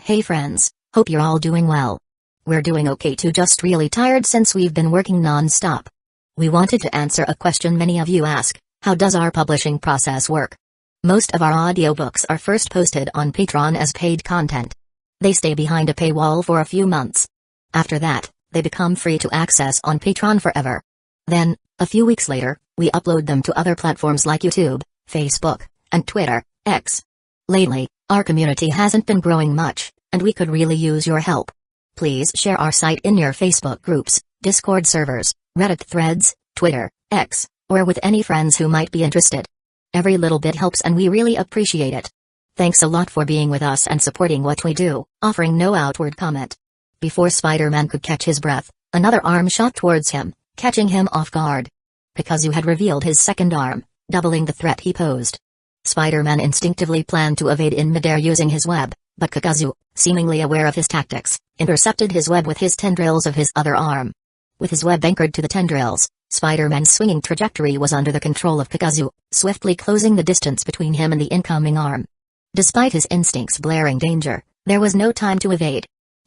Hey friends, hope you're all doing well. We're doing okay too, just really tired since we've been working non-stop. We wanted to answer a question many of you ask: how does our publishing process work? Most of our audiobooks are first posted on Patreon as paid content. They stay behind a paywall for a few months. After that, they become free to access on Patreon forever. Then, a few weeks later, we upload them to other platforms like YouTube, Facebook, and Twitter, X. Lately, our community hasn't been growing much, and we could really use your help. Please share our site in your Facebook groups, Discord servers, Reddit threads, Twitter, X, or with any friends who might be interested. Every little bit helps and we really appreciate it. Thanks a lot for being with us and supporting what we do, offering no outward comment. Before Spider-Man could catch his breath, another arm shot towards him, catching him off guard. Pikachu had revealed his second arm, doubling the threat he posed. Spider-Man instinctively planned to evade in midair using his web, but Pikachu, seemingly aware of his tactics, intercepted his web with his tendrils of his other arm. With his web anchored to the tendrils, Spider-Man's swinging trajectory was under the control of Pikachu, swiftly closing the distance between him and the incoming arm. Despite his instincts blaring danger, there was no time to evade.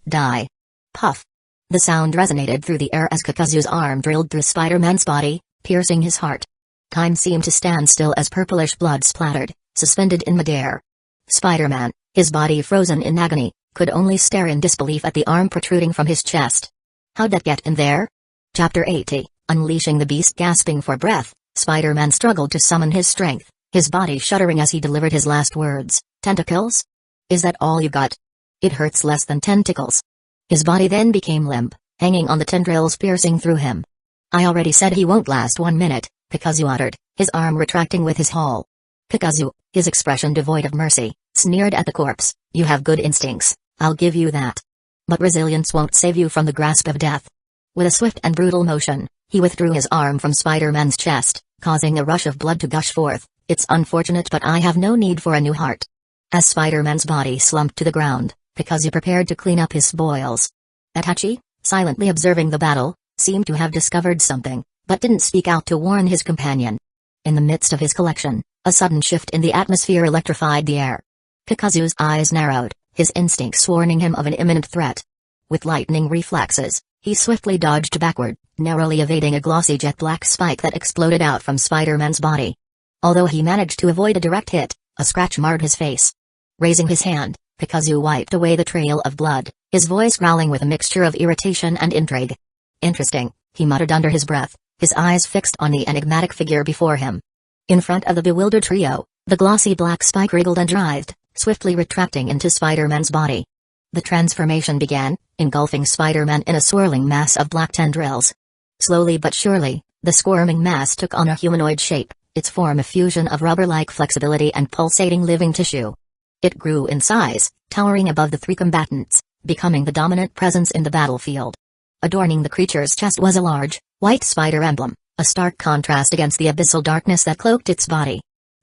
Die. Puff. The sound resonated through the air as Pikachu's arm drilled through Spider-Man's body, piercing his heart. Time seemed to stand still as purplish blood splattered, suspended in midair. Spider-Man, his body frozen in agony, could only stare in disbelief at the arm protruding from his chest. How'd that get in there? Chapter 80, Unleashing the Beast. Gasping for breath, Spider-Man struggled to summon his strength, his body shuddering as he delivered his last words. Tentacles? Is that all you got? It hurts less than tentacles. His body then became limp, hanging on the tendrils piercing through him. I already said he won't last 1 minute, Pikachu uttered, his arm retracting with his haul. Pikachu, his expression devoid of mercy, sneered at the corpse. You have good instincts, I'll give you that. But resilience won't save you from the grasp of death. With a swift and brutal motion, he withdrew his arm from Spider-Man's chest, causing a rush of blood to gush forth. It's unfortunate, but I have no need for a new heart. As Spider-Man's body slumped to the ground, Pikachu prepared to clean up his spoils. Itachi, silently observing the battle, seemed to have discovered something, but didn't speak out to warn his companion. In the midst of his collection, a sudden shift in the atmosphere electrified the air. Pikachu's eyes narrowed, his instincts warning him of an imminent threat. With lightning reflexes, he swiftly dodged backward, narrowly evading a glossy jet-black spike that exploded out from Spider-Man's body. Although he managed to avoid a direct hit, a scratch marred his face. Raising his hand, Pikachu wiped away the trail of blood, his voice growling with a mixture of irritation and intrigue. Interesting, he muttered under his breath, his eyes fixed on the enigmatic figure before him. In front of the bewildered trio, the glossy black spike wriggled and writhed, swiftly retracting into Spider-Man's body. The transformation began, engulfing Spider-Man in a swirling mass of black tendrils. Slowly but surely, the squirming mass took on a humanoid shape, its form a fusion of rubber-like flexibility and pulsating living tissue. It grew in size, towering above the three combatants, becoming the dominant presence in the battlefield. Adorning the creature's chest was a large, white spider emblem, a stark contrast against the abyssal darkness that cloaked its body.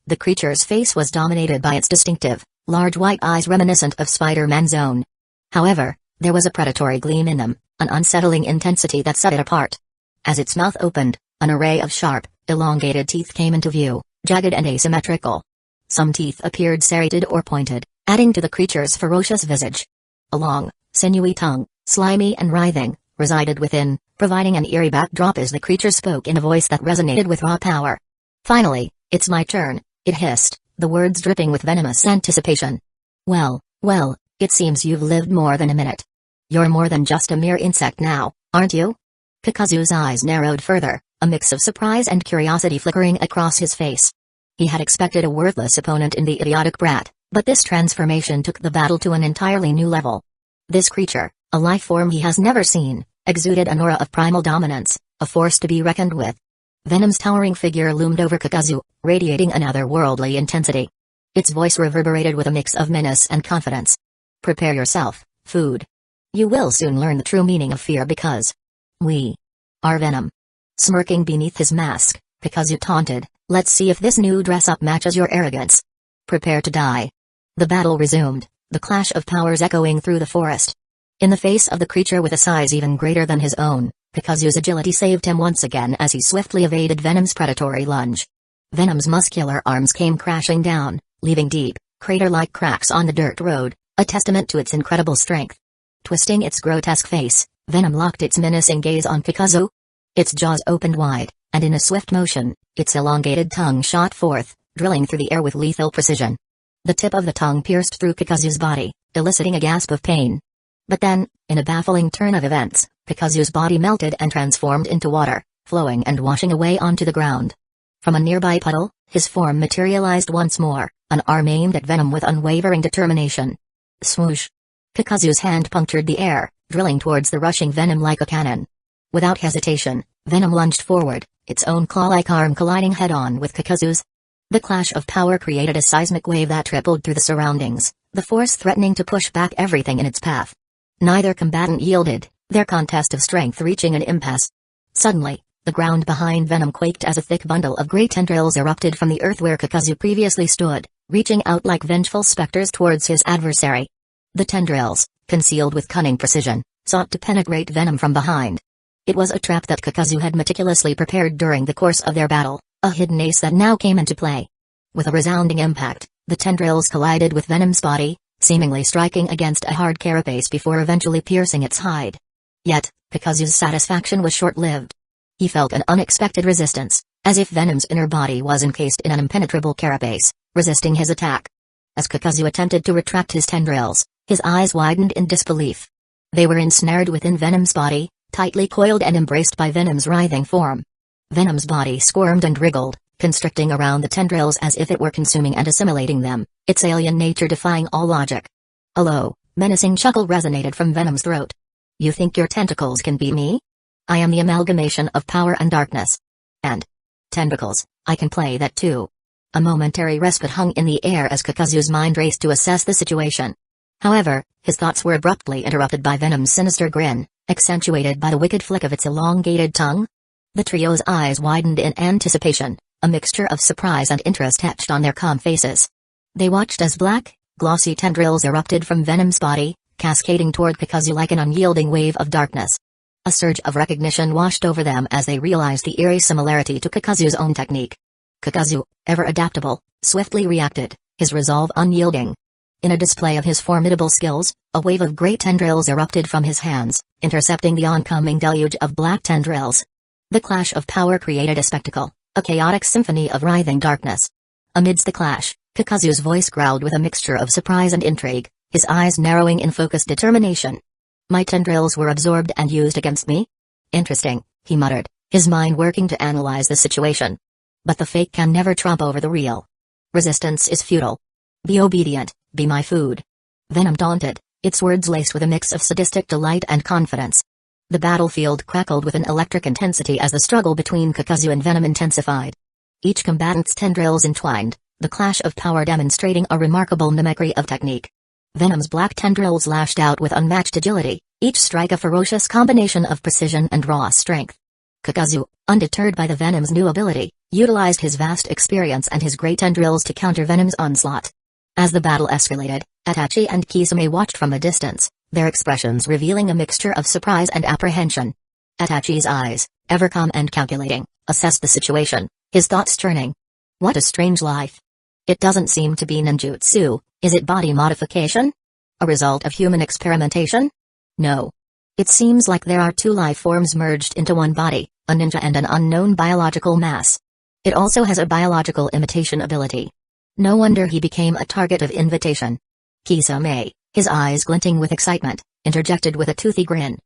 The creature's face was dominated by its distinctive, large white eyes reminiscent of Spider-Man's own. However, there was a predatory gleam in them, an unsettling intensity that set it apart. As its mouth opened, an array of sharp, elongated teeth came into view, jagged and asymmetrical. Some teeth appeared serrated or pointed, adding to the creature's ferocious visage. A long, sinewy tongue, slimy and writhing, resided within, providing an eerie backdrop as the creature spoke in a voice that resonated with raw power. Finally, it's my turn, it hissed, the words dripping with venomous anticipation. Well, it seems you've lived more than a minute. You're more than just a mere insect now, aren't you? Pikachu's eyes narrowed further, a mix of surprise and curiosity flickering across his face. He had expected a worthless opponent in the idiotic brat, but this transformation took the battle to an entirely new level. This creature, a life form he has never seen, exuded an aura of primal dominance, a force to be reckoned with. Venom's towering figure loomed over Pikachu, radiating an otherworldly intensity. Its voice reverberated with a mix of menace and confidence. Prepare yourself, food. You will soon learn the true meaning of fear because we are Venom. Smirking beneath his mask, Pikachu taunted, let's see if this new dress-up matches your arrogance. Prepare to die. The battle resumed, the clash of powers echoing through the forest. In the face of the creature with a size even greater than his own, Pikachu's agility saved him once again as he swiftly evaded Venom's predatory lunge. Venom's muscular arms came crashing down, leaving deep, crater-like cracks on the dirt road, a testament to its incredible strength. Twisting its grotesque face, Venom locked its menacing gaze on Kakazu. Its jaws opened wide, and in a swift motion, its elongated tongue shot forth, drilling through the air with lethal precision. The tip of the tongue pierced through Kakazu's body, eliciting a gasp of pain. But then, in a baffling turn of events, Kakazu's body melted and transformed into water, flowing and washing away onto the ground. From a nearby puddle, his form materialized once more, an arm aimed at Venom with unwavering determination. Swoosh! Kakazu's hand punctured the air, drilling towards the rushing Venom like a cannon. Without hesitation, Venom lunged forward, its own claw-like arm colliding head-on with Kakazu's. The clash of power created a seismic wave that rippled through the surroundings, the force threatening to push back everything in its path. Neither combatant yielded, their contest of strength reaching an impasse. Suddenly, the ground behind Venom quaked as a thick bundle of grey tendrils erupted from the earth where Kakazu previously stood, reaching out like vengeful specters towards his adversary. The tendrils, concealed with cunning precision, sought to penetrate Venom from behind. It was a trap that Kakazu had meticulously prepared during the course of their battle, a hidden ace that now came into play. With a resounding impact, the tendrils collided with Venom's body, seemingly striking against a hard carapace before eventually piercing its hide. Yet, Kakazu's satisfaction was short-lived. He felt an unexpected resistance, as if Venom's inner body was encased in an impenetrable carapace, resisting his attack. As Kakazu attempted to retract his tendrils, his eyes widened in disbelief. They were ensnared within Venom's body, tightly coiled and embraced by Venom's writhing form. Venom's body squirmed and wriggled, constricting around the tendrils as if it were consuming and assimilating them, its alien nature defying all logic. A low, menacing chuckle resonated from Venom's throat. "You think your tentacles can beat me? I am the amalgamation of power and darkness. And tentacles, I can play that too." A momentary respite hung in the air as Kakazu's mind raced to assess the situation. However, his thoughts were abruptly interrupted by Venom's sinister grin, accentuated by the wicked flick of its elongated tongue. The trio's eyes widened in anticipation, a mixture of surprise and interest etched on their calm faces. They watched as black, glossy tendrils erupted from Venom's body, cascading toward Kakazu like an unyielding wave of darkness. A surge of recognition washed over them as they realized the eerie similarity to Kakazu's own technique. Kakazu, ever adaptable, swiftly reacted, his resolve unyielding. In a display of his formidable skills, a wave of great tendrils erupted from his hands, intercepting the oncoming deluge of black tendrils. The clash of power created a spectacle, a chaotic symphony of writhing darkness. Amidst the clash, Kakazu's voice growled with a mixture of surprise and intrigue, his eyes narrowing in focused determination. "My tendrils were absorbed and used against me? Interesting," he muttered, his mind working to analyze the situation. "But the fake can never trump over the real. Resistance is futile. Be obedient, be my food." Venom daunted, its words laced with a mix of sadistic delight and confidence. The battlefield crackled with an electric intensity as the struggle between Kakazu and Venom intensified. Each combatant's tendrils entwined, the clash of power demonstrating a remarkable mimicry of technique. Venom's black tendrils lashed out with unmatched agility, each strike a ferocious combination of precision and raw strength. Kakazu, undeterred by the Venom's new ability, utilized his vast experience and his great tendrils to counter Venom's onslaught. As the battle escalated, Itachi and Kisame watched from a distance, their expressions revealing a mixture of surprise and apprehension. Itachi's eyes, ever calm and calculating, assessed the situation, his thoughts churning. What a strange life. It doesn't seem to be ninjutsu, is it body modification? A result of human experimentation? No. It seems like there are two life forms merged into one body, a ninja and an unknown biological mass. It also has a biological imitation ability. No wonder he became a target of invitation. Kisame, his eyes glinting with excitement, interjected with a toothy grin.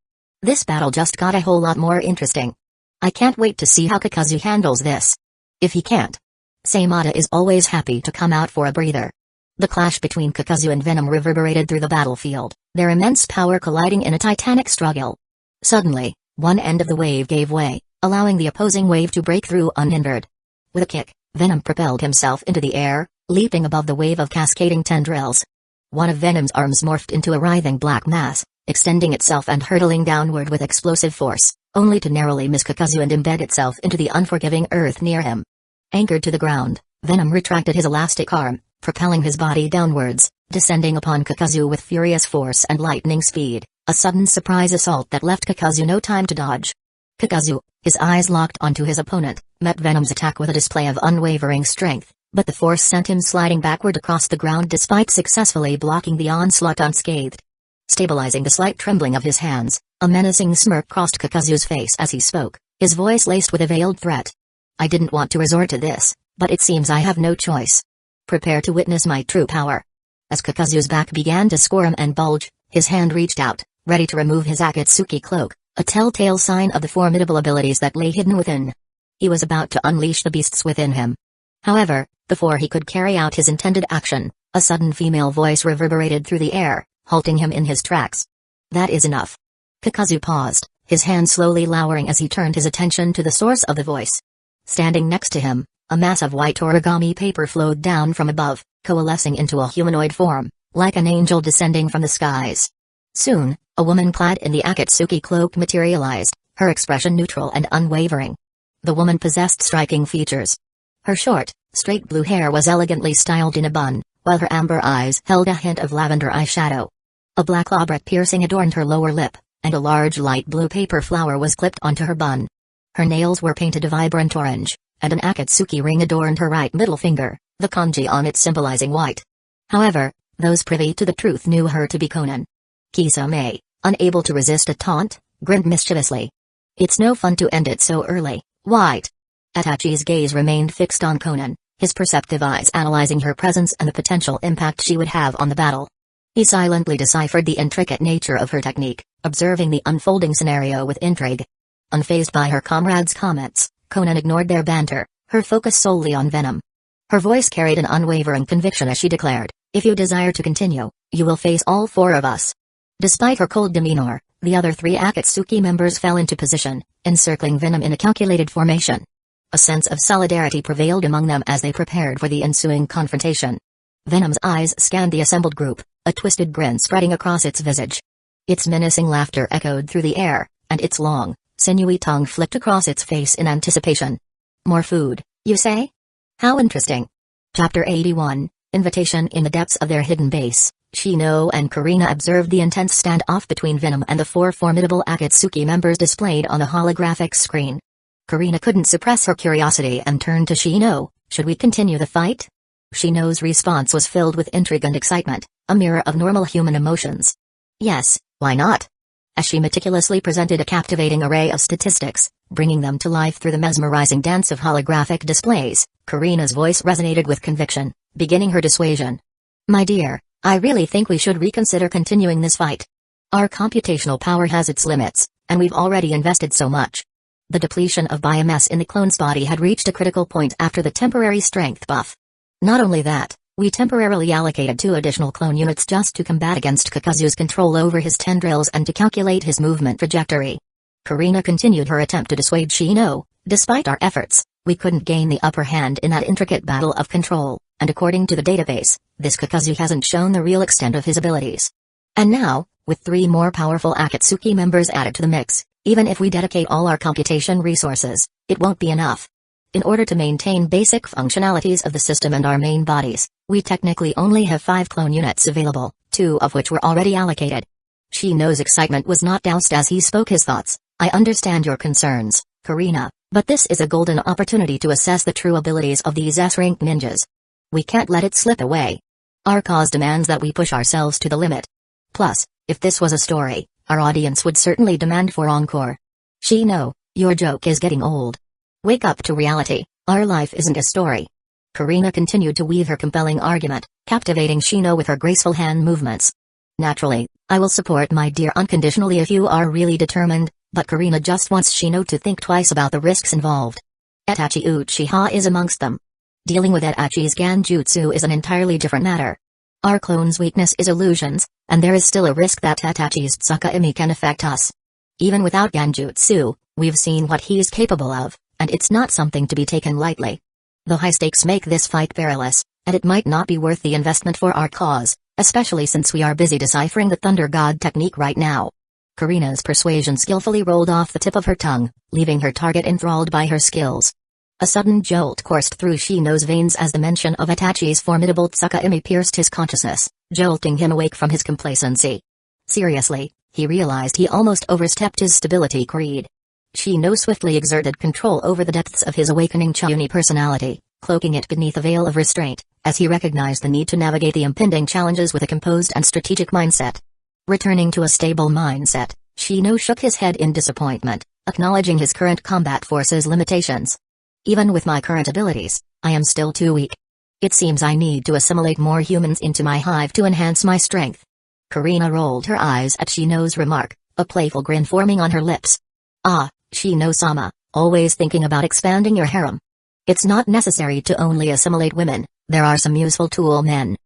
This battle just got a whole lot more interesting. I can't wait to see how Kakazu handles this. If he can't, Seimata is always happy to come out for a breather. The clash between Kakazu and Venom reverberated through the battlefield, their immense power colliding in a titanic struggle. Suddenly, one end of the wave gave way, allowing the opposing wave to break through unhindered. With a kick, Venom propelled himself into the air, leaping above the wave of cascading tendrils. One of Venom's arms morphed into a writhing black mass, extending itself and hurtling downward with explosive force, only to narrowly miss Kakazu and embed itself into the unforgiving earth near him. Anchored to the ground, Venom retracted his elastic arm, propelling his body downwards, descending upon Kakazu with furious force and lightning speed, a sudden surprise assault that left Kakazu no time to dodge. Kakazu, his eyes locked onto his opponent, met Venom's attack with a display of unwavering strength, But the force sent him sliding backward across the ground despite successfully blocking the onslaught unscathed. Stabilizing the slight trembling of his hands, a menacing smirk crossed Kakazu's face as he spoke, his voice laced with a veiled threat. I didn't want to resort to this, but it seems I have no choice. Prepare to witness my true power. As Kakazu's back began to squirm and bulge, his hand reached out, ready to remove his Akatsuki cloak, a telltale sign of the formidable abilities that lay hidden within. He was about to unleash the beasts within him. However, before he could carry out his intended action, a sudden female voice reverberated through the air, halting him in his tracks. That is enough. Kakazu paused, his hand slowly lowering as he turned his attention to the source of the voice. Standing next to him, a mass of white origami paper flowed down from above, coalescing into a humanoid form, like an angel descending from the skies. Soon, a woman clad in the Akatsuki cloak materialized, her expression neutral and unwavering. The woman possessed striking features. Her short, straight blue hair was elegantly styled in a bun, while her amber eyes held a hint of lavender eyeshadow. A black lobret piercing adorned her lower lip, and a large light blue paper flower was clipped onto her bun. Her nails were painted a vibrant orange, and an Akatsuki ring adorned her right middle finger, the kanji on it symbolizing white. However, those privy to the truth knew her to be Conan. Kisame, unable to resist a taunt, grinned mischievously. It's no fun to end it so early, White. Itachi's gaze remained fixed on Conan, his perceptive eyes analyzing her presence and the potential impact she would have on the battle. He silently deciphered the intricate nature of her technique, observing the unfolding scenario with intrigue. Unfazed by her comrades' comments, Conan ignored their banter, her focus solely on venom. Her voice carried an unwavering conviction as she declared, if you desire to continue, you will face all four of us. Despite her cold demeanor, the other three Akatsuki members fell into position, encircling Venom in a calculated formation. A sense of solidarity prevailed among them as they prepared for the ensuing confrontation. Venom's eyes scanned the assembled group, a twisted grin spreading across its visage. Its menacing laughter echoed through the air, and its long, sinewy tongue flicked across its face in anticipation. More food, you say? How interesting. Chapter 81, Invitation. In the depths of their hidden base, Shino and Karina observed the intense standoff between Venom and the four formidable Akatsuki members displayed on the holographic screen. Karina couldn't suppress her curiosity and turned to Shino. Should we continue the fight? Shino's response was filled with intrigue and excitement, a mirror of normal human emotions. Yes, why not? As she meticulously presented a captivating array of statistics, bringing them to life through the mesmerizing dance of holographic displays, Karina's voice resonated with conviction, beginning her dissuasion. My dear, I really think we should reconsider continuing this fight. Our computational power has its limits, and we've already invested so much. The depletion of biomass in the clone's body had reached a critical point after the temporary strength buff. Not only that, we temporarily allocated 2 additional clone units just to combat against Kakazu's control over his tendrils and to calculate his movement trajectory. Karina continued her attempt to dissuade Shino. Despite our efforts, we couldn't gain the upper hand in that intricate battle of control, and according to the database, this Kakazu hasn't shown the real extent of his abilities. And now, with 3 more powerful Akatsuki members added to the mix, even if we dedicate all our computation resources, it won't be enough. In order to maintain basic functionalities of the system and our main bodies, we technically only have 5 clone units available, 2 of which were already allocated. Shino's excitement was not doused as he spoke his thoughts. I understand your concerns, Karina, but this is a golden opportunity to assess the true abilities of these S-rank ninjas. We can't let it slip away. Our cause demands that we push ourselves to the limit. Plus, if this was a story, our audience would certainly demand for encore. Shino, your joke is getting old. Wake up to reality, our life isn't a story. Karina continued to weave her compelling argument, captivating Shino with her graceful hand movements. Naturally, I will support my dear unconditionally if you are really determined, but Karina just wants Shino to think twice about the risks involved. Itachi Uchiha is amongst them. Dealing with Itachi's Genjutsu is an entirely different matter. Our clone's weakness is illusions, and there is still a risk that Itachi's Tsukuyomi can affect us. Even without Genjutsu, we've seen what he is capable of, and it's not something to be taken lightly. The high stakes make this fight perilous, and it might not be worth the investment for our cause, especially since we are busy deciphering the Thunder God technique right now. Karina's persuasion skillfully rolled off the tip of her tongue, leaving her target enthralled by her skills. A sudden jolt coursed through Shino's veins as the mention of Itachi's formidable Tsukuyomi pierced his consciousness, jolting him awake from his complacency. Seriously, he realized he almost overstepped his stability creed. Shino swiftly exerted control over the depths of his awakening Chuni personality, cloaking it beneath a veil of restraint, as he recognized the need to navigate the impending challenges with a composed and strategic mindset. Returning to a stable mindset, Shino shook his head in disappointment, acknowledging his current combat force's limitations. Even with my current abilities, I am still too weak. It seems I need to assimilate more humans into my hive to enhance my strength. Karina rolled her eyes at Shino's remark, a playful grin forming on her lips. Ah, Shino-sama, always thinking about expanding your harem. It's not necessary to only assimilate women, there are some useful tool men.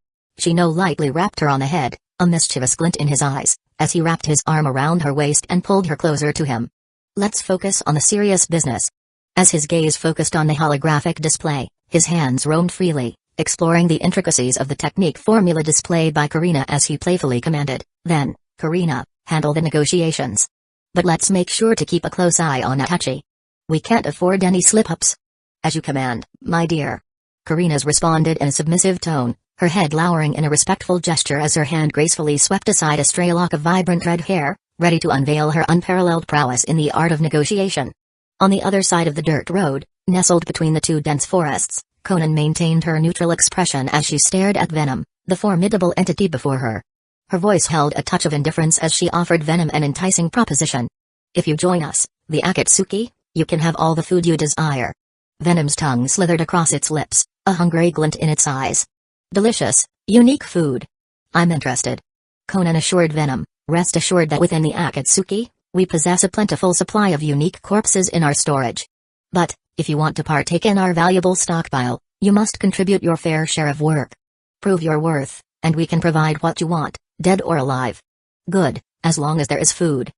Shino lightly rapped her on the head, a mischievous glint in his eyes, as he wrapped his arm around her waist and pulled her closer to him. Let's focus on the serious business. As his gaze focused on the holographic display, his hands roamed freely, exploring the intricacies of the technique formula displayed by Karina as he playfully commanded, then, Karina, handle the negotiations. But let's make sure to keep a close eye on Itachi. We can't afford any slip-ups. As you command, my dear. Karina's responded in a submissive tone, her head lowering in a respectful gesture as her hand gracefully swept aside a stray lock of vibrant red hair, ready to unveil her unparalleled prowess in the art of negotiation. On the other side of the dirt road, nestled between the two dense forests, Conan maintained her neutral expression as she stared at Venom, the formidable entity before her. Her voice held a touch of indifference as she offered Venom an enticing proposition. If you join us, the Akatsuki, you can have all the food you desire. Venom's tongue slithered across its lips, a hungry glint in its eyes. Delicious, unique food. I'm interested. Conan assured Venom, rest assured that within the Akatsuki, we possess a plentiful supply of unique corpses in our storage. But, if you want to partake in our valuable stockpile, you must contribute your fair share of work. Prove your worth, and we can provide what you want, dead or alive. Good, as long as there is food.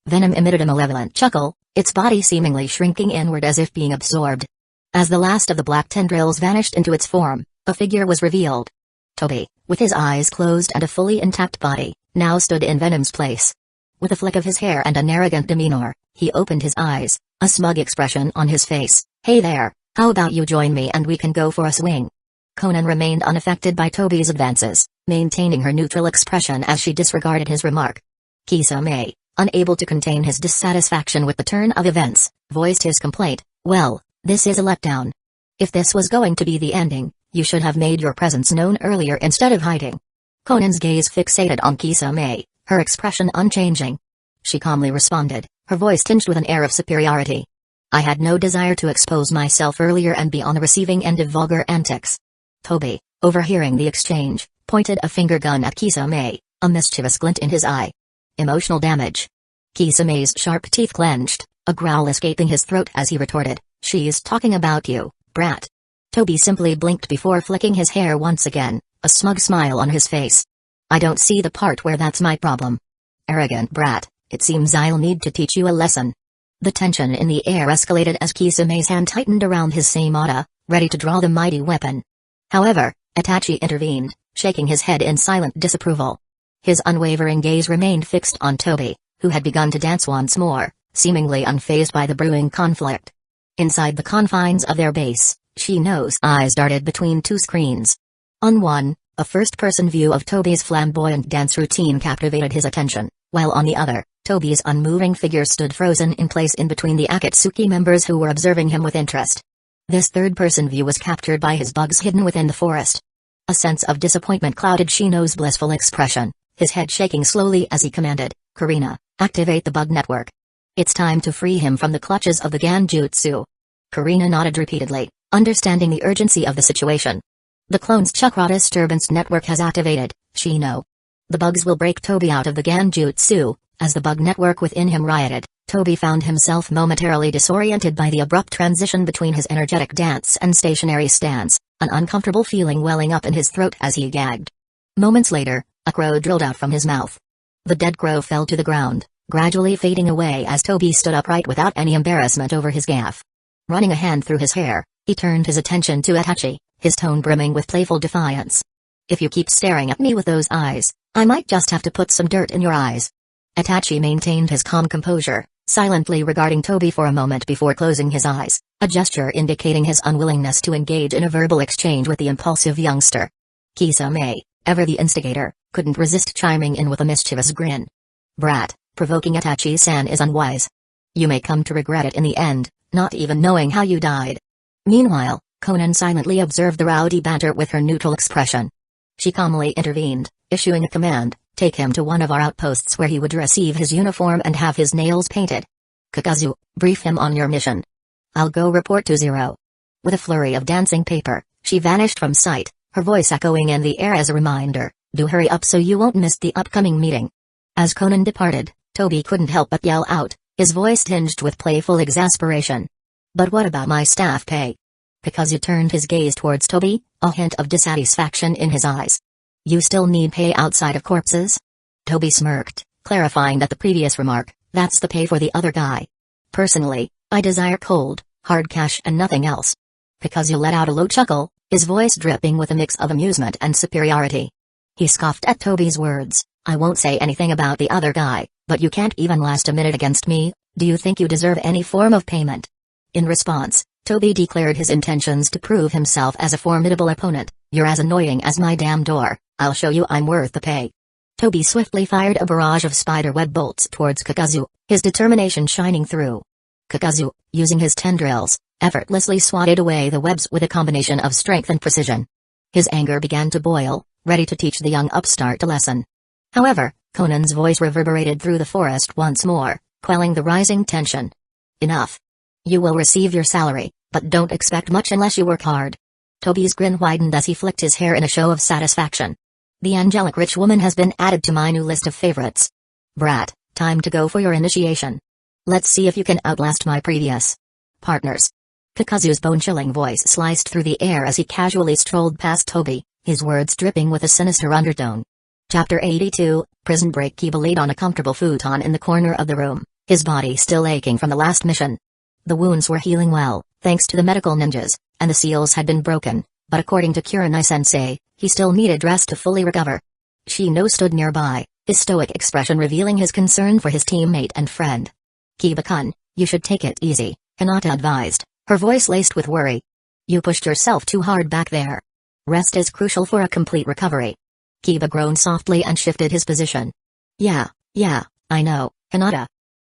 Venom emitted a malevolent chuckle, its body seemingly shrinking inward as if being absorbed. As the last of the black tendrils vanished into its form, a figure was revealed. Toby, with his eyes closed and a fully intact body, now stood in Venom's place. With a flick of his hair and an arrogant demeanor, he opened his eyes, a smug expression on his face. Hey there, how about you join me and we can go for a swing? Conan remained unaffected by Toby's advances, maintaining her neutral expression as she disregarded his remark. Kisame, unable to contain his dissatisfaction with the turn of events, voiced his complaint. Well, this is a letdown. If this was going to be the ending, you should have made your presence known earlier instead of hiding. Conan's gaze fixated on Kisame, her expression unchanging. She calmly responded, her voice tinged with an air of superiority. I had no desire to expose myself earlier and be on the receiving end of vulgar antics. Toby, overhearing the exchange, pointed a finger gun at Kisame, a mischievous glint in his eye. Emotional damage. Kisame's sharp teeth clenched, a growl escaping his throat as he retorted, she's talking about you, brat. Toby simply blinked before flicking his hair once again, a smug smile on his face. I don't see the part where that's my problem. Arrogant brat, it seems I'll need to teach you a lesson. The tension in the air escalated as Kisame's hand tightened around his seimata, ready to draw the mighty weapon. However, Itachi intervened, shaking his head in silent disapproval. His unwavering gaze remained fixed on Toby, who had begun to dance once more, seemingly unfazed by the brewing conflict. Inside the confines of their base, Shino's eyes darted between two screens. On one, a first-person view of Toby's flamboyant dance routine captivated his attention, while on the other, Toby's unmoving figure stood frozen in place in between the Akatsuki members who were observing him with interest. This third-person view was captured by his bugs hidden within the forest. A sense of disappointment clouded Shino's blissful expression, his head shaking slowly as he commanded, Karina, activate the bug network. It's time to free him from the clutches of the Genjutsu. Karina nodded repeatedly, understanding the urgency of the situation. The clone's chakra disturbance network has activated, Shino. The bugs will break Toby out of the Genjutsu. As the bug network within him rioted, Toby found himself momentarily disoriented by the abrupt transition between his energetic dance and stationary stance, an uncomfortable feeling welling up in his throat as he gagged. Moments later, a crow drilled out from his mouth. The dead crow fell to the ground, gradually fading away as Toby stood upright without any embarrassment over his gaffe. Running a hand through his hair, he turned his attention to Itachi, his tone brimming with playful defiance. If you keep staring at me with those eyes, I might just have to put some dirt in your eyes. Itachi maintained his calm composure, silently regarding Toby for a moment before closing his eyes, a gesture indicating his unwillingness to engage in a verbal exchange with the impulsive youngster. Kisame, ever the instigator, couldn't resist chiming in with a mischievous grin. Brat, provoking Itachi-san is unwise. You may come to regret it in the end, not even knowing how you died. Meanwhile, Conan silently observed the rowdy banter with her neutral expression. She calmly intervened, issuing a command: take him to one of our outposts where he would receive his uniform and have his nails painted. Kakazu, brief him on your mission. I'll go report to Zero. With a flurry of dancing paper, she vanished from sight, her voice echoing in the air as a reminder, do hurry up so you won't miss the upcoming meeting. As Conan departed, Toby couldn't help but yell out, his voice tinged with playful exasperation. But what about my staff pay? Kakazu turned his gaze towards Toby, a hint of dissatisfaction in his eyes. You still need pay outside of corpses? Toby smirked, clarifying that the previous remark, that's the pay for the other guy. Personally, I desire cold, hard cash and nothing else. Kakazu let out a low chuckle, his voice dripping with a mix of amusement and superiority. He scoffed at Toby's words, I won't say anything about the other guy, but you can't even last a minute against me, do you think you deserve any form of payment? In response, Toby declared his intentions to prove himself as a formidable opponent. You're as annoying as my damn door, I'll show you I'm worth the pay. Toby swiftly fired a barrage of spiderweb bolts towards Kakazu, his determination shining through. Kakazu, using his tendrils, effortlessly swatted away the webs with a combination of strength and precision. His anger began to boil, ready to teach the young upstart a lesson. However, Conan's voice reverberated through the forest once more, quelling the rising tension. Enough. You will receive your salary, but don't expect much unless you work hard. Toby's grin widened as he flicked his hair in a show of satisfaction. The angelic rich woman has been added to my new list of favorites. Brat, time to go for your initiation. Let's see if you can outlast my previous partners. Kakazu's bone-chilling voice sliced through the air as he casually strolled past Toby, his words dripping with a sinister undertone. Chapter 82, Prison Break. Kiba laid on a comfortable futon in the corner of the room, his body still aching from the last mission. The wounds were healing well, thanks to the medical ninjas, and the seals had been broken, but according to Kurenai-sensei, he still needed rest to fully recover. Shino stood nearby, his stoic expression revealing his concern for his teammate and friend. Kiba-kun, you should take it easy, Hinata advised, her voice laced with worry. You pushed yourself too hard back there. Rest is crucial for a complete recovery. Kiba groaned softly and shifted his position. Yeah, I know, Hinata.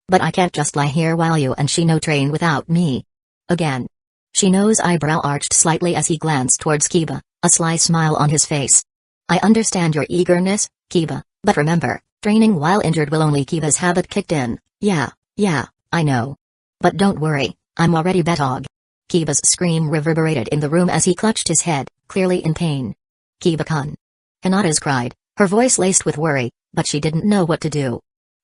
But I can't just lie here while you and Shino train without me. Again. Shino's eyebrow arched slightly as he glanced towards Kiba, a sly smile on his face. I understand your eagerness, Kiba, but remember, training while injured will only Kiba's habit kicked in. Yeah, I know. But don't worry, I'm already Betog. Kiba's scream reverberated in the room as he clutched his head, clearly in pain. Kiba-kun. Hinata's cried, her voice laced with worry, but she didn't know what to do.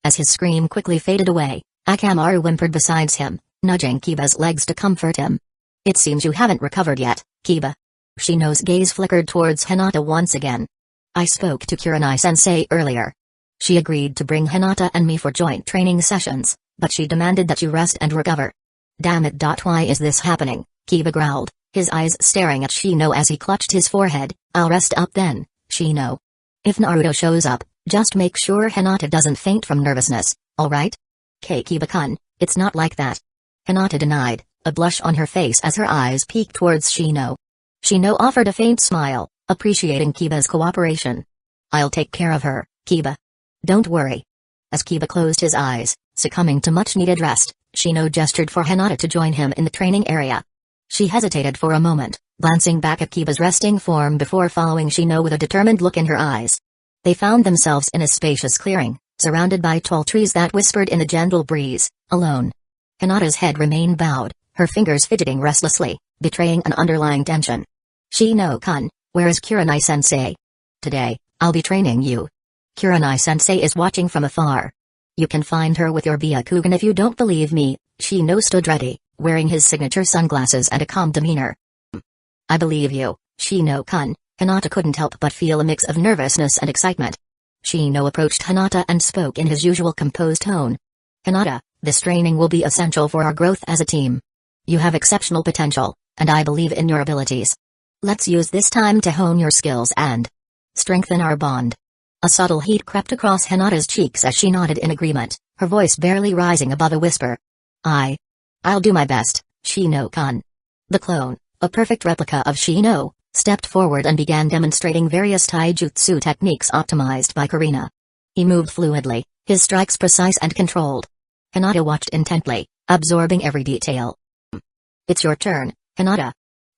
As his scream quickly faded away, Akamaru whimpered beside him, nudging Kiba's legs to comfort him. It seems you haven't recovered yet, Kiba. Shino's gaze flickered towards Hinata once again. I spoke to Kurenai-sensei earlier. She agreed to bring Hinata and me for joint training sessions, but she demanded that you rest and recover. Damn it. Why is this happening? Kiba growled, his eyes staring at Shino as he clutched his forehead. I'll rest up then, Shino. If Naruto shows up, just make sure Hinata doesn't faint from nervousness, alright? Kiba-kun, it's not like that. Hinata denied, a blush on her face as her eyes peeked towards Shino. Shino offered a faint smile, appreciating Kiba's cooperation. I'll take care of her, Kiba. Don't worry. As Kiba closed his eyes, succumbing to much-needed rest, Shino gestured for Hinata to join him in the training area. She hesitated for a moment, glancing back at Kiba's resting form before following Shino with a determined look in her eyes. They found themselves in a spacious clearing, surrounded by tall trees that whispered in the gentle breeze, alone. Hinata's head remained bowed, her fingers fidgeting restlessly, betraying an underlying tension. Shino-kun, where is Kurenai-sensei? Today, I'll be training you. Kurenai-sensei is watching from afar. You can find her with your Byakugan if you don't believe me. Shino stood ready, wearing his signature sunglasses and a calm demeanor. I believe you, Shino-kun. Hinata couldn't help but feel a mix of nervousness and excitement. Shino approached Hinata and spoke in his usual composed tone. Hinata, this training will be essential for our growth as a team. You have exceptional potential, and I believe in your abilities. Let's use this time to hone your skills and strengthen our bond. A subtle heat crept across Hinata's cheeks as she nodded in agreement, her voice barely rising above a whisper. I'll do my best, Shino-kun. The clone, a perfect replica of Shino, stepped forward and began demonstrating various taijutsu techniques optimized by Karina. He moved fluidly, his strikes precise and controlled. Hinata watched intently, absorbing every detail. It's your turn, Hinata.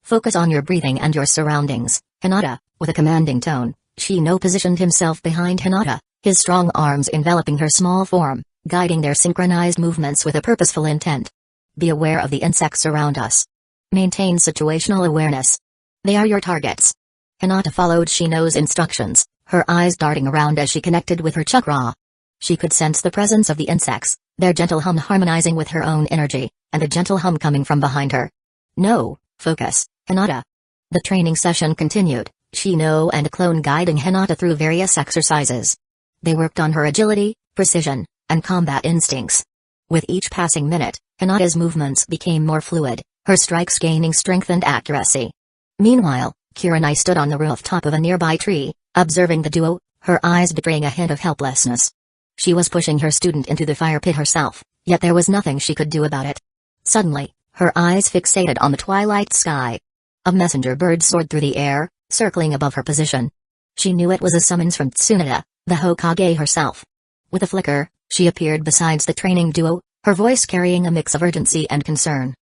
Focus on your breathing and your surroundings, Hinata. With a commanding tone, Shino positioned himself behind Hinata, his strong arms enveloping her small form, guiding their synchronized movements with a purposeful intent. Be aware of the insects around us. Maintain situational awareness. They are your targets. Hinata followed Shino's instructions, her eyes darting around as she connected with her chakra. She could sense the presence of the insects, their gentle hum harmonizing with her own energy, and a gentle hum coming from behind her. No, focus, Hinata. The training session continued, Shino and a clone guiding Hinata through various exercises. They worked on her agility, precision, and combat instincts. With each passing minute, Hinata's movements became more fluid, her strikes gaining strength and accuracy. Meanwhile, Kurenai stood on the rooftop of a nearby tree, observing the duo, her eyes betraying a hint of helplessness. She was pushing her student into the fire pit herself, yet there was nothing she could do about it. Suddenly, her eyes fixated on the twilight sky. A messenger bird soared through the air, circling above her position. She knew it was a summons from Tsunade, the Hokage herself. With a flicker, she appeared beside the training duo, her voice carrying a mix of urgency and concern.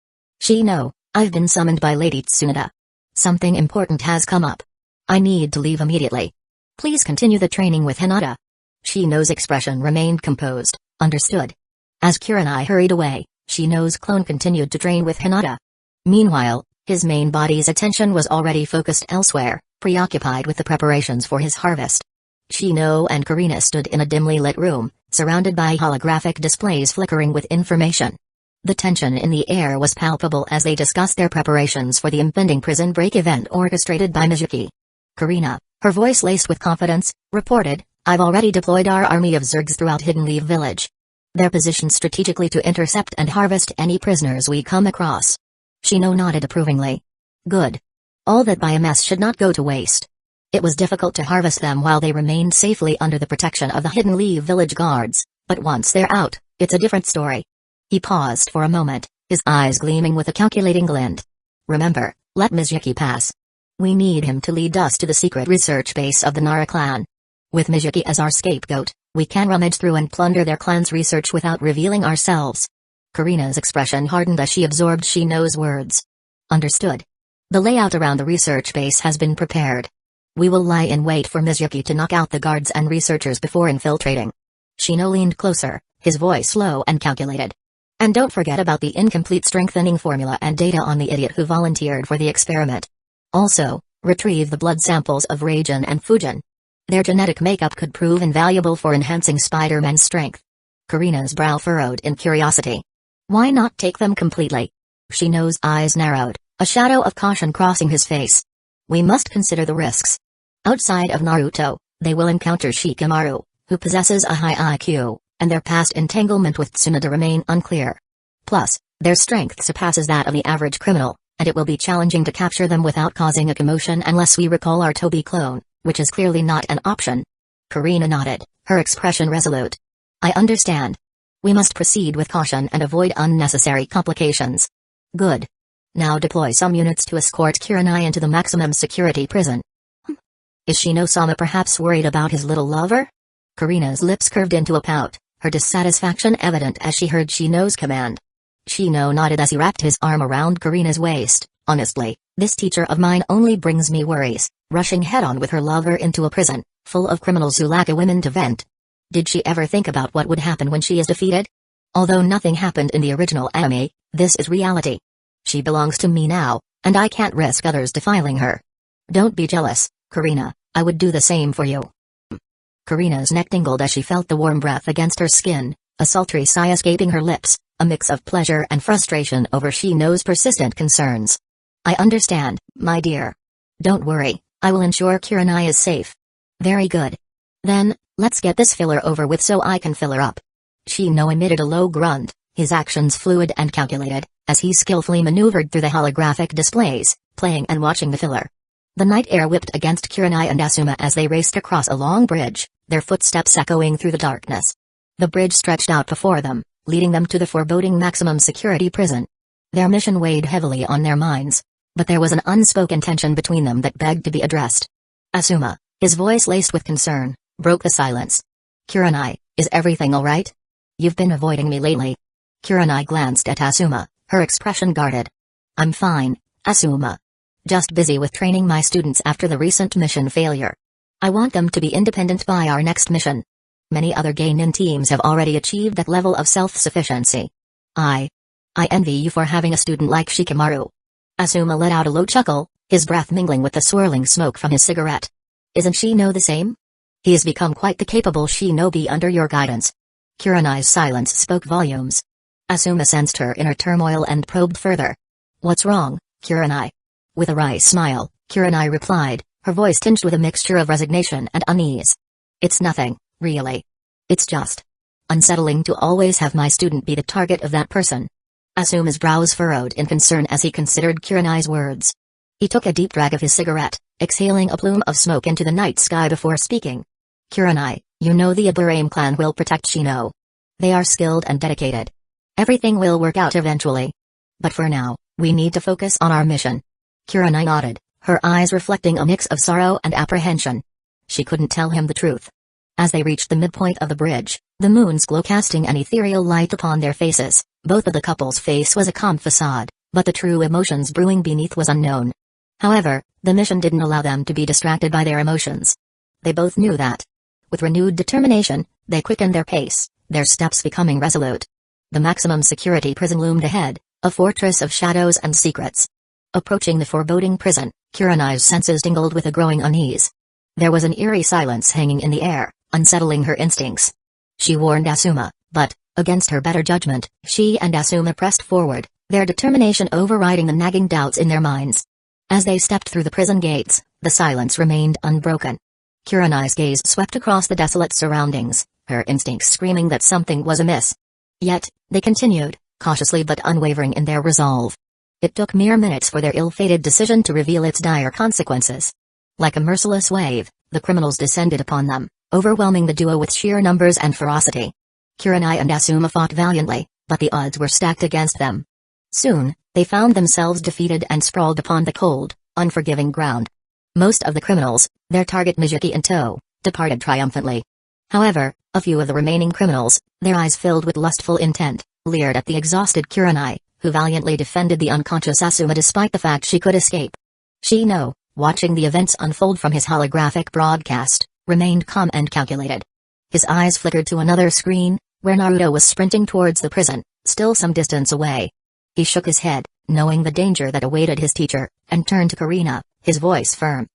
Shino, I've been summoned by Lady Tsunade. Something important has come up. I need to leave immediately. Please continue the training with Hinata. Shino's expression remained composed. Understood. As Kurenai hurried away, Shino's clone continued to train with Hinata. Meanwhile, his main body's attention was already focused elsewhere, preoccupied with the preparations for his harvest. Shino and Karina stood in a dimly lit room, surrounded by holographic displays flickering with information. The tension in the air was palpable as they discussed their preparations for the impending prison break event orchestrated by Mizuki. Karina, her voice laced with confidence, reported, I've already deployed our army of Zergs throughout Hidden Leaf Village. They're positioned strategically to intercept and harvest any prisoners we come across. Shino nodded approvingly. Good. All that biomass should not go to waste. It was difficult to harvest them while they remained safely under the protection of the Hidden Leaf Village guards, but once they're out, it's a different story. He paused for a moment, his eyes gleaming with a calculating glint. Remember, let Mizuki pass. We need him to lead us to the secret research base of the Nara clan. With Mizuki as our scapegoat, we can rummage through and plunder their clan's research without revealing ourselves. Karina's expression hardened as she absorbed Shino's words. Understood. The layout around the research base has been prepared. We will lie in wait for Mizuki to knock out the guards and researchers before infiltrating. Shino leaned closer, his voice low and calculated. And don't forget about the incomplete strengthening formula and data on the idiot who volunteered for the experiment. Also, retrieve the blood samples of Raijin and Fujin. Their genetic makeup could prove invaluable for enhancing Spider-Man's strength. Karina's brow furrowed in curiosity. Why not take them completely? Shino's eyes narrowed, a shadow of caution crossing his face. We must consider the risks. Outside of Naruto, they will encounter Shikamaru, who possesses a high IQ, and their past entanglement with Tsunade remain unclear. Plus, their strength surpasses that of the average criminal, and it will be challenging to capture them without causing a commotion unless we recall our Toby clone, which is clearly not an option. Karina nodded, her expression resolute. I understand. We must proceed with caution and avoid unnecessary complications. Good. Now deploy some units to escort Kurenai into the maximum security prison. Is Shino-sama perhaps worried about his little lover? Karina's lips curved into a pout, her dissatisfaction evident as she heard Shino's command. Shino nodded as he wrapped his arm around Karina's waist. Honestly, this teacher of mine only brings me worries, rushing head-on with her lover into a prison, full of criminals who lack a woman to vent. Did she ever think about what would happen when she is defeated? Although nothing happened in the original anime, this is reality. She belongs to me now, and I can't risk others defiling her. Don't be jealous, Karina, I would do the same for you. Karina's neck tingled as she felt the warm breath against her skin, a sultry sigh escaping her lips, a mix of pleasure and frustration over Shino's persistent concerns. I understand, my dear. Don't worry, I will ensure Kurenai is safe. Very good. Then, let's get this filler over with so I can fill her up. Shino emitted a low grunt, his actions fluid and calculated, as he skillfully maneuvered through the holographic displays, playing and watching the filler. The night air whipped against Kurenai and Asuma as they raced across a long bridge, their footsteps echoing through the darkness. The bridge stretched out before them, leading them to the foreboding maximum security prison. Their mission weighed heavily on their minds, but there was an unspoken tension between them that begged to be addressed. Asuma, his voice laced with concern, broke the silence. Kurenai, is everything all right? You've been avoiding me lately. Kurenai glanced at Asuma, her expression guarded. I'm fine, Asuma. Just busy with training my students after the recent mission failure. I want them to be independent by our next mission. Many other Genin teams have already achieved that level of self-sufficiency. I envy you for having a student like Shikamaru." Asuma let out a low chuckle, his breath mingling with the swirling smoke from his cigarette. "Isn't Shino the same? He has become quite the capable shinobi under your guidance." Kurenai's silence spoke volumes. Asuma sensed her inner turmoil and probed further. "What's wrong, Kurenai?" With a wry smile, Kurenai replied, her voice tinged with a mixture of resignation and unease. "It's nothing, really. It's just unsettling to always have my student be the target of that person." Asuma's brows furrowed in concern as he considered Kurenai's words. He took a deep drag of his cigarette, exhaling a plume of smoke into the night sky before speaking. "Kurenai, you know the Ibarame clan will protect Shino. They are skilled and dedicated. Everything will work out eventually. But for now, we need to focus on our mission." Kurenai nodded, her eyes reflecting a mix of sorrow and apprehension. She couldn't tell him the truth. As they reached the midpoint of the bridge, the moon's glow casting an ethereal light upon their faces, both of the couple's face was a calm facade, but the true emotions brewing beneath was unknown. However, the mission didn't allow them to be distracted by their emotions. They both knew that. With renewed determination, they quickened their pace, their steps becoming resolute. The maximum security prison loomed ahead, a fortress of shadows and secrets. Approaching the foreboding prison, Kurenai's senses tingled with a growing unease. There was an eerie silence hanging in the air, unsettling her instincts. She warned Asuma, but, against her better judgment, she and Asuma pressed forward, their determination overriding the nagging doubts in their minds. As they stepped through the prison gates, the silence remained unbroken. Kurenai's gaze swept across the desolate surroundings, her instincts screaming that something was amiss. Yet, they continued, cautiously but unwavering in their resolve. It took mere minutes for their ill-fated decision to reveal its dire consequences. Like a merciless wave, the criminals descended upon them, overwhelming the duo with sheer numbers and ferocity. Kurenai and Asuma fought valiantly, but the odds were stacked against them. Soon, they found themselves defeated and sprawled upon the cold, unforgiving ground. Most of the criminals, their target Mijiki in tow, departed triumphantly. However, a few of the remaining criminals, their eyes filled with lustful intent, leered at the exhausted Kurenai, who valiantly defended the unconscious Asuma despite the fact she could escape. Shino, watching the events unfold from his holographic broadcast, remained calm and calculated. His eyes flickered to another screen, where Naruto was sprinting towards the prison, still some distance away. He shook his head, knowing the danger that awaited his teacher, and turned to Karina, his voice firm.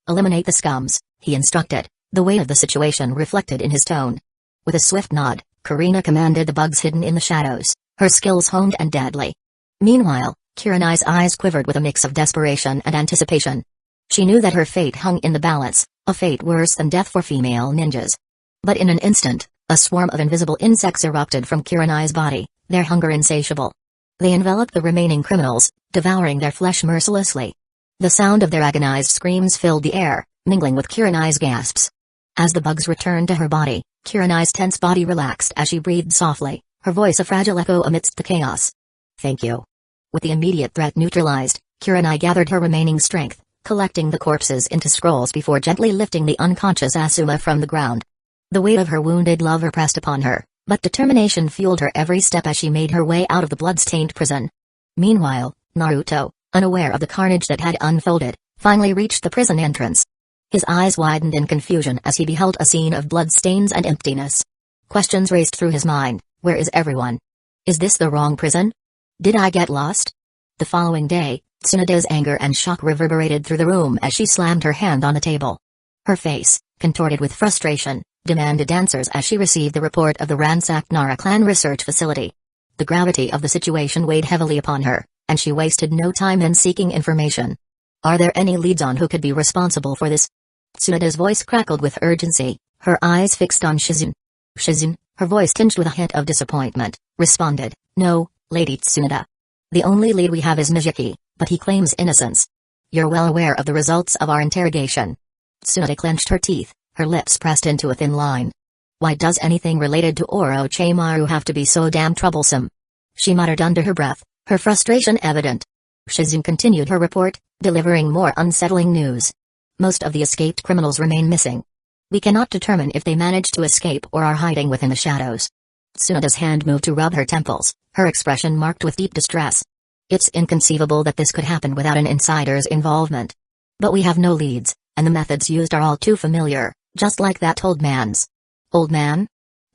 "Eliminate the scums," he instructed, the weight of the situation reflected in his tone. With a swift nod, Karina commanded the bugs hidden in the shadows, her skills honed and deadly. Meanwhile, Kurenai's eyes quivered with a mix of desperation and anticipation. She knew that her fate hung in the balance, a fate worse than death for female ninjas. But in an instant, a swarm of invisible insects erupted from Kurenai's body, their hunger insatiable. They enveloped the remaining criminals, devouring their flesh mercilessly. The sound of their agonized screams filled the air, mingling with Kurenai's gasps. As the bugs returned to her body, Kurenai's tense body relaxed as she breathed softly, her voice a fragile echo amidst the chaos. "Thank you." With the immediate threat neutralized, Kurenai gathered her remaining strength, collecting the corpses into scrolls before gently lifting the unconscious Asuma from the ground. The weight of her wounded lover pressed upon her, but determination fueled her every step as she made her way out of the blood-stained prison. Meanwhile, Naruto, unaware of the carnage that had unfolded, finally reached the prison entrance. His eyes widened in confusion as he beheld a scene of bloodstains and emptiness. Questions raced through his mind. Where is everyone? Is this the wrong prison? Did I get lost? The following day, Tsunoda's anger and shock reverberated through the room as she slammed her hand on the table. Her face, contorted with frustration, demanded answers as she received the report of the ransacked Nara clan research facility. The gravity of the situation weighed heavily upon her, and she wasted no time in seeking information. Are there any leads on who could be responsible for this? Tsunoda's voice crackled with urgency, her eyes fixed on Shizune. Shizune, her voice tinged with a hint of disappointment, responded, "No, Lady Tsunoda. The only lead we have is Mijiki, but he claims innocence. You're well aware of the results of our interrogation." Tsunoda clenched her teeth, her lips pressed into a thin line. "Why does anything related to Orochimaru have to be so damn troublesome?" she muttered under her breath, her frustration evident. Shizune continued her report, delivering more unsettling news. Most of the escaped criminals remain missing. We cannot determine if they managed to escape or are hiding within the shadows. Tsunoda's hand moved to rub her temples, her expression marked with deep distress. It's inconceivable that this could happen without an insider's involvement. But we have no leads, and the methods used are all too familiar, just like that old man's. Old man?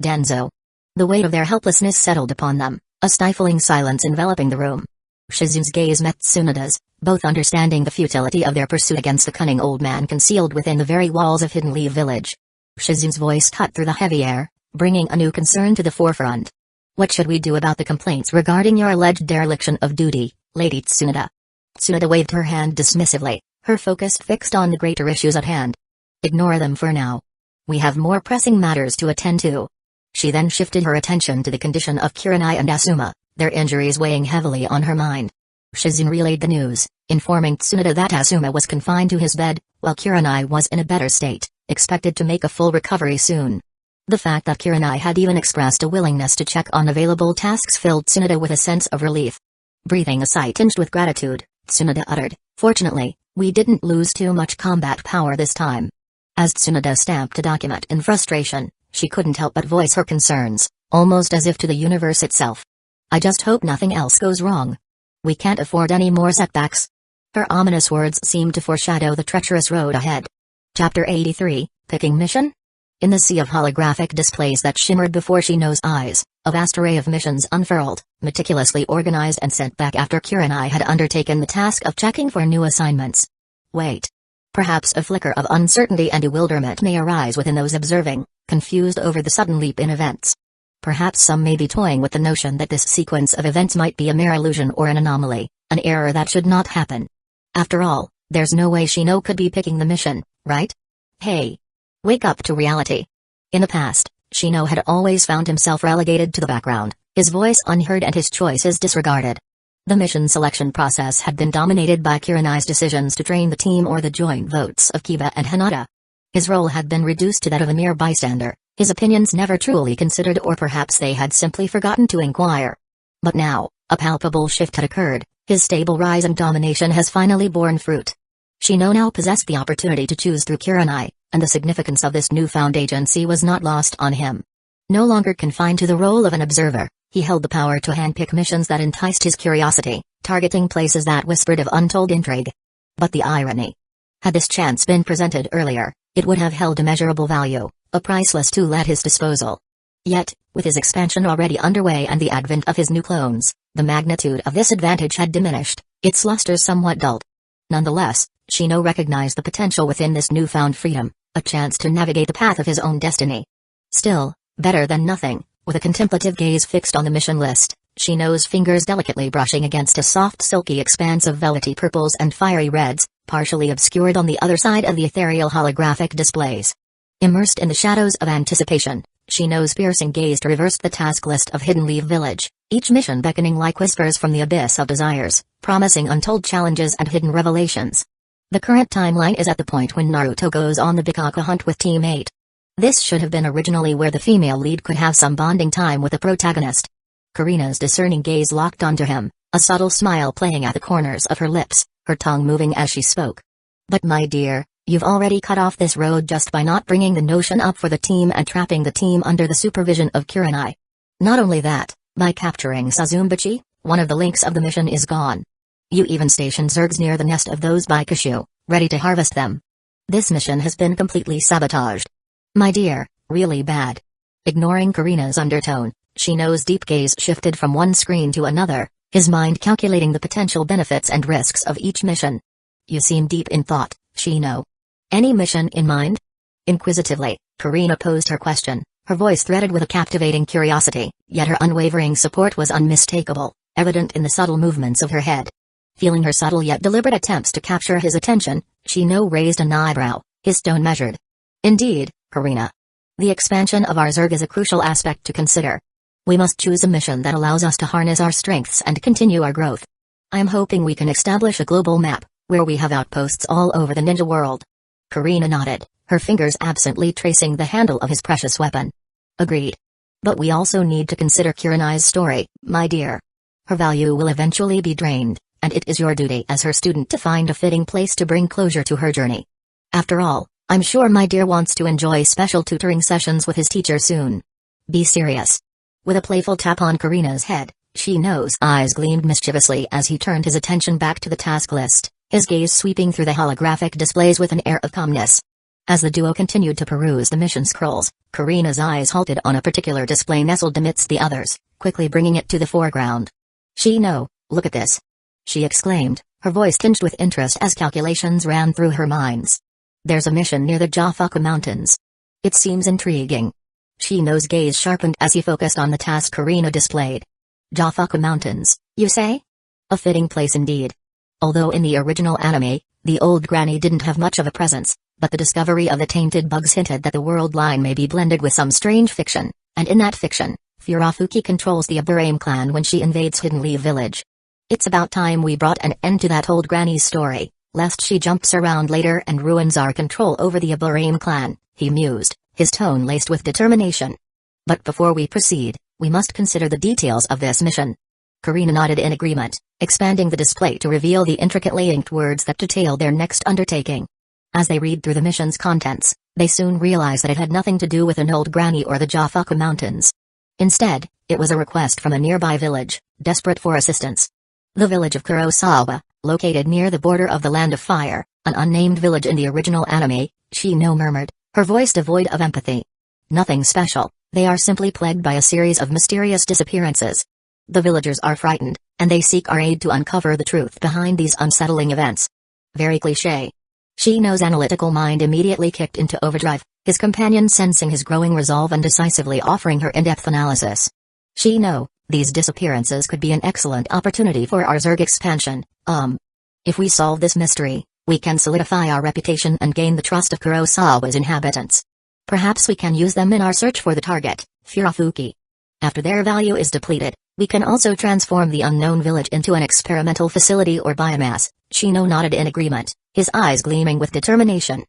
Denzo. The weight of their helplessness settled upon them, a stifling silence enveloping the room. Shizu's gaze met Tsunoda's, both understanding the futility of their pursuit against the cunning old man concealed within the very walls of Hidden Leaf Village. Shizu's voice cut through the heavy air, bringing a new concern to the forefront. What should we do about the complaints regarding your alleged dereliction of duty, Lady Tsunoda? Tsunoda waved her hand dismissively, her focus fixed on the greater issues at hand. Ignore them for now. We have more pressing matters to attend to. She then shifted her attention to the condition of Kurenai and Asuma, their injuries weighing heavily on her mind. Shizune relayed the news, informing Tsunoda that Asuma was confined to his bed, while Kurenai was in a better state, expected to make a full recovery soon. The fact that Kurenai had even expressed a willingness to check on available tasks filled Tsunoda with a sense of relief. Breathing a sigh tinged with gratitude, Tsunoda uttered, "Fortunately, we didn't lose too much combat power this time." As Tsunoda stamped a document in frustration, she couldn't help but voice her concerns, almost as if to the universe itself. "I just hope nothing else goes wrong. We can't afford any more setbacks." Her ominous words seemed to foreshadow the treacherous road ahead. Chapter 83, Picking Mission? In the sea of holographic displays that shimmered before Shino's eyes, a vast array of missions unfurled, meticulously organized and sent back after Kurenai had undertaken the task of checking for new assignments. Wait. Perhaps a flicker of uncertainty and bewilderment may arise within those observing, confused over the sudden leap in events. Perhaps some may be toying with the notion that this sequence of events might be a mere illusion or an anomaly, an error that should not happen. After all, there's no way Shino could be picking the mission, right? Hey! Wake up to reality. In the past, Shino had always found himself relegated to the background, his voice unheard and his choices disregarded. The mission selection process had been dominated by Kurenai's decisions to train the team or the joint votes of Kiba and Hinata. His role had been reduced to that of a mere bystander, his opinions never truly considered, or perhaps they had simply forgotten to inquire. But now, a palpable shift had occurred, his stable rise in domination has finally borne fruit. Shino now possessed the opportunity to choose through Kurenai, and the significance of this newfound agency was not lost on him. No longer confined to the role of an observer, he held the power to handpick missions that enticed his curiosity, targeting places that whispered of untold intrigue. But the irony. Had this chance been presented earlier, it would have held immeasurable value, a priceless tool at his disposal. Yet, with his expansion already underway and the advent of his new clones, the magnitude of this advantage had diminished, its luster somewhat dulled. Nonetheless, Shino recognized the potential within this newfound freedom, a chance to navigate the path of his own destiny. Still, better than nothing, with a contemplative gaze fixed on the mission list, Shino's fingers delicately brushing against a soft silky expanse of velvety purples and fiery reds, partially obscured on the other side of the ethereal holographic displays. Immersed in the shadows of anticipation, Shino's piercing gaze traversed the task list of Hidden Leaf Village, each mission beckoning like whispers from the abyss of desires, promising untold challenges and hidden revelations. The current timeline is at the point when Naruto goes on the Bikaka hunt with Team 8. This should have been originally where the female lead could have some bonding time with the protagonist. Karina's discerning gaze locked onto him, a subtle smile playing at the corners of her lips, her tongue moving as she spoke. "But my dear, you've already cut off this road just by not bringing the notion up for the team and trapping the team under the supervision of Kurenai. Not only that, by capturing Sazumbachi, one of the links of the mission is gone. You even stationed Zergs near the nest of those Baikashu, ready to harvest them. This mission has been completely sabotaged. My dear, really bad." Ignoring Karina's undertone, Shino's deep gaze shifted from one screen to another, his mind calculating the potential benefits and risks of each mission. "You seem deep in thought, Shino. Any mission in mind?" Inquisitively, Karina posed her question, her voice threaded with a captivating curiosity, yet her unwavering support was unmistakable, evident in the subtle movements of her head. Feeling her subtle yet deliberate attempts to capture his attention, Shino raised an eyebrow, his tone measured. "Indeed, Karina. The expansion of our Zerg is a crucial aspect to consider. We must choose a mission that allows us to harness our strengths and continue our growth. I am hoping we can establish a global map, where we have outposts all over the ninja world." Karina nodded, her fingers absently tracing the handle of his precious weapon. "Agreed. But we also need to consider Kurenai's story, my dear. Her value will eventually be drained, and it is your duty as her student to find a fitting place to bring closure to her journey. After all, I'm sure my dear wants to enjoy special tutoring sessions with his teacher soon. Be serious." With a playful tap on Karina's head, Shino's eyes gleamed mischievously as he turned his attention back to the task list, his gaze sweeping through the holographic displays with an air of calmness. As the duo continued to peruse the mission scrolls, Karina's eyes halted on a particular display nestled amidst the others, quickly bringing it to the foreground. "Shino, look at this!" she exclaimed, her voice tinged with interest as calculations ran through her minds. "There's a mission near the Jafaku Mountains. It seems intriguing." Shino's gaze sharpened as he focused on the task Karina displayed. "Jafaku Mountains, you say? A fitting place indeed." Although in the original anime, the old granny didn't have much of a presence, but the discovery of the tainted bugs hinted that the world line may be blended with some strange fiction, and in that fiction, Furafuki controls the Aburame clan when she invades Hidden Leaf Village. "It's about time we brought an end to that old granny's story, lest she jumps around later and ruins our control over the Aburame clan," he mused, his tone laced with determination. "But before we proceed, we must consider the details of this mission." Karina nodded in agreement, expanding the display to reveal the intricately inked words that detailed their next undertaking. As they read through the mission's contents, they soon realized that it had nothing to do with an old granny or the Jafaku Mountains. Instead, it was a request from a nearby village, desperate for assistance. The village of Kurosawa, located near the border of the Land of Fire, an unnamed village in the original anime, Shino murmured, her voice devoid of empathy. "Nothing special, they are simply plagued by a series of mysterious disappearances. The villagers are frightened, and they seek our aid to uncover the truth behind these unsettling events." Very cliché. Shino's analytical mind immediately kicked into overdrive, his companion sensing his growing resolve and decisively offering her in-depth analysis. "Shino, these disappearances could be an excellent opportunity for our Zerg expansion. If we solve this mystery, we can solidify our reputation and gain the trust of Kurosawa's inhabitants. Perhaps we can use them in our search for the target, Furafuki. After their value is depleted, we can also transform the unknown village into an experimental facility or biomass." Shino nodded in agreement, his eyes gleaming with determination.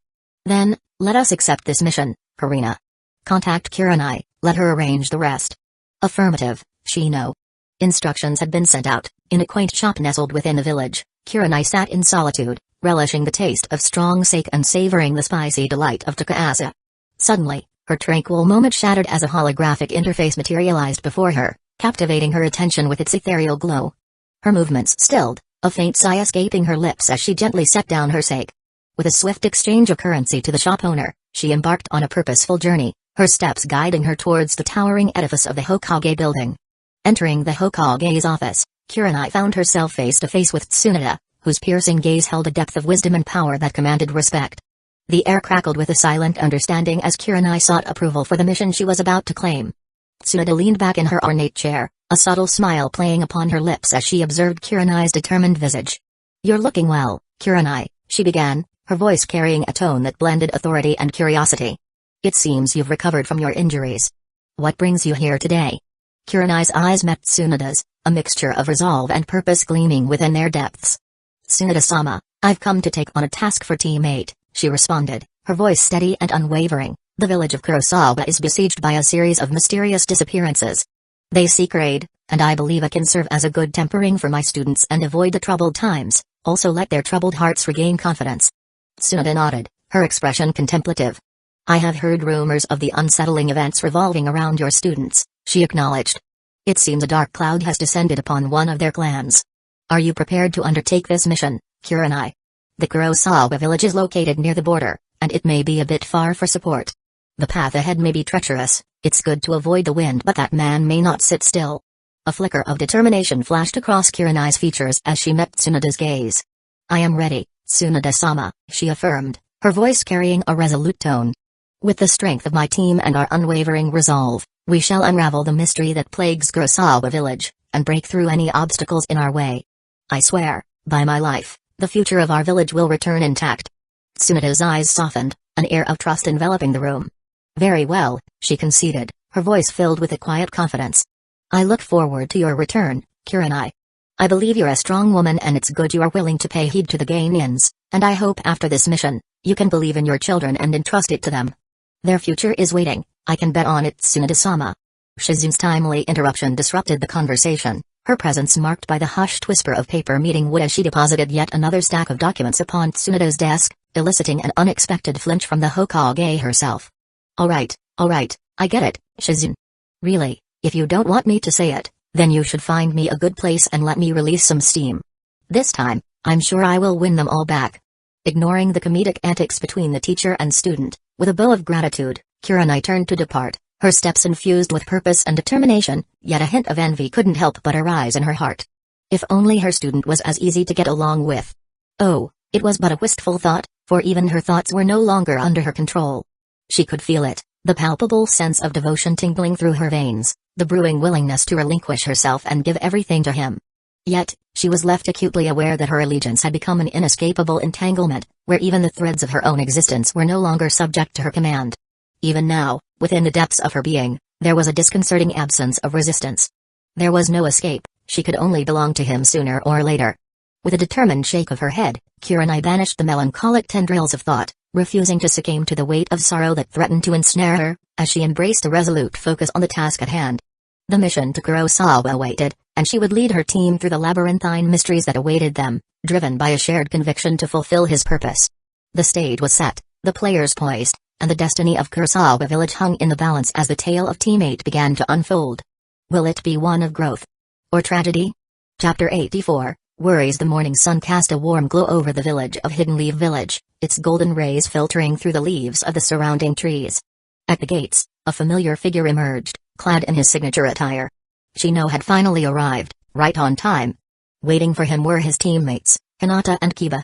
"Then, let us accept this mission, Karina. Contact Kurenai, let her arrange the rest." "Affirmative, Shino." Instructions had been sent out. In a quaint shop nestled within the village, Kurenai sat in solitude, relishing the taste of strong sake and savoring the spicy delight of takasa. Suddenly, her tranquil moment shattered as a holographic interface materialized before her, captivating her attention with its ethereal glow. Her movements stilled, a faint sigh escaping her lips as she gently set down her sake. With a swift exchange of currency to the shop owner, she embarked on a purposeful journey, her steps guiding her towards the towering edifice of the Hokage building. Entering the Hokage's office, Kurenai found herself face to face with Tsunade, whose piercing gaze held a depth of wisdom and power that commanded respect. The air crackled with a silent understanding as Kurenai sought approval for the mission she was about to claim. Tsunade leaned back in her ornate chair, a subtle smile playing upon her lips as she observed Kurenai's determined visage. "You're looking well, Kurenai," she began, her voice carrying a tone that blended authority and curiosity. "It seems you've recovered from your injuries. What brings you here today?" Kurenai's eyes met Tsunade's, a mixture of resolve and purpose gleaming within their depths. "Tsunade-sama, I've come to take on a task for Team 8, she responded, her voice steady and unwavering. "The village of Kurosawa is besieged by a series of mysterious disappearances. They seek aid, and I believe I can serve as a good tempering for my students and avoid the troubled times, also let their troubled hearts regain confidence." Tsunade nodded, her expression contemplative. "I have heard rumors of the unsettling events revolving around your students," she acknowledged. "It seems a dark cloud has descended upon one of their clans. Are you prepared to undertake this mission, Kurenai? The Kurosawa village is located near the border, and it may be a bit far for support. The path ahead may be treacherous, it's good to avoid the wind, but that man may not sit still." A flicker of determination flashed across Kurenai's features as she met Tsunade's gaze. "I am ready, Tsunade-sama," she affirmed, her voice carrying a resolute tone. "With the strength of my team and our unwavering resolve, we shall unravel the mystery that plagues Kurosawa village, and break through any obstacles in our way. I swear, by my life, the future of our village will return intact." Tsunade's eyes softened, an air of trust enveloping the room. "Very well," she conceded, her voice filled with a quiet confidence. "I look forward to your return, Kurenai. I believe you're a strong woman and it's good you are willing to pay heed to the Gainians, and I hope after this mission, you can believe in your children and entrust it to them. Their future is waiting, I can bet on it, Tsunade-sama." Shizun's timely interruption disrupted the conversation, her presence marked by the hushed whisper of paper meeting wood as she deposited yet another stack of documents upon Tsunade's desk, eliciting an unexpected flinch from the Hokage herself. All right, I get it, Shizun. Really, if you don't want me to say it, Then you should find me a good place and let me release some steam. This time, I'm sure I will win them all back." Ignoring the comedic antics between the teacher and student, with a bow of gratitude, Kurenai turned to depart, her steps infused with purpose and determination, yet a hint of envy couldn't help but arise in her heart. If only her student was as easy to get along with. Oh, it was but a wistful thought, for even her thoughts were no longer under her control. She could feel it, the palpable sense of devotion tingling through her veins, the brewing willingness to relinquish herself and give everything to him. Yet, she was left acutely aware that her allegiance had become an inescapable entanglement, where even the threads of her own existence were no longer subject to her command. Even now, within the depths of her being, there was a disconcerting absence of resistance. There was no escape, she could only belong to him sooner or later. With a determined shake of her head, Kurenai banished the melancholic tendrils of thought, refusing to succumb to the weight of sorrow that threatened to ensnare her, as she embraced a resolute focus on the task at hand. The mission to Kurosawa waited, and she would lead her team through the labyrinthine mysteries that awaited them, driven by a shared conviction to fulfill his purpose. The stage was set, the players poised, and the destiny of Kurosawa Village hung in the balance as the tale of Team 8 began to unfold. Will it be one of growth or tragedy? Chapter 84, Worries. The morning sun cast a warm glow over the village of Hidden Leaf Village, its golden rays filtering through the leaves of the surrounding trees. At the gates, a familiar figure emerged, clad in his signature attire. Shino had finally arrived, right on time. Waiting for him were his teammates, Hinata and Kiba.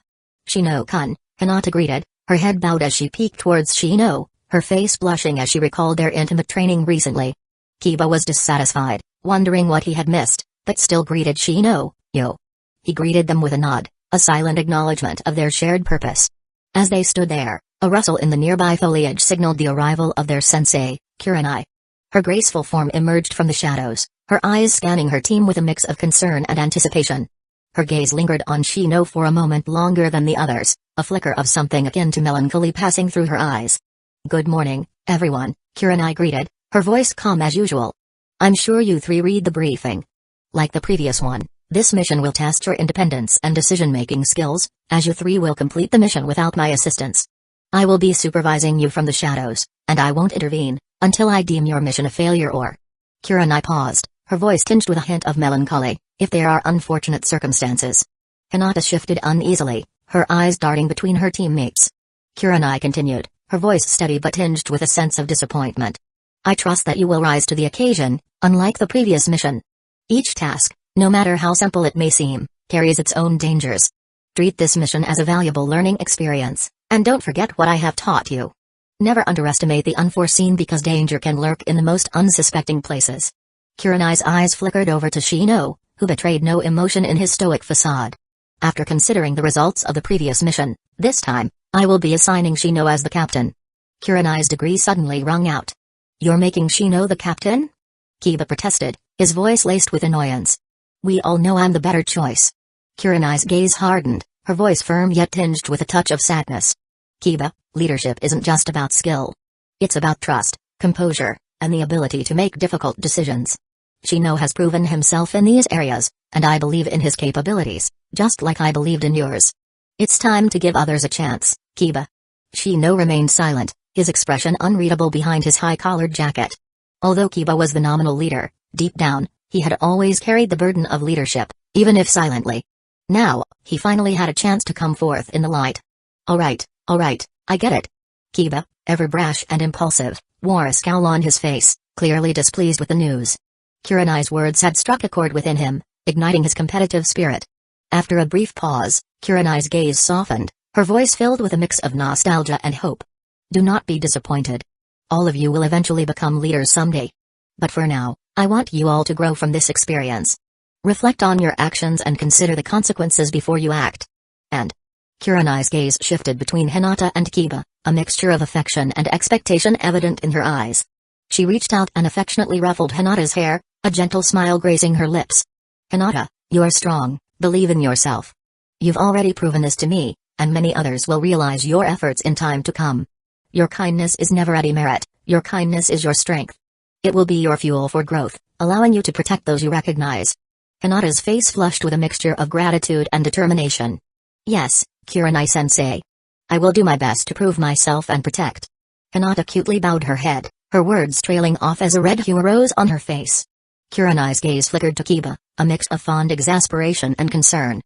"Shino-kun," Hinata greeted, her head bowed as she peeked towards Shino, her face blushing as she recalled their intimate training recently. Kiba was dissatisfied, wondering what he had missed, but still greeted Shino, "Yo." He greeted them with a nod, a silent acknowledgement of their shared purpose. As they stood there, a rustle in the nearby foliage signaled the arrival of their sensei, Kurenai. Her graceful form emerged from the shadows, her eyes scanning her team with a mix of concern and anticipation. Her gaze lingered on Shino for a moment longer than the others, a flicker of something akin to melancholy passing through her eyes. "Good morning, everyone," Kurenai greeted, her voice calm as usual. "I'm sure you three read the briefing. Like the previous one, this mission will test your independence and decision-making skills, as you three will complete the mission without my assistance. I will be supervising you from the shadows, and I won't intervene until I deem your mission a failure or—" Kurenai paused, her voice tinged with a hint of melancholy, "if there are unfortunate circumstances." Hinata shifted uneasily, her eyes darting between her teammates. Kurenai continued, her voice steady but tinged with a sense of disappointment. "I trust that you will rise to the occasion, unlike the previous mission. Each task, no matter how simple it may seem, carries its own dangers. Treat this mission as a valuable learning experience, and don't forget what I have taught you. Never underestimate the unforeseen because danger can lurk in the most unsuspecting places." Kurenai's eyes flickered over to Shino, who betrayed no emotion in his stoic facade. "After considering the results of the previous mission, this time, I will be assigning Shino as the captain." Kurenai's degree suddenly rung out. "You're making Shino the captain?" Kiba protested, his voice laced with annoyance. "We all know I'm the better choice." Kurenai's gaze hardened, her voice firm yet tinged with a touch of sadness. "Kiba, leadership isn't just about skill. It's about trust, composure, and the ability to make difficult decisions. Shino has proven himself in these areas, and I believe in his capabilities, just like I believed in yours. It's time to give others a chance, Kiba." Shino remained silent, his expression unreadable behind his high-collared jacket. Although Kiba was the nominal leader, deep down, he had always carried the burden of leadership, even if silently. Now, he finally had a chance to come forth in the light. All right, I get it." Kiba, ever brash and impulsive, wore a scowl on his face, clearly displeased with the news. Kurenai's words had struck a chord within him, igniting his competitive spirit. After a brief pause, Kurenai's gaze softened, her voice filled with a mix of nostalgia and hope. "Do not be disappointed. All of you will eventually become leaders someday. But for now, I want you all to grow from this experience. Reflect on your actions and consider the consequences before you act." And Kurenai's gaze shifted between Hinata and Kiba, a mixture of affection and expectation evident in her eyes. She reached out and affectionately ruffled Hinata's hair, a gentle smile grazing her lips. "Hinata, you are strong, believe in yourself. You've already proven this to me, and many others will realize your efforts in time to come. Your kindness is never a demerit, your kindness is your strength. It will be your fuel for growth, allowing you to protect those you recognize." Hinata's face flushed with a mixture of gratitude and determination. "Yes, Kurenai-sensei. I will do my best to prove myself and protect." Hinata cutely bowed her head, her words trailing off as a red hue arose on her face. Kurenai's gaze flickered to Kiba, a mix of fond exasperation and concern.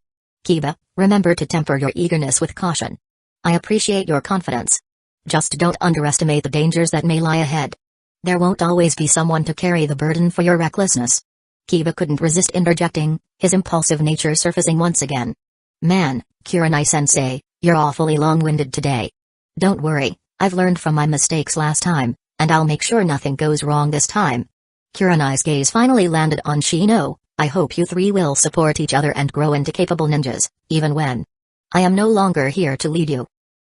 Kiba, remember to temper your eagerness with caution. I appreciate your confidence. Just don't underestimate the dangers that may lie ahead. There won't always be someone to carry the burden for your recklessness. Kiba couldn't resist interjecting, his impulsive nature surfacing once again. Man, Kurenai-sensei, you're awfully long-winded today. Don't worry, I've learned from my mistakes last time, and I'll make sure nothing goes wrong this time. Kurenai's gaze finally landed on Shino. I hope you three will support each other and grow into capable ninjas, even when I am no longer here to lead you.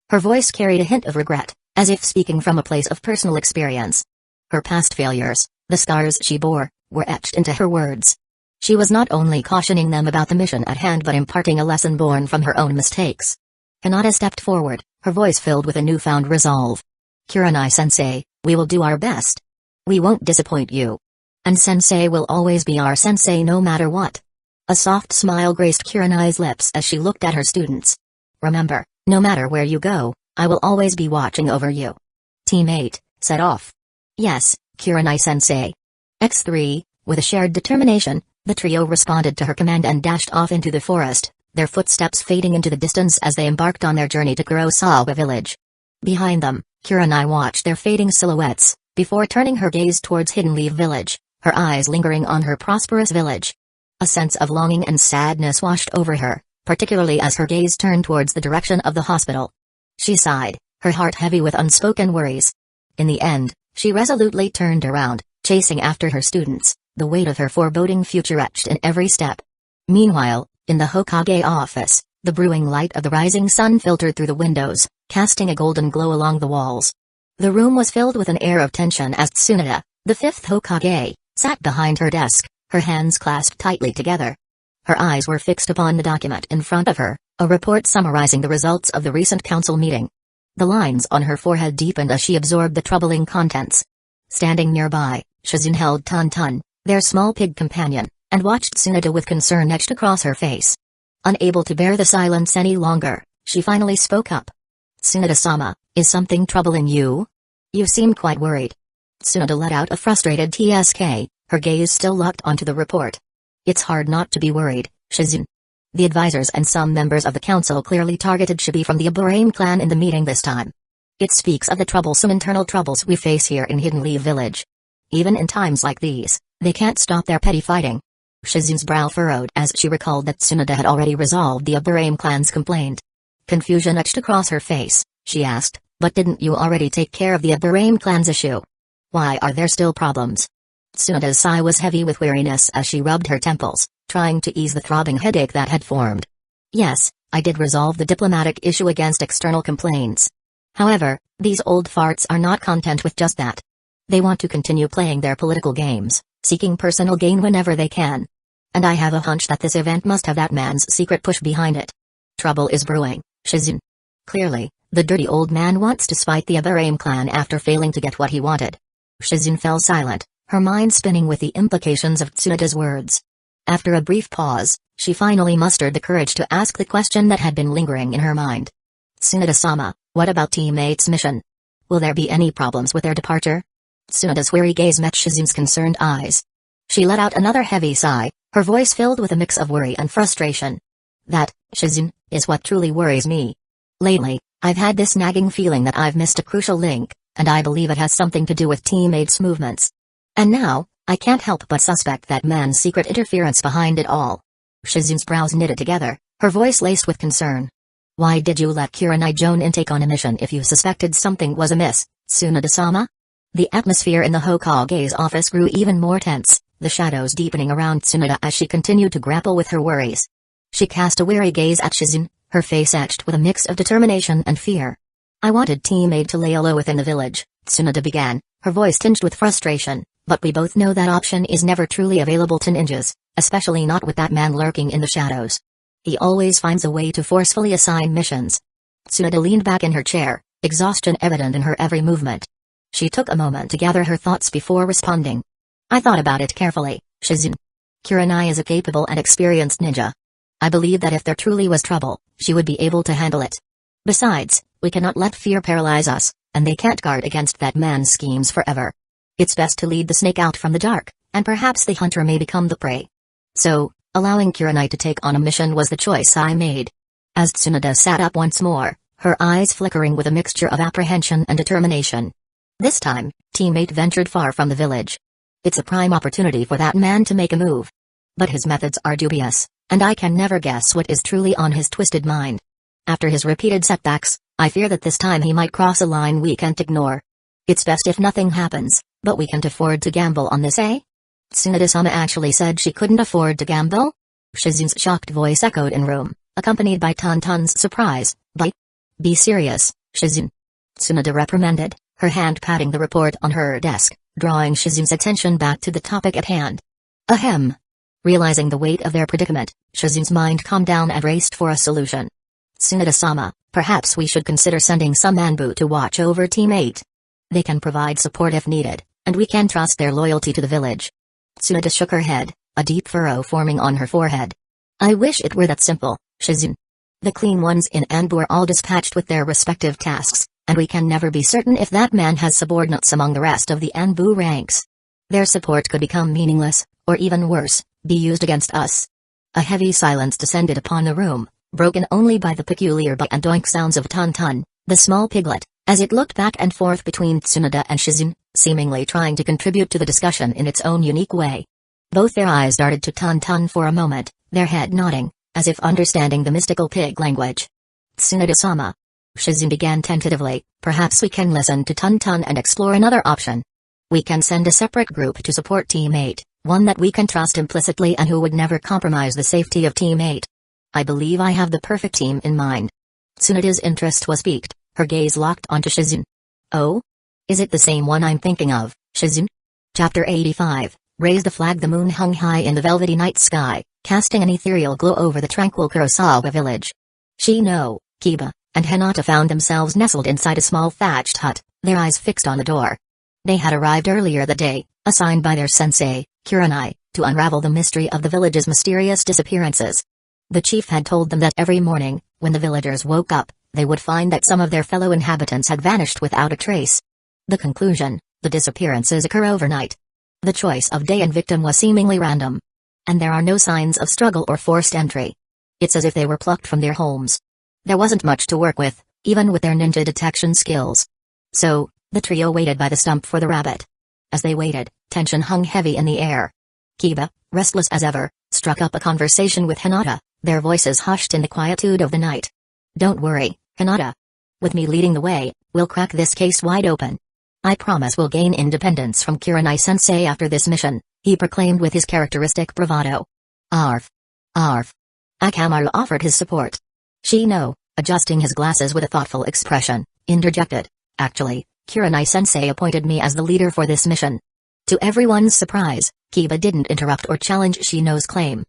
Her voice carried a hint of regret, as if speaking from a place of personal experience. Her past failures, the scars she bore, were etched into her words. She was not only cautioning them about the mission at hand but imparting a lesson born from her own mistakes. Hinata stepped forward, her voice filled with a newfound resolve. Kurenai-sensei, we will do our best. We won't disappoint you. And sensei will always be our sensei no matter what. A soft smile graced Kurenai's lips as she looked at her students. Remember, no matter where you go, I will always be watching over you. Team 8, set off. Yes, Kurenai-sensei. X3, with a shared determination, the trio responded to her command and dashed off into the forest, their footsteps fading into the distance as they embarked on their journey to Kurosawa village. Behind them, Kurenai watched their fading silhouettes, before turning her gaze towards Hidden Leaf village, her eyes lingering on her prosperous village. A sense of longing and sadness washed over her, particularly as her gaze turned towards the direction of the hospital. She sighed, her heart heavy with unspoken worries. In the end, she resolutely turned around, chasing after her students, the weight of her foreboding future etched in every step. Meanwhile, in the Hokage office, the brewing light of the rising sun filtered through the windows, casting a golden glow along the walls. The room was filled with an air of tension as Tsunade, the fifth Hokage, sat behind her desk, her hands clasped tightly together. Her eyes were fixed upon the document in front of her, a report summarizing the results of the recent council meeting. The lines on her forehead deepened as she absorbed the troubling contents. Standing nearby, Shizune held Tun, their small pig companion, and watched Tsunade with concern etched across her face. Unable to bear the silence any longer, she finally spoke up. Tsunade-sama, is something troubling you? You seem quite worried. Tsunade let out a frustrated tsk, her gaze still locked onto the report. It's hard not to be worried, Shizune. The advisors and some members of the council clearly targeted Shibi from the Aburame clan in the meeting this time. It speaks of the troublesome internal troubles we face here in Hidden Leaf village. Even in times like these, they can't stop their petty fighting. Shizune's brow furrowed as she recalled that Tsunade had already resolved the Aburame clan's complaint. Confusion etched across her face, she asked, but didn't you already take care of the Aburame clan's issue? Why are there still problems? Tsunade's sigh was heavy with weariness as she rubbed her temples, trying to ease the throbbing headache that had formed. Yes, I did resolve the diplomatic issue against external complaints. However, these old farts are not content with just that. They want to continue playing their political games, seeking personal gain whenever they can. And I have a hunch that this event must have that man's secret push behind it. Trouble is brewing, Shizune. Clearly, the dirty old man wants to spite the Aburame clan after failing to get what he wanted. Shizune fell silent, her mind spinning with the implications of Tsunade's words. After a brief pause, she finally mustered the courage to ask the question that had been lingering in her mind. Tsunade-sama, what about teammates' mission? Will there be any problems with their departure? Tsunade's weary gaze met Shizune's concerned eyes. She let out another heavy sigh, her voice filled with a mix of worry and frustration. That, Shizune, is what truly worries me. Lately, I've had this nagging feeling that I've missed a crucial link, and I believe it has something to do with teammates' movements. And now, I can't help but suspect that man's secret interference behind it all. Shizune's brows knitted together, her voice laced with concern. Why did you let Kurenai-Jonin take on a mission if you suspected something was amiss, Tsunade-sama? The atmosphere in the Hokage's office grew even more tense, the shadows deepening around Tsunade as she continued to grapple with her worries. She cast a weary gaze at Shizune, her face etched with a mix of determination and fear. I wanted Team 8 to lay low within the village, Tsunade began, her voice tinged with frustration, but we both know that option is never truly available to ninjas, especially not with that man lurking in the shadows. He always finds a way to forcefully assign missions. Tsunade leaned back in her chair, exhaustion evident in her every movement. She took a moment to gather her thoughts before responding. I thought about it carefully, Shizune. Kurenai is a capable and experienced ninja. I believe that if there truly was trouble, she would be able to handle it. Besides, we cannot let fear paralyze us, and they can't guard against that man's schemes forever. It's best to lead the snake out from the dark, and perhaps the hunter may become the prey. So, allowing Kurenai to take on a mission was the choice I made. As Tsunade sat up once more, her eyes flickering with a mixture of apprehension and determination. This time, teammate ventured far from the village. It's a prime opportunity for that man to make a move. But his methods are dubious, and I can never guess what is truly on his twisted mind. After his repeated setbacks, I fear that this time he might cross a line we can't ignore. It's best if nothing happens, but we can't afford to gamble on this, eh? Tsunade-sama actually said she couldn't afford to gamble? Shizun's shocked voice echoed in room, accompanied by Tantan's surprise. Be serious, Shizun. Tsunade reprimanded, her hand patting the report on her desk, drawing Shizun's attention back to the topic at hand. Ahem. Realizing the weight of their predicament, Shizun's mind calmed down and raced for a solution. Tsunade-sama, perhaps we should consider sending some Anbu to watch over Team 8. They can provide support if needed, and we can trust their loyalty to the village. Tsunade shook her head, a deep furrow forming on her forehead. I wish it were that simple, Shizun. The clean ones in Anbu are all dispatched with their respective tasks, and we can never be certain if that man has subordinates among the rest of the Anbu ranks. Their support could become meaningless, or even worse, be used against us. A heavy silence descended upon the room, broken only by the peculiar buck and doink sounds of Tantan, the small piglet, as it looked back and forth between Tsunade and Shizun, seemingly trying to contribute to the discussion in its own unique way. Both their eyes darted to Tantan for a moment, their head nodding, as if understanding the mystical pig language. Tsunade-sama. Shizun began tentatively, perhaps we can listen to Tantan and explore another option. We can send a separate group to support Team 8, one that we can trust implicitly and who would never compromise the safety of Team 8. I believe I have the perfect team in mind. Tsunade's interest was piqued, her gaze locked onto Shizun. Oh? Is it the same one I'm thinking of, Shizun? Chapter 85, Raise the Flag. The moon hung high in the velvety night sky, casting an ethereal glow over the tranquil Kurosawa village. Shino, Kiba, and Hinata found themselves nestled inside a small thatched hut, their eyes fixed on the door. They had arrived earlier that day, assigned by their sensei, Kurenai, to unravel the mystery of the village's mysterious disappearances. The chief had told them that every morning, when the villagers woke up, they would find that some of their fellow inhabitants had vanished without a trace. The conclusion: the disappearances occur overnight. The choice of day and victim was seemingly random. And there are no signs of struggle or forced entry. It's as if they were plucked from their homes. There wasn't much to work with, even with their ninja detection skills. So, the trio waited by the stump for the rabbit. As they waited, tension hung heavy in the air. Kiba, restless as ever, struck up a conversation with Hinata, their voices hushed in the quietude of the night. Don't worry, Hinata. With me leading the way, we'll crack this case wide open. I promise we'll gain independence from Kurenai-sensei after this mission, he proclaimed with his characteristic bravado. Arf. Arf. Akamaru offered his support. Shino, adjusting his glasses with a thoughtful expression, interjected. Actually, Kurenai-sensei appointed me as the leader for this mission. To everyone's surprise, Kiba didn't interrupt or challenge Shino's claim.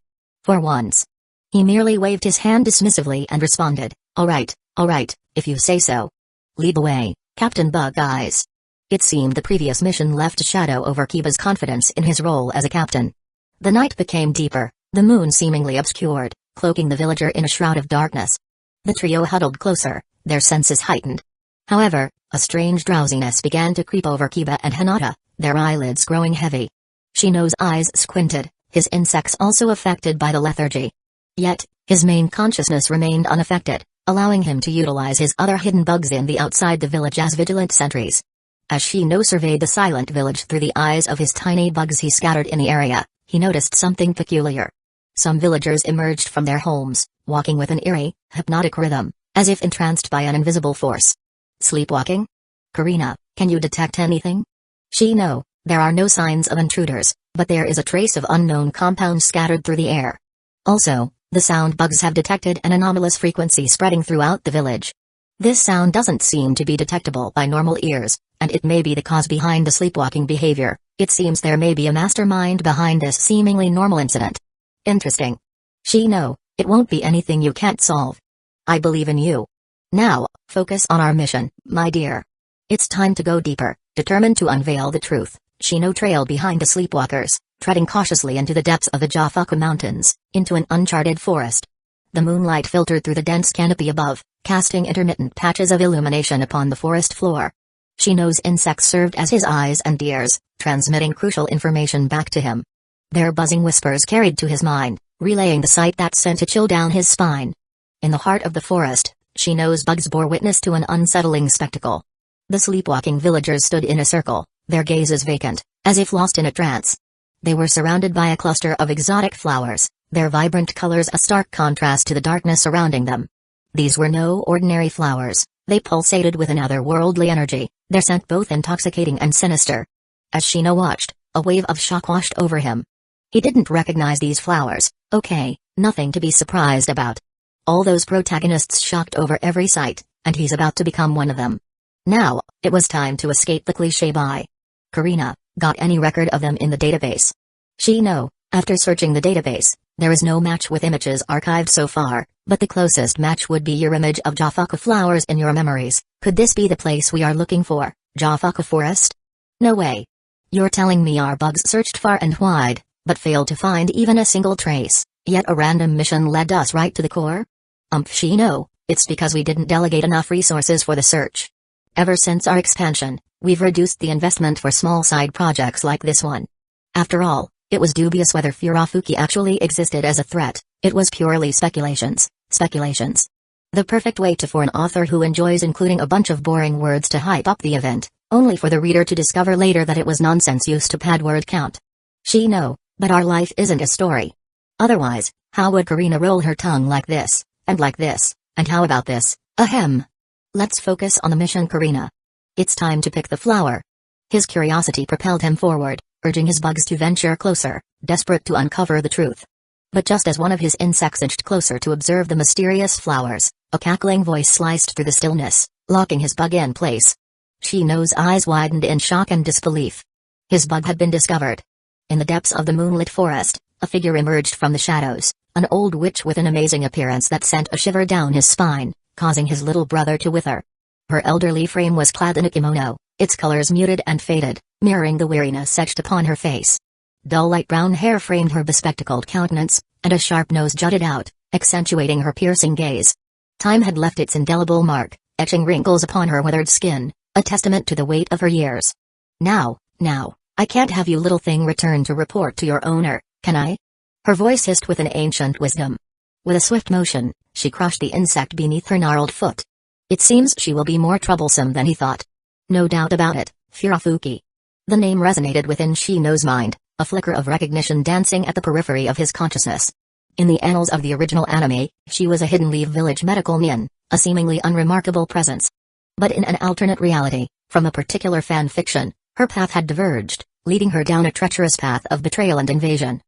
For once. He merely waved his hand dismissively and responded, all right, if you say so. Lead the way, Captain Bug Eyes. It seemed the previous mission left a shadow over Kiba's confidence in his role as a captain. The night became deeper, the moon seemingly obscured, cloaking the villager in a shroud of darkness. The trio huddled closer, their senses heightened. However, a strange drowsiness began to creep over Kiba and Hinata, their eyelids growing heavy. Shino's eyes squinted, his insects also affected by the lethargy. Yet, his main consciousness remained unaffected, allowing him to utilize his other hidden bugs in the outside the village as vigilant sentries. As Shino surveyed the silent village through the eyes of his tiny bugs he scattered in the area, he noticed something peculiar. Some villagers emerged from their homes, walking with an eerie, hypnotic rhythm, as if entranced by an invisible force. Sleepwalking? Karina, can you detect anything? Shino, there are no signs of intruders, but there is a trace of unknown compounds scattered through the air. Also, the sound bugs have detected an anomalous frequency spreading throughout the village. This sound doesn't seem to be detectable by normal ears, and it may be the cause behind the sleepwalking behavior. It seems there may be a mastermind behind this seemingly normal incident. Interesting. Shino, it won't be anything you can't solve. I believe in you. Now, focus on our mission, my dear. It's time to go deeper, determined to unveil the truth. Shino trailed behind the sleepwalkers, treading cautiously into the depths of the Jafaku Mountains, into an uncharted forest. The moonlight filtered through the dense canopy above, casting intermittent patches of illumination upon the forest floor. Shino's insects served as his eyes and ears, transmitting crucial information back to him. Their buzzing whispers carried to his mind, relaying the sight that sent a chill down his spine. In the heart of the forest, Shino's bugs bore witness to an unsettling spectacle. The sleepwalking villagers stood in a circle, their gazes vacant, as if lost in a trance. They were surrounded by a cluster of exotic flowers, their vibrant colors a stark contrast to the darkness surrounding them. These were no ordinary flowers, they pulsated with an otherworldly energy, their scent both intoxicating and sinister. As Shino watched, a wave of shock washed over him. He didn't recognize these flowers, okay, nothing to be surprised about. All those protagonists shocked over every sight, and he's about to become one of them. Now, it was time to escape the cliché by. Karina, got any record of them in the database? Shino, after searching the database, there is no match with images archived so far, but the closest match would be your image of Jafaka flowers in your memories. Could this be the place we are looking for, Jafaka Forest? No way. You're telling me our bugs searched far and wide, but failed to find even a single trace, yet a random mission led us right to the core? Shino, it's because we didn't delegate enough resources for the search. Ever since our expansion, we've reduced the investment for small side projects like this one. After all, it was dubious whether Furafuki actually existed as a threat, it was purely speculations. The perfect way for an author who enjoys including a bunch of boring words to hype up the event, only for the reader to discover later that it was nonsense used to pad word count. Shino, but our life isn't a story. Otherwise, how would Karina roll her tongue like this, and how about this, ahem. Let's focus on the mission, Karina. It's time to pick the flower. His curiosity propelled him forward, urging his bugs to venture closer, desperate to uncover the truth. But just as one of his insects inched closer to observe the mysterious flowers, a cackling voice sliced through the stillness, locking his bug in place. Shino's eyes widened in shock and disbelief. His bug had been discovered. In the depths of the moonlit forest, a figure emerged from the shadows, an old witch with an amazing appearance that sent a shiver down his spine, causing his little brother to wither. Her elderly frame was clad in a kimono, its colors muted and faded, mirroring the weariness etched upon her face. Dull light brown hair framed her bespectacled countenance, and a sharp nose jutted out, accentuating her piercing gaze. Time had left its indelible mark, etching wrinkles upon her withered skin, a testament to the weight of her years. Now, I can't have you little thing return to report to your owner, can I? Her voice hissed with an ancient wisdom. With a swift motion, she crushed the insect beneath her gnarled foot. It seems she will be more troublesome than he thought. No doubt about it, Furafuki. The name resonated within Shino's mind, a flicker of recognition dancing at the periphery of his consciousness. In the annals of the original anime, she was a hidden leaf village medical nin, a seemingly unremarkable presence. But in an alternate reality, from a particular fan fiction, her path had diverged, leading her down a treacherous path of betrayal and invasion.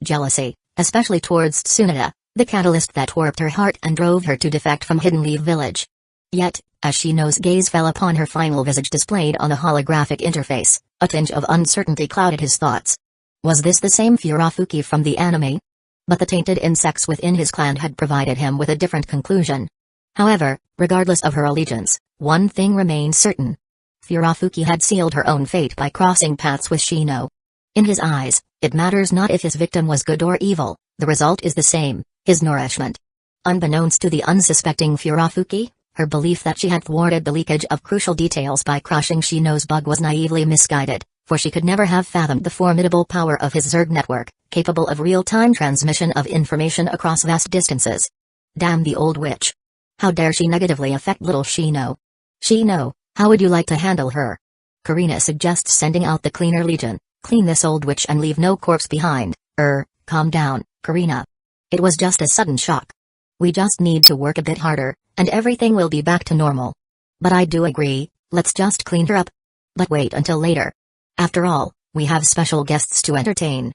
Jealousy, especially towards Tsunade, the catalyst that warped her heart and drove her to defect from Hidden Leaf Village. Yet, as Shino's gaze fell upon her final visage displayed on the holographic interface, a tinge of uncertainty clouded his thoughts. Was this the same Furafuki from the anime? But the tainted insects within his clan had provided him with a different conclusion. However, regardless of her allegiance, one thing remained certain. Furafuki had sealed her own fate by crossing paths with Shino. In his eyes, it matters not if his victim was good or evil, the result is the same, his nourishment. Unbeknownst to the unsuspecting Furafuki, her belief that she had thwarted the leakage of crucial details by crushing Shino's bug was naively misguided, for she could never have fathomed the formidable power of his Zerg network, capable of real-time transmission of information across vast distances. Damn the old witch. How dare she negatively affect little Shino? Shino, how would you like to handle her? Karina suggests sending out the Cleaner Legion, clean this old witch and leave no corpse behind. Calm down, Karina. It was just a sudden shock. We just need to work a bit harder, and everything will be back to normal. But I do agree, let's just clean her up. But wait until later. After all, we have special guests to entertain.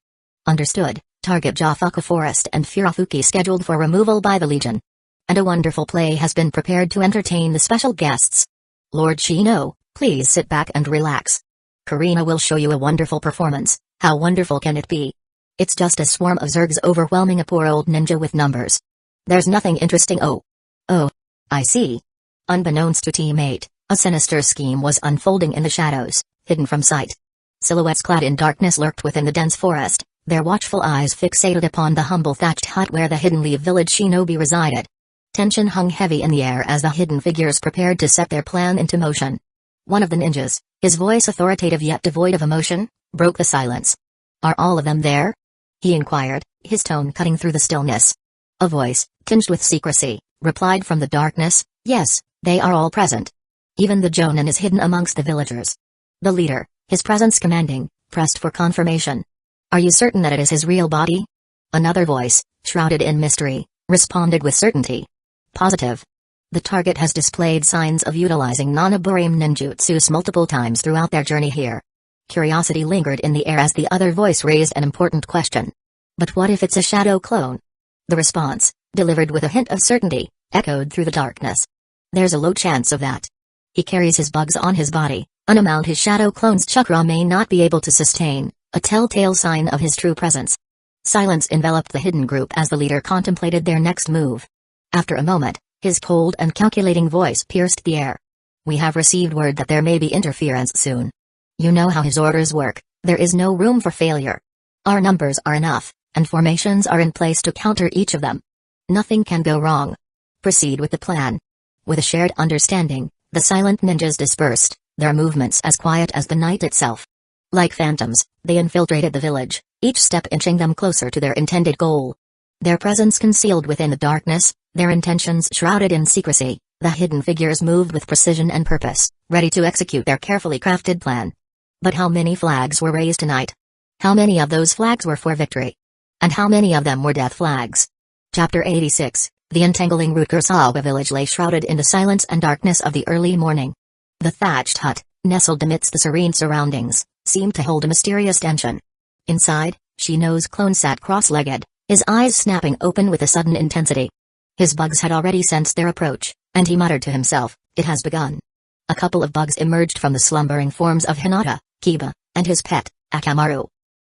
Understood, target Jafaka Forest and Furafuki scheduled for removal by the Legion. And a wonderful play has been prepared to entertain the special guests. Lord Shino, please sit back and relax. Karina will show you a wonderful performance. How wonderful can it be? It's just a swarm of Zergs overwhelming a poor old ninja with numbers. There's nothing interesting. Oh, I see. Unbeknownst to Team 8, a sinister scheme was unfolding in the shadows, hidden from sight. Silhouettes clad in darkness lurked within the dense forest, their watchful eyes fixated upon the humble thatched hut where the Hidden Leaf Village shinobi resided. Tension hung heavy in the air as the hidden figures prepared to set their plan into motion. One of the ninjas, his voice authoritative yet devoid of emotion, broke the silence. "Are all of them there?" he inquired, his tone cutting through the stillness. A voice, tinged with secrecy, replied from the darkness, "Yes, they are all present. Even the Jonin is hidden amongst the villagers." The leader, his presence commanding, pressed for confirmation. "Are you certain that it is his real body?" Another voice, shrouded in mystery, responded with certainty. "Positive. The target has displayed signs of utilizing non-Aburim ninjutsus multiple times throughout their journey here." Curiosity lingered in the air as the other voice raised an important question. "But what if it's a shadow clone?" The response, delivered with a hint of certainty, echoed through the darkness. "There's a low chance of that. He carries his bugs on his body, an amount his shadow clone's chakra may not be able to sustain, a telltale sign of his true presence." Silence enveloped the hidden group as the leader contemplated their next move. After a moment, his cold and calculating voice pierced the air. "We have received word that there may be interference soon. You know how his orders work, there is no room for failure. Our numbers are enough, and formations are in place to counter each of them. Nothing can go wrong. Proceed with the plan." With a shared understanding, the silent ninjas dispersed, their movements as quiet as the night itself. Like phantoms, they infiltrated the village, each step inching them closer to their intended goal. Their presence concealed within the darkness, their intentions shrouded in secrecy, the hidden figures moved with precision and purpose, ready to execute their carefully crafted plan. But how many flags were raised tonight? How many of those flags were for victory? And how many of them were death flags? Chapter 86, The entangling Rutgersawa village lay shrouded in the silence and darkness of the early morning. The thatched hut, nestled amidst the serene surroundings, seemed to hold a mysterious tension. Inside, Shino's clone sat cross-legged, his eyes snapping open with a sudden intensity. His bugs had already sensed their approach, and he muttered to himself, "It has begun." A couple of bugs emerged from the slumbering forms of Hinata, Kiba, and his pet, Akamaru.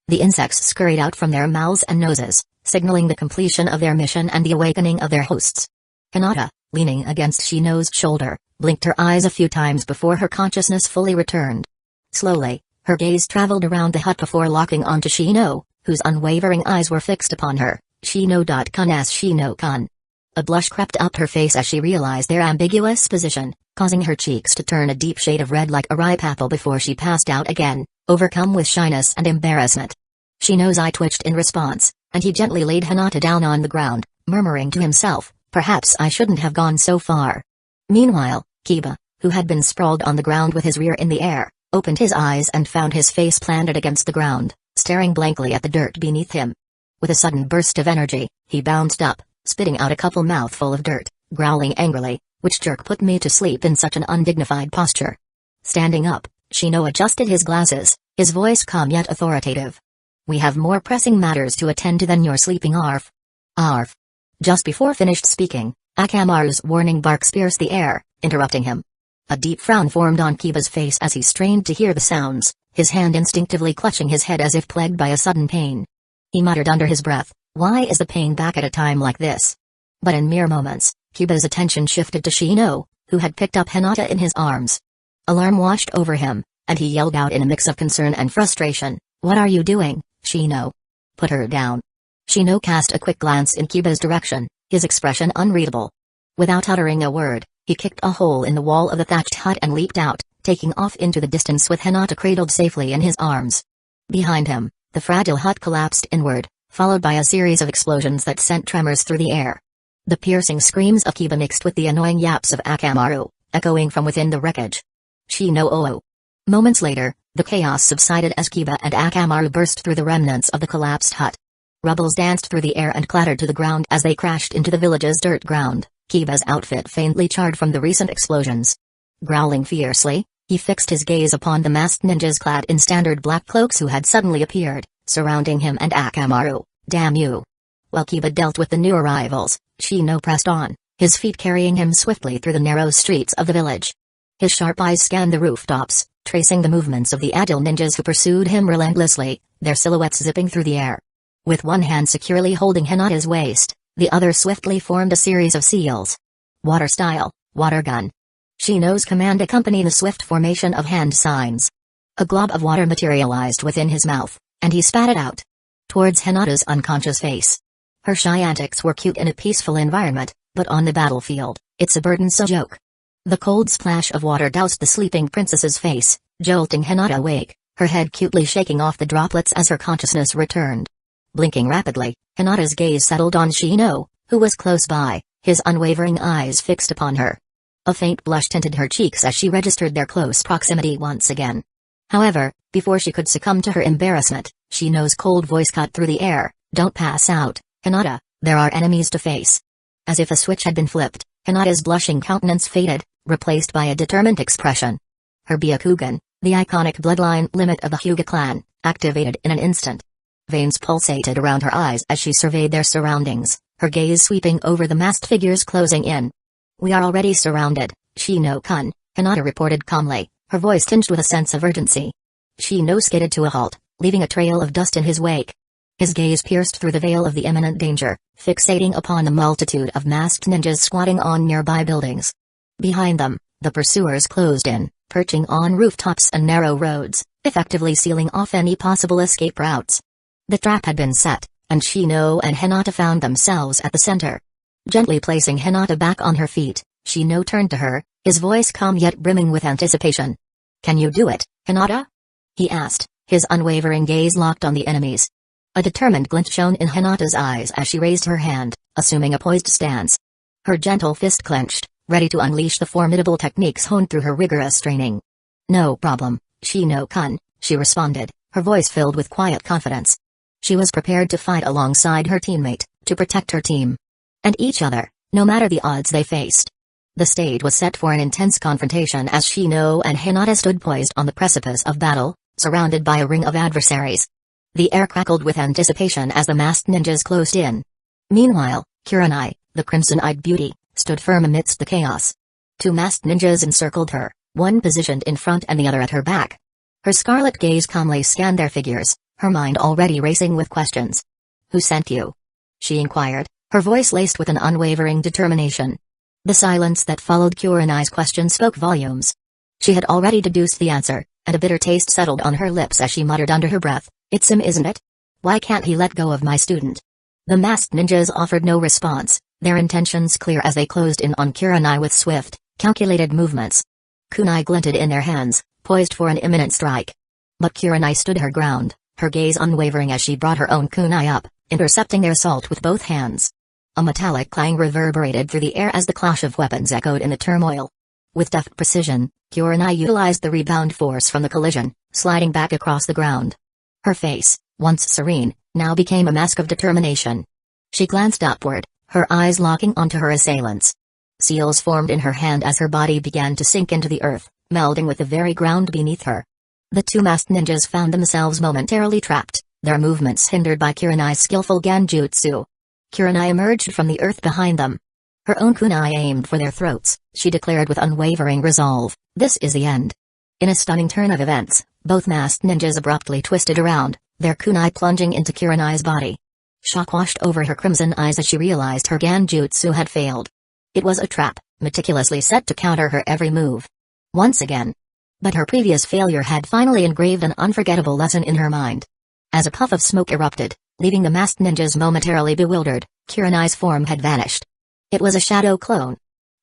The insects scurried out from their mouths and noses, signaling the completion of their mission and the awakening of their hosts. Hinata, leaning against Shino's shoulder, blinked her eyes a few times before her consciousness fully returned. Slowly, her gaze traveled around the hut before locking onto Shino, whose unwavering eyes were fixed upon her. Shino.kun as Shino-kun. A blush crept up her face as she realized their ambiguous position, causing her cheeks to turn a deep shade of red like a ripe apple before she passed out again, overcome with shyness and embarrassment. Shino's eye twitched in response, and he gently laid Hinata down on the ground, murmuring to himself, "Perhaps I shouldn't have gone so far." Meanwhile, Kiba, who had been sprawled on the ground with his rear in the air, opened his eyes and found his face planted against the ground, staring blankly at the dirt beneath him. With a sudden burst of energy, he bounced up, spitting out a couple mouthful of dirt, growling angrily, "Which jerk put me to sleep in such an undignified posture?" Standing up, Shino adjusted his glasses, his voice calm yet authoritative. "We have more pressing matters to attend to than your sleeping Arf." Arf. Just before finished speaking, Akamaru's warning barks pierced the air, interrupting him. A deep frown formed on Kiba's face as he strained to hear the sounds, his hand instinctively clutching his head as if plagued by a sudden pain. He muttered under his breath, "Why is the pain back at a time like this?" But in mere moments, Kiba's attention shifted to Shino, who had picked up Hinata in his arms. Alarm washed over him, and he yelled out in a mix of concern and frustration, "What are you doing, Shino? Put her down." Shino cast a quick glance in Kiba's direction, his expression unreadable. Without uttering a word, he kicked a hole in the wall of the thatched hut and leaped out, taking off into the distance with Hinata cradled safely in his arms. Behind him, the fragile hut collapsed inward, followed by a series of explosions that sent tremors through the air. The piercing screams of Kiba mixed with the annoying yaps of Akamaru, echoing from within the wreckage. Shino-oh. Moments later, the chaos subsided as Kiba and Akamaru burst through the remnants of the collapsed hut. Rubbles danced through the air and clattered to the ground as they crashed into the village's dirt ground, Kiba's outfit faintly charred from the recent explosions. Growling fiercely, he fixed his gaze upon the masked ninjas clad in standard black cloaks who had suddenly appeared, surrounding him and Akamaru. "Damn you." While Kiba dealt with the new arrivals, Shino pressed on, his feet carrying him swiftly through the narrow streets of the village. His sharp eyes scanned the rooftops, tracing the movements of the agile ninjas who pursued him relentlessly, their silhouettes zipping through the air. With one hand securely holding Hinata's waist, the other swiftly formed a series of seals. Water style, water gun. Shino's command accompanied the swift formation of hand signs. A glob of water materialized within his mouth, and he spat it out towards Hinata's unconscious face. Her shy antics were cute in a peaceful environment, but on the battlefield, it's a burdensome joke. The cold splash of water doused the sleeping princess's face, jolting Hinata awake, her head cutely shaking off the droplets as her consciousness returned. Blinking rapidly, Hinata's gaze settled on Shino, who was close by, his unwavering eyes fixed upon her. A faint blush tinted her cheeks as she registered their close proximity once again. However, before she could succumb to her embarrassment, Shino's cold voice cut through the air, "Don't pass out, Hinata, there are enemies to face." As if a switch had been flipped, Hinata's blushing countenance faded, replaced by a determined expression. Her Byakugan, the iconic bloodline limit of the Hyuga clan, activated in an instant. Veins pulsated around her eyes as she surveyed their surroundings, her gaze sweeping over the masked figures closing in. "We are already surrounded, Shino-kun," Hinata reported calmly, her voice tinged with a sense of urgency. Shino skidded to a halt, leaving a trail of dust in his wake. His gaze pierced through the veil of the imminent danger, fixating upon the multitude of masked ninjas squatting on nearby buildings. Behind them, the pursuers closed in, perching on rooftops and narrow roads, effectively sealing off any possible escape routes. The trap had been set, and Shino and Hinata found themselves at the center. Gently placing Hinata back on her feet, Shino turned to her, his voice calm yet brimming with anticipation. "Can you do it, Hinata?" he asked, his unwavering gaze locked on the enemies. A determined glint shone in Hinata's eyes as she raised her hand, assuming a poised stance. Her gentle fist clenched, ready to unleash the formidable techniques honed through her rigorous training. "No problem, Shino-kun," she responded, her voice filled with quiet confidence. She was prepared to fight alongside her teammate, to protect her team. And each other, no matter the odds they faced. The stage was set for an intense confrontation as Shino and Hinata stood poised on the precipice of battle, surrounded by a ring of adversaries. The air crackled with anticipation as the masked ninjas closed in. Meanwhile, Kurenai, the crimson-eyed beauty, stood firm amidst the chaos. Two masked ninjas encircled her, one positioned in front and the other at her back. Her scarlet gaze calmly scanned their figures, her mind already racing with questions. "Who sent you?" she inquired, her voice laced with an unwavering determination. The silence that followed Kurenai's question spoke volumes. She had already deduced the answer, and a bitter taste settled on her lips as she muttered under her breath, "It's him, isn't it? Why can't he let go of my student?" The masked ninjas offered no response, their intentions clear as they closed in on Kurenai with swift, calculated movements. Kunai glinted in their hands, poised for an imminent strike. But Kurenai stood her ground, her gaze unwavering as she brought her own kunai up, intercepting their assault with both hands. A metallic clang reverberated through the air as the clash of weapons echoed in the turmoil. With deft precision, Kurenai utilized the rebound force from the collision, sliding back across the ground. Her face, once serene, now became a mask of determination. She glanced upward, her eyes locking onto her assailants. Seals formed in her hand as her body began to sink into the earth, melding with the very ground beneath her. The two masked ninjas found themselves momentarily trapped, their movements hindered by Kurenai's skillful genjutsu. Kurenai emerged from the earth behind them. Her own kunai aimed for their throats, she declared with unwavering resolve, "This is the end." In a stunning turn of events, both masked ninjas abruptly twisted around, their kunai plunging into Kurenai's body. Shock washed over her crimson eyes as she realized her genjutsu had failed. It was a trap, meticulously set to counter her every move. Once again. But her previous failure had finally engraved an unforgettable lesson in her mind. As a puff of smoke erupted, leaving the masked ninjas momentarily bewildered, Kurenai's form had vanished. It was a shadow clone.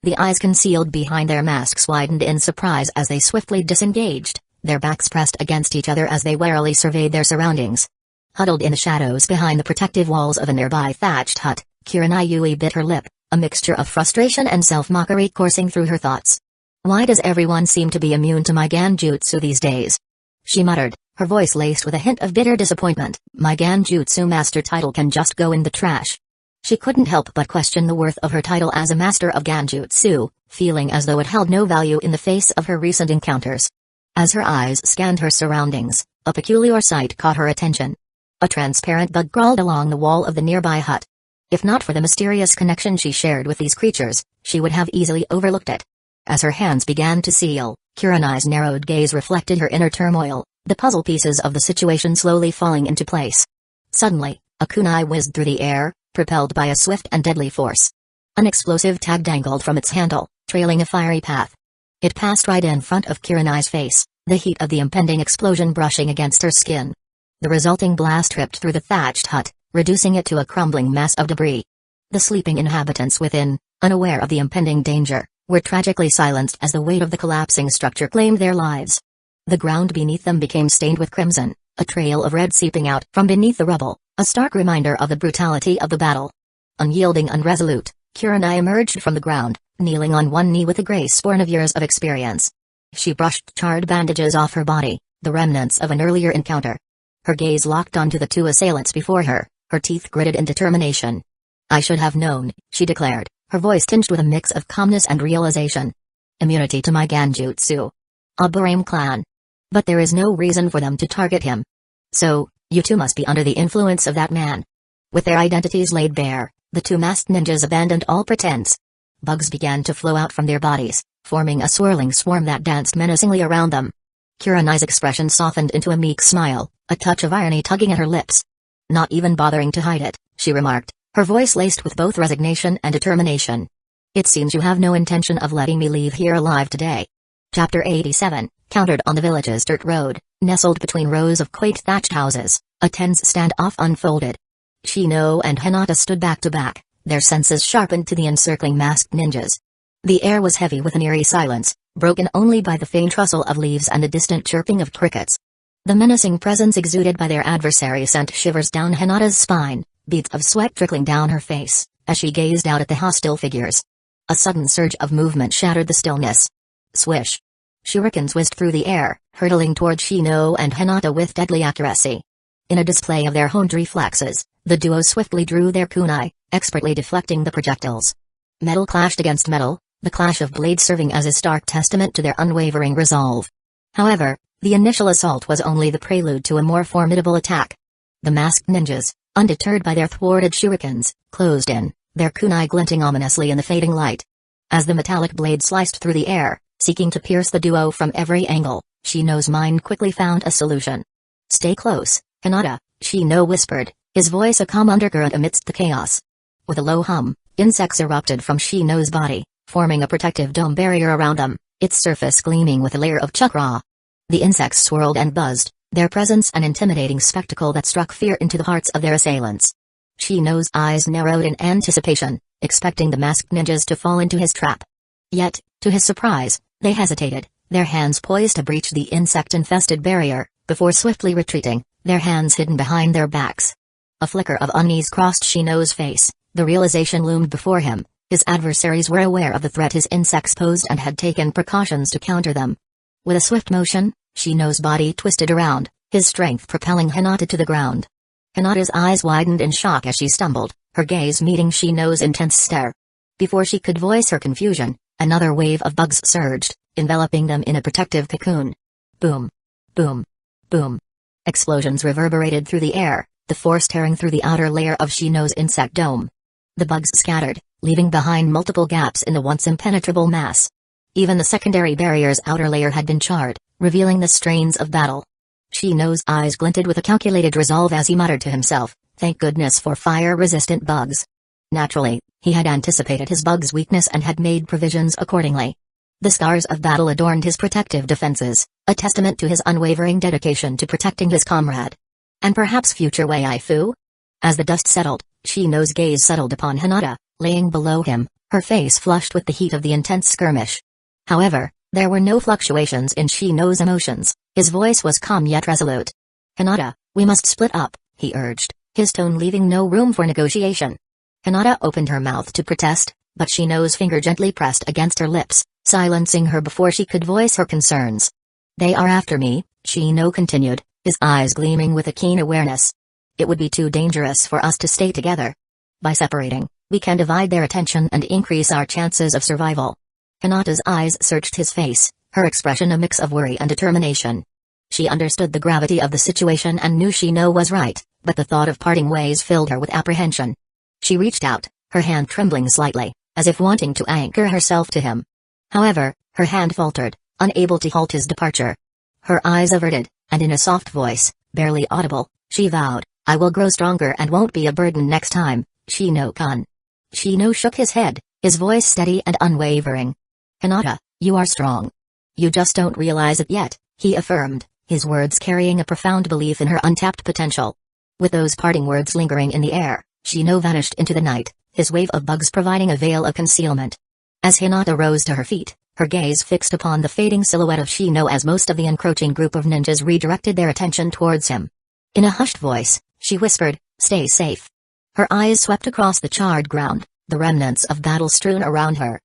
The eyes concealed behind their masks widened in surprise as they swiftly disengaged, their backs pressed against each other as they warily surveyed their surroundings. Huddled in the shadows behind the protective walls of a nearby thatched hut, Kurenai Yui bit her lip, a mixture of frustration and self-mockery coursing through her thoughts. "Why does everyone seem to be immune to my genjutsu these days?" she muttered, her voice laced with a hint of bitter disappointment. "My genjutsu master title can just go in the trash." She couldn't help but question the worth of her title as a master of genjutsu, feeling as though it held no value in the face of her recent encounters. As her eyes scanned her surroundings, a peculiar sight caught her attention. A transparent bug crawled along the wall of the nearby hut. If not for the mysterious connection she shared with these creatures, she would have easily overlooked it. As her hands began to seal, Kurenai's narrowed gaze reflected her inner turmoil, the puzzle pieces of the situation slowly falling into place. Suddenly, a kunai whizzed through the air, propelled by a swift and deadly force. An explosive tag dangled from its handle, trailing a fiery path. It passed right in front of Kurenai's face, the heat of the impending explosion brushing against her skin. The resulting blast ripped through the thatched hut, reducing it to a crumbling mass of debris. The sleeping inhabitants within, unaware of the impending danger, were tragically silenced as the weight of the collapsing structure claimed their lives. The ground beneath them became stained with crimson, a trail of red seeping out from beneath the rubble, a stark reminder of the brutality of the battle. Unyielding and resolute, Kurenai emerged from the ground, kneeling on one knee with a grace born of years of experience. She brushed charred bandages off her body, the remnants of an earlier encounter. Her gaze locked onto the two assailants before her, her teeth gritted in determination. "I should have known," she declared, her voice tinged with a mix of calmness and realization. "Immunity to my Ganjutsu. A Barame clan. But there is no reason for them to target him. So, you two must be under the influence of that man." With their identities laid bare, the two masked ninjas abandoned all pretense. Bugs began to flow out from their bodies, forming a swirling swarm that danced menacingly around them. Kurenai's expression softened into a meek smile, a touch of irony tugging at her lips. "Not even bothering to hide it," she remarked, her voice laced with both resignation and determination. "It seems you have no intention of letting me leave here alive today." Chapter 87, countered on the village's dirt road, nestled between rows of quaint thatched houses, a tense standoff unfolded. Shino and Hinata stood back to back, their senses sharpened to the encircling masked ninjas. The air was heavy with an eerie silence, broken only by the faint rustle of leaves and the distant chirping of crickets. The menacing presence exuded by their adversary sent shivers down Hinata's spine, beads of sweat trickling down her face, as she gazed out at the hostile figures. A sudden surge of movement shattered the stillness. Swish! Shurikens whizzed through the air, hurtling toward Shino and Hinata with deadly accuracy. In a display of their honed reflexes, the duo swiftly drew their kunai, expertly deflecting the projectiles. Metal clashed against metal, the clash of blades serving as a stark testament to their unwavering resolve. However, the initial assault was only the prelude to a more formidable attack. The masked ninjas, undeterred by their thwarted shurikens, closed in, their kunai glinting ominously in the fading light. As the metallic blade sliced through the air, seeking to pierce the duo from every angle, Shino's mind quickly found a solution. "Stay close, Hinata," Shino whispered, his voice a calm undercurrent amidst the chaos. With a low hum, insects erupted from Shino's body, forming a protective dome barrier around them, its surface gleaming with a layer of chakra. The insects swirled and buzzed, their presence an intimidating spectacle that struck fear into the hearts of their assailants. Shino's eyes narrowed in anticipation, expecting the masked ninjas to fall into his trap. Yet, to his surprise, they hesitated, their hands poised to breach the insect-infested barrier, before swiftly retreating, their hands hidden behind their backs. A flicker of unease crossed Shino's face, the realization loomed before him, his adversaries were aware of the threat his insects posed and had taken precautions to counter them. With a swift motion, Shino's body twisted around, his strength propelling Hinata to the ground. Hinata's eyes widened in shock as she stumbled, her gaze meeting Shino's intense stare. Before she could voice her confusion, another wave of bugs surged, enveloping them in a protective cocoon. Boom! Boom! Boom! Explosions reverberated through the air, the force tearing through the outer layer of Shino's insect dome. The bugs scattered, leaving behind multiple gaps in the once impenetrable mass. Even the secondary barrier's outer layer had been charred, revealing the strains of battle. Shino's eyes glinted with a calculated resolve as he muttered to himself, "Thank goodness for fire-resistant bugs." Naturally, he had anticipated his bug's weakness and had made provisions accordingly. The scars of battle adorned his protective defenses, a testament to his unwavering dedication to protecting his comrade. And perhaps future waifu? As the dust settled, Shino's gaze settled upon Hinata, laying below him, her face flushed with the heat of the intense skirmish. However, there were no fluctuations in Shino's emotions, his voice was calm yet resolute. "Hinata, we must split up," he urged, his tone leaving no room for negotiation. Hinata opened her mouth to protest, but Shino's finger gently pressed against her lips, silencing her before she could voice her concerns. "They are after me," Shino continued, his eyes gleaming with a keen awareness. "It would be too dangerous for us to stay together. By separating, we can divide their attention and increase our chances of survival." Hinata's eyes searched his face, her expression a mix of worry and determination. She understood the gravity of the situation and knew Shino was right, but the thought of parting ways filled her with apprehension. She reached out, her hand trembling slightly, as if wanting to anchor herself to him. However, her hand faltered, unable to halt his departure. Her eyes averted, and in a soft voice, barely audible, she vowed, "I will grow stronger and won't be a burden next time, Shino-kun." Shino shook his head, his voice steady and unwavering. "Hinata, you are strong. You just don't realize it yet," he affirmed, his words carrying a profound belief in her untapped potential. With those parting words lingering in the air, Shino vanished into the night, his wave of bugs providing a veil of concealment. As Hinata rose to her feet, her gaze fixed upon the fading silhouette of Shino as most of the encroaching group of ninjas redirected their attention towards him. In a hushed voice, she whispered, "Stay safe." Her eyes swept across the charred ground, the remnants of battle strewn around her.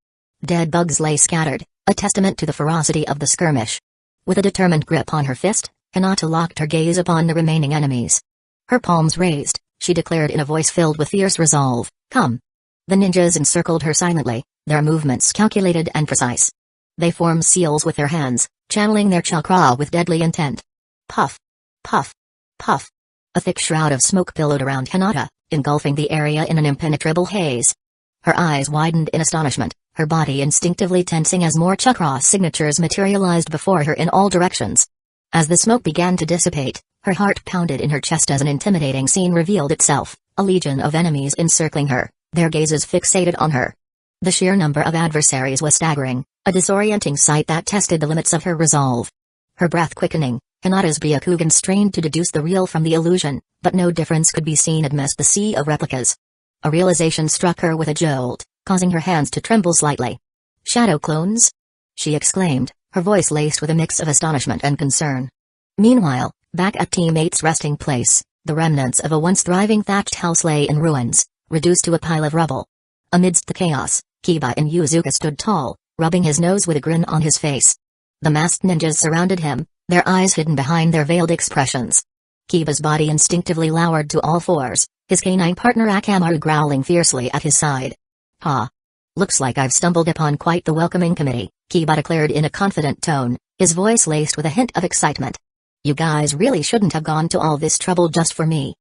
Dead bugs lay scattered, a testament to the ferocity of the skirmish. With a determined grip on her fist, Hinata locked her gaze upon the remaining enemies. Her palms raised, she declared in a voice filled with fierce resolve, "Come." The ninjas encircled her silently, their movements calculated and precise. They formed seals with their hands, channeling their chakra with deadly intent. Puff. Puff. Puff. A thick shroud of smoke billowed around Hinata, engulfing the area in an impenetrable haze. Her eyes widened in astonishment, her body instinctively tensing as more chakra signatures materialized before her in all directions. As the smoke began to dissipate, her heart pounded in her chest as an intimidating scene revealed itself, a legion of enemies encircling her, their gazes fixated on her. The sheer number of adversaries was staggering, a disorienting sight that tested the limits of her resolve. Her breath quickening, Hinata's Byakugan strained to deduce the real from the illusion, but no difference could be seen amidst the sea of replicas. A realization struck her with a jolt, causing her hands to tremble slightly. "Shadow clones?" she exclaimed, her voice laced with a mix of astonishment and concern. Meanwhile, back at teammates' resting place, the remnants of a once thriving thatched house lay in ruins, reduced to a pile of rubble. Amidst the chaos, Kiba in Yuzuka stood tall, rubbing his nose with a grin on his face. The masked ninjas surrounded him, their eyes hidden behind their veiled expressions. Kiba's body instinctively lowered to all fours, his canine partner Akamaru growling fiercely at his side. "Ha! Looks like I've stumbled upon quite the welcoming committee," Kiba declared in a confident tone, his voice laced with a hint of excitement. "You guys really shouldn't have gone to all this trouble just for me."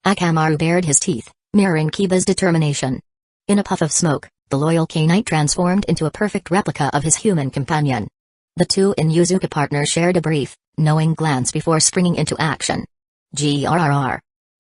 Akamaru bared his teeth, mirroring Kiba's determination. In a puff of smoke, the loyal K-Knight transformed into a perfect replica of his human companion. The two Inuzuka partners shared a brief, knowing glance before springing into action. "Grrr."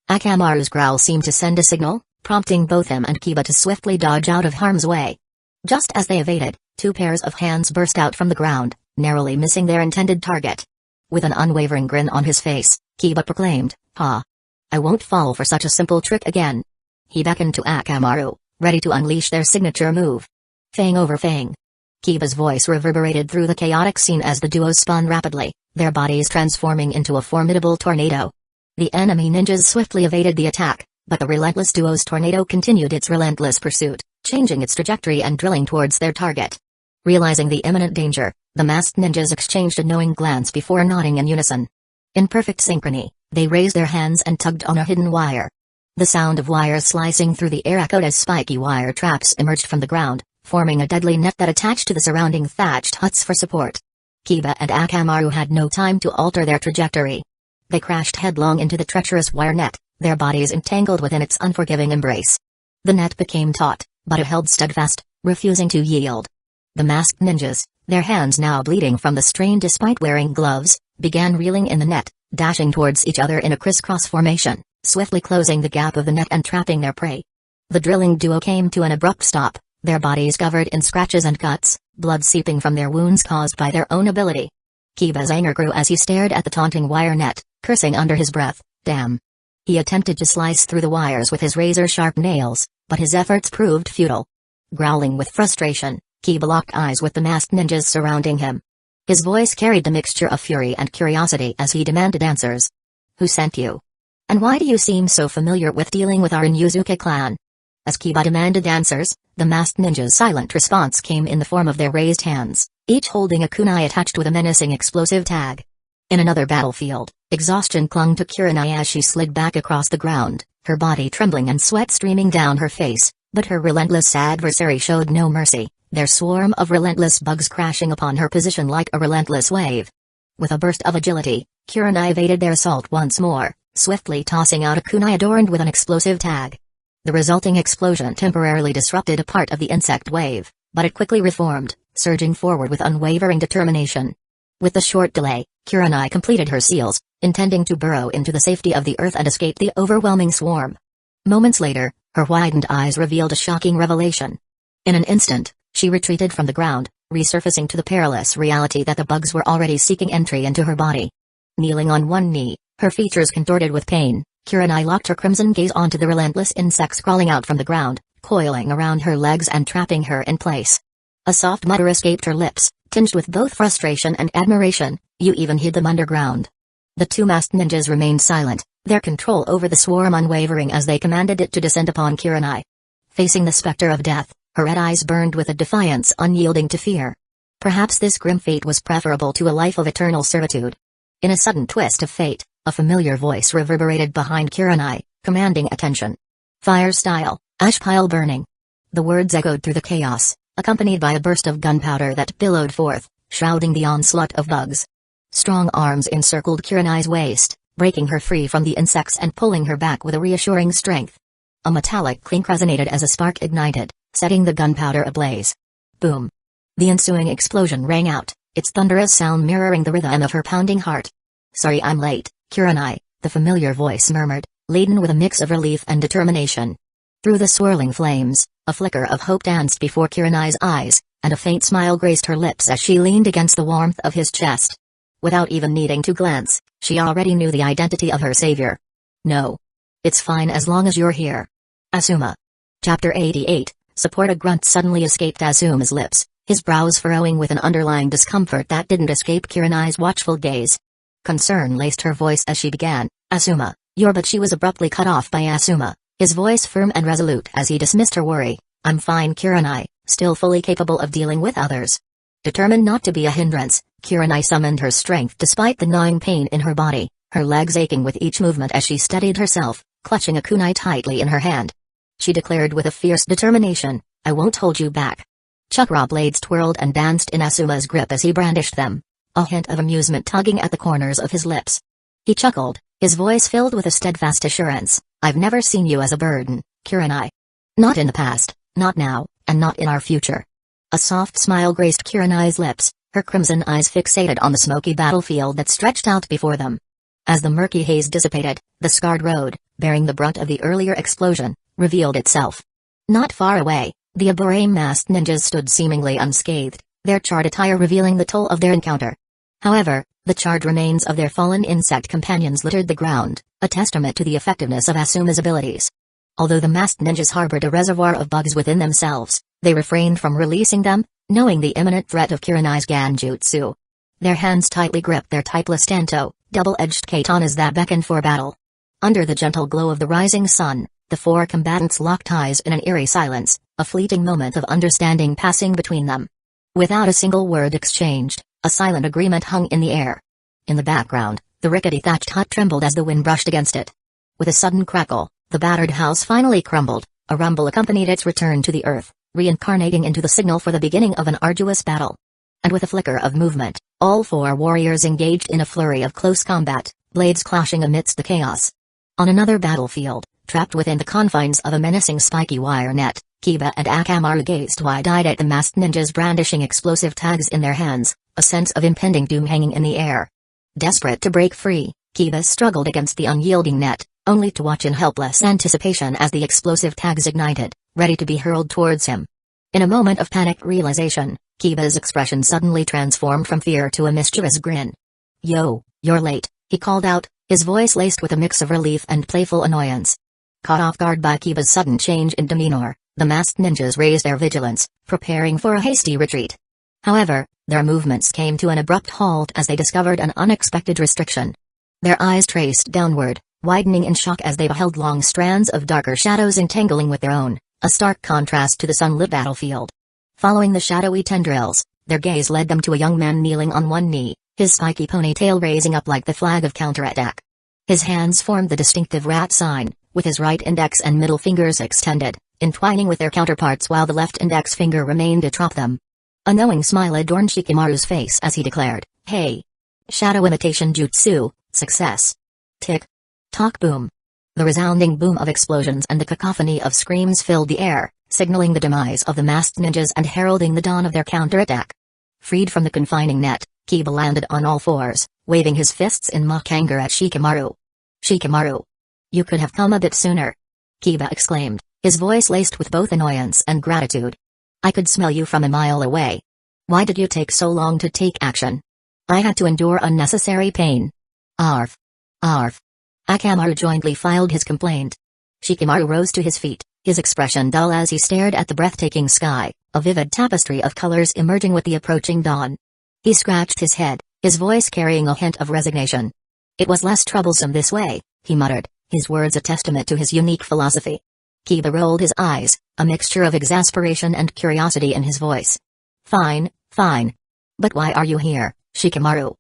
Akamaru's growl seemed to send a signal, prompting both him and Kiba to swiftly dodge out of harm's way. Just as they evaded, two pairs of hands burst out from the ground, narrowly missing their intended target. With an unwavering grin on his face, Kiba proclaimed, "Ha! I won't fall for such a simple trick again." He beckoned to Akamaru, ready to unleash their signature move. "Fang over fang." Kiba's voice reverberated through the chaotic scene as the duo spun rapidly, their bodies transforming into a formidable tornado. The enemy ninjas swiftly evaded the attack, but the relentless duo's tornado continued its relentless pursuit, changing its trajectory and drilling towards their target. Realizing the imminent danger, the masked ninjas exchanged a knowing glance before nodding in unison. In perfect synchrony, they raised their hands and tugged on a hidden wire. The sound of wires slicing through the air echoed as spiky wire traps emerged from the ground, forming a deadly net that attached to the surrounding thatched huts for support. Kiba and Akamaru had no time to alter their trajectory. They crashed headlong into the treacherous wire net, their bodies entangled within its unforgiving embrace. The net became taut, but it held steadfast, refusing to yield. The masked ninjas, their hands now bleeding from the strain despite wearing gloves, began reeling in the net, dashing towards each other in a crisscross formation, swiftly closing the gap of the net and trapping their prey. The drilling duo came to an abrupt stop, their bodies covered in scratches and cuts, blood seeping from their wounds caused by their own ability. Kiba's anger grew as he stared at the taunting wire net, cursing under his breath, "Damn." He attempted to slice through the wires with his razor-sharp nails, but his efforts proved futile. Growling with frustration, Kiba locked eyes with the masked ninjas surrounding him. His voice carried the mixture of fury and curiosity as he demanded answers. "Who sent you? And why do you seem so familiar with dealing with our Inuzuka clan?" As Kiba demanded answers, the masked ninja's silent response came in the form of their raised hands, each holding a kunai attached with a menacing explosive tag. In another battlefield, exhaustion clung to Kurenai as she slid back across the ground, her body trembling and sweat streaming down her face, but her relentless adversary showed no mercy, their swarm of relentless bugs crashing upon her position like a relentless wave. With a burst of agility, Kurenai evaded their assault once more, swiftly tossing out a kunai adorned with an explosive tag. The resulting explosion temporarily disrupted a part of the insect wave, but it quickly reformed, surging forward with unwavering determination. With a short delay, Kurenai completed her seals, intending to burrow into the safety of the earth and escape the overwhelming swarm. Moments later, her widened eyes revealed a shocking revelation. In an instant, she retreated from the ground, resurfacing to the perilous reality that the bugs were already seeking entry into her body. Kneeling on one knee, her features contorted with pain, Kurenai locked her crimson gaze onto the relentless insects crawling out from the ground, coiling around her legs and trapping her in place. A soft mutter escaped her lips, tinged with both frustration and admiration. You even hid them underground. The two masked ninjas remained silent, their control over the swarm unwavering as they commanded it to descend upon Kiranai. Facing the specter of death, her red eyes burned with a defiance unyielding to fear. Perhaps this grim fate was preferable to a life of eternal servitude. In a sudden twist of fate, a familiar voice reverberated behind Kiranai, commanding attention. Fire style, ash pile burning. The words echoed through the chaos, accompanied by a burst of gunpowder that billowed forth, shrouding the onslaught of bugs. Strong arms encircled Kiranai's waist, breaking her free from the insects and pulling her back with a reassuring strength. A metallic clink resonated as a spark ignited, setting the gunpowder ablaze. Boom! The ensuing explosion rang out, its thunderous sound mirroring the rhythm of her pounding heart. Sorry I'm late, Kiranai, the familiar voice murmured, laden with a mix of relief and determination. Through the swirling flames, a flicker of hope danced before Kiranai's eyes, and a faint smile graced her lips as she leaned against the warmth of his chest. Without even needing to glance, she already knew the identity of her savior. No. It's fine as long as you're here. Asuma. Chapter 88, Support. A grunt suddenly escaped Asuma's lips, his brows furrowing with an underlying discomfort that didn't escape Kiranai's watchful gaze. Concern laced her voice as she began, Asuma, but she was abruptly cut off by Asuma, his voice firm and resolute as he dismissed her worry. I'm fine, Kiranai, still fully capable of dealing with others. Determined not to be a hindrance, Kiranai summoned her strength despite the gnawing pain in her body, her legs aching with each movement as she steadied herself, clutching a kunai tightly in her hand. She declared with a fierce determination, I won't hold you back. Chakra blades twirled and danced in Asuma's grip as he brandished them, a hint of amusement tugging at the corners of his lips. He chuckled, his voice filled with a steadfast assurance, I've never seen you as a burden, Kiranai. Not in the past, not now, and not in our future. A soft smile graced Kiranai's lips, her crimson eyes fixated on the smoky battlefield that stretched out before them. As the murky haze dissipated, the scarred road, bearing the brunt of the earlier explosion, revealed itself. Not far away, the Aburame masked ninjas stood seemingly unscathed, their charred attire revealing the toll of their encounter. However, the charred remains of their fallen insect companions littered the ground, a testament to the effectiveness of Asuma's abilities. Although the masked ninjas harbored a reservoir of bugs within themselves, they refrained from releasing them, knowing the imminent threat of Kiranai's Ganjutsu. Their hands tightly gripped their typeless tanto, double-edged katanas that beckoned for battle. Under the gentle glow of the rising sun, the four combatants locked eyes in an eerie silence, a fleeting moment of understanding passing between them. Without a single word exchanged, a silent agreement hung in the air. In the background, the rickety thatched hut trembled as the wind brushed against it. With a sudden crackle, the battered house finally crumbled, a rumble accompanied its return to the earth, reincarnating into the signal for the beginning of an arduous battle. And with a flicker of movement, all four warriors engaged in a flurry of close combat, blades clashing amidst the chaos. On another battlefield, trapped within the confines of a menacing spiky wire net, Kiba and Akamaru gazed wide-eyed at the masked ninjas brandishing explosive tags in their hands, a sense of impending doom hanging in the air. Desperate to break free, Kiba struggled against the unyielding net, only to watch in helpless anticipation as the explosive tags ignited, ready to be hurled towards him. In a moment of panicked realization, Kiba's expression suddenly transformed from fear to a mischievous grin. Yo, you're late, he called out, his voice laced with a mix of relief and playful annoyance. Caught off guard by Kiba's sudden change in demeanor, the masked ninjas raised their vigilance, preparing for a hasty retreat. However, their movements came to an abrupt halt as they discovered an unexpected restriction. Their eyes traced downward, widening in shock as they beheld long strands of darker shadows entangling with their own, a stark contrast to the sunlit battlefield. Following the shadowy tendrils, their gaze led them to a young man kneeling on one knee, his spiky ponytail raising up like the flag of counterattack. His hands formed the distinctive rat sign, with his right index and middle fingers extended, entwining with their counterparts while the left index finger remained atop them. A knowing smile adorned Shikamaru's face as he declared, Hey! Shadow imitation jutsu, success. Tick. Tock boom. The resounding boom of explosions and the cacophony of screams filled the air, signaling the demise of the masked ninjas and heralding the dawn of their counterattack. Freed from the confining net, Kiba landed on all fours, waving his fists in mock anger at Shikamaru. Shikamaru! You could have come a bit sooner. Kiba exclaimed, his voice laced with both annoyance and gratitude. I could smell you from a mile away. Why did you take so long to take action? I had to endure unnecessary pain. Arf. Arf. Akamaru jointly filed his complaint. Shikamaru rose to his feet, his expression dull as he stared at the breathtaking sky, a vivid tapestry of colors emerging with the approaching dawn. He scratched his head, his voice carrying a hint of resignation. It was less troublesome this way, he muttered, his words a testament to his unique philosophy. Kiba rolled his eyes, a mixture of exasperation and curiosity in his voice. Fine, fine. But why are you here, Shikamaru?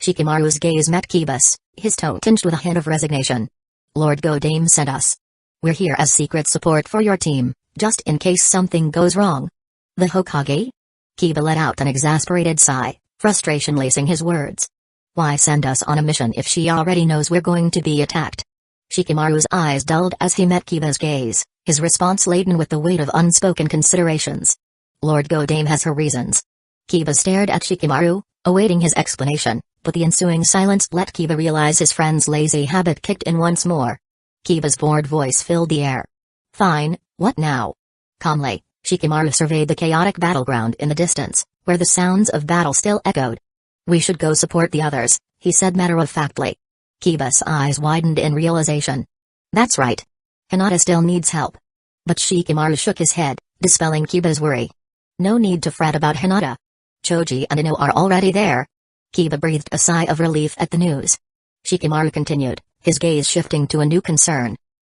Shikamaru's gaze met Kiba's, his tone tinged with a hint of resignation. Lord Godame sent us. We're here as secret support for your team, just in case something goes wrong. The Hokage? Kiba let out an exasperated sigh, frustration lacing his words. Why send us on a mission if she already knows we're going to be attacked? Shikamaru's eyes dulled as he met Kiba's gaze, his response laden with the weight of unspoken considerations. Lord Godame has her reasons. Kiba stared at Shikamaru, awaiting his explanation, but the ensuing silence let Kiba realize his friend's lazy habit kicked in once more. Kiba's bored voice filled the air. Fine, what now? Calmly, Shikamaru surveyed the chaotic battleground in the distance, where the sounds of battle still echoed. We should go support the others, he said matter-of-factly. Kiba's eyes widened in realization. That's right. Hinata still needs help. But Shikamaru shook his head, dispelling Kiba's worry. No need to fret about Hinata. Choji and Ino are already there. Kiba breathed a sigh of relief at the news. Shikamaru continued, his gaze shifting to a new concern.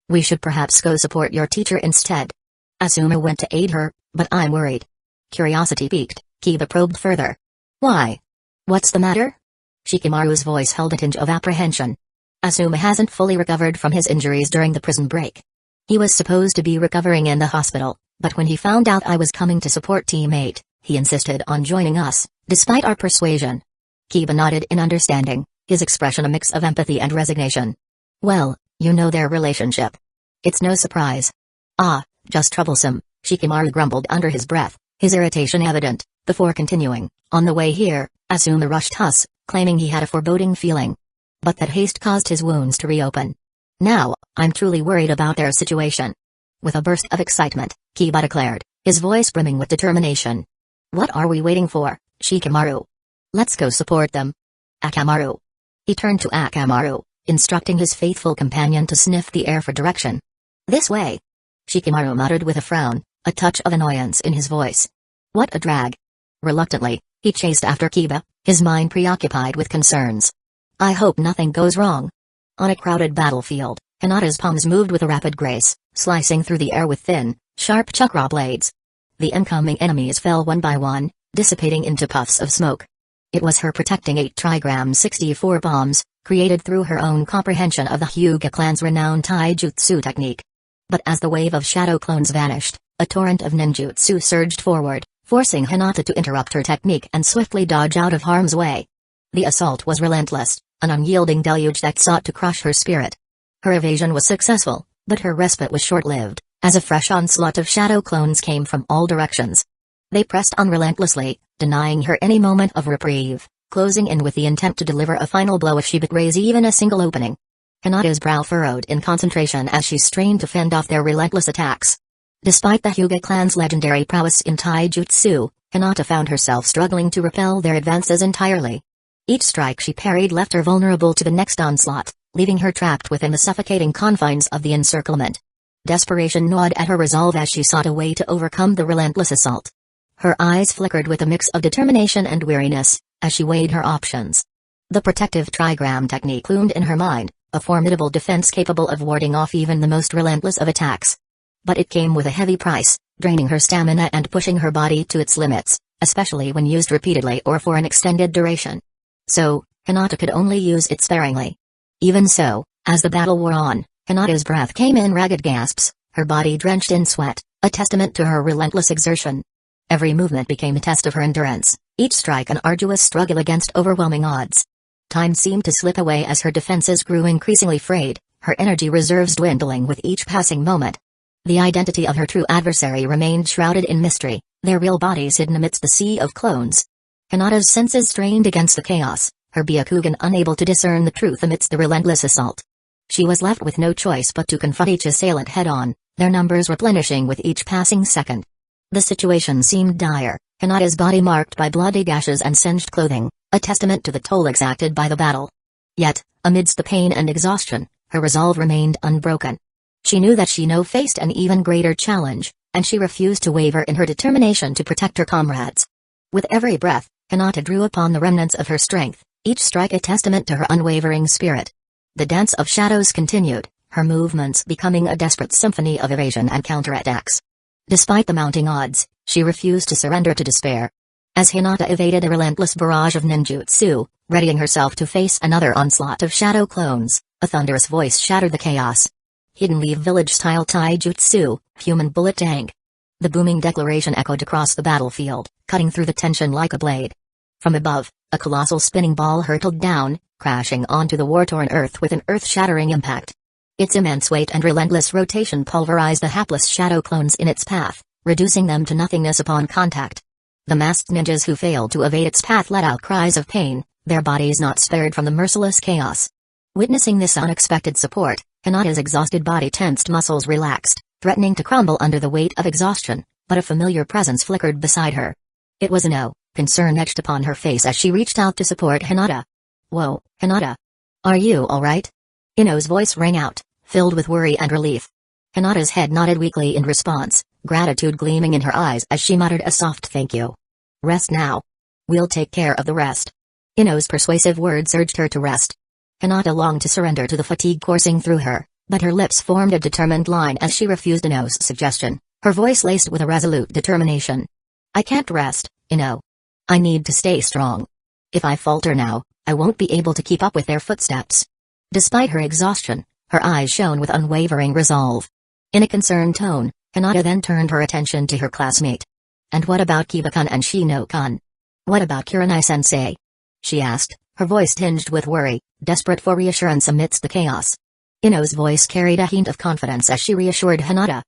We should perhaps go support your teacher instead. Asuma went to aid her, but I'm worried. Curiosity piqued, Kiba probed further. Why? What's the matter? Shikamaru's voice held a tinge of apprehension. Asuma hasn't fully recovered from his injuries during the prison break. He was supposed to be recovering in the hospital, but when he found out I was coming to support Team 8, he insisted on joining us, despite our persuasion. Kiba nodded in understanding, his expression a mix of empathy and resignation. Well, you know their relationship. It's no surprise. Ah, just troublesome, Shikamaru grumbled under his breath, his irritation evident, before continuing. On the way here, Asuma rushed us, claiming he had a foreboding feeling. But that haste caused his wounds to reopen. Now, I'm truly worried about their situation. With a burst of excitement, Kiba declared, his voice brimming with determination. What are we waiting for, Shikamaru? Let's go support them. Akamaru. He turned to Akamaru, instructing his faithful companion to sniff the air for direction. This way. Shikamaru muttered with a frown, a touch of annoyance in his voice. What a drag. Reluctantly, he chased after Kiba, his mind preoccupied with concerns. I hope nothing goes wrong. On a crowded battlefield, Hinata's palms moved with a rapid grace, slicing through the air with thin, sharp chakra blades. The incoming enemies fell one by one, dissipating into puffs of smoke. It was her protecting 8 trigram 64 bombs, created through her own comprehension of the Hyuga clan's renowned taijutsu technique. But as the wave of shadow clones vanished, a torrent of ninjutsu surged forward, forcing Hinata to interrupt her technique and swiftly dodge out of harm's way. The assault was relentless, an unyielding deluge that sought to crush her spirit. Her evasion was successful, but her respite was short-lived, as a fresh onslaught of shadow clones came from all directions. They pressed on relentlessly, denying her any moment of reprieve, closing in with the intent to deliver a final blow if she betrays even a single opening. Hinata's brow furrowed in concentration as she strained to fend off their relentless attacks. Despite the Hyuga clan's legendary prowess in taijutsu, Hinata found herself struggling to repel their advances entirely. Each strike she parried left her vulnerable to the next onslaught, leaving her trapped within the suffocating confines of the encirclement. Desperation gnawed at her resolve as she sought a way to overcome the relentless assault. Her eyes flickered with a mix of determination and weariness, as she weighed her options. The protective trigram technique loomed in her mind, a formidable defense capable of warding off even the most relentless of attacks. But it came with a heavy price, draining her stamina and pushing her body to its limits, especially when used repeatedly or for an extended duration. So, Hinata could only use it sparingly. Even so, as the battle wore on, Hinata's breath came in ragged gasps, her body drenched in sweat, a testament to her relentless exertion. Every movement became a test of her endurance, each strike an arduous struggle against overwhelming odds. Time seemed to slip away as her defenses grew increasingly frayed, her energy reserves dwindling with each passing moment. The identity of her true adversary remained shrouded in mystery, their real bodies hidden amidst the sea of clones. Hinata's senses strained against the chaos, her Byakugan unable to discern the truth amidst the relentless assault. She was left with no choice but to confront each assailant head-on, their numbers replenishing with each passing second. The situation seemed dire, Hinata's body marked by bloody gashes and singed clothing, a testament to the toll exacted by the battle. Yet, amidst the pain and exhaustion, her resolve remained unbroken. She knew that Shino faced an even greater challenge, and she refused to waver in her determination to protect her comrades. With every breath, Hinata drew upon the remnants of her strength, each strike a testament to her unwavering spirit. The dance of shadows continued, her movements becoming a desperate symphony of evasion and counterattacks. Despite the mounting odds, she refused to surrender to despair. As Hinata evaded a relentless barrage of ninjutsu, readying herself to face another onslaught of shadow clones, a thunderous voice shattered the chaos. Hidden Leaf Village-style taijutsu, human bullet tank. The booming declaration echoed across the battlefield, cutting through the tension like a blade. From above, a colossal spinning ball hurtled down, crashing onto the war-torn earth with an earth-shattering impact. Its immense weight and relentless rotation pulverized the hapless shadow clones in its path, reducing them to nothingness upon contact. The masked ninjas who failed to evade its path let out cries of pain, their bodies not spared from the merciless chaos. Witnessing this unexpected support, Hinata's exhausted body tensed, muscles relaxed, threatening to crumble under the weight of exhaustion, but a familiar presence flickered beside her. It was Ino, concern etched upon her face as she reached out to support Hinata. "Whoa, Hinata. Are you alright?" Ino's voice rang out, filled with worry and relief. Hinata's head nodded weakly in response, gratitude gleaming in her eyes as she muttered a soft thank you. "Rest now. We'll take care of the rest." Ino's persuasive words urged her to rest. Hinata longed to surrender to the fatigue coursing through her, but her lips formed a determined line as she refused Ino's suggestion, her voice laced with a resolute determination. "I can't rest, Ino. I need to stay strong. If I falter now, I won't be able to keep up with their footsteps." Despite her exhaustion, her eyes shone with unwavering resolve. In a concerned tone, Hinata then turned her attention to her classmate. "And what about Kiba-kun and Shino-kun? What about Kurenai-sensei?" she asked, her voice tinged with worry, desperate for reassurance amidst the chaos. Ino's voice carried a hint of confidence as she reassured Hinata.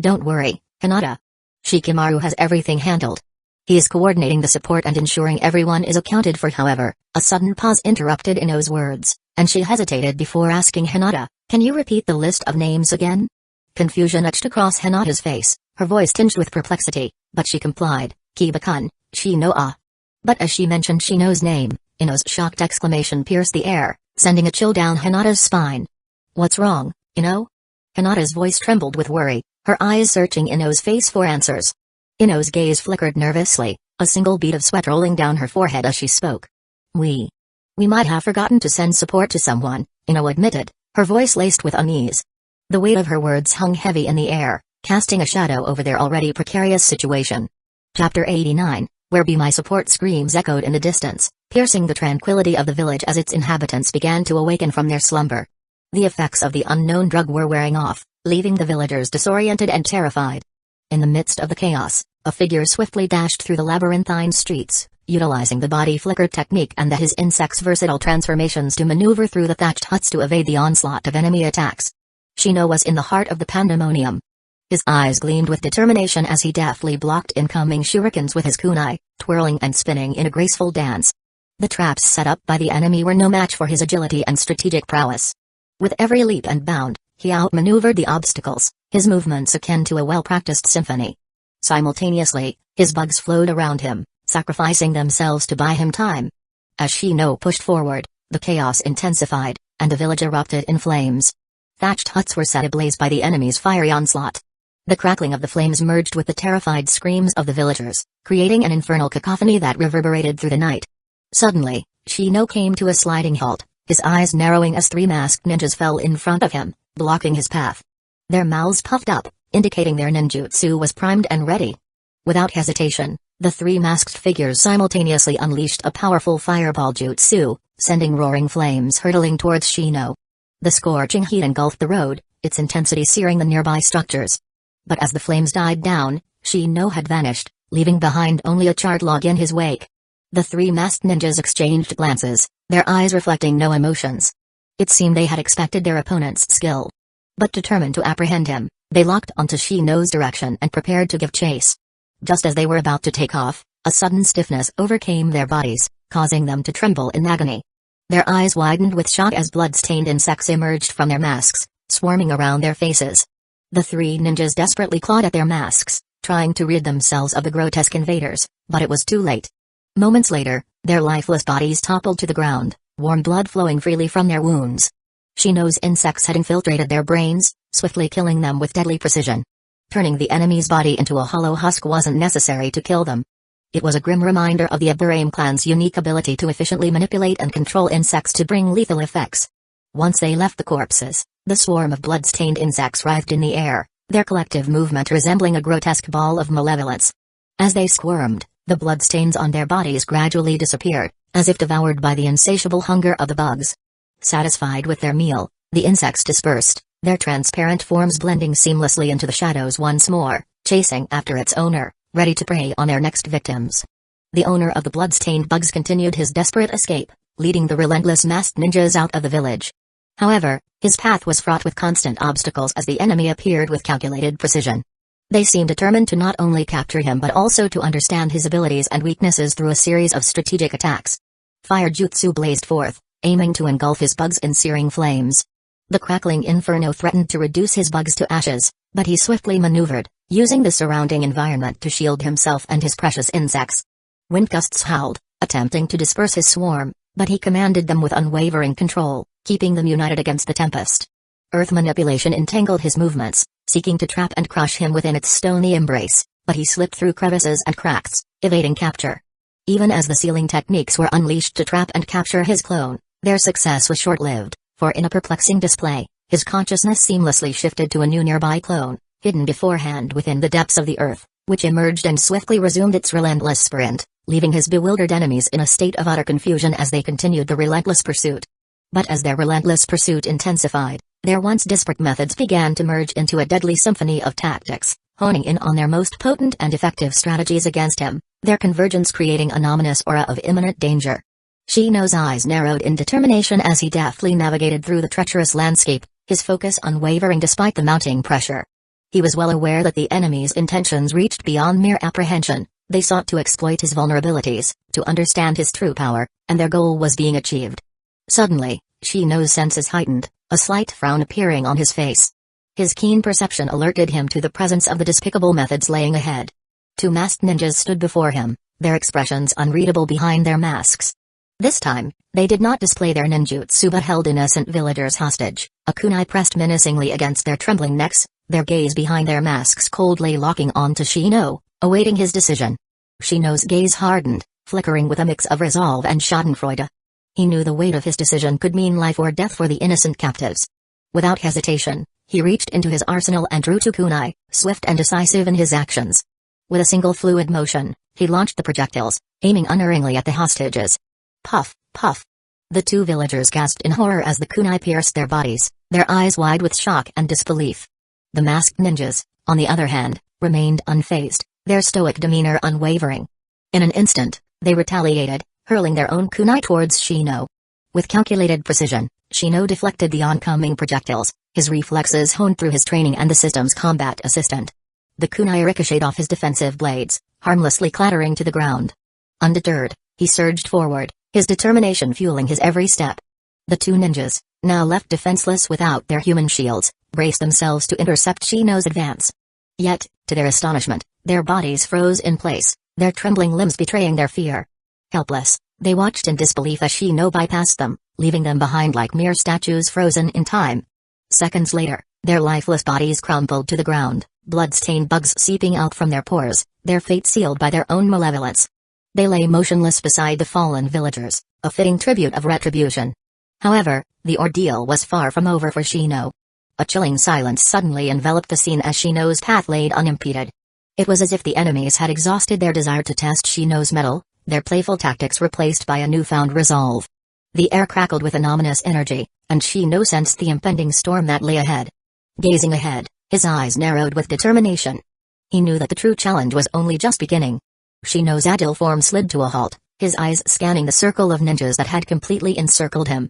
"Don't worry, Hinata. Shikamaru has everything handled. He is coordinating the support and ensuring everyone is accounted for." However, a sudden pause interrupted Ino's words, and she hesitated before asking Hinata, "Can you repeat the list of names again?" Confusion etched across Hinata's face, her voice tinged with perplexity, but she complied. "Kiba-kun, Shino-a." But as she mentioned Shino's name, Ino's shocked exclamation pierced the air, sending a chill down Hinata's spine. "What's wrong, Ino?" Hinata's voice trembled with worry, her eyes searching Ino's face for answers. Ino's gaze flickered nervously, a single bead of sweat rolling down her forehead as she spoke. We might have forgotten to send support to someone," Ino admitted, her voice laced with unease. The weight of her words hung heavy in the air, casting a shadow over their already precarious situation. Chapter 89, Where Be My Support? Screams echoed in the distance, piercing the tranquility of the village as its inhabitants began to awaken from their slumber. The effects of the unknown drug were wearing off, leaving the villagers disoriented and terrified. In the midst of the chaos, a figure swiftly dashed through the labyrinthine streets, utilizing the body flicker technique and his insect's versatile transformations to maneuver through the thatched huts to evade the onslaught of enemy attacks. Shino was in the heart of the pandemonium. His eyes gleamed with determination as he deftly blocked incoming shurikens with his kunai, twirling and spinning in a graceful dance. The traps set up by the enemy were no match for his agility and strategic prowess. With every leap and bound, he outmaneuvered the obstacles, his movements akin to a well-practiced symphony. Simultaneously, his bugs flowed around him, sacrificing themselves to buy him time. As Shino pushed forward, the chaos intensified, and the village erupted in flames. Thatched huts were set ablaze by the enemy's fiery onslaught. The crackling of the flames merged with the terrified screams of the villagers, creating an infernal cacophony that reverberated through the night. Suddenly, Shino came to a sliding halt, his eyes narrowing as three masked ninjas fell in front of him, blocking his path. Their mouths puffed up, indicating their ninjutsu was primed and ready. Without hesitation, the three masked figures simultaneously unleashed a powerful fireball jutsu, sending roaring flames hurtling towards Shino. The scorching heat engulfed the road, its intensity searing the nearby structures. But as the flames died down, Shino had vanished, leaving behind only a charred log in his wake. The three masked ninjas exchanged glances, their eyes reflecting no emotions. It seemed they had expected their opponent's skill. But determined to apprehend him, they locked onto Shino's direction and prepared to give chase. Just as they were about to take off, a sudden stiffness overcame their bodies, causing them to tremble in agony. Their eyes widened with shock as blood-stained insects emerged from their masks, swarming around their faces. The three ninjas desperately clawed at their masks, trying to rid themselves of the grotesque invaders, but it was too late. Moments later, their lifeless bodies toppled to the ground, warm blood flowing freely from their wounds. Shino's insects had infiltrated their brains, swiftly killing them with deadly precision. Turning the enemy's body into a hollow husk wasn't necessary to kill them. It was a grim reminder of the Abraham clan's unique ability to efficiently manipulate and control insects to bring lethal effects. Once they left the corpses, the swarm of blood-stained insects writhed in the air, their collective movement resembling a grotesque ball of malevolence. As they squirmed, the bloodstains on their bodies gradually disappeared, as if devoured by the insatiable hunger of the bugs. Satisfied with their meal, the insects dispersed, their transparent forms blending seamlessly into the shadows once more, chasing after its owner, ready to prey on their next victims. The owner of the blood-stained bugs continued his desperate escape, leading the relentless masked ninjas out of the village. However, his path was fraught with constant obstacles as the enemy appeared with calculated precision. They seemed determined to not only capture him but also to understand his abilities and weaknesses through a series of strategic attacks. Fire jutsu blazed forth, aiming to engulf his bugs in searing flames. The crackling inferno threatened to reduce his bugs to ashes, but he swiftly maneuvered, using the surrounding environment to shield himself and his precious insects. Wind gusts howled, attempting to disperse his swarm, but he commanded them with unwavering control, keeping them united against the tempest. Earth manipulation entangled his movements, seeking to trap and crush him within its stony embrace, but he slipped through crevices and cracks, evading capture. Even as the sealing techniques were unleashed to trap and capture his clone, their success was short-lived, for in a perplexing display, his consciousness seamlessly shifted to a new nearby clone, hidden beforehand within the depths of the earth, which emerged and swiftly resumed its relentless sprint, leaving his bewildered enemies in a state of utter confusion as they continued the relentless pursuit. But as their relentless pursuit intensified, their once disparate methods began to merge into a deadly symphony of tactics, honing in on their most potent and effective strategies against him, their convergence creating an ominous aura of imminent danger. Shino's eyes narrowed in determination as he deftly navigated through the treacherous landscape, his focus unwavering despite the mounting pressure. He was well aware that the enemy's intentions reached beyond mere apprehension. They sought to exploit his vulnerabilities, to understand his true power, and their goal was being achieved. Suddenly, Shino's senses heightened, a slight frown appearing on his face. His keen perception alerted him to the presence of the despicable methods laying ahead. Two masked ninjas stood before him, their expressions unreadable behind their masks. This time, they did not display their ninjutsu but held innocent villagers hostage, a kunai pressed menacingly against their trembling necks, their gaze behind their masks coldly locking on to Shino, awaiting his decision. Shino's gaze hardened, flickering with a mix of resolve and schadenfreude. He knew the weight of his decision could mean life or death for the innocent captives. Without hesitation, he reached into his arsenal and drew two kunai, swift and decisive in his actions. With a single fluid motion, he launched the projectiles, aiming unerringly at the hostages. Puff, puff. The two villagers gasped in horror as the kunai pierced their bodies, their eyes wide with shock and disbelief. The masked ninjas, on the other hand, remained unfazed, their stoic demeanor unwavering. In an instant, they retaliated, hurling their own kunai towards Shino. With calculated precision, Shino deflected the oncoming projectiles, his reflexes honed through his training and the system's combat assistant. The kunai ricocheted off his defensive blades, harmlessly clattering to the ground. Undeterred, he surged forward, his determination fueling his every step. The two ninjas, now left defenseless without their human shields, braced themselves to intercept Shino's advance. Yet, to their astonishment, their bodies froze in place, their trembling limbs betraying their fear. Helpless, they watched in disbelief as Shino bypassed them, leaving them behind like mere statues frozen in time. Seconds later, their lifeless bodies crumpled to the ground, blood-stained bugs seeping out from their pores, their fate sealed by their own malevolence. They lay motionless beside the fallen villagers, a fitting tribute of retribution. However, the ordeal was far from over for Shino. A chilling silence suddenly enveloped the scene as Shino's path laid unimpeded. It was as if the enemies had exhausted their desire to test Shino's mettle, their playful tactics replaced by a newfound resolve. The air crackled with an ominous energy, and Shino sensed the impending storm that lay ahead. Gazing ahead, his eyes narrowed with determination. He knew that the true challenge was only just beginning. Shino's agile form slid to a halt, his eyes scanning the circle of ninjas that had completely encircled him.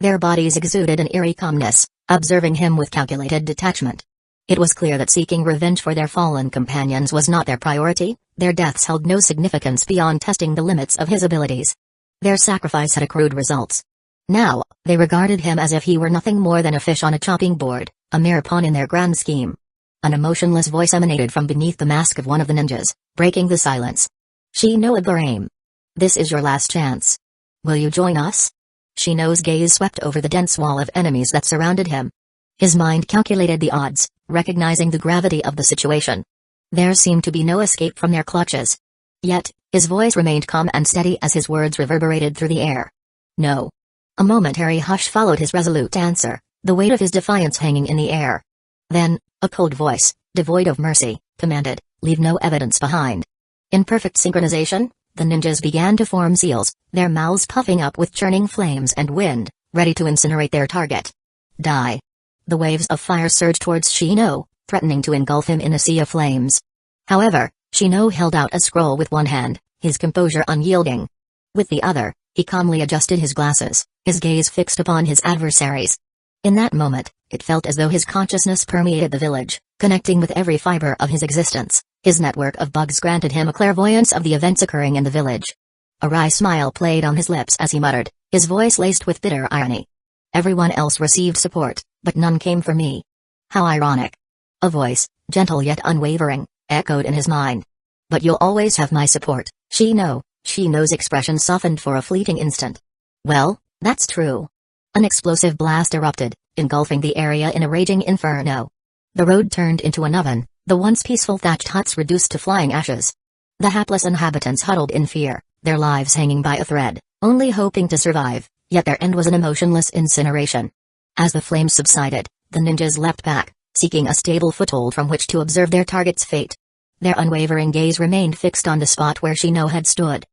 Their bodies exuded an eerie calmness, observing him with calculated detachment. It was clear that seeking revenge for their fallen companions was not their priority, their deaths held no significance beyond testing the limits of his abilities. Their sacrifice had accrued results. Now, they regarded him as if he were nothing more than a fish on a chopping board, a mere pawn in their grand scheme. An emotionless voice emanated from beneath the mask of one of the ninjas, breaking the silence. Shino Ibrahim. This is your last chance. Will you join us? Shino's gaze swept over the dense wall of enemies that surrounded him. His mind calculated the odds, recognizing the gravity of the situation. There seemed to be no escape from their clutches. Yet, his voice remained calm and steady as his words reverberated through the air. No. A momentary hush followed his resolute answer, the weight of his defiance hanging in the air. Then, a cold voice, devoid of mercy, commanded, "Leave no evidence behind." In perfect synchronization, the ninjas began to form seals, their mouths puffing up with churning flames and wind, ready to incinerate their target. Die. The waves of fire surged towards Shino, threatening to engulf him in a sea of flames. However, Shino held out a scroll with one hand, his composure unyielding. With the other, he calmly adjusted his glasses, his gaze fixed upon his adversaries. In that moment, it felt as though his consciousness permeated the village, connecting with every fiber of his existence. His network of bugs granted him a clairvoyance of the events occurring in the village. A wry smile played on his lips as he muttered, his voice laced with bitter irony. Everyone else received support, but none came for me. How ironic. A voice, gentle yet unwavering, echoed in his mind. But you'll always have my support, Shino. Shino's expression softened for a fleeting instant. Well, that's true. An explosive blast erupted, engulfing the area in a raging inferno. The road turned into an oven, the once peaceful thatched huts reduced to flying ashes. The hapless inhabitants huddled in fear, their lives hanging by a thread, only hoping to survive, yet their end was an emotionless incineration. As the flames subsided, the ninjas leapt back, seeking a stable foothold from which to observe their target's fate. Their unwavering gaze remained fixed on the spot where Shino had stood.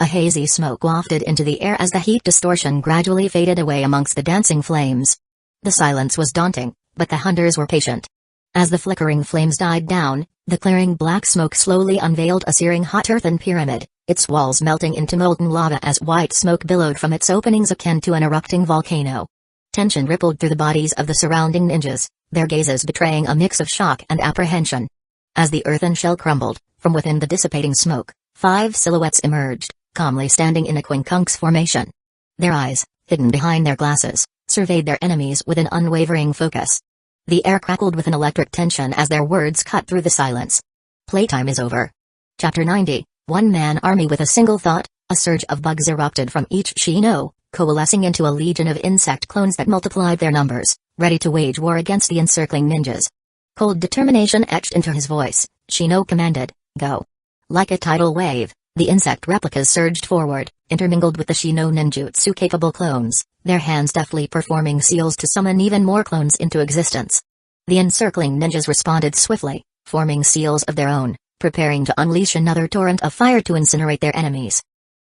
A hazy smoke wafted into the air as the heat distortion gradually faded away amongst the dancing flames. The silence was daunting, but the hunters were patient. As the flickering flames died down, the clearing black smoke slowly unveiled a searing hot earthen pyramid, its walls melting into molten lava as white smoke billowed from its openings akin to an erupting volcano. Tension rippled through the bodies of the surrounding ninjas, their gazes betraying a mix of shock and apprehension. As the earthen shell crumbled, from within the dissipating smoke, 5 silhouettes emerged, calmly standing in a quincunx formation. Their eyes, hidden behind their glasses, surveyed their enemies with an unwavering focus. The air crackled with an electric tension as their words cut through the silence. Playtime is over. Chapter 90, One-Man Army with a single thought, a surge of bugs erupted from each Shino, coalescing into a legion of insect clones that multiplied their numbers, ready to wage war against the encircling ninjas. Cold determination etched into his voice, Shino commanded, "Go." Like a tidal wave, the insect replicas surged forward, intermingled with the Shino ninjutsu-capable clones, their hands deftly performing seals to summon even more clones into existence. The encircling ninjas responded swiftly, forming seals of their own, preparing to unleash another torrent of fire to incinerate their enemies.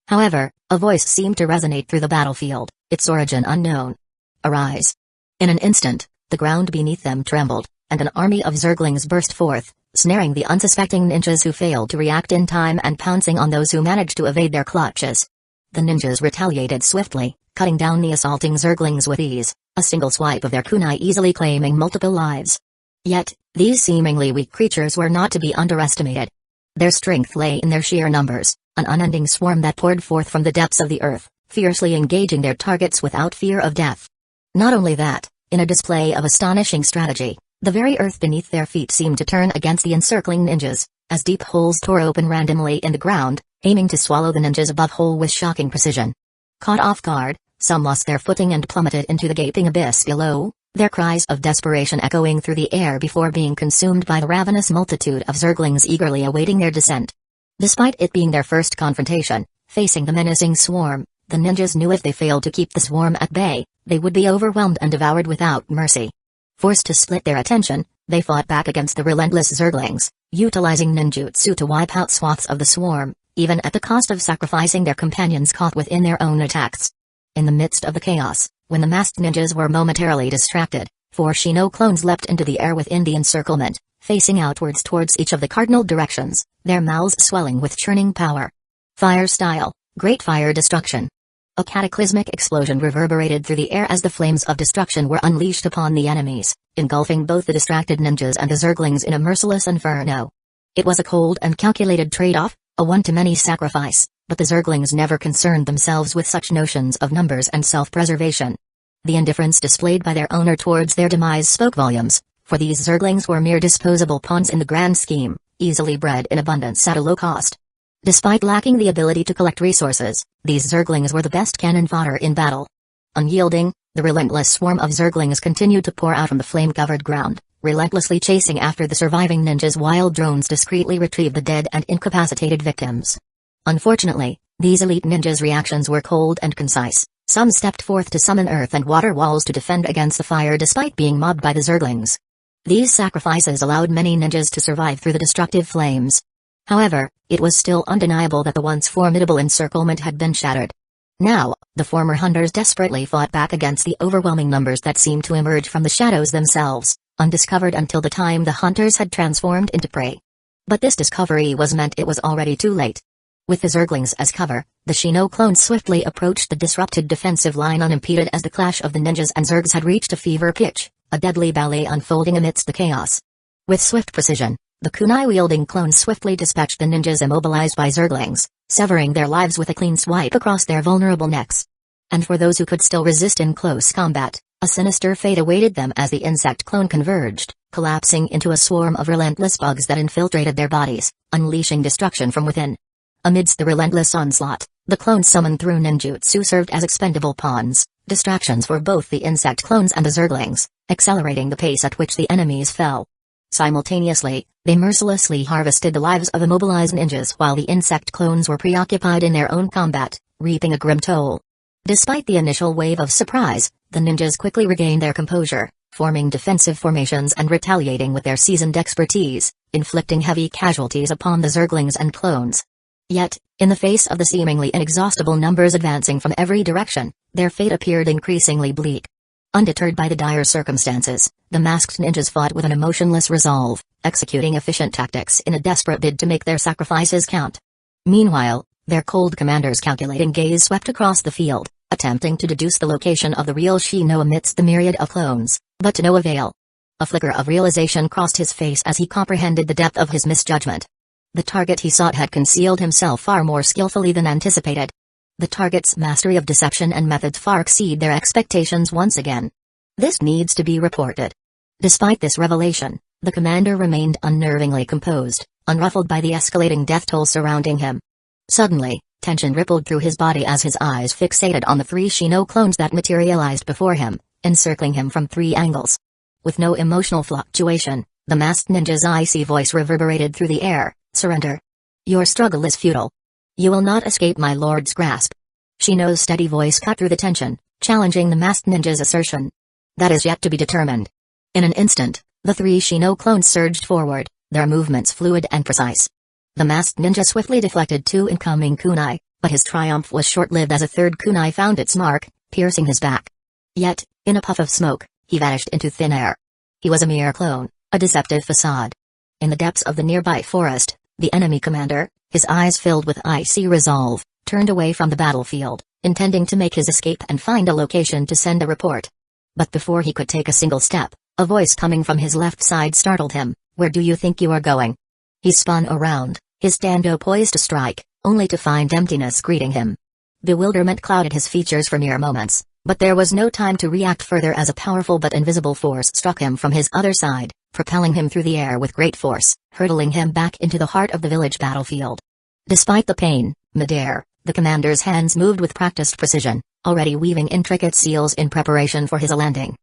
However, a voice seemed to resonate through the battlefield, its origin unknown. "Arise." In an instant, the ground beneath them trembled, and an army of zerglings burst forth, snaring the unsuspecting ninjas who failed to react in time and pouncing on those who managed to evade their clutches. The ninjas retaliated swiftly, cutting down the assaulting zerglings with ease, a single swipe of their kunai easily claiming multiple lives. Yet, these seemingly weak creatures were not to be underestimated. Their strength lay in their sheer numbers, an unending swarm that poured forth from the depths of the earth, fiercely engaging their targets without fear of death. Not only that, in a display of astonishing strategy, the very earth beneath their feet seemed to turn against the encircling ninjas, as deep holes tore open randomly in the ground, aiming to swallow the ninjas above whole with shocking precision. Caught off guard, some lost their footing and plummeted into the gaping abyss below, their cries of desperation echoing through the air before being consumed by the ravenous multitude of zerglings eagerly awaiting their descent. Despite it being their first confrontation, facing the menacing swarm, the ninjas knew if they failed to keep the swarm at bay, they would be overwhelmed and devoured without mercy. Forced to split their attention, they fought back against the relentless zerglings, utilizing ninjutsu to wipe out swaths of the swarm, even at the cost of sacrificing their companions caught within their own attacks. In the midst of the chaos, when the masked ninjas were momentarily distracted, 4 Shino clones leapt into the air within the encirclement, facing outwards towards each of the cardinal directions, their mouths swelling with churning power. Fire style, great fire destruction. A cataclysmic explosion reverberated through the air as the flames of destruction were unleashed upon the enemies, engulfing both the distracted ninjas and the zerglings in a merciless inferno. It was a cold and calculated trade-off, a one-to-many sacrifice, but the zerglings never concerned themselves with such notions of numbers and self-preservation. The indifference displayed by their owner towards their demise spoke volumes, for these zerglings were mere disposable pawns in the grand scheme, easily bred in abundance at a low cost. Despite lacking the ability to collect resources, these zerglings were the best cannon fodder in battle. Unyielding, The relentless swarm of zerglings continued to pour out from the flame-covered ground, relentlessly chasing after the surviving ninjas while drones discreetly retrieved the dead and incapacitated victims. Unfortunately, these elite ninjas' reactions were cold and concise. Some stepped forth to summon earth and water walls to defend against the fire despite being mobbed by the zerglings. These sacrifices allowed many ninjas to survive through the destructive flames. However, it was still undeniable that the once formidable encirclement had been shattered. Now, the former hunters desperately fought back against the overwhelming numbers that seemed to emerge from the shadows themselves, undiscovered until the time the hunters had transformed into prey. But this discovery meant it was already too late. With the zerglings as cover, the Shino clones swiftly approached the disrupted defensive line unimpeded as the clash of the ninjas and zergs had reached a fever pitch, a deadly ballet unfolding amidst the chaos. With swift precision, the kunai-wielding clones swiftly dispatched the ninjas immobilized by zerglings, severing their lives with a clean swipe across their vulnerable necks. And for those who could still resist in close combat, a sinister fate awaited them as the insect clone converged, collapsing into a swarm of relentless bugs that infiltrated their bodies, unleashing destruction from within. Amidst the relentless onslaught, the clones summoned through ninjutsu served as expendable pawns, distractions for both the insect clones and the zerglings, accelerating the pace at which the enemies fell. Simultaneously, they mercilessly harvested the lives of immobilized ninjas while the insect clones were preoccupied in their own combat, reaping a grim toll. Despite the initial wave of surprise, the ninjas quickly regained their composure, forming defensive formations and retaliating with their seasoned expertise, inflicting heavy casualties upon the zerglings and clones. Yet, in the face of the seemingly inexhaustible numbers advancing from every direction, their fate appeared increasingly bleak. Undeterred by the dire circumstances, the masked ninjas fought with an emotionless resolve, executing efficient tactics in a desperate bid to make their sacrifices count. Meanwhile, their cold commander's calculating gaze swept across the field, attempting to deduce the location of the real Shino amidst the myriad of clones, but to no avail. A flicker of realization crossed his face as he comprehended the depth of his misjudgment. The target he sought had concealed himself far more skillfully than anticipated. The target's mastery of deception and methods far exceed their expectations once again. This needs to be reported. Despite this revelation, the commander remained unnervingly composed, unruffled by the escalating death toll surrounding him. Suddenly, tension rippled through his body as his eyes fixated on the 3 Shino clones that materialized before him, encircling him from 3 angles. With no emotional fluctuation, the masked ninja's icy voice reverberated through the air. Surrender. Your struggle is futile. You will not escape my lord's grasp. Shino's steady voice cut through the tension, challenging the masked ninja's assertion. That is yet to be determined. In an instant, the 3 Shino clones surged forward, their movements fluid and precise. The masked ninja swiftly deflected 2 incoming kunai, but his triumph was short-lived as a third kunai found its mark, piercing his back. Yet, in a puff of smoke, he vanished into thin air. He was a mere clone, a deceptive facade. In the depths of the nearby forest, the enemy commander, his eyes filled with icy resolve, turned away from the battlefield, intending to make his escape and find a location to send a report. But before he could take a single step, a voice coming from his left side startled him. Where do you think you are going? He spun around, his stando poised to strike, only to find emptiness greeting him. Bewilderment clouded his features for mere moments, but there was no time to react further as a powerful but invisible force struck him from his other side, propelling him through the air with great force, hurtling him back into the heart of the village battlefield. Despite the pain, midair, the commander's hands moved with practiced precision, already weaving intricate seals in preparation for his landing.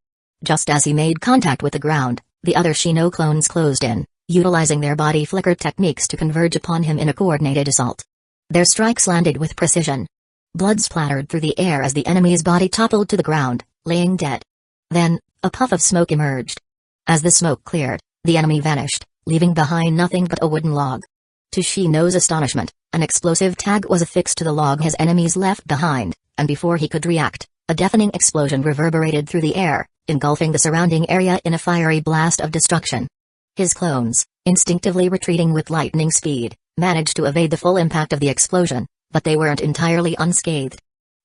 Just as he made contact with the ground, the other Shino clones closed in, utilizing their body flicker techniques to converge upon him in a coordinated assault. Their strikes landed with precision. Blood splattered through the air as the enemy's body toppled to the ground, laying dead. Then, a puff of smoke emerged. As the smoke cleared, the enemy vanished, leaving behind nothing but a wooden log. To Shino's astonishment, an explosive tag was affixed to the log his enemies left behind, and before he could react, a deafening explosion reverberated through the air, engulfing the surrounding area in a fiery blast of destruction. His clones, instinctively retreating with lightning speed, managed to evade the full impact of the explosion, but they weren't entirely unscathed.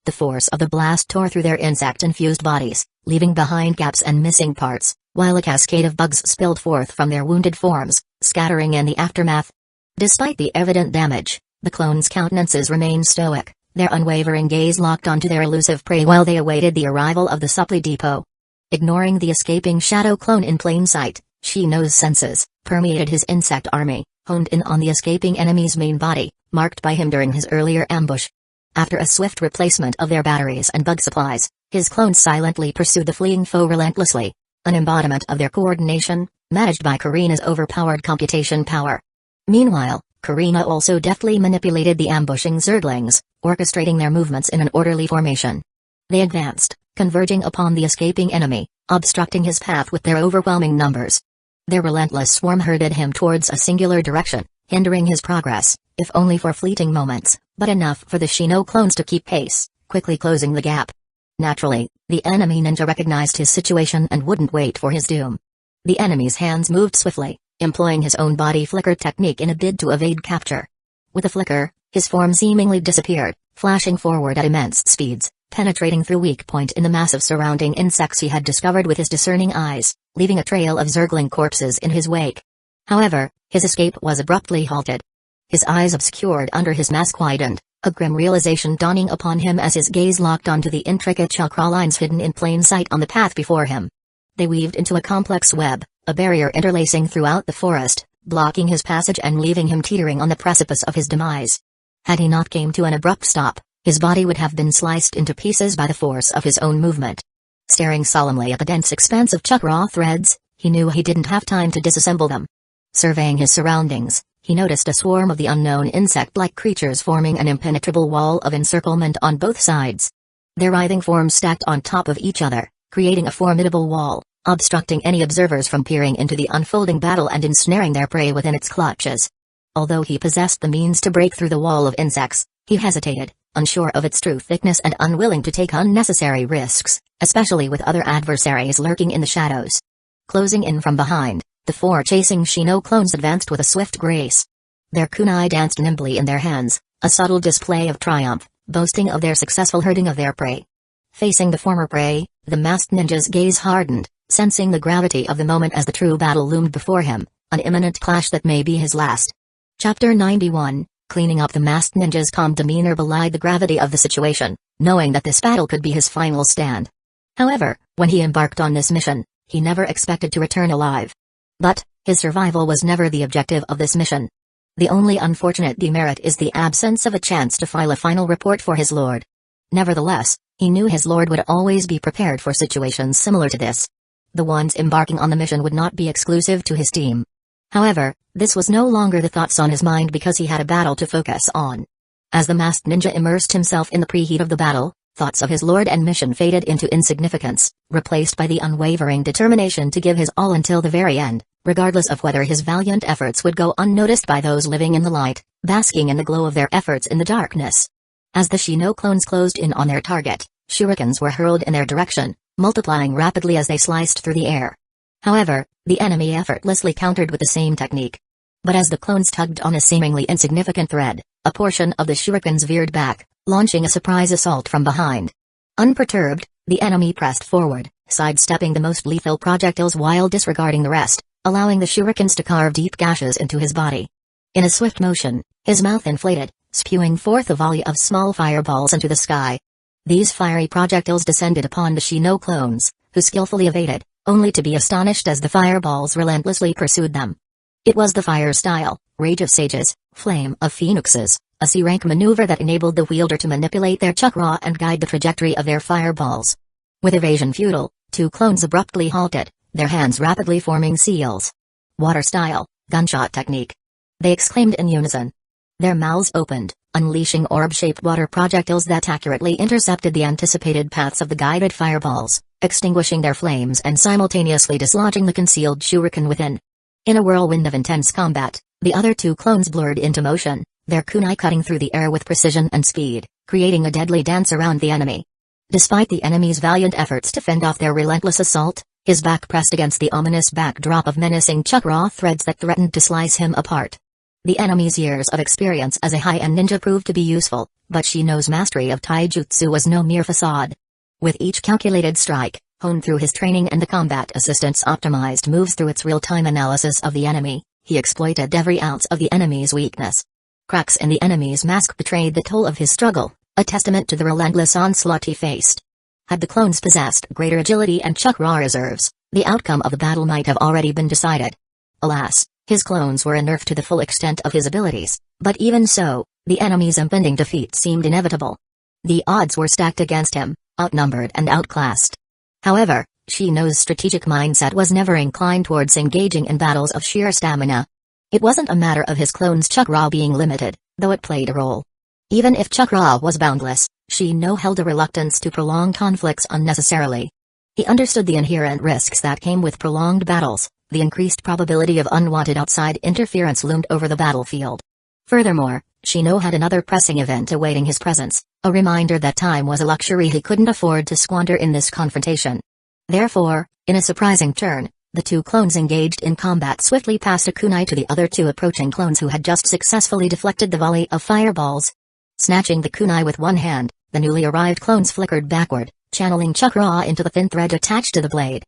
The force of the blast tore through their insect-infused bodies, leaving behind gaps and missing parts, while a cascade of bugs spilled forth from their wounded forms, scattering in the aftermath. Despite the evident damage, the clones' countenances remained stoic, their unwavering gaze locked onto their elusive prey while they awaited the arrival of the supply depot. Ignoring the escaping shadow clone in plain sight, Shino's senses permeated his insect army, honed in on the escaping enemy's main body, marked by him during his earlier ambush. After a swift replacement of their batteries and bug supplies, His clones silently pursued the fleeing foe relentlessly, an embodiment of their coordination, managed by Karina's overpowered computation power. Meanwhile, Karina also deftly manipulated the ambushing Zerglings, orchestrating their movements in an orderly formation. They advanced, converging upon the escaping enemy, obstructing his path with their overwhelming numbers. Their relentless swarm herded him towards a singular direction, hindering his progress, if only for fleeting moments, but enough for the Shino clones to keep pace, quickly closing the gap. Naturally, the enemy ninja recognized his situation and wouldn't wait for his doom. The enemy's hands moved swiftly, employing his own body flicker technique in a bid to evade capture. With a flicker, his form seemingly disappeared, flashing forward at immense speeds, penetrating through weak point in the massive surrounding insects he had discovered with his discerning eyes, leaving a trail of Zergling corpses in his wake. However, his escape was abruptly halted. His eyes obscured under his mask widened, a grim realization dawning upon him as his gaze locked onto the intricate chakra lines hidden in plain sight on the path before him. They weaved into a complex web, a barrier interlacing throughout the forest, blocking his passage and leaving him teetering on the precipice of his demise. Had he not come to an abrupt stop, his body would have been sliced into pieces by the force of his own movement. Staring solemnly at the dense expanse of chakra threads, he knew he didn't have time to disassemble them. Surveying his surroundings, he noticed a swarm of the unknown insect-like creatures forming an impenetrable wall of encirclement on both sides. Their writhing forms stacked on top of each other, creating a formidable wall, obstructing any observers from peering into the unfolding battle and ensnaring their prey within its clutches. Although he possessed the means to break through the wall of insects, he hesitated, unsure of its true thickness and unwilling to take unnecessary risks, especially with other adversaries lurking in the shadows. Closing in from behind, the four chasing Shino clones advanced with a swift grace. Their kunai danced nimbly in their hands, a subtle display of triumph, boasting of their successful herding of their prey. Facing the former prey, the masked ninja's gaze hardened, sensing the gravity of the moment as the true battle loomed before him, an imminent clash that may be his last. Chapter 91, Cleaning up. The masked ninja's calm demeanor belied the gravity of the situation, knowing that this battle could be his final stand. However, when he embarked on this mission, he never expected to return alive. But, his survival was never the objective of this mission. The only unfortunate demerit is the absence of a chance to file a final report for his lord. Nevertheless, he knew his lord would always be prepared for situations similar to this. The ones embarking on the mission would not be exclusive to his team. However, this was no longer the thoughts on his mind because he had a battle to focus on. As the masked ninja immersed himself in the preheat of the battle, thoughts of his lord and mission faded into insignificance, replaced by the unwavering determination to give his all until the very end, regardless of whether his valiant efforts would go unnoticed by those living in the light, basking in the glow of their efforts in the darkness. As the Shino clones closed in on their target, shurikens were hurled in their direction, multiplying rapidly as they sliced through the air. However, the enemy effortlessly countered with the same technique. But as the clones tugged on a seemingly insignificant thread, a portion of the shurikens veered back, launching a surprise assault from behind. Unperturbed, the enemy pressed forward, sidestepping the most lethal projectiles while disregarding the rest, allowing the shurikens to carve deep gashes into his body. In a swift motion, his mouth inflated, spewing forth a volley of small fireballs into the sky. These fiery projectiles descended upon the Shino clones, who skillfully evaded, only to be astonished as the fireballs relentlessly pursued them. It was the fire style, Rage of Sages, Flame of Phoenixes, a C-rank maneuver that enabled the wielder to manipulate their chakra and guide the trajectory of their fireballs. With evasion futile, two clones abruptly halted, their hands rapidly forming seals. Water style, Gunshot technique. They exclaimed in unison. Their mouths opened, unleashing orb-shaped water projectiles that accurately intercepted the anticipated paths of the guided fireballs, extinguishing their flames and simultaneously dislodging the concealed shuriken within. In a whirlwind of intense combat, the other two clones blurred into motion, their kunai cutting through the air with precision and speed, creating a deadly dance around the enemy. Despite the enemy's valiant efforts to fend off their relentless assault, his back pressed against the ominous backdrop of menacing chakra threads that threatened to slice him apart. The enemy's years of experience as a high-end ninja proved to be useful, but Shino's mastery of taijutsu was no mere facade. With each calculated strike, honed through his training and the combat assistant's optimized moves through its real-time analysis of the enemy, he exploited every ounce of the enemy's weakness. Cracks in the enemy's mask betrayed the toll of his struggle, a testament to the relentless onslaught he faced. Had the clones possessed greater agility and chakra reserves, the outcome of the battle might have already been decided. Alas, his clones were unnerved to the full extent of his abilities, but even so, the enemy's impending defeat seemed inevitable. The odds were stacked against him, outnumbered and outclassed. However, Shino's strategic mindset was never inclined towards engaging in battles of sheer stamina. It wasn't a matter of his clone's chakra being limited, though it played a role. Even if chakra was boundless, Shino held a reluctance to prolong conflicts unnecessarily. He understood the inherent risks that came with prolonged battles. The increased probability of unwanted outside interference loomed over the battlefield. Furthermore, Shino had another pressing event awaiting his presence, a reminder that time was a luxury he couldn't afford to squander in this confrontation. Therefore, in a surprising turn, the two clones engaged in combat swiftly passed a kunai to the other two approaching clones who had just successfully deflected the volley of fireballs. Snatching the kunai with one hand, the newly arrived clones flickered backward, channeling chakra into the thin thread attached to the blade.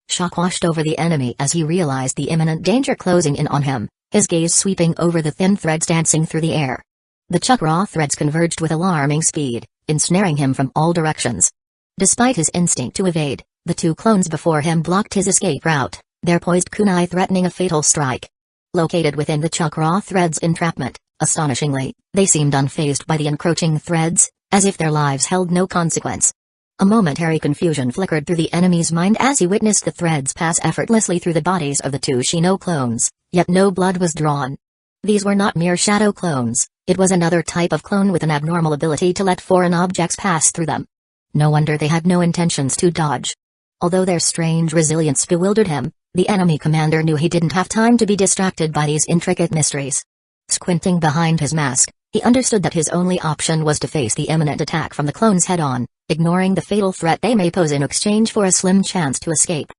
Shock washed over the enemy as he realized the imminent danger closing in on him, his gaze sweeping over the thin threads dancing through the air. The chakra threads converged with alarming speed, ensnaring him from all directions. Despite his instinct to evade, the two clones before him blocked his escape route, their poised kunai threatening a fatal strike. Located within the chakra threads' entrapment, astonishingly, they seemed unfazed by the encroaching threads, as if their lives held no consequence. A momentary confusion flickered through the enemy's mind as he witnessed the threads pass effortlessly through the bodies of the two Shino clones, yet no blood was drawn. These were not mere shadow clones, it was another type of clone with an abnormal ability to let foreign objects pass through them. No wonder they had no intentions to dodge. Although their strange resilience bewildered him, the enemy commander knew he didn't have time to be distracted by these intricate mysteries. Squinting behind his mask, he understood that his only option was to face the imminent attack from the clones head-on, ignoring the fatal threat they may pose in exchange for a slim chance to escape.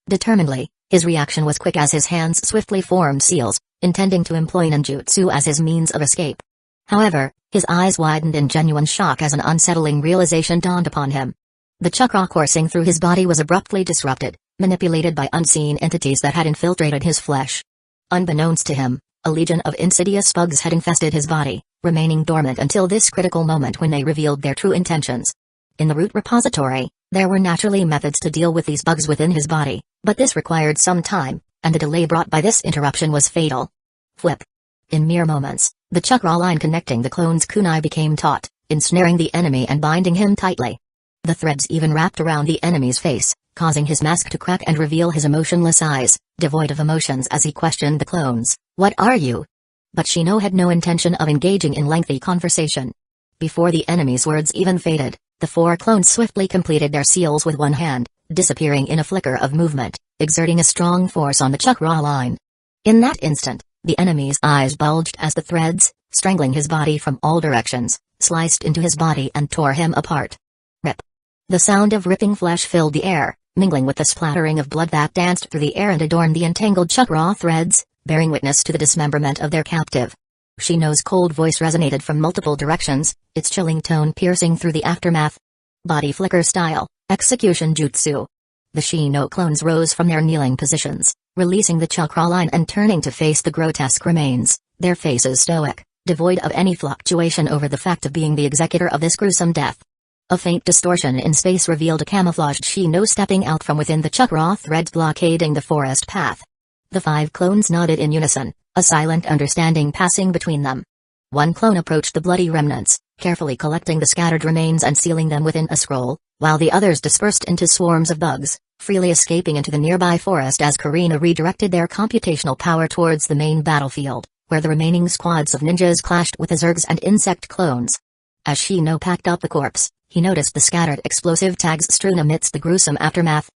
Determinedly, his reaction was quick as his hands swiftly formed seals, intending to employ ninjutsu as his means of escape. However, his eyes widened in genuine shock as an unsettling realization dawned upon him. The chakra coursing through his body was abruptly disrupted, manipulated by unseen entities that had infiltrated his flesh. Unbeknownst to him, a legion of insidious bugs had infested his body, remaining dormant until this critical moment when they revealed their true intentions. In the root repository, there were naturally methods to deal with these bugs within his body, but this required some time, and the delay brought by this interruption was fatal. Flip. In mere moments, the chakra line connecting the clone's kunai became taut, ensnaring the enemy and binding him tightly. The threads even wrapped around the enemy's face, causing his mask to crack and reveal his emotionless eyes, devoid of emotions as he questioned the clones, "What are you?" But Shino had no intention of engaging in lengthy conversation. Before the enemy's words even faded, the four clones swiftly completed their seals with one hand, disappearing in a flicker of movement, exerting a strong force on the chakra line. In that instant, the enemy's eyes bulged as the threads, strangling his body from all directions, sliced into his body and tore him apart. Rip. The sound of ripping flesh filled the air, mingling with the splattering of blood that danced through the air and adorned the entangled chakra threads, bearing witness to the dismemberment of their captive. Shino's cold voice resonated from multiple directions, its chilling tone piercing through the aftermath. Body flicker style, execution jutsu. The Shino clones rose from their kneeling positions, releasing the chakra line and turning to face the grotesque remains, their faces stoic, devoid of any fluctuation over the fact of being the executor of this gruesome death. A faint distortion in space revealed a camouflaged Shino stepping out from within the chakra threads blockading the forest path. The five clones nodded in unison, a silent understanding passing between them. One clone approached the bloody remnants, carefully collecting the scattered remains and sealing them within a scroll, while the others dispersed into swarms of bugs, freely escaping into the nearby forest as Karina redirected their computational power towards the main battlefield, where the remaining squads of ninjas clashed with the Zergs and insect clones. As Shino packed up the corpse, he noticed the scattered explosive tags strewn amidst the gruesome aftermath.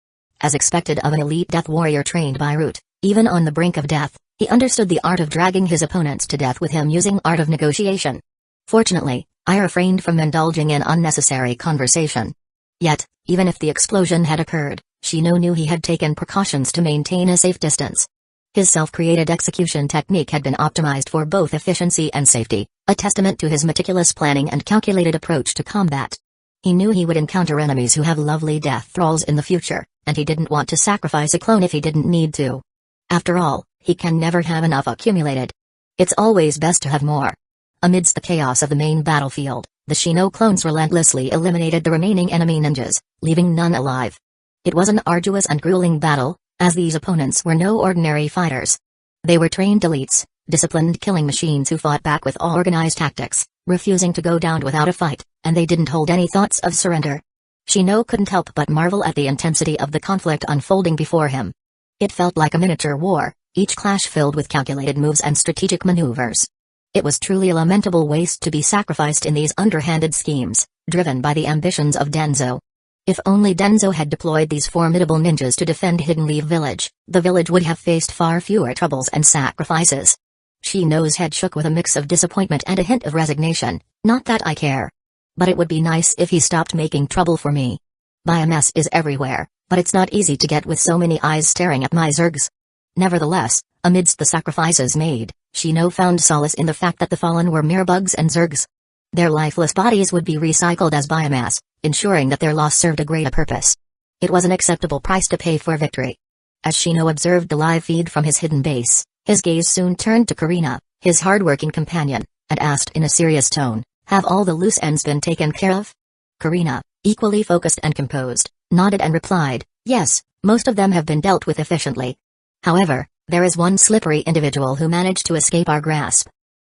As expected of an elite death warrior trained by root, even on the brink of death, he understood the art of dragging his opponents to death with him using art of negotiation. Fortunately, I refrained from indulging in unnecessary conversation. Yet, even if the explosion had occurred, Shino knew he had taken precautions to maintain a safe distance. His self-created execution technique had been optimized for both efficiency and safety, a testament to his meticulous planning and calculated approach to combat. He knew he would encounter enemies who have lovely death thralls in the future, and he didn't want to sacrifice a clone if he didn't need to. After all, he can never have enough accumulated. It's always best to have more. Amidst the chaos of the main battlefield, the Shino clones relentlessly eliminated the remaining enemy ninjas, leaving none alive. It was an arduous and grueling battle, as these opponents were no ordinary fighters. They were trained elites, disciplined killing machines who fought back with all organized tactics, refusing to go down without a fight, and they didn't hold any thoughts of surrender. Shino couldn't help but marvel at the intensity of the conflict unfolding before him. It felt like a miniature war, each clash filled with calculated moves and strategic maneuvers. It was truly a lamentable waste to be sacrificed in these underhanded schemes, driven by the ambitions of Denzo. If only Denzo had deployed these formidable ninjas to defend Hidden Leaf Village, the village would have faced far fewer troubles and sacrifices. Shino's head shook with a mix of disappointment and a hint of resignation. Not that I care. But it would be nice if he stopped making trouble for me. Biomass is everywhere, but it's not easy to get with so many eyes staring at my zergs. Nevertheless, amidst the sacrifices made, Shino found solace in the fact that the fallen were mere bugs and zergs. Their lifeless bodies would be recycled as biomass, ensuring that their loss served a greater purpose. It was an acceptable price to pay for victory. As Shino observed the live feed from his hidden base, his gaze soon turned to Karina, his hard-working companion, and asked in a serious tone, "Have all the loose ends been taken care of?" Karina, equally focused and composed, nodded and replied, "Yes, most of them have been dealt with efficiently. However, there is one slippery individual who managed to escape our grasp."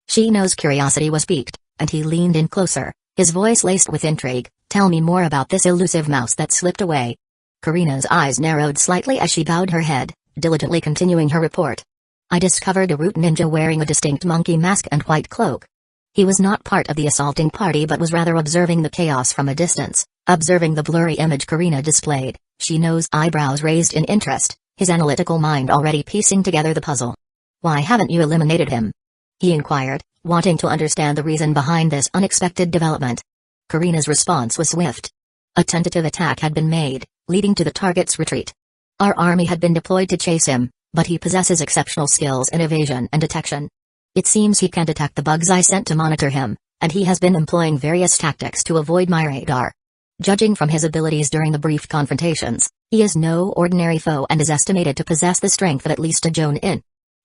Shino's curiosity was piqued, and he leaned in closer, his voice laced with intrigue. "Tell me more about this elusive mouse that slipped away." Karina's eyes narrowed slightly as she bowed her head, diligently continuing her report. "I discovered a root ninja wearing a distinct monkey mask and white cloak. He was not part of the assaulting party but was rather observing the chaos from a distance." Observing the blurry image Karina displayed, Shino's eyebrows raised in interest, his analytical mind already piecing together the puzzle. "Why haven't you eliminated him?" he inquired, wanting to understand the reason behind this unexpected development. Karina's response was swift. A tentative attack had been made, leading to the target's retreat. Our army had been deployed to chase him, but he possesses exceptional skills in evasion and detection. It seems he can't attack the bugs I sent to monitor him, and he has been employing various tactics to avoid my radar. Judging from his abilities during the brief confrontations, he is no ordinary foe and is estimated to possess the strength of at least a Jonin.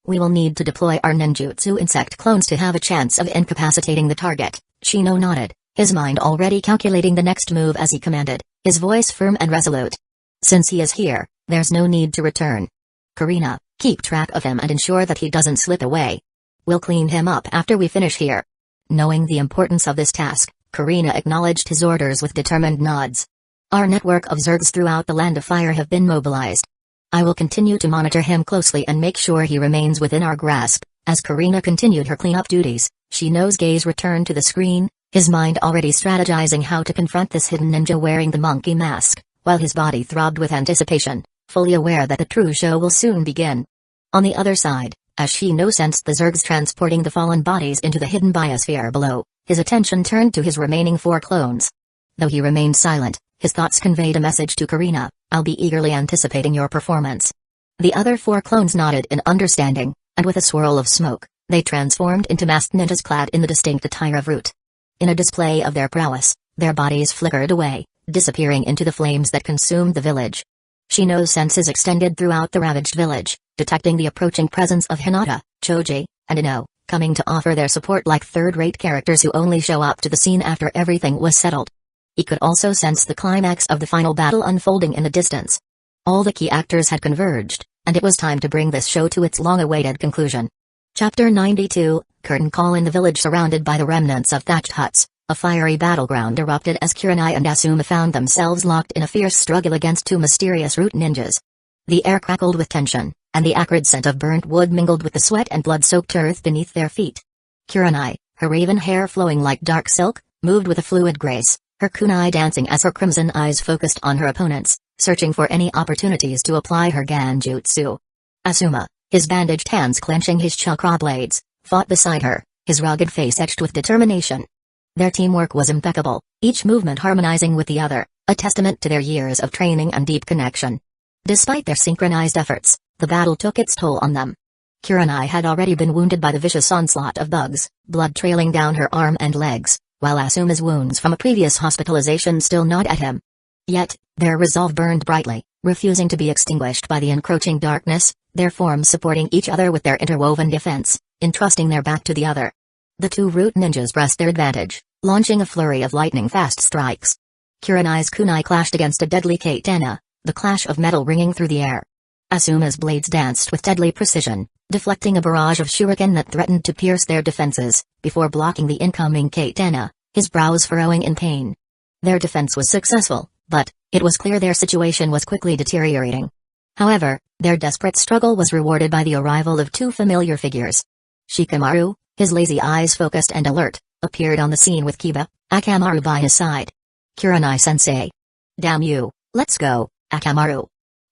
We will need to deploy our ninjutsu insect clones to have a chance of incapacitating the target." Shino nodded, his mind already calculating the next move as he commanded, his voice firm and resolute. "Since he is here, there's no need to return. Karina, keep track of him and ensure that he doesn't slip away. We'll clean him up after we finish here." Knowing the importance of this task, Karina acknowledged his orders with determined nods. "Our network of zergs throughout the Land of Fire have been mobilized. I will continue to monitor him closely and make sure he remains within our grasp." As Karina continued her cleanup duties, Shino's gaze returned to the screen, his mind already strategizing how to confront this hidden ninja wearing the monkey mask, while his body throbbed with anticipation, fully aware that the true show will soon begin. On the other side, as Shino sensed the zergs transporting the fallen bodies into the hidden biosphere below, his attention turned to his remaining 4 clones. Though he remained silent, his thoughts conveyed a message to Karina: "I'll be eagerly anticipating your performance." The other 4 clones nodded in understanding, and with a swirl of smoke, they transformed into masked ninjas clad in the distinct attire of Root. In a display of their prowess, their bodies flickered away, disappearing into the flames that consumed the village. Shino's senses extended throughout the ravaged village, detecting the approaching presence of Hinata, Choji, and Ino, coming to offer their support like third-rate characters who only show up to the scene after everything was settled. He could also sense the climax of the final battle unfolding in the distance. All the key actors had converged, and it was time to bring this show to its long-awaited conclusion. Chapter 92, Curtain Call. In the village surrounded by the remnants of thatched huts, a fiery battleground erupted as Kurenai and Asuma found themselves locked in a fierce struggle against 2 mysterious root ninjas. The air crackled with tension, and the acrid scent of burnt wood mingled with the sweat and blood-soaked earth beneath their feet. Kurenai, her raven hair flowing like dark silk, moved with a fluid grace, her kunai dancing as her crimson eyes focused on her opponents, searching for any opportunities to apply her ganjutsu. Asuma, his bandaged hands clenching his chakra blades, fought beside her, his rugged face etched with determination. Their teamwork was impeccable, each movement harmonizing with the other, a testament to their years of training and deep connection. Despite their synchronized efforts, the battle took its toll on them. Kurenai had already been wounded by the vicious onslaught of bugs, blood trailing down her arm and legs, while Asuma's wounds from a previous hospitalization still gnawed at him. Yet, their resolve burned brightly, refusing to be extinguished by the encroaching darkness, their forms supporting each other with their interwoven defense, entrusting their back to the other. The 2 root ninjas pressed their advantage, launching a flurry of lightning-fast strikes. Kurenai's kunai clashed against a deadly katana, the clash of metal ringing through the air. Asuma's blades danced with deadly precision, deflecting a barrage of shuriken that threatened to pierce their defenses, before blocking the incoming katana, his brows furrowing in pain. Their defense was successful, But it was clear their situation was quickly deteriorating. However, their desperate struggle was rewarded by the arrival of two familiar figures. Shikamaru, his lazy eyes focused and alert, appeared on the scene with Kiba, Akamaru by his side. "Kurenai-sensei. Damn you, let's go, Akamaru."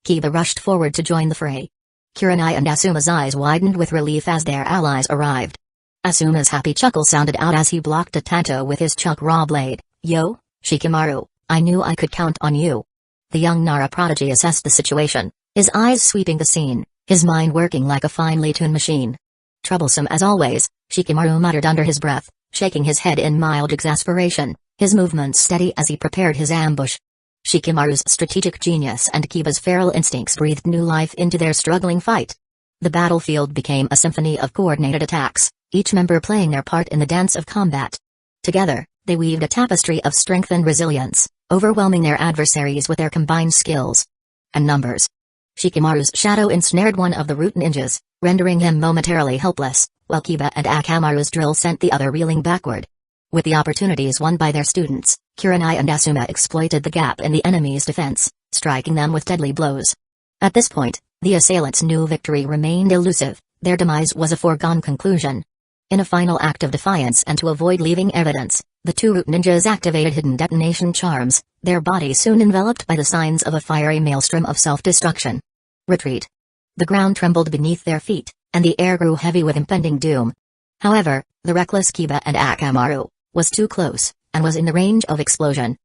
Kiba rushed forward to join the fray. Kurenai and Asuma's eyes widened with relief as their allies arrived. Asuma's happy chuckle sounded out as he blocked a Tanto with his chuck raw blade. "Yo, Shikamaru, I knew I could count on you." The young Nara prodigy assessed the situation, his eyes sweeping the scene, his mind working like a finely tuned machine. "Troublesome as always," Shikamaru muttered under his breath, shaking his head in mild exasperation, his movements steady as he prepared his ambush. Shikamaru's strategic genius and Kiba's feral instincts breathed new life into their struggling fight. The battlefield became a symphony of coordinated attacks, each member playing their part in the dance of combat. Together, they weaved a tapestry of strength and resilience, overwhelming their adversaries with their combined skills and numbers. Shikamaru's shadow ensnared one of the root ninjas, rendering him momentarily helpless, while Kiba and Akamaru's drill sent the other reeling backward. With the opportunities won by their students, Kurenai and Asuma exploited the gap in the enemy's defense, striking them with deadly blows. At this point, the assailants knew victory remained elusive, their demise was a foregone conclusion. In a final act of defiance and to avoid leaving evidence, the two root ninjas activated hidden detonation charms, their bodies soon enveloped by the signs of a fiery maelstrom of self-destruction. Retreat. The ground trembled beneath their feet, and the air grew heavy with impending doom. However, the reckless Kiba and Akamaru was too close, and was in the range of explosion.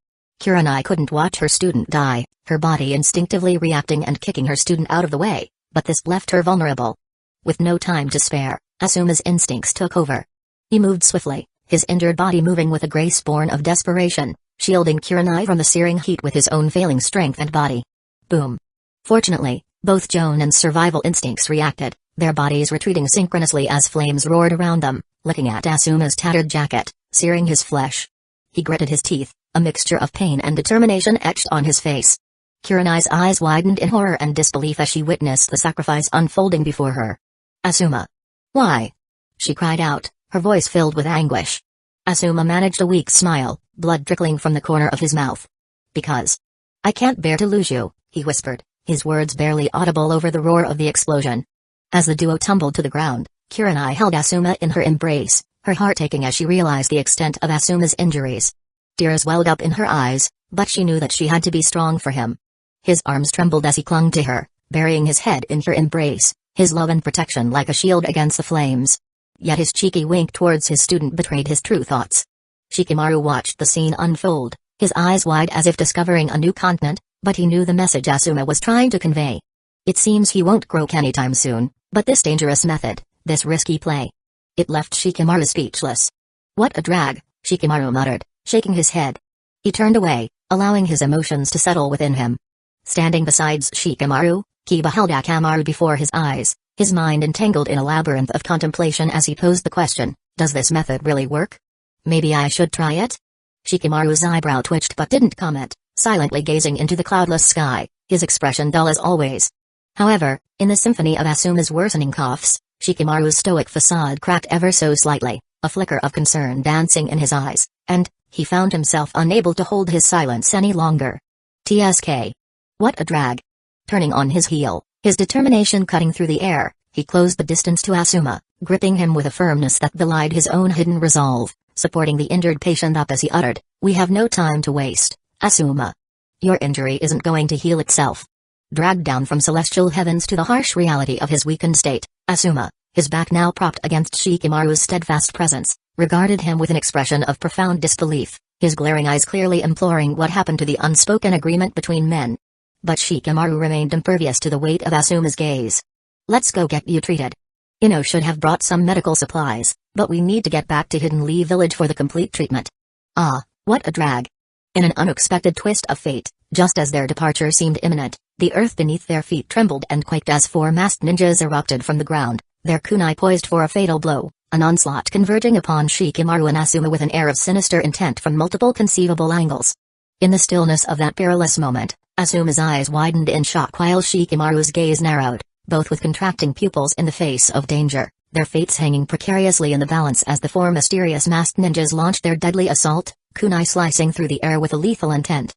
Kurenai couldn't watch her student die, her body instinctively reacting and kicking her student out of the way, but this left her vulnerable. With no time to spare, Asuma's instincts took over. He moved swiftly, his injured body moving with a grace born of desperation, shielding Kurenai from the searing heat with his own failing strength and body. Boom. Fortunately, both Jonen's survival instincts reacted, their bodies retreating synchronously as flames roared around them, licking at Asuma's tattered jacket, searing his flesh. He gritted his teeth, a mixture of pain and determination etched on his face. Kurenai's eyes widened in horror and disbelief as she witnessed the sacrifice unfolding before her. "Asuma. Why?" she cried out, her voice filled with anguish. Asuma managed a weak smile, blood trickling from the corner of his mouth. "Because I can't bear to lose you," he whispered, his words barely audible over the roar of the explosion. As the duo tumbled to the ground, Kurenai held Asuma in her embrace, her heart aching as she realized the extent of Asuma's injuries. Tears welled up in her eyes, but she knew that she had to be strong for him. His arms trembled as he clung to her, burying his head in her embrace, his love and protection like a shield against the flames. Yet his cheeky wink towards his student betrayed his true thoughts. Shikamaru watched the scene unfold, his eyes wide as if discovering a new continent, but he knew the message Asuma was trying to convey. It seems he won't grow anytime soon, but this dangerous method, this risky play. It left Shikamaru speechless. "What a drag," Shikamaru muttered, shaking his head. He turned away, allowing his emotions to settle within him. Standing beside Shikamaru, Kiba held Akamaru before his eyes, his mind entangled in a labyrinth of contemplation as he posed the question, "Does this method really work? Maybe I should try it?" Shikamaru's eyebrow twitched but didn't comment, silently gazing into the cloudless sky, his expression dull as always. However, in the symphony of Asuma's worsening coughs, Shikamaru's stoic facade cracked ever so slightly, a flicker of concern dancing in his eyes, and he found himself unable to hold his silence any longer. "TSK. What a drag." Turning on his heel, his determination cutting through the air, he closed the distance to Asuma, gripping him with a firmness that belied his own hidden resolve, supporting the injured patient up as he uttered, "We have no time to waste, Asuma. Your injury isn't going to heal itself." Dragged down from celestial heavens to the harsh reality of his weakened state, Asuma, his back now propped against Shikamaru's steadfast presence, regarded him with an expression of profound disbelief, his glaring eyes clearly imploring what happened to the unspoken agreement between men. But Shikamaru remained impervious to the weight of Asuma's gaze. "Let's go get you treated. Ino should have brought some medical supplies, but we need to get back to Hidden Lee Village for the complete treatment." Ah, what a drag. In an unexpected twist of fate, just as their departure seemed imminent, the earth beneath their feet trembled and quaked as four masked ninjas erupted from the ground, their kunai poised for a fatal blow, an onslaught converging upon Shikamaru and Asuma with an air of sinister intent from multiple conceivable angles. In the stillness of that perilous moment, Asuma's eyes widened in shock while Shikamaru's gaze narrowed, both with contracting pupils in the face of danger, their fates hanging precariously in the balance as the four mysterious masked ninjas launched their deadly assault, kunai slicing through the air with a lethal intent.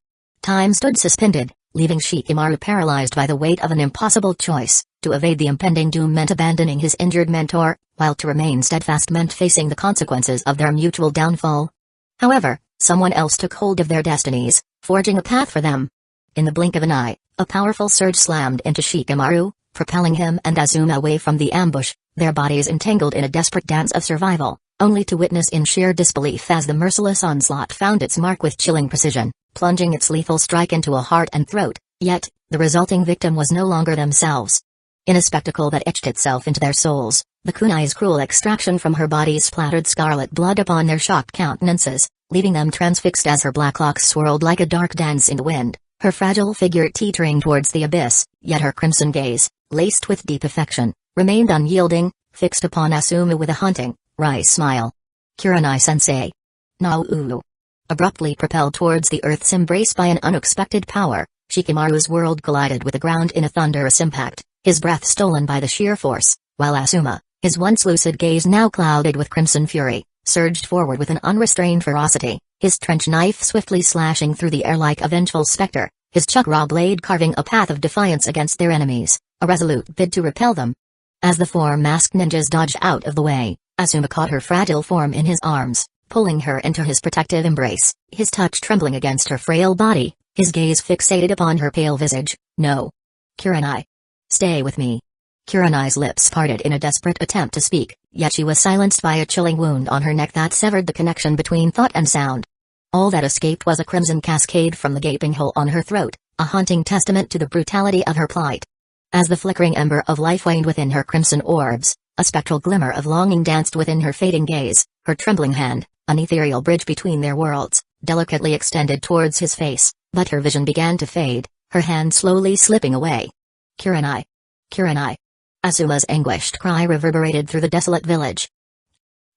Time stood suspended, leaving Shikamaru paralyzed by the weight of an impossible choice. To evade the impending doom meant abandoning his injured mentor, while to remain steadfast meant facing the consequences of their mutual downfall. However, someone else took hold of their destinies, forging a path for them. In the blink of an eye, a powerful surge slammed into Shikamaru, propelling him and Azuma away from the ambush, their bodies entangled in a desperate dance of survival, only to witness in sheer disbelief as the merciless onslaught found its mark with chilling precision, plunging its lethal strike into a heart and throat, yet, the resulting victim was no longer themselves. In a spectacle that etched itself into their souls, the kunai's cruel extraction from her body splattered scarlet blood upon their shocked countenances, leaving them transfixed as her black locks swirled like a dark dance in the wind, her fragile figure teetering towards the abyss, yet her crimson gaze, laced with deep affection, remained unyielding, fixed upon Asuma with a haunting, wry smile. Kurenai-sensei. Nauru. Abruptly propelled towards the Earth's embrace by an unexpected power, Shikamaru's world collided with the ground in a thunderous impact, his breath stolen by the sheer force, while Asuma, his once lucid gaze now clouded with crimson fury, surged forward with an unrestrained ferocity, his trench knife swiftly slashing through the air like a vengeful specter, his chakra blade carving a path of defiance against their enemies, a resolute bid to repel them. As the four masked ninjas dodged out of the way, Asuma caught her fragile form in his arms, pulling her into his protective embrace, his touch trembling against her frail body, his gaze fixated upon her pale visage. No. Kurenai. Stay with me. Kurenai's lips parted in a desperate attempt to speak, yet she was silenced by a chilling wound on her neck that severed the connection between thought and sound. All that escaped was a crimson cascade from the gaping hole on her throat, a haunting testament to the brutality of her plight. As the flickering ember of life waned within her crimson orbs, a spectral glimmer of longing danced within her fading gaze, her trembling hand, an ethereal bridge between their worlds, delicately extended towards his face, but her vision began to fade, her hand slowly slipping away. Kurenai. Kurenai. Asuma's anguished cry reverberated through the desolate village.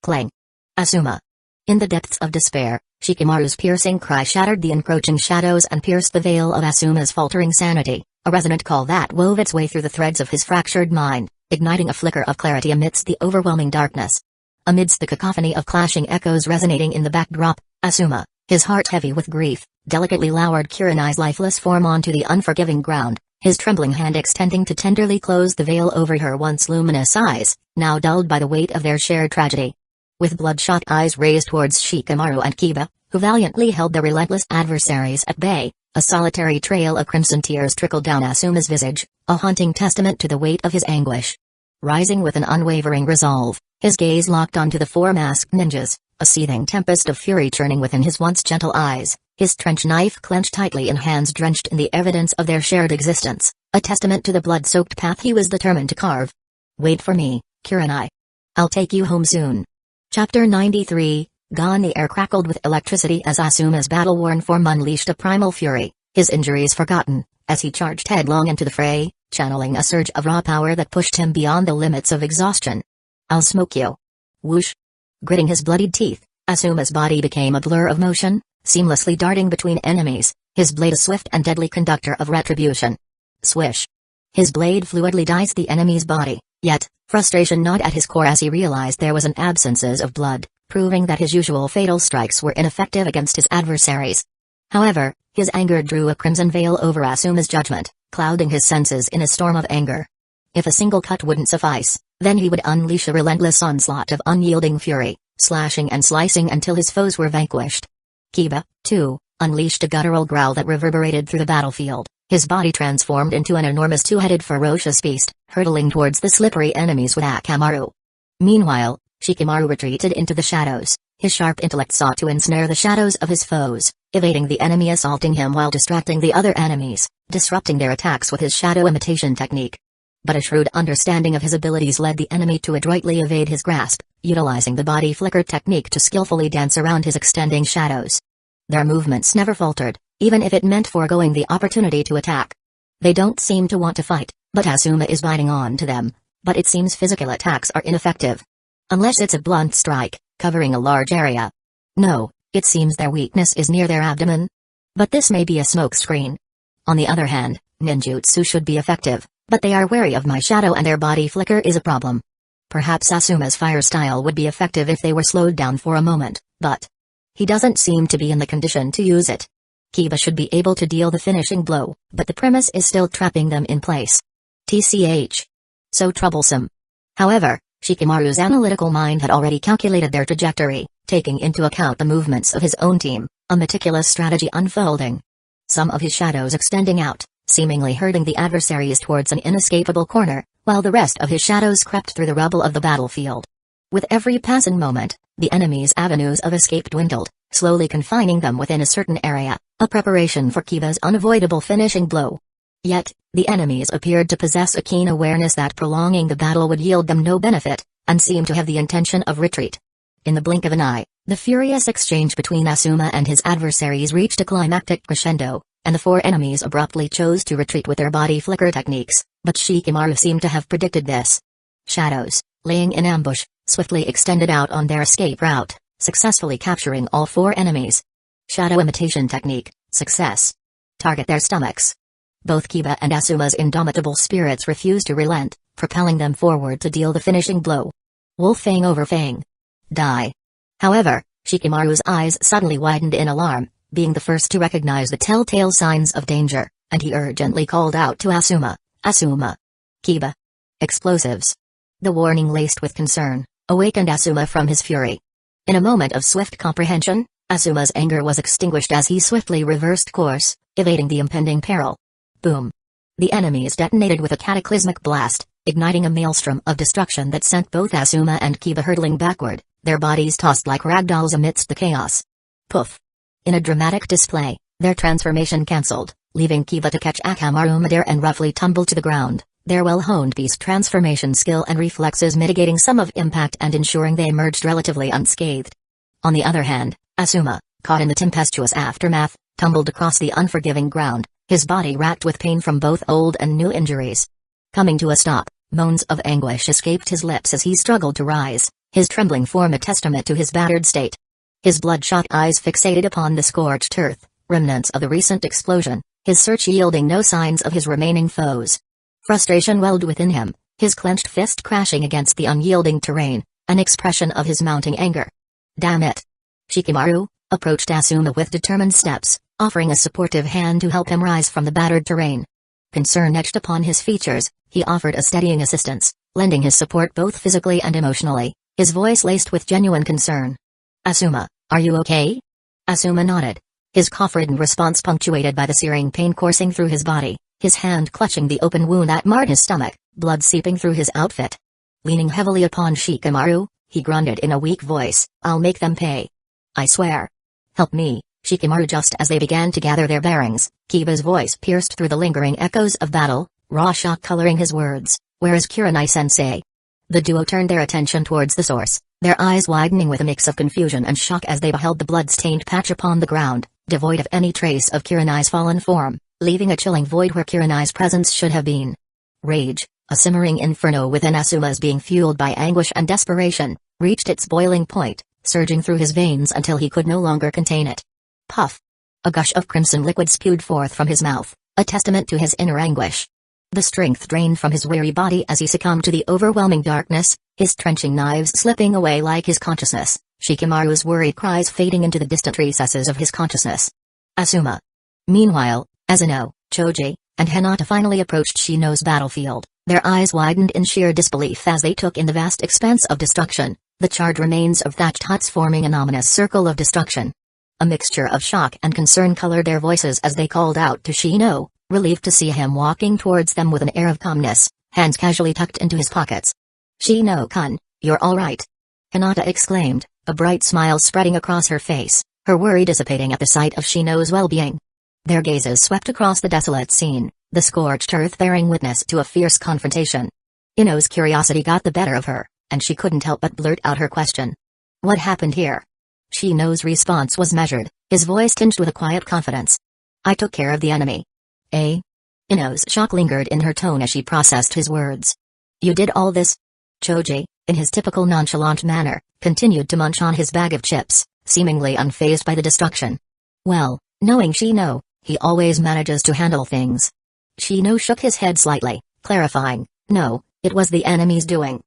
Clang. Asuma. In the depths of despair, Shikamaru's piercing cry shattered the encroaching shadows and pierced the veil of Asuma's faltering sanity, a resonant call that wove its way through the threads of his fractured mind, igniting a flicker of clarity amidst the overwhelming darkness. Amidst the cacophony of clashing echoes resonating in the backdrop, Asuma, his heart heavy with grief, delicately lowered Kurenai's lifeless form onto the unforgiving ground, his trembling hand extending to tenderly close the veil over her once luminous eyes, now dulled by the weight of their shared tragedy. With bloodshot eyes raised towards Shikamaru and Kiba, who valiantly held their relentless adversaries at bay, a solitary trail of crimson tears trickled down Asuma's visage, a haunting testament to the weight of his anguish. Rising with an unwavering resolve, his gaze locked onto the four masked ninjas, a seething tempest of fury churning within his once gentle eyes, his trench knife clenched tightly in hands drenched in the evidence of their shared existence, a testament to the blood-soaked path he was determined to carve. Wait for me, Kurenai. I'll take you home soon. Chapter 93, Gone. The air crackled with electricity as Asuma's battle-worn form unleashed a primal fury, his injuries forgotten, as he charged headlong into the fray, channeling a surge of raw power that pushed him beyond the limits of exhaustion. I'll smoke you. Whoosh. Gritting his bloodied teeth, Asuma's body became a blur of motion, seamlessly darting between enemies, his blade a swift and deadly conductor of retribution. Swish. His blade fluidly diced the enemy's body, yet, frustration gnawed at his core as he realized there was an absence of blood, proving that his usual fatal strikes were ineffective against his adversaries. However, his anger drew a crimson veil over Asuma's judgment, clouding his senses in a storm of anger. If a single cut wouldn't suffice, then he would unleash a relentless onslaught of unyielding fury, slashing and slicing until his foes were vanquished. Kiba, too, unleashed a guttural growl that reverberated through the battlefield, his body transformed into an enormous two-headed ferocious beast, hurtling towards the slippery enemies with Akamaru. Meanwhile, Shikamaru retreated into the shadows, his sharp intellect sought to ensnare the shadows of his foes, evading the enemy assaulting him while distracting the other enemies, disrupting their attacks with his shadow imitation technique. But a shrewd understanding of his abilities led the enemy to adroitly evade his grasp, utilizing the body flicker technique to skillfully dance around his extending shadows. Their movements never faltered, even if it meant foregoing the opportunity to attack. They don't seem to want to fight, but Asuma is biting on to them, but it seems physical attacks are ineffective. Unless it's a blunt strike, covering a large area. No, it seems their weakness is near their abdomen. But this may be a smokescreen. On the other hand, ninjutsu should be effective, but they are wary of my shadow and their body flicker is a problem. Perhaps Asuma's fire style would be effective if they were slowed down for a moment, but he doesn't seem to be in the condition to use it. Kiba should be able to deal the finishing blow, but the premise is still trapping them in place. TCH. So troublesome. However, Shikamaru's analytical mind had already calculated their trajectory, taking into account the movements of his own team, a meticulous strategy unfolding. Some of his shadows extending out, seemingly herding the adversaries towards an inescapable corner, while the rest of his shadows crept through the rubble of the battlefield. With every passing moment, the enemy's avenues of escape dwindled, slowly confining them within a certain area, a preparation for Kiba's unavoidable finishing blow. Yet, the enemies appeared to possess a keen awareness that prolonging the battle would yield them no benefit, and seemed to have the intention of retreat. In the blink of an eye, the furious exchange between Asuma and his adversaries reached a climactic crescendo, and the four enemies abruptly chose to retreat with their body flicker techniques, but Shikamaru seemed to have predicted this. Shadows, laying in ambush, swiftly extended out on their escape route, successfully capturing all four enemies. Shadow imitation technique, success. Target their stomachs. Both Kiba and Asuma's indomitable spirits refused to relent, propelling them forward to deal the finishing blow. Wolf fang over fang. Die. However, Shikamaru's eyes suddenly widened in alarm, being the first to recognize the telltale signs of danger, and he urgently called out to Asuma, Asuma. Kiba. Explosives. The warning laced with concern awakened Asuma from his fury. In a moment of swift comprehension, Asuma's anger was extinguished as he swiftly reversed course, evading the impending peril. Boom. The enemies detonated with a cataclysmic blast, igniting a maelstrom of destruction that sent both Asuma and Kiba hurtling backward, their bodies tossed like ragdolls amidst the chaos. Poof. In a dramatic display, their transformation cancelled, leaving Kiba to catch Akamaru midair and roughly tumble to the ground, their well-honed beast transformation skill and reflexes mitigating some of impact and ensuring they emerged relatively unscathed. On the other hand, Asuma, caught in the tempestuous aftermath, tumbled across the unforgiving ground, his body racked with pain from both old and new injuries. Coming to a stop, moans of anguish escaped his lips as he struggled to rise, his trembling form a testament to his battered state. His bloodshot eyes fixated upon the scorched earth, remnants of the recent explosion, his search yielding no signs of his remaining foes. Frustration welled within him, his clenched fist crashing against the unyielding terrain, an expression of his mounting anger. Damn it! Shikamaru approached Asuma with determined steps, offering a supportive hand to help him rise from the battered terrain. Concern etched upon his features, he offered a steadying assistance, lending his support both physically and emotionally, his voice laced with genuine concern. Asuma, are you okay? Asuma nodded. His cough-ridden response punctuated by the searing pain coursing through his body, his hand clutching the open wound that marred his stomach, blood seeping through his outfit. Leaning heavily upon Shikamaru, he grunted in a weak voice, I'll make them pay. I swear. Help me, Shikamaru. Just as they began to gather their bearings, Kiba's voice pierced through the lingering echoes of battle, raw shock coloring his words, where is Kurenai-sensei? The duo turned their attention towards the source, their eyes widening with a mix of confusion and shock as they beheld the blood-stained patch upon the ground, devoid of any trace of Kurenai's fallen form, leaving a chilling void where Kurenai's presence should have been. Rage, a simmering inferno within Asuma's being fueled by anguish and desperation, reached its boiling point, surging through his veins until he could no longer contain it. Puff! A gush of crimson liquid spewed forth from his mouth, a testament to his inner anguish. The strength drained from his weary body as he succumbed to the overwhelming darkness, his trenching knives slipping away like his consciousness, Shikamaru's worried cries fading into the distant recesses of his consciousness. Asuma. Meanwhile, Azuno, Choji, and Hinata finally approached Shino's battlefield, their eyes widened in sheer disbelief as they took in the vast expanse of destruction, the charred remains of thatched huts forming an ominous circle of destruction. A mixture of shock and concern colored their voices as they called out to Shino, relieved to see him walking towards them with an air of calmness, hands casually tucked into his pockets. Shino-kun, you're all right. Hinata exclaimed, a bright smile spreading across her face, her worry dissipating at the sight of Shino's well-being. Their gazes swept across the desolate scene, the scorched earth bearing witness to a fierce confrontation. Ino's curiosity got the better of her, and she couldn't help but blurt out her question. What happened here? Shino's response was measured, his voice tinged with a quiet confidence. I took care of the enemy. Eh? Ino's shock lingered in her tone as she processed his words. You did all this? Choji, in his typical nonchalant manner, continued to munch on his bag of chips, seemingly unfazed by the destruction. Well, knowing Shino, he always manages to handle things. Shino shook his head slightly, clarifying, no, it was the enemy's doing.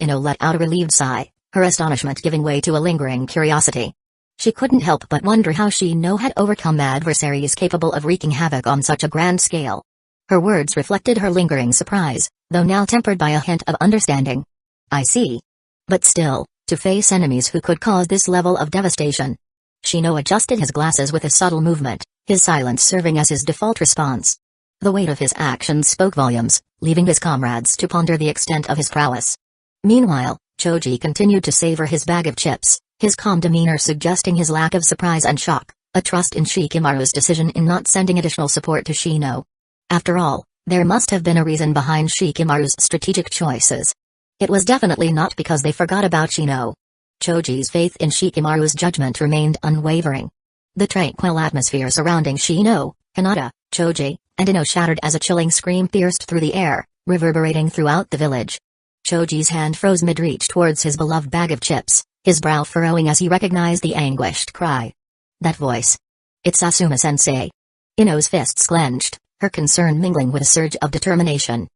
Ino let out a relieved sigh, her astonishment giving way to a lingering curiosity. She couldn't help but wonder how Shino had overcome adversaries capable of wreaking havoc on such a grand scale. Her words reflected her lingering surprise, though now tempered by a hint of understanding. I see. But still, to face enemies who could cause this level of devastation. Shino adjusted his glasses with a subtle movement, his silence serving as his default response. The weight of his actions spoke volumes, leaving his comrades to ponder the extent of his prowess. Meanwhile, Choji continued to savor his bag of chips, his calm demeanor suggesting his lack of surprise and shock, a trust in Shikamaru's decision in not sending additional support to Shino. After all, there must have been a reason behind Shikamaru's strategic choices. It was definitely not because they forgot about Shino. Choji's faith in Shikamaru's judgment remained unwavering. The tranquil atmosphere surrounding Shino, Hinata, Choji, and Ino shattered as a chilling scream pierced through the air, reverberating throughout the village. Choji's hand froze mid-reach towards his beloved bag of chips, his brow furrowing as he recognized the anguished cry. That voice. It's Asuma-sensei. Ino's fists clenched, her concern mingling with a surge of determination.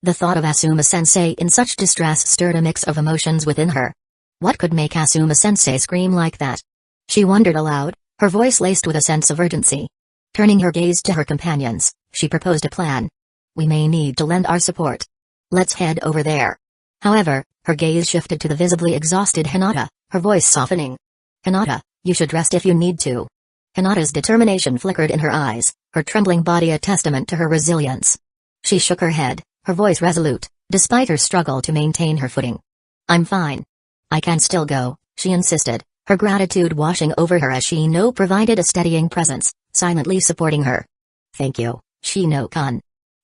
The thought of Asuma-sensei in such distress stirred a mix of emotions within her. What could make Asuma-sensei scream like that? She wondered aloud, her voice laced with a sense of urgency. Turning her gaze to her companions, she proposed a plan. We may need to lend our support. Let's head over there. However, her gaze shifted to the visibly exhausted Hinata, her voice softening. Hinata, you should rest if you need to. Hinata's determination flickered in her eyes, her trembling body a testament to her resilience. She shook her head, her voice resolute, despite her struggle to maintain her footing. I'm fine. I can still go, she insisted, her gratitude washing over her as Shino provided a steadying presence, silently supporting her. Thank you, Shino-kun.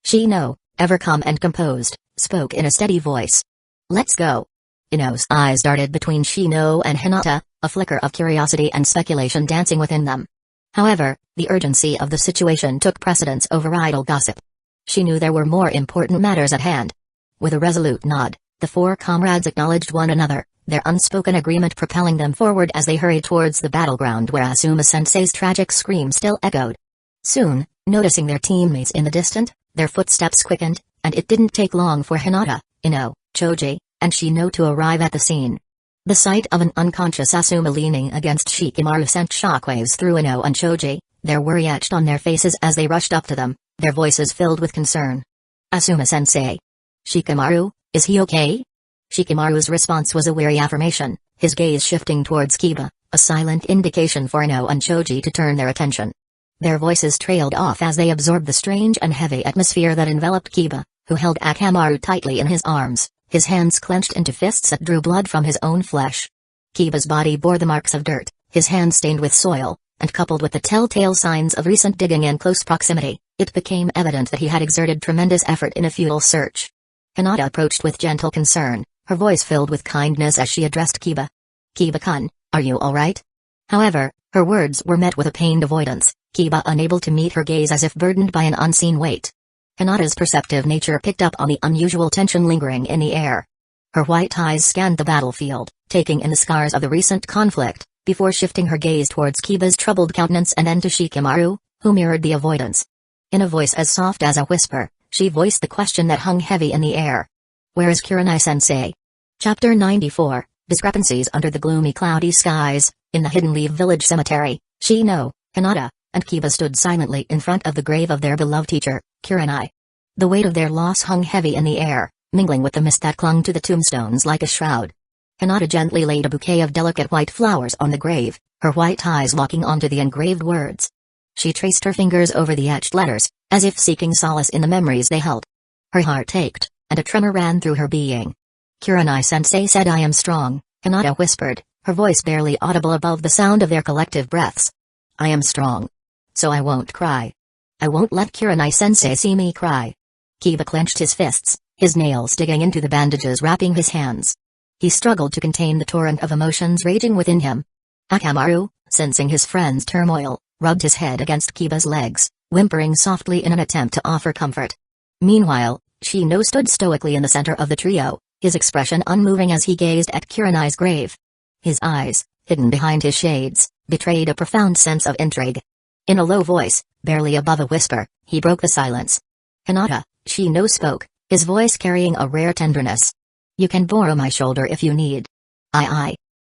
Shino, ever calm and composed, spoke in a steady voice. Let's go. Ino's eyes darted between Shino and Hinata, a flicker of curiosity and speculation dancing within them. However, the urgency of the situation took precedence over idle gossip. She knew there were more important matters at hand. With a resolute nod, the four comrades acknowledged one another, their unspoken agreement propelling them forward as they hurried towards the battleground where Asuma-sensei's tragic scream still echoed. Soon, noticing their teammates in the distance, their footsteps quickened, and it didn't take long for Hinata, Ino, Choji, and Shino to arrive at the scene. The sight of an unconscious Asuma leaning against Shikamaru sent shockwaves through Ino and Choji, their worry etched on their faces as they rushed up to them, their voices filled with concern. Asuma-sensei. Shikamaru, is he okay? Shikamaru's response was a weary affirmation, his gaze shifting towards Kiba, a silent indication for Ino and Choji to turn their attention. Their voices trailed off as they absorbed the strange and heavy atmosphere that enveloped Kiba, who held Akamaru tightly in his arms, his hands clenched into fists that drew blood from his own flesh. Kiba's body bore the marks of dirt, his hands stained with soil, and coupled with the telltale signs of recent digging in close proximity, it became evident that he had exerted tremendous effort in a futile search. Hinata approached with gentle concern, her voice filled with kindness as she addressed Kiba. Kiba-kun, are you alright? However, her words were met with a pained avoidance, Kiba unable to meet her gaze as if burdened by an unseen weight. Hinata's perceptive nature picked up on the unusual tension lingering in the air. Her white eyes scanned the battlefield, taking in the scars of the recent conflict, before shifting her gaze towards Kiba's troubled countenance and then to Shikamaru, who mirrored the avoidance. In a voice as soft as a whisper, she voiced the question that hung heavy in the air. Where is Kurenai-sensei? Chapter 94, Discrepancies under the gloomy cloudy skies. In the Hidden Leaf Village Cemetery, Shino, Hinata, and Kiba stood silently in front of the grave of their beloved teacher, Kurenai. The weight of their loss hung heavy in the air, mingling with the mist that clung to the tombstones like a shroud. Hinata gently laid a bouquet of delicate white flowers on the grave, her white eyes locking onto the engraved words. She traced her fingers over the etched letters, as if seeking solace in the memories they held. Her heart ached, and a tremor ran through her being. Kurenai-sensei said, I am strong, Hinata whispered, her voice barely audible above the sound of their collective breaths. I am strong. So I won't cry. I won't let Kurenai-sensei see me cry. Kiba clenched his fists, his nails digging into the bandages wrapping his hands. He struggled to contain the torrent of emotions raging within him. Akamaru, sensing his friend's turmoil, rubbed his head against Kiba's legs, whimpering softly in an attempt to offer comfort. Meanwhile, Shino stood stoically in the center of the trio, his expression unmoving as he gazed at Kurenai's grave. His eyes, hidden behind his shades, betrayed a profound sense of intrigue. In a low voice, barely above a whisper, he broke the silence. Hinata, Shino spoke, his voice carrying a rare tenderness. You can borrow my shoulder if you need. Aye.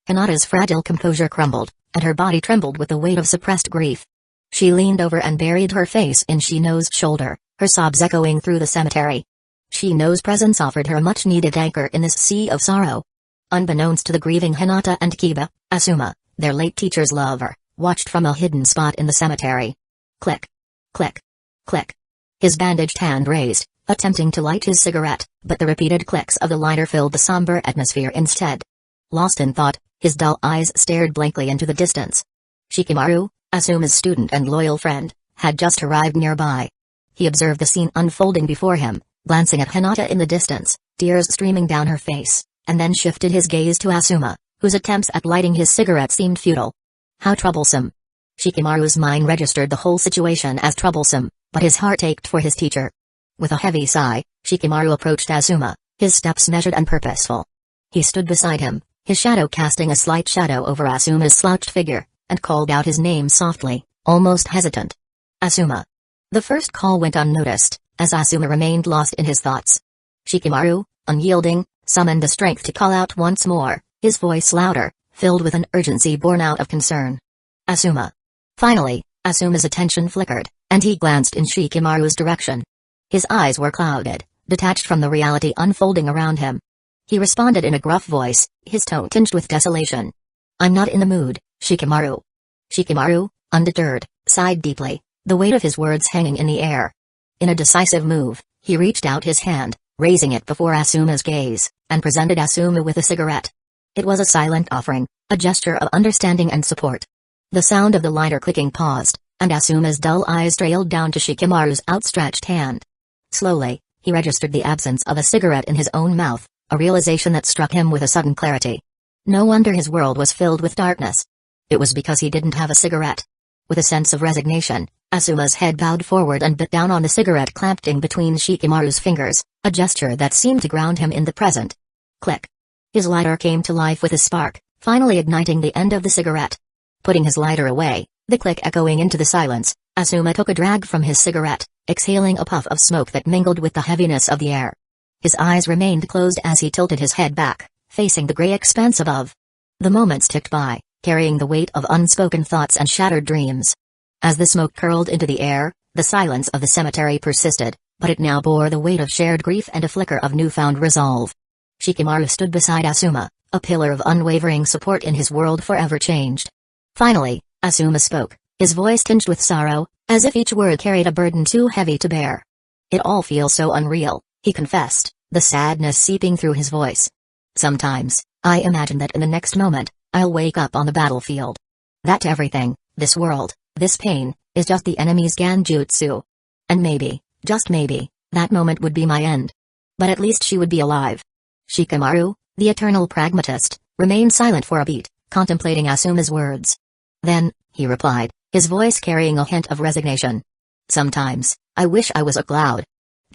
Hinata's fragile composure crumbled, and her body trembled with the weight of suppressed grief. She leaned over and buried her face in Shino's shoulder, her sobs echoing through the cemetery. Shino's presence offered her a much-needed anchor in this sea of sorrow. Unbeknownst to the grieving Hinata and Kiba, Asuma, their late teacher's lover, watched from a hidden spot in the cemetery. Click. Click. Click. His bandaged hand raised, attempting to light his cigarette, but the repeated clicks of the lighter filled the somber atmosphere instead. Lost in thought, his dull eyes stared blankly into the distance. Shikamaru, Asuma's student and loyal friend, had just arrived nearby. He observed the scene unfolding before him, glancing at Hinata in the distance, tears streaming down her face, and then shifted his gaze to Asuma, whose attempts at lighting his cigarette seemed futile. How troublesome. Shikamaru's mind registered the whole situation as troublesome, but his heart ached for his teacher. With a heavy sigh, Shikamaru approached Asuma, his steps measured and purposeful. He stood beside him, his shadow casting a slight shadow over Asuma's slouched figure, and called out his name softly, almost hesitant. Asuma. The first call went unnoticed, as Asuma remained lost in his thoughts. Shikamaru, unyielding, summoned the strength to call out once more, his voice louder, filled with an urgency born out of concern. Asuma. Finally, Asuma's attention flickered, and he glanced in Shikamaru's direction. His eyes were clouded, detached from the reality unfolding around him. He responded in a gruff voice, his tone tinged with desolation. I'm not in the mood, Shikamaru. Shikamaru, undeterred, sighed deeply, the weight of his words hanging in the air. In a decisive move, he reached out his hand, raising it before Asuma's gaze, and presented Asuma with a cigarette. It was a silent offering, a gesture of understanding and support. The sound of the lighter clicking paused, and Asuma's dull eyes trailed down to Shikamaru's outstretched hand. Slowly, he registered the absence of a cigarette in his own mouth, a realization that struck him with a sudden clarity. No wonder his world was filled with darkness. It was because he didn't have a cigarette. With a sense of resignation, Asuma's head bowed forward and bit down on the cigarette clamped in between Shikamaru's fingers, a gesture that seemed to ground him in the present. Click. His lighter came to life with a spark, finally igniting the end of the cigarette. Putting his lighter away, the click echoing into the silence, Asuma took a drag from his cigarette, exhaling a puff of smoke that mingled with the heaviness of the air. His eyes remained closed as he tilted his head back, facing the gray expanse above. The moments ticked by, carrying the weight of unspoken thoughts and shattered dreams. As the smoke curled into the air, the silence of the cemetery persisted, but it now bore the weight of shared grief and a flicker of newfound resolve. Shikamaru stood beside Asuma, a pillar of unwavering support in his world forever changed. Finally, Asuma spoke, his voice tinged with sorrow, as if each word carried a burden too heavy to bear. It all feels so unreal, he confessed, the sadness seeping through his voice. Sometimes, I imagine that in the next moment, I'll wake up on the battlefield. That everything, this world, this pain, is just the enemy's Genjutsu. And maybe, just maybe, that moment would be my end. But at least she would be alive. Shikamaru, the eternal pragmatist, remained silent for a beat, contemplating Asuma's words. Then, he replied, his voice carrying a hint of resignation. Sometimes, I wish I was a cloud.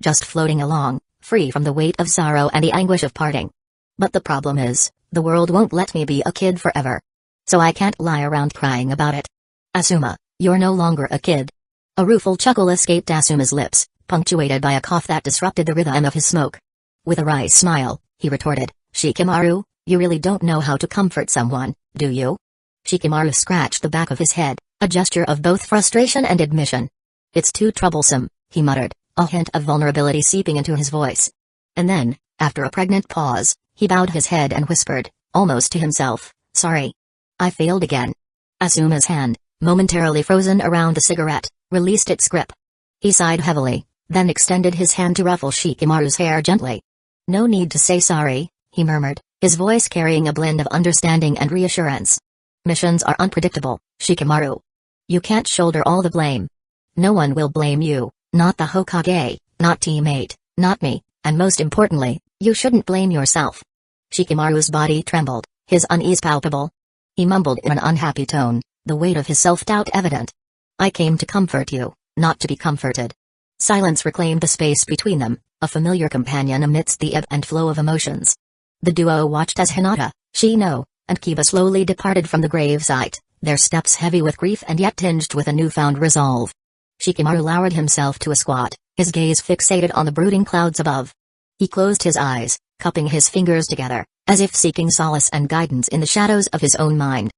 Just floating along, free from the weight of sorrow and the anguish of parting. But the problem is, the world won't let me be a kid forever. So I can't lie around crying about it. Asuma, you're no longer a kid. A rueful chuckle escaped Asuma's lips, punctuated by a cough that disrupted the rhythm of his smoke. With a wry smile, he retorted, Shikamaru, you really don't know how to comfort someone, do you? Shikamaru scratched the back of his head, a gesture of both frustration and admission. It's too troublesome, he muttered, a hint of vulnerability seeping into his voice. And then, after a pregnant pause, he bowed his head and whispered, almost to himself, sorry. I failed again. Asuma's hand, momentarily frozen around the cigarette, released its grip. He sighed heavily, then extended his hand to ruffle Shikamaru's hair gently. No need to say sorry, he murmured, his voice carrying a blend of understanding and reassurance. Missions are unpredictable, Shikamaru. You can't shoulder all the blame. No one will blame you, not the Hokage, not teammate, not me, and most importantly, you shouldn't blame yourself. Shikamaru's body trembled, his unease palpable. He mumbled in an unhappy tone, the weight of his self-doubt evident. I came to comfort you, not to be comforted. Silence reclaimed the space between them, a familiar companion amidst the ebb and flow of emotions. The duo watched as Hinata, Shino, and Kiba slowly departed from the gravesite, their steps heavy with grief and yet tinged with a newfound resolve. Shikamaru lowered himself to a squat, his gaze fixated on the brooding clouds above. He closed his eyes, cupping his fingers together, as if seeking solace and guidance in the shadows of his own mind.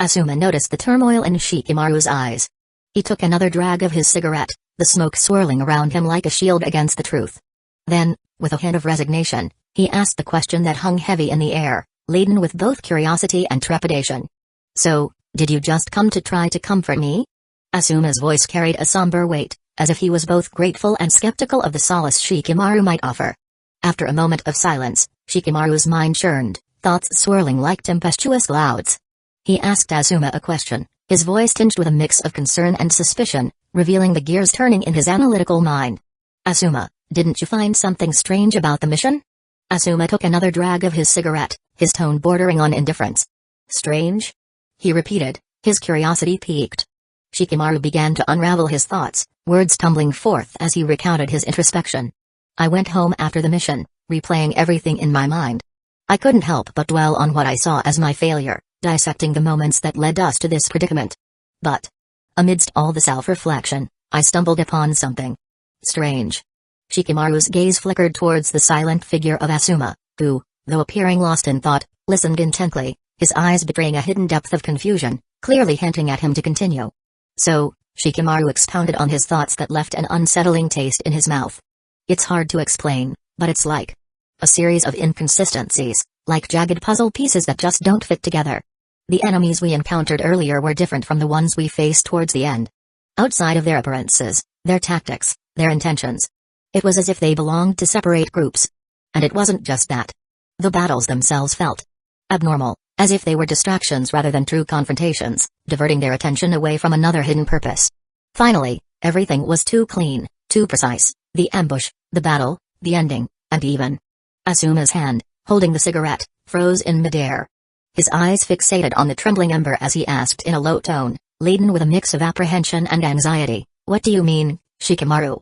Asuma noticed the turmoil in Shikamaru's eyes. He took another drag of his cigarette, the smoke swirling around him like a shield against the truth. Then, with a hint of resignation, he asked the question that hung heavy in the air, laden with both curiosity and trepidation. "So, did you just come to try to comfort me?" Asuma's voice carried a somber weight, as if he was both grateful and skeptical of the solace Shikamaru might offer. After a moment of silence, Shikamaru's mind churned, thoughts swirling like tempestuous clouds. He asked Asuma a question, his voice tinged with a mix of concern and suspicion, revealing the gears turning in his analytical mind. "Asuma, didn't you find something strange about the mission?" Asuma took another drag of his cigarette, his tone bordering on indifference. "Strange?" he repeated, his curiosity piqued. Shikamaru began to unravel his thoughts, words tumbling forth as he recounted his introspection. "I went home after the mission, replaying everything in my mind. I couldn't help but dwell on what I saw as my failure, dissecting the moments that led us to this predicament. But, amidst all the self-reflection, I stumbled upon something strange." Shikamaru's gaze flickered towards the silent figure of Asuma, who, though appearing lost in thought, listened intently, his eyes betraying a hidden depth of confusion, clearly hinting at him to continue. "So," Shikamaru expounded on his thoughts that left an unsettling taste in his mouth. "It's hard to explain, but it's like a series of inconsistencies, like jagged puzzle pieces that just don't fit together. The enemies we encountered earlier were different from the ones we faced towards the end. Outside of their appearances, their tactics, their intentions. It was as if they belonged to separate groups. And it wasn't just that. The battles themselves felt abnormal, as if they were distractions rather than true confrontations, diverting their attention away from another hidden purpose. Finally, everything was too clean, too precise, the ambush, the battle, the ending, and even." Asuma's hand, holding the cigarette, froze in midair. His eyes fixated on the trembling ember as he asked in a low tone, laden with a mix of apprehension and anxiety, "What do you mean, Shikamaru?"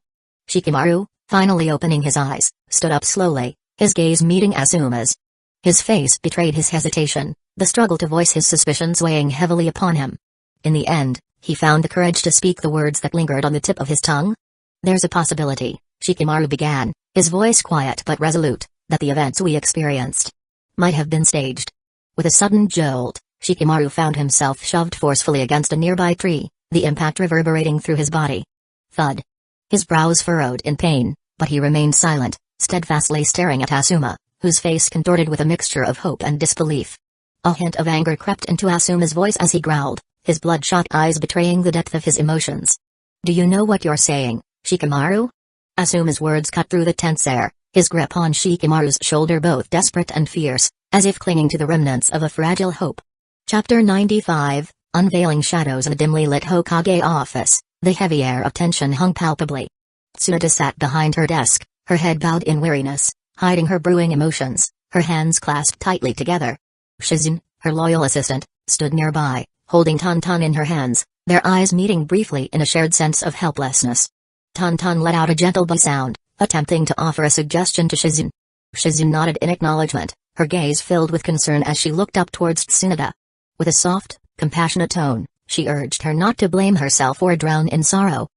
Shikamaru, finally opening his eyes, stood up slowly, his gaze meeting Asuma's. His face betrayed his hesitation, the struggle to voice his suspicions weighing heavily upon him. In the end, he found the courage to speak the words that lingered on the tip of his tongue. "There's a possibility," Shikamaru began, his voice quiet but resolute, "that the events we experienced might have been staged." With a sudden jolt, Shikamaru found himself shoved forcefully against a nearby tree, the impact reverberating through his body. Thud. His brows furrowed in pain, but he remained silent, steadfastly staring at Asuma, whose face contorted with a mixture of hope and disbelief. A hint of anger crept into Asuma's voice as he growled, his bloodshot eyes betraying the depth of his emotions. "Do you know what you're saying, Shikamaru?" Asuma's words cut through the tense air, his grip on Shikamaru's shoulder both desperate and fierce, as if clinging to the remnants of a fragile hope. Chapter 95, Unveiling Shadows in the dimly lit Hokage office, the heavy air of tension hung palpably. Tsunade sat behind her desk, her head bowed in weariness, hiding her brewing emotions, her hands clasped tightly together. Shizune, her loyal assistant, stood nearby, holding Tantan in her hands, their eyes meeting briefly in a shared sense of helplessness. Tantan let out a gentle buzz sound, attempting to offer a suggestion to Shizune. Shizune nodded in acknowledgement, her gaze filled with concern as she looked up towards Tsunade. With a soft, compassionate tone, she urged her not to blame herself or drown in sorrow.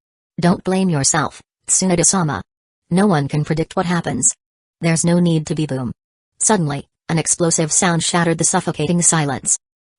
"Don't blame yourself, Tsunade-sama. No one can predict what happens. There's no need to be boom." Suddenly, an explosive sound shattered the suffocating silence.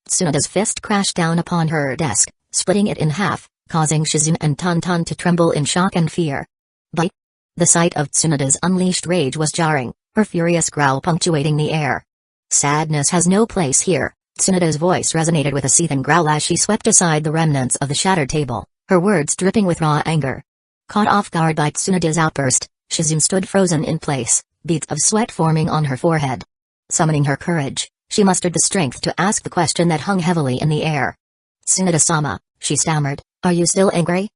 Tsunade's fist crashed down upon her desk, splitting it in half, causing Shizune and Tantan to tremble in shock and fear. But the sight of Tsunade's unleashed rage was jarring, her furious growl punctuating the air. "Sadness has no place here." Tsunade's voice resonated with a seething growl as she swept aside the remnants of the shattered table, her words dripping with raw anger. Caught off guard by Tsunade's outburst, Shizune stood frozen in place, beads of sweat forming on her forehead. Summoning her courage, she mustered the strength to ask the question that hung heavily in the air. "Tsunade-sama," she stammered, "are you still angry?"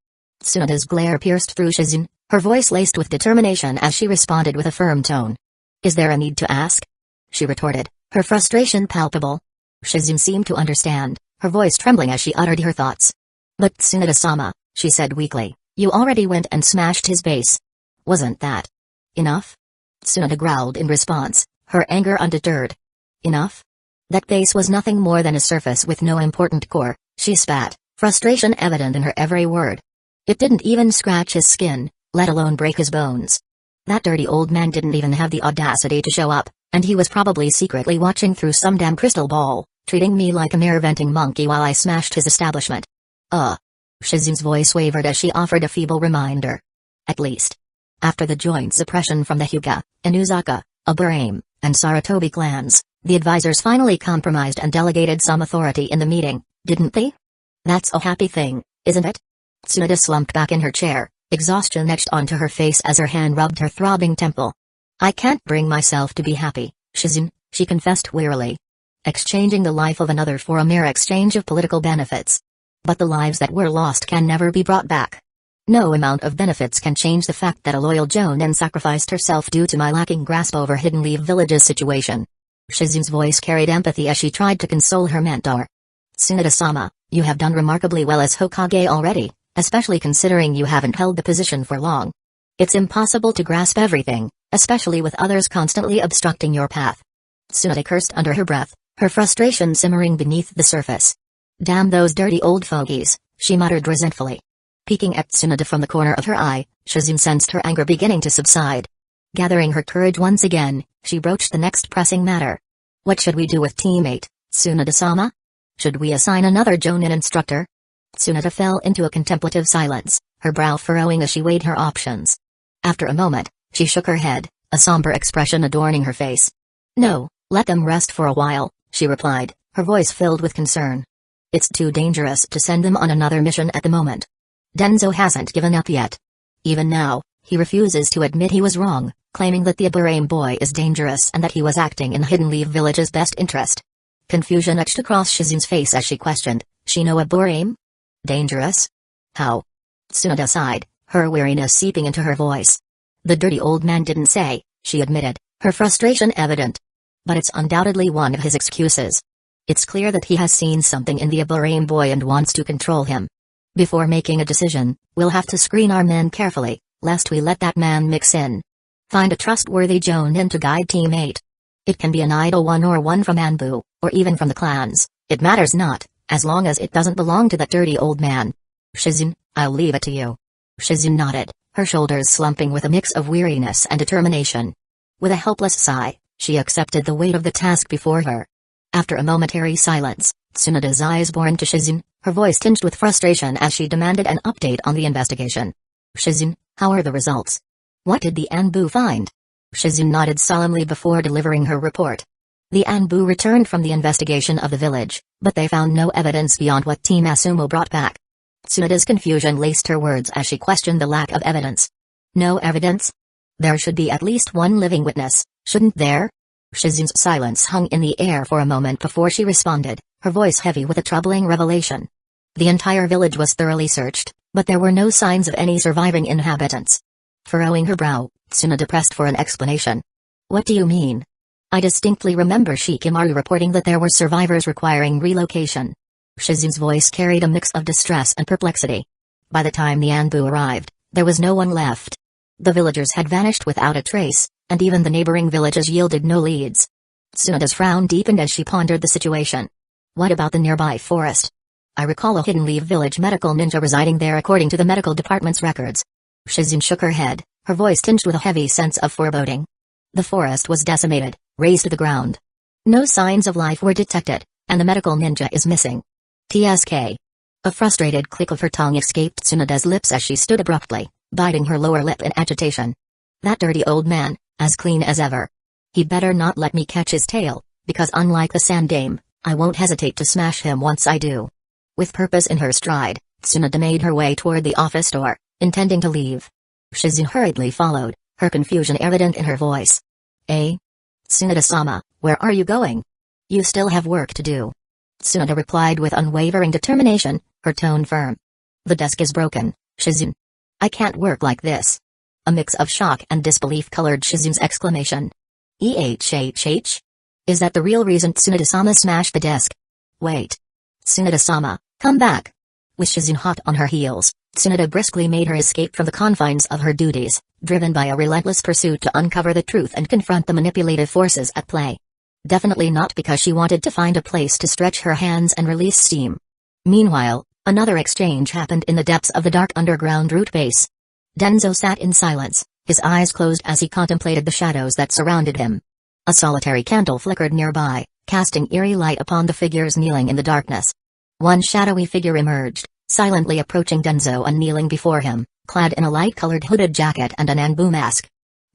Tsunade's glare pierced through Shizune, her voice laced with determination as she responded with a firm tone. "Is there a need to ask?" she retorted, her frustration palpable. Shizune seemed to understand, her voice trembling as she uttered her thoughts. "But Tsunade-sama," she said weakly, "you already went and smashed his base. Wasn't that enough?" Tsunade growled in response, her anger undeterred. "Enough? That base was nothing more than a surface with no important core," she spat, frustration evident in her every word. "It didn't even scratch his skin, let alone break his bones. That dirty old man didn't even have the audacity to show up, and he was probably secretly watching through some damn crystal ball, treating me like a mere-venting monkey while I smashed his establishment. Shizu's voice wavered as she offered a feeble reminder. At least. After the joint suppression from the Hyuga, Inuzaka, Aburame, and Sarutobi clans, the advisors finally compromised and delegated some authority in the meeting, didn't they? That's a happy thing, isn't it? Tsunade slumped back in her chair, exhaustion etched onto her face as her hand rubbed her throbbing temple. I can't bring myself to be happy, Shizune, she confessed wearily. Exchanging the life of another for a mere exchange of political benefits. But the lives that were lost can never be brought back. No amount of benefits can change the fact that a loyal Jonin sacrificed herself due to my lacking grasp over Hidden Leaf Village's situation. Shizune's voice carried empathy as she tried to console her mentor. Tsunade-sama, you have done remarkably well as Hokage already, especially considering you haven't held the position for long. It's impossible to grasp everything, especially with others constantly obstructing your path. Tsunade cursed under her breath, her frustration simmering beneath the surface. Damn those dirty old fogies, she muttered resentfully. Peeking at Tsunade from the corner of her eye, Shizune sensed her anger beginning to subside. Gathering her courage once again, she broached the next pressing matter. What should we do with teammate, Tsunade-sama? Should we assign another Jonin instructor? Tsunade fell into a contemplative silence, her brow furrowing as she weighed her options. After a moment, she shook her head, a somber expression adorning her face. No, let them rest for a while, she replied, her voice filled with concern. It's too dangerous to send them on another mission at the moment. Denzo hasn't given up yet. Even now, he refuses to admit he was wrong, claiming that the Aburame boy is dangerous and that he was acting in Hidden Leaf Village's best interest. Confusion etched across Shizune's face as she questioned, Shino Aburame? Dangerous? How? Tsunade sighed, her weariness seeping into her voice. The dirty old man didn't say, she admitted, her frustration evident. But it's undoubtedly one of his excuses. It's clear that he has seen something in the Aburame boy and wants to control him. Before making a decision, we'll have to screen our men carefully, lest we let that man mix in. Find a trustworthy Jonin to guide Team 8. It can be an idle one or one from Anbu, or even from the clans, it matters not, as long as it doesn't belong to that dirty old man. Shizune, I'll leave it to you. Shizune nodded, her shoulders slumping with a mix of weariness and determination. With a helpless sigh, she accepted the weight of the task before her. After a momentary silence, Tsunade's eyes bore into Shizune, her voice tinged with frustration as she demanded an update on the investigation. Shizune, how are the results? What did the Anbu find? Shizune nodded solemnly before delivering her report. The Anbu returned from the investigation of the village, but they found no evidence beyond what Team Asumo brought back. Tsunade's confusion laced her words as she questioned the lack of evidence. No evidence? There should be at least one living witness, shouldn't there? Shizune's silence hung in the air for a moment before she responded, her voice heavy with a troubling revelation. The entire village was thoroughly searched, but there were no signs of any surviving inhabitants. Furrowing her brow, Tsunade pressed for an explanation. What do you mean? I distinctly remember Shikimaru reporting that there were survivors requiring relocation. Shizune's voice carried a mix of distress and perplexity. By the time the Anbu arrived, there was no one left. The villagers had vanished without a trace, and even the neighboring villages yielded no leads. Tsunade's frown deepened as she pondered the situation. What about the nearby forest? I recall a Hidden Leaf Village medical ninja residing there according to the medical department's records. Shizune shook her head, her voice tinged with a heavy sense of foreboding. The forest was decimated, razed to the ground. No signs of life were detected, and the medical ninja is missing. TSK. A frustrated click of her tongue escaped Tsunade's lips as she stood abruptly, biting her lower lip in agitation. That dirty old man, as clean as ever. He better not let me catch his tail, because unlike the Sand Dame, I won't hesitate to smash him once I do. With purpose in her stride, Tsunade made her way toward the office door, intending to leave. Shizune hurriedly followed, her confusion evident in her voice. Tsunade-sama, where are you going? You still have work to do. Tsunade replied with unwavering determination, her tone firm. The desk is broken, Shizune. I can't work like this. A mix of shock and disbelief colored Shizune's exclamation. Is that the real reason Tsunade-sama smashed the desk? Wait. Tsunade-sama, come back. With Shizune hot on her heels, Tsunade briskly made her escape from the confines of her duties, driven by a relentless pursuit to uncover the truth and confront the manipulative forces at play. Definitely not because she wanted to find a place to stretch her hands and release steam. Meanwhile, another exchange happened in the depths of the dark underground root base. Denzo sat in silence, his eyes closed as he contemplated the shadows that surrounded him. A solitary candle flickered nearby, casting eerie light upon the figures kneeling in the darkness. One shadowy figure emerged, silently approaching Denzo and kneeling before him, clad in a light-colored hooded jacket and an Anbu mask.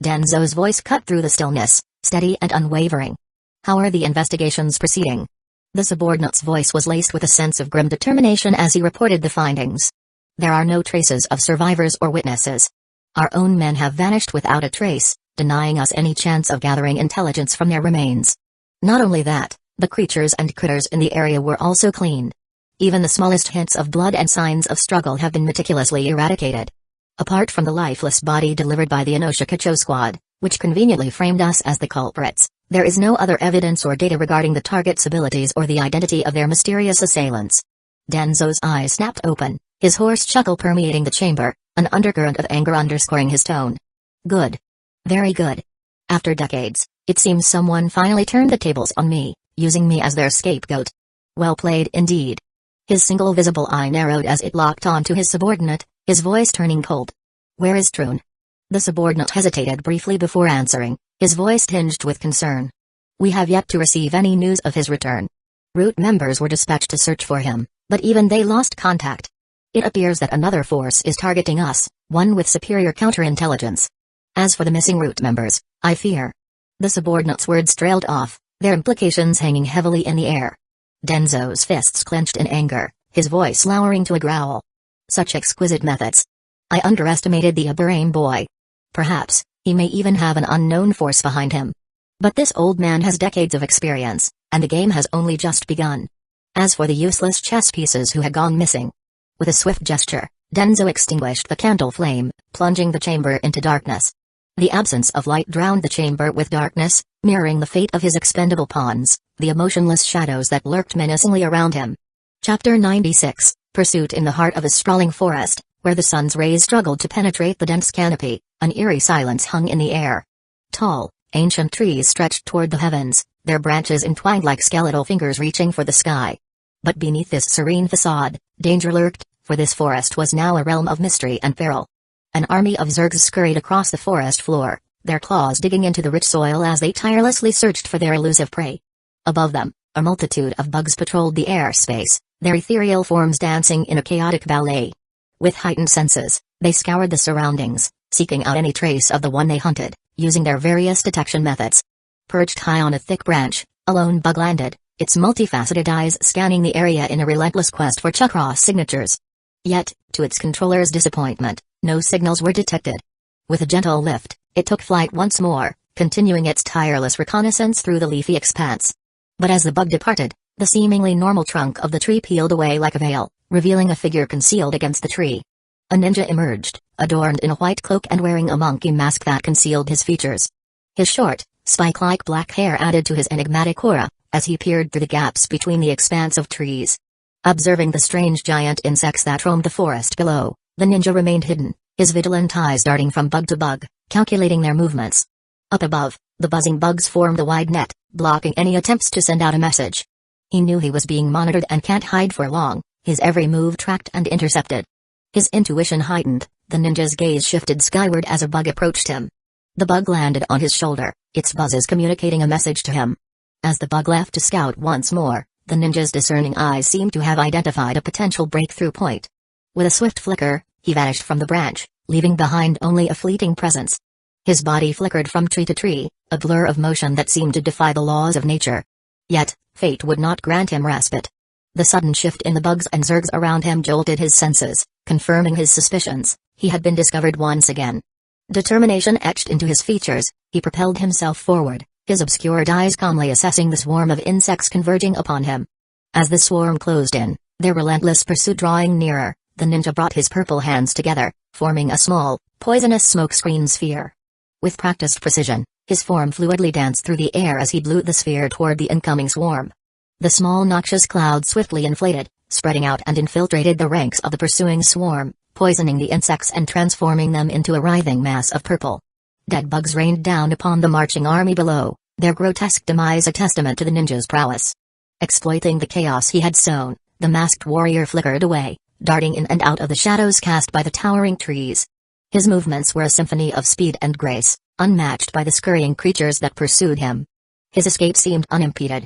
Denzo's voice cut through the stillness, steady and unwavering. "How are the investigations proceeding?" The subordinate's voice was laced with a sense of grim determination as he reported the findings. "There are no traces of survivors or witnesses. Our own men have vanished without a trace, denying us any chance of gathering intelligence from their remains. Not only that, the creatures and critters in the area were also cleaned. Even the smallest hints of blood and signs of struggle have been meticulously eradicated. Apart from the lifeless body delivered by the Inoshikacho squad, which conveniently framed us as the culprits, there is no other evidence or data regarding the target's abilities or the identity of their mysterious assailants." Denzo's eyes snapped open, his hoarse chuckle permeating the chamber, an undercurrent of anger underscoring his tone. "Good. Very good. After decades, it seems someone finally turned the tables on me, using me as their scapegoat. Well played indeed." His single visible eye narrowed as it locked onto his subordinate, his voice turning cold. "Where is Trune?" The subordinate hesitated briefly before answering, his voice tinged with concern. "We have yet to receive any news of his return. Root members were dispatched to search for him, but even they lost contact. It appears that another force is targeting us, one with superior counterintelligence. As for the missing Root members, I fear—" The subordinate's words trailed off, their implications hanging heavily in the air. Denzo's fists clenched in anger, his voice lowering to a growl. "Such exquisite methods. I underestimated the Aburame boy. Perhaps, he may even have an unknown force behind him. But this old man has decades of experience, and the game has only just begun. As for the useless chess pieces who had gone missing—" With a swift gesture, Denzo extinguished the candle flame, plunging the chamber into darkness. The absence of light drowned the chamber with darkness, mirroring the fate of his expendable pawns, the emotionless shadows that lurked menacingly around him. Chapter 96, Pursuit. In the heart of a sprawling forest, where the sun's rays struggled to penetrate the dense canopy, an eerie silence hung in the air. Tall, ancient trees stretched toward the heavens, their branches entwined like skeletal fingers reaching for the sky. But beneath this serene facade, danger lurked, for this forest was now a realm of mystery and peril. An army of Zergs scurried across the forest floor, their claws digging into the rich soil as they tirelessly searched for their elusive prey. Above them, a multitude of bugs patrolled the airspace, their ethereal forms dancing in a chaotic ballet. With heightened senses, they scoured the surroundings, seeking out any trace of the one they hunted, using their various detection methods. Perched high on a thick branch, a lone bug landed, its multifaceted eyes scanning the area in a relentless quest for chakra signatures. Yet, to its controller's disappointment, no signals were detected. With a gentle lift, it took flight once more, continuing its tireless reconnaissance through the leafy expanse. But as the bug departed, the seemingly normal trunk of the tree peeled away like a veil, revealing a figure concealed against the tree. A ninja emerged, adorned in a white cloak and wearing a monkey mask that concealed his features. His short, spike-like black hair added to his enigmatic aura, as he peered through the gaps between the expanse of trees. Observing the strange giant insects that roamed the forest below, the ninja remained hidden, his vigilant eyes darting from bug to bug, calculating their movements. Up above, the buzzing bugs formed a wide net, blocking any attempts to send out a message. He knew he was being monitored and can't hide for long, his every move tracked and intercepted. His intuition heightened, the ninja's gaze shifted skyward as a bug approached him. The bug landed on his shoulder, its buzzes communicating a message to him. As the bug left to scout once more, the ninja's discerning eyes seemed to have identified a potential breakthrough point. With a swift flicker, he vanished from the branch, leaving behind only a fleeting presence. His body flickered from tree to tree, a blur of motion that seemed to defy the laws of nature. Yet, fate would not grant him respite. The sudden shift in the bugs and Zergs around him jolted his senses, confirming his suspicions. He had been discovered once again. Determination etched into his features, he propelled himself forward, his obscured eyes calmly assessing the swarm of insects converging upon him. As the swarm closed in, their relentless pursuit drawing nearer, the ninja brought his purple hands together, forming a small, poisonous smokescreen sphere. With practiced precision, his form fluidly danced through the air as he blew the sphere toward the incoming swarm. The small noxious cloud swiftly inflated, spreading out and infiltrated the ranks of the pursuing swarm, poisoning the insects and transforming them into a writhing mass of purple. Dead bugs rained down upon the marching army below, their grotesque demise a testament to the ninja's prowess. Exploiting the chaos he had sown, the masked warrior flickered away, darting in and out of the shadows cast by the towering trees. His movements were a symphony of speed and grace, unmatched by the scurrying creatures that pursued him. His escape seemed unimpeded.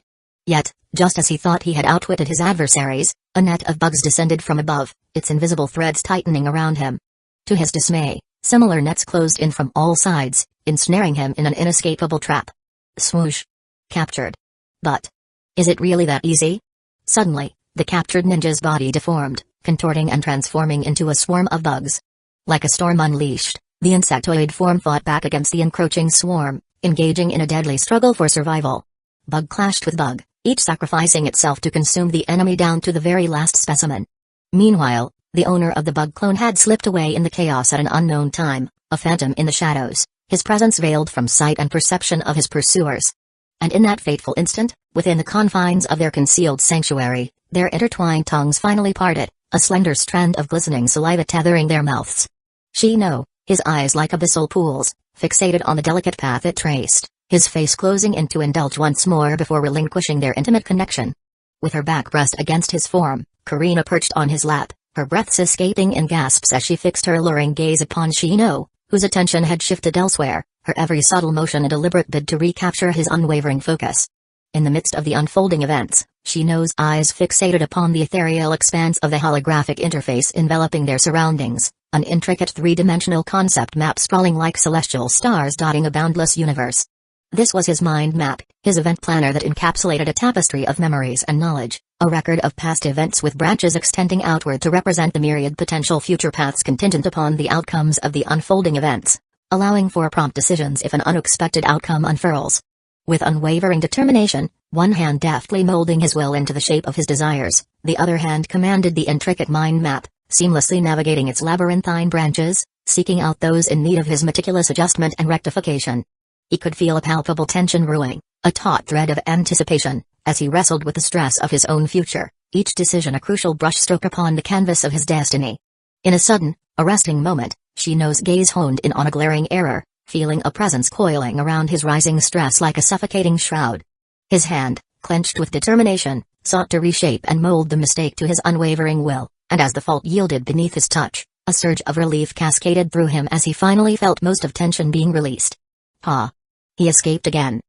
Yet, just as he thought he had outwitted his adversaries, a net of bugs descended from above, its invisible threads tightening around him. To his dismay, similar nets closed in from all sides, ensnaring him in an inescapable trap. Swoosh. Captured. But is it really that easy? Suddenly, the captured ninja's body deformed, contorting and transforming into a swarm of bugs. Like a storm unleashed, the insectoid form fought back against the encroaching swarm, engaging in a deadly struggle for survival. Bug clashed with bug, each sacrificing itself to consume the enemy down to the very last specimen. Meanwhile, the owner of the bug clone had slipped away in the chaos at an unknown time, a phantom in the shadows, his presence veiled from sight and perception of his pursuers. And in that fateful instant, within the confines of their concealed sanctuary, their intertwined tongues finally parted, a slender strand of glistening saliva tethering their mouths. Shino, his eyes like abyssal pools, fixated on the delicate path it traced, his face closing in to indulge once more before relinquishing their intimate connection. With her back pressed against his form, Karina perched on his lap, her breaths escaping in gasps as she fixed her alluring gaze upon Shino, whose attention had shifted elsewhere, her every subtle motion a deliberate bid to recapture his unwavering focus. In the midst of the unfolding events, Shino's eyes fixated upon the ethereal expanse of the holographic interface enveloping their surroundings, an intricate three-dimensional concept map sprawling like celestial stars dotting a boundless universe. This was his mind map, his event planner that encapsulated a tapestry of memories and knowledge, a record of past events with branches extending outward to represent the myriad potential future paths contingent upon the outcomes of the unfolding events, allowing for prompt decisions if an unexpected outcome unfurls. With unwavering determination, one hand deftly molding his will into the shape of his desires, the other hand commanded the intricate mind map, seamlessly navigating its labyrinthine branches, seeking out those in need of his meticulous adjustment and rectification. He could feel a palpable tension brewing, a taut thread of anticipation, as he wrestled with the stress of his own future, each decision a crucial brushstroke upon the canvas of his destiny. In a sudden, arresting moment, Shino's gaze honed in on a glaring error, feeling a presence coiling around his rising stress like a suffocating shroud. His hand, clenched with determination, sought to reshape and mold the mistake to his unwavering will, and as the fault yielded beneath his touch, a surge of relief cascaded through him as he finally felt most of tension being released. "Pa." He escaped again.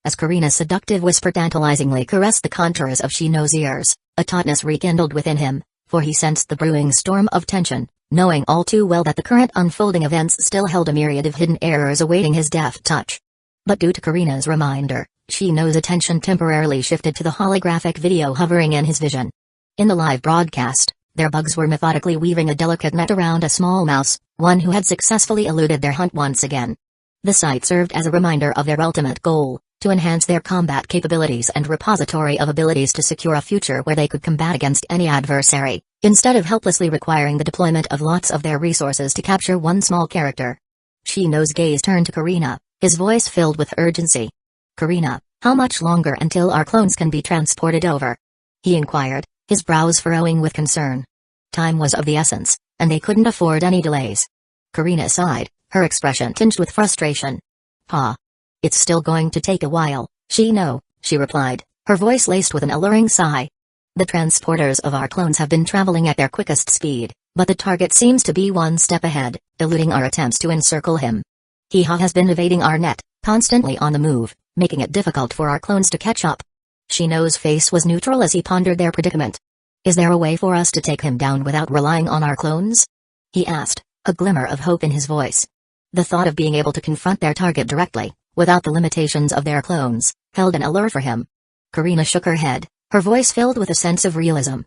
As Karina's seductive whisper tantalizingly caressed the contours of Shino's ears, a tautness rekindled within him, for he sensed the brewing storm of tension, knowing all too well that the current unfolding events still held a myriad of hidden errors awaiting his deft touch. But due to Karina's reminder, Shino's attention temporarily shifted to the holographic video hovering in his vision. In the live broadcast, their bugs were methodically weaving a delicate net around a small mouse, one who had successfully eluded their hunt once again. The sight served as a reminder of their ultimate goal, to enhance their combat capabilities and repository of abilities to secure a future where they could combat against any adversary, instead of helplessly requiring the deployment of lots of their resources to capture one small character. Shino's gaze turned to Karina, his voice filled with urgency. "Karina, how much longer until our clones can be transported over?" he inquired, his brows furrowing with concern. Time was of the essence, and they couldn't afford any delays. Karina sighed, her expression tinged with frustration. "Pa. It's still going to take a while, Shino," she replied, her voice laced with an alluring sigh. "The transporters of our clones have been traveling at their quickest speed, but the target seems to be one step ahead, eluding our attempts to encircle him. He has been evading our net, constantly on the move, making it difficult for our clones to catch up." Shino's face was neutral as he pondered their predicament. "Is there a way for us to take him down without relying on our clones?" he asked, a glimmer of hope in his voice. The thought of being able to confront their target directly, without the limitations of their clones, held an allure for him. Karina shook her head, her voice filled with a sense of realism.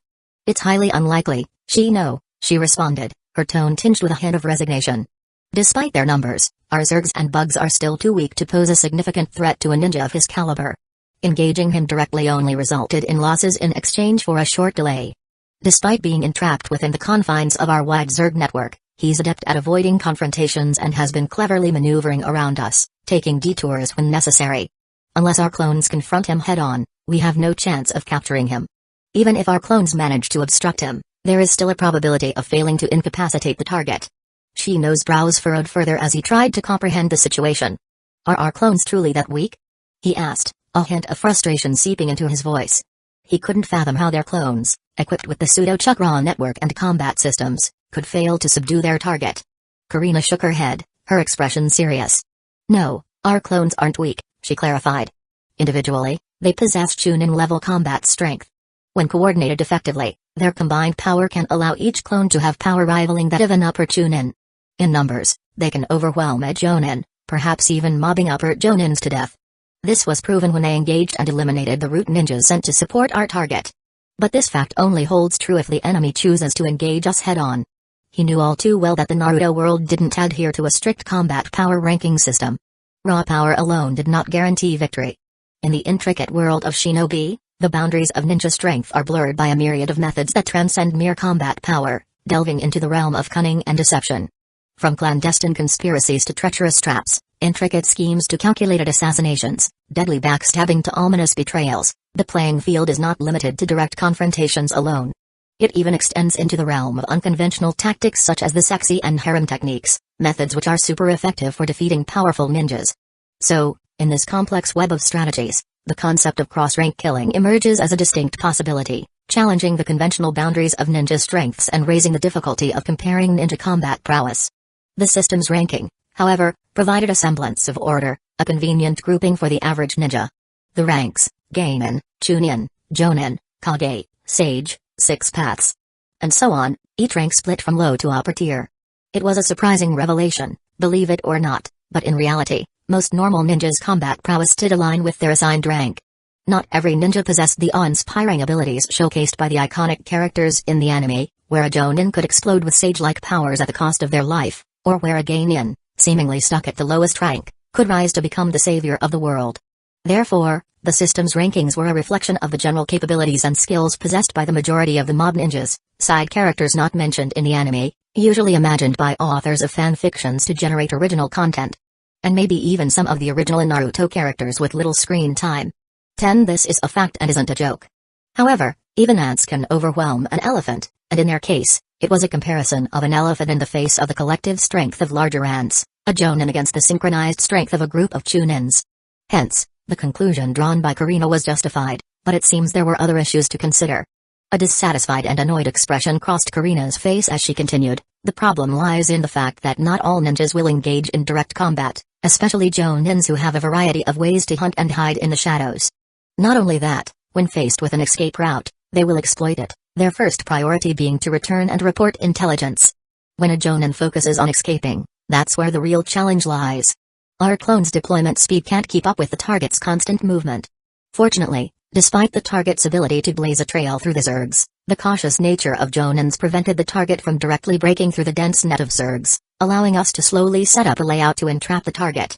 "It's highly unlikely, Shino," she responded, her tone tinged with a hint of resignation. "Despite their numbers, our zergs and bugs are still too weak to pose a significant threat to a ninja of his caliber. Engaging him directly only resulted in losses in exchange for a short delay. Despite being entrapped within the confines of our wide zerg network, he's adept at avoiding confrontations and has been cleverly maneuvering around us, taking detours when necessary. Unless our clones confront him head-on, we have no chance of capturing him. Even if our clones manage to obstruct him, there is still a probability of failing to incapacitate the target." Shino's brows furrowed further as he tried to comprehend the situation. "Are our clones truly that weak?" he asked, a hint of frustration seeping into his voice. He couldn't fathom how their clones, equipped with the pseudo-Chakra network and combat systems, could fail to subdue their target. Karina shook her head, her expression serious. "No, our clones aren't weak," she clarified. "Individually, They possess Chunin-level combat strength. When coordinated effectively, their combined power can allow each clone to have power rivaling that of an upper Chunin. In numbers, they can overwhelm a Jonin, perhaps even mobbing upper Jonins to death. This was proven when they engaged and eliminated the root ninjas sent to support our target. But this fact only holds true if the enemy chooses to engage us head-on. He knew all too well that the Naruto world didn't adhere to a strict combat power ranking system. Raw power alone did not guarantee victory. In the intricate world of shinobi, the boundaries of ninja strength are blurred by a myriad of methods that transcend mere combat power, delving into the realm of cunning and deception. From clandestine conspiracies to treacherous traps, intricate schemes to calculated assassinations, deadly backstabbing to ominous betrayals, the playing field is not limited to direct confrontations alone. It even extends into the realm of unconventional tactics such as the sexy and harem techniques, methods which are super effective for defeating powerful ninjas. So, in this complex web of strategies, the concept of cross-rank killing emerges as a distinct possibility, challenging the conventional boundaries of ninja strengths and raising the difficulty of comparing ninja combat prowess. The system's ranking, however, provided a semblance of order, a convenient grouping for the average ninja. The ranks: Genin, Chunin, Jonin, Kage, Sage, Six Paths, and so on, each rank split from low to upper tier. It was a surprising revelation, believe it or not, but in reality, most normal ninjas' combat prowess did align with their assigned rank. Not every ninja possessed the awe-inspiring abilities showcased by the iconic characters in the anime, where a Jonin could explode with sage-like powers at the cost of their life, or where a Genin, seemingly stuck at the lowest rank, could rise to become the savior of the world. Therefore, the system's rankings were a reflection of the general capabilities and skills possessed by the majority of the mob ninjas, side characters not mentioned in the anime, usually imagined by authors of fan fictions to generate original content. And maybe even some of the original Naruto characters with little screen time. 10. This is a fact and isn't a joke. However, even ants can overwhelm an elephant, and in their case, it was a comparison of an elephant in the face of the collective strength of larger ants, a Jonin against the synchronized strength of a group of Chunins. Hence, the conclusion drawn by Karina was justified, but it seems there were other issues to consider. A dissatisfied and annoyed expression crossed Karina's face as she continued, the problem lies in the fact that not all ninjas will engage in direct combat, especially Jonins who have a variety of ways to hunt and hide in the shadows. Not only that, when faced with an escape route, they will exploit it, their first priority being to return and report intelligence. When a Jonin focuses on escaping, that's where the real challenge lies. Our clone's deployment speed can't keep up with the target's constant movement. Fortunately, despite the target's ability to blaze a trail through the zergs, the cautious nature of Jonins prevented the target from directly breaking through the dense net of zergs, allowing us to slowly set up a layout to entrap the target.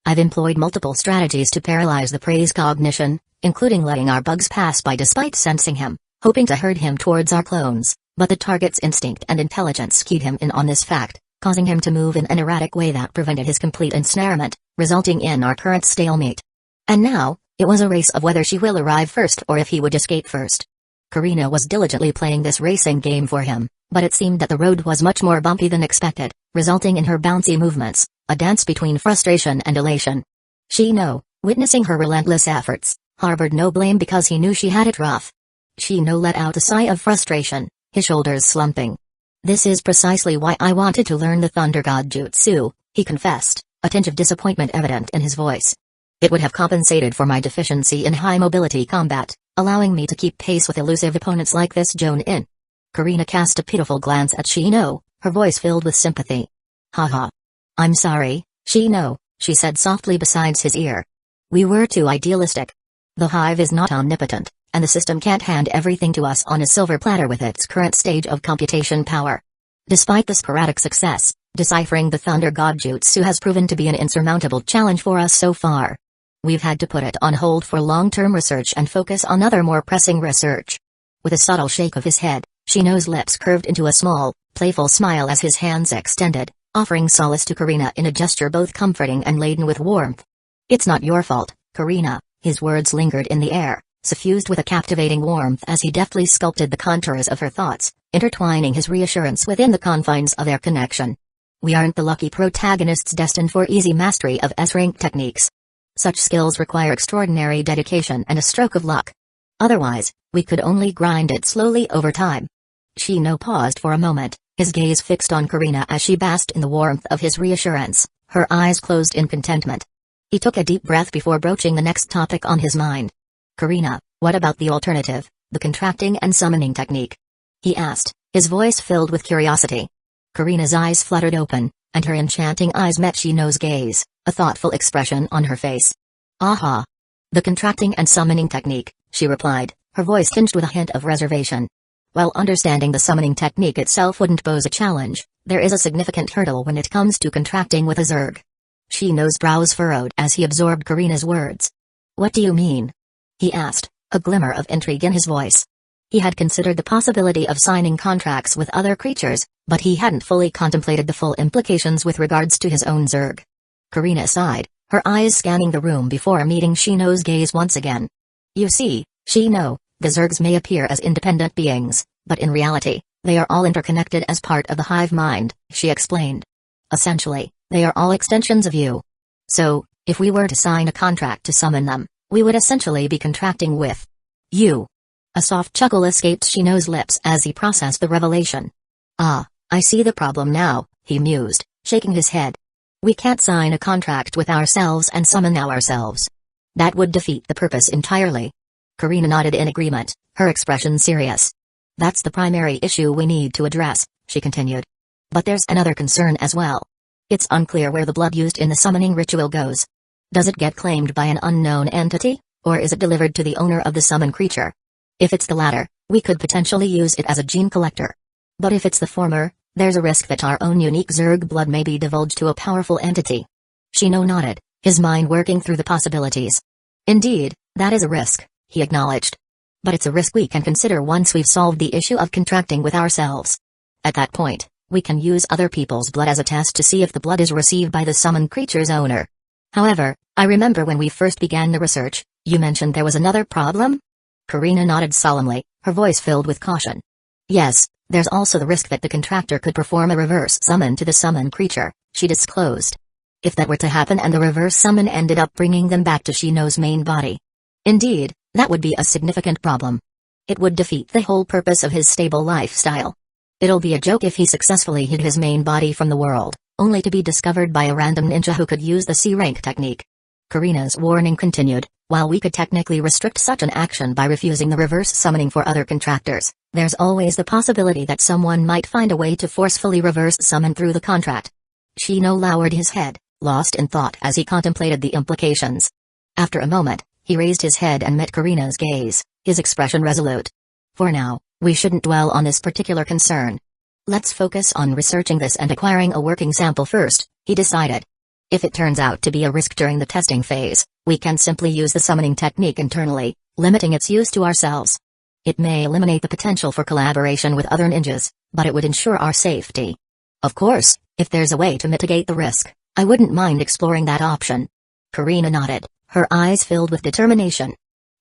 I've employed multiple strategies to paralyze the prey's cognition, including letting our bugs pass by despite sensing him, hoping to herd him towards our clones, but the target's instinct and intelligence keyed him in on this fact, causing him to move in an erratic way that prevented his complete ensnarement, resulting in our current stalemate. And now, it was a race of whether she will arrive first or if he would escape first. Karina was diligently playing this racing game for him, but it seemed that the road was much more bumpy than expected, resulting in her bouncy movements, a dance between frustration and elation. Shino, witnessing her relentless efforts, harbored no blame because he knew she had it rough. Shino let out a sigh of frustration, his shoulders slumping. This is precisely why I wanted to learn the Thunder God Jutsu, he confessed, a tinge of disappointment evident in his voice. It would have compensated for my deficiency in high mobility combat, allowing me to keep pace with elusive opponents like this Jonin. Karina cast a pitiful glance at Shino, her voice filled with sympathy. Haha. I'm sorry, Shino, she said softly beside his ear. We were too idealistic. The hive is not omnipotent, and the system can't hand everything to us on a silver platter with its current stage of computation power. Despite the sporadic success, deciphering the Thunder God Jutsu has proven to be an insurmountable challenge for us so far. We've had to put it on hold for long-term research and focus on other more pressing research. With a subtle shake of his head, Shino's lips curved into a small, playful smile as his hands extended, offering solace to Karina in a gesture both comforting and laden with warmth. It's not your fault, Karina, his words lingered in the air, suffused with a captivating warmth as he deftly sculpted the contours of her thoughts, intertwining his reassurance within the confines of their connection. We aren't the lucky protagonists destined for easy mastery of S-rank techniques. Such skills require extraordinary dedication and a stroke of luck. Otherwise, we could only grind it slowly over time. Shino paused for a moment, his gaze fixed on Karina as she basked in the warmth of his reassurance, her eyes closed in contentment. He took a deep breath before broaching the next topic on his mind. Karina, what about the alternative, the contracting and summoning technique? He asked, his voice filled with curiosity. Karina's eyes fluttered open, and her enchanting eyes met Shino's gaze, a thoughtful expression on her face. Aha! The contracting and summoning technique, she replied, her voice tinged with a hint of reservation. While understanding the summoning technique itself wouldn't pose a challenge, there is a significant hurdle when it comes to contracting with a Zerg. Shino's brows furrowed as he absorbed Karina's words. What do you mean? He asked, a glimmer of intrigue in his voice. He had considered the possibility of signing contracts with other creatures, but he hadn't fully contemplated the full implications with regards to his own Zerg. Karina sighed, her eyes scanning the room before meeting Shino's gaze once again. You see, Shino, the Zergs may appear as independent beings, but in reality, they are all interconnected as part of the hive mind, she explained. Essentially, they are all extensions of you. So, if we were to sign a contract to summon them, we would essentially be contracting with you. A soft chuckle escaped Shino's lips as he processed the revelation. Ah, I see the problem now, he mused, shaking his head. We can't sign a contract with ourselves and summon ourselves. That would defeat the purpose entirely. Karina nodded in agreement, her expression serious. That's the primary issue we need to address, she continued. But there's another concern as well. It's unclear where the blood used in the summoning ritual goes. Does it get claimed by an unknown entity, or is it delivered to the owner of the summoned creature? If it's the latter, we could potentially use it as a gene collector. But if it's the former, there's a risk that our own unique Zerg blood may be divulged to a powerful entity. Shino nodded, his mind working through the possibilities. Indeed, that is a risk, he acknowledged. But it's a risk we can consider once we've solved the issue of contracting with ourselves. At that point, we can use other people's blood as a test to see if the blood is received by the summoned creature's owner. However, I remember when we first began the research, you mentioned there was another problem? Karina nodded solemnly, her voice filled with caution. Yes, there's also the risk that the contractor could perform a reverse summon to the summoned creature, she disclosed. If that were to happen and the reverse summon ended up bringing them back to Shino's main body. Indeed, that would be a significant problem. It would defeat the whole purpose of his stable lifestyle. It'll be a joke if he successfully hid his main body from the world, only to be discovered by a random ninja who could use the C-rank technique. Karina's warning continued, while we could technically restrict such an action by refusing the reverse summoning for other contractors, there's always the possibility that someone might find a way to forcefully reverse summon through the contract. Shino lowered his head, lost in thought as he contemplated the implications. After a moment, he raised his head and met Karina's gaze, his expression resolute. For now, we shouldn't dwell on this particular concern. Let's focus on researching this and acquiring a working sample first, he decided. If it turns out to be a risk during the testing phase, we can simply use the summoning technique internally, limiting its use to ourselves. It may eliminate the potential for collaboration with other ninjas, but it would ensure our safety. Of course, if there's a way to mitigate the risk, I wouldn't mind exploring that option. Karina nodded, her eyes filled with determination.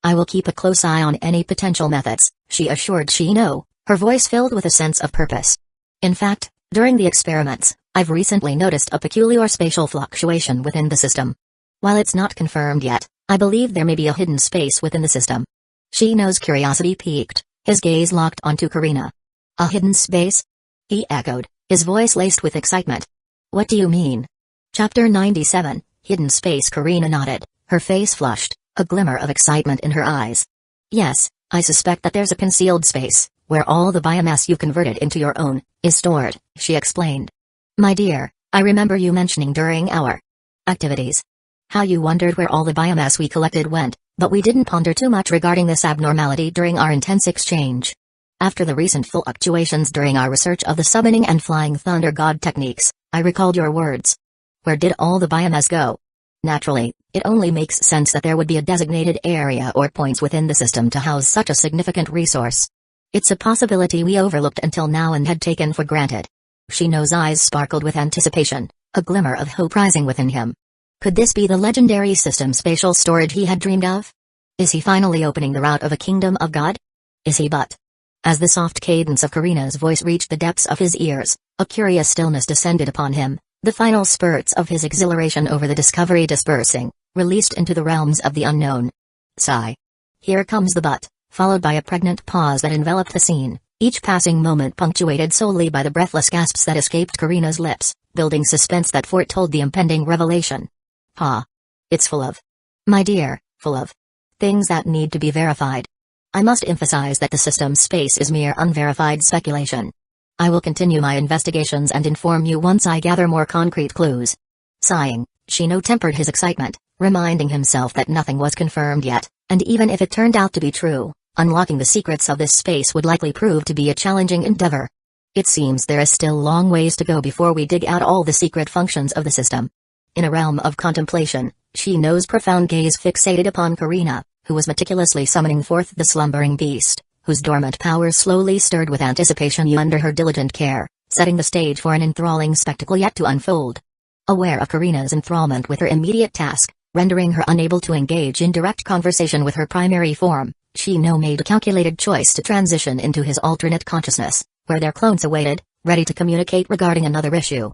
I will keep a close eye on any potential methods, she assured Shino, her voice filled with a sense of purpose. In fact, during the experiments, I've recently noticed a peculiar spatial fluctuation within the system. While it's not confirmed yet, I believe there may be a hidden space within the system. Shino's curiosity piqued, his gaze locked onto Karina. A hidden space? He echoed, his voice laced with excitement. What do you mean? Chapter 97, Hidden Space. Karina nodded, her face flushed, a glimmer of excitement in her eyes. Yes, I suspect that there's a concealed space, where all the biomass you converted into your own, is stored, she explained. My dear, I remember you mentioning during our activities how you wondered where all the biomass we collected went, but we didn't ponder too much regarding this abnormality during our intense exchange. After the recent fluctuations during our research of the summoning and flying thunder god techniques, I recalled your words. Where did all the biomass go? Naturally, it only makes sense that there would be a designated area or points within the system to house such a significant resource. It's a possibility we overlooked until now and had taken for granted. Shino's eyes sparkled with anticipation, a glimmer of hope rising within him. Could this be the legendary system spatial storage he had dreamed of? Is he finally opening the route of a kingdom of God? Is he but? As the soft cadence of Karina's voice reached the depths of his ears, a curious stillness descended upon him, the final spurts of his exhilaration over the discovery dispersing, released into the realms of the unknown. Sigh. Here comes the but, followed by a pregnant pause that enveloped the scene, each passing moment punctuated solely by the breathless gasps that escaped Karina's lips, building suspense that foretold the impending revelation. Ha! It's full of. My dear, full of. Things that need to be verified. I must emphasize that the system's space is mere unverified speculation. I will continue my investigations and inform you once I gather more concrete clues. Sighing, Shino tempered his excitement, reminding himself that nothing was confirmed yet, and even if it turned out to be true, unlocking the secrets of this space would likely prove to be a challenging endeavor. It seems there is still long ways to go before we dig out all the secret functions of the system. In a realm of contemplation, Shino's profound gaze fixated upon Karina, who was meticulously summoning forth the slumbering beast, whose dormant powers slowly stirred with anticipation under her diligent care, setting the stage for an enthralling spectacle yet to unfold. Aware of Karina's enthrallment with her immediate task, rendering her unable to engage in direct conversation with her primary form, Shino made a calculated choice to transition into his alternate consciousness, where their clones awaited, ready to communicate regarding another issue.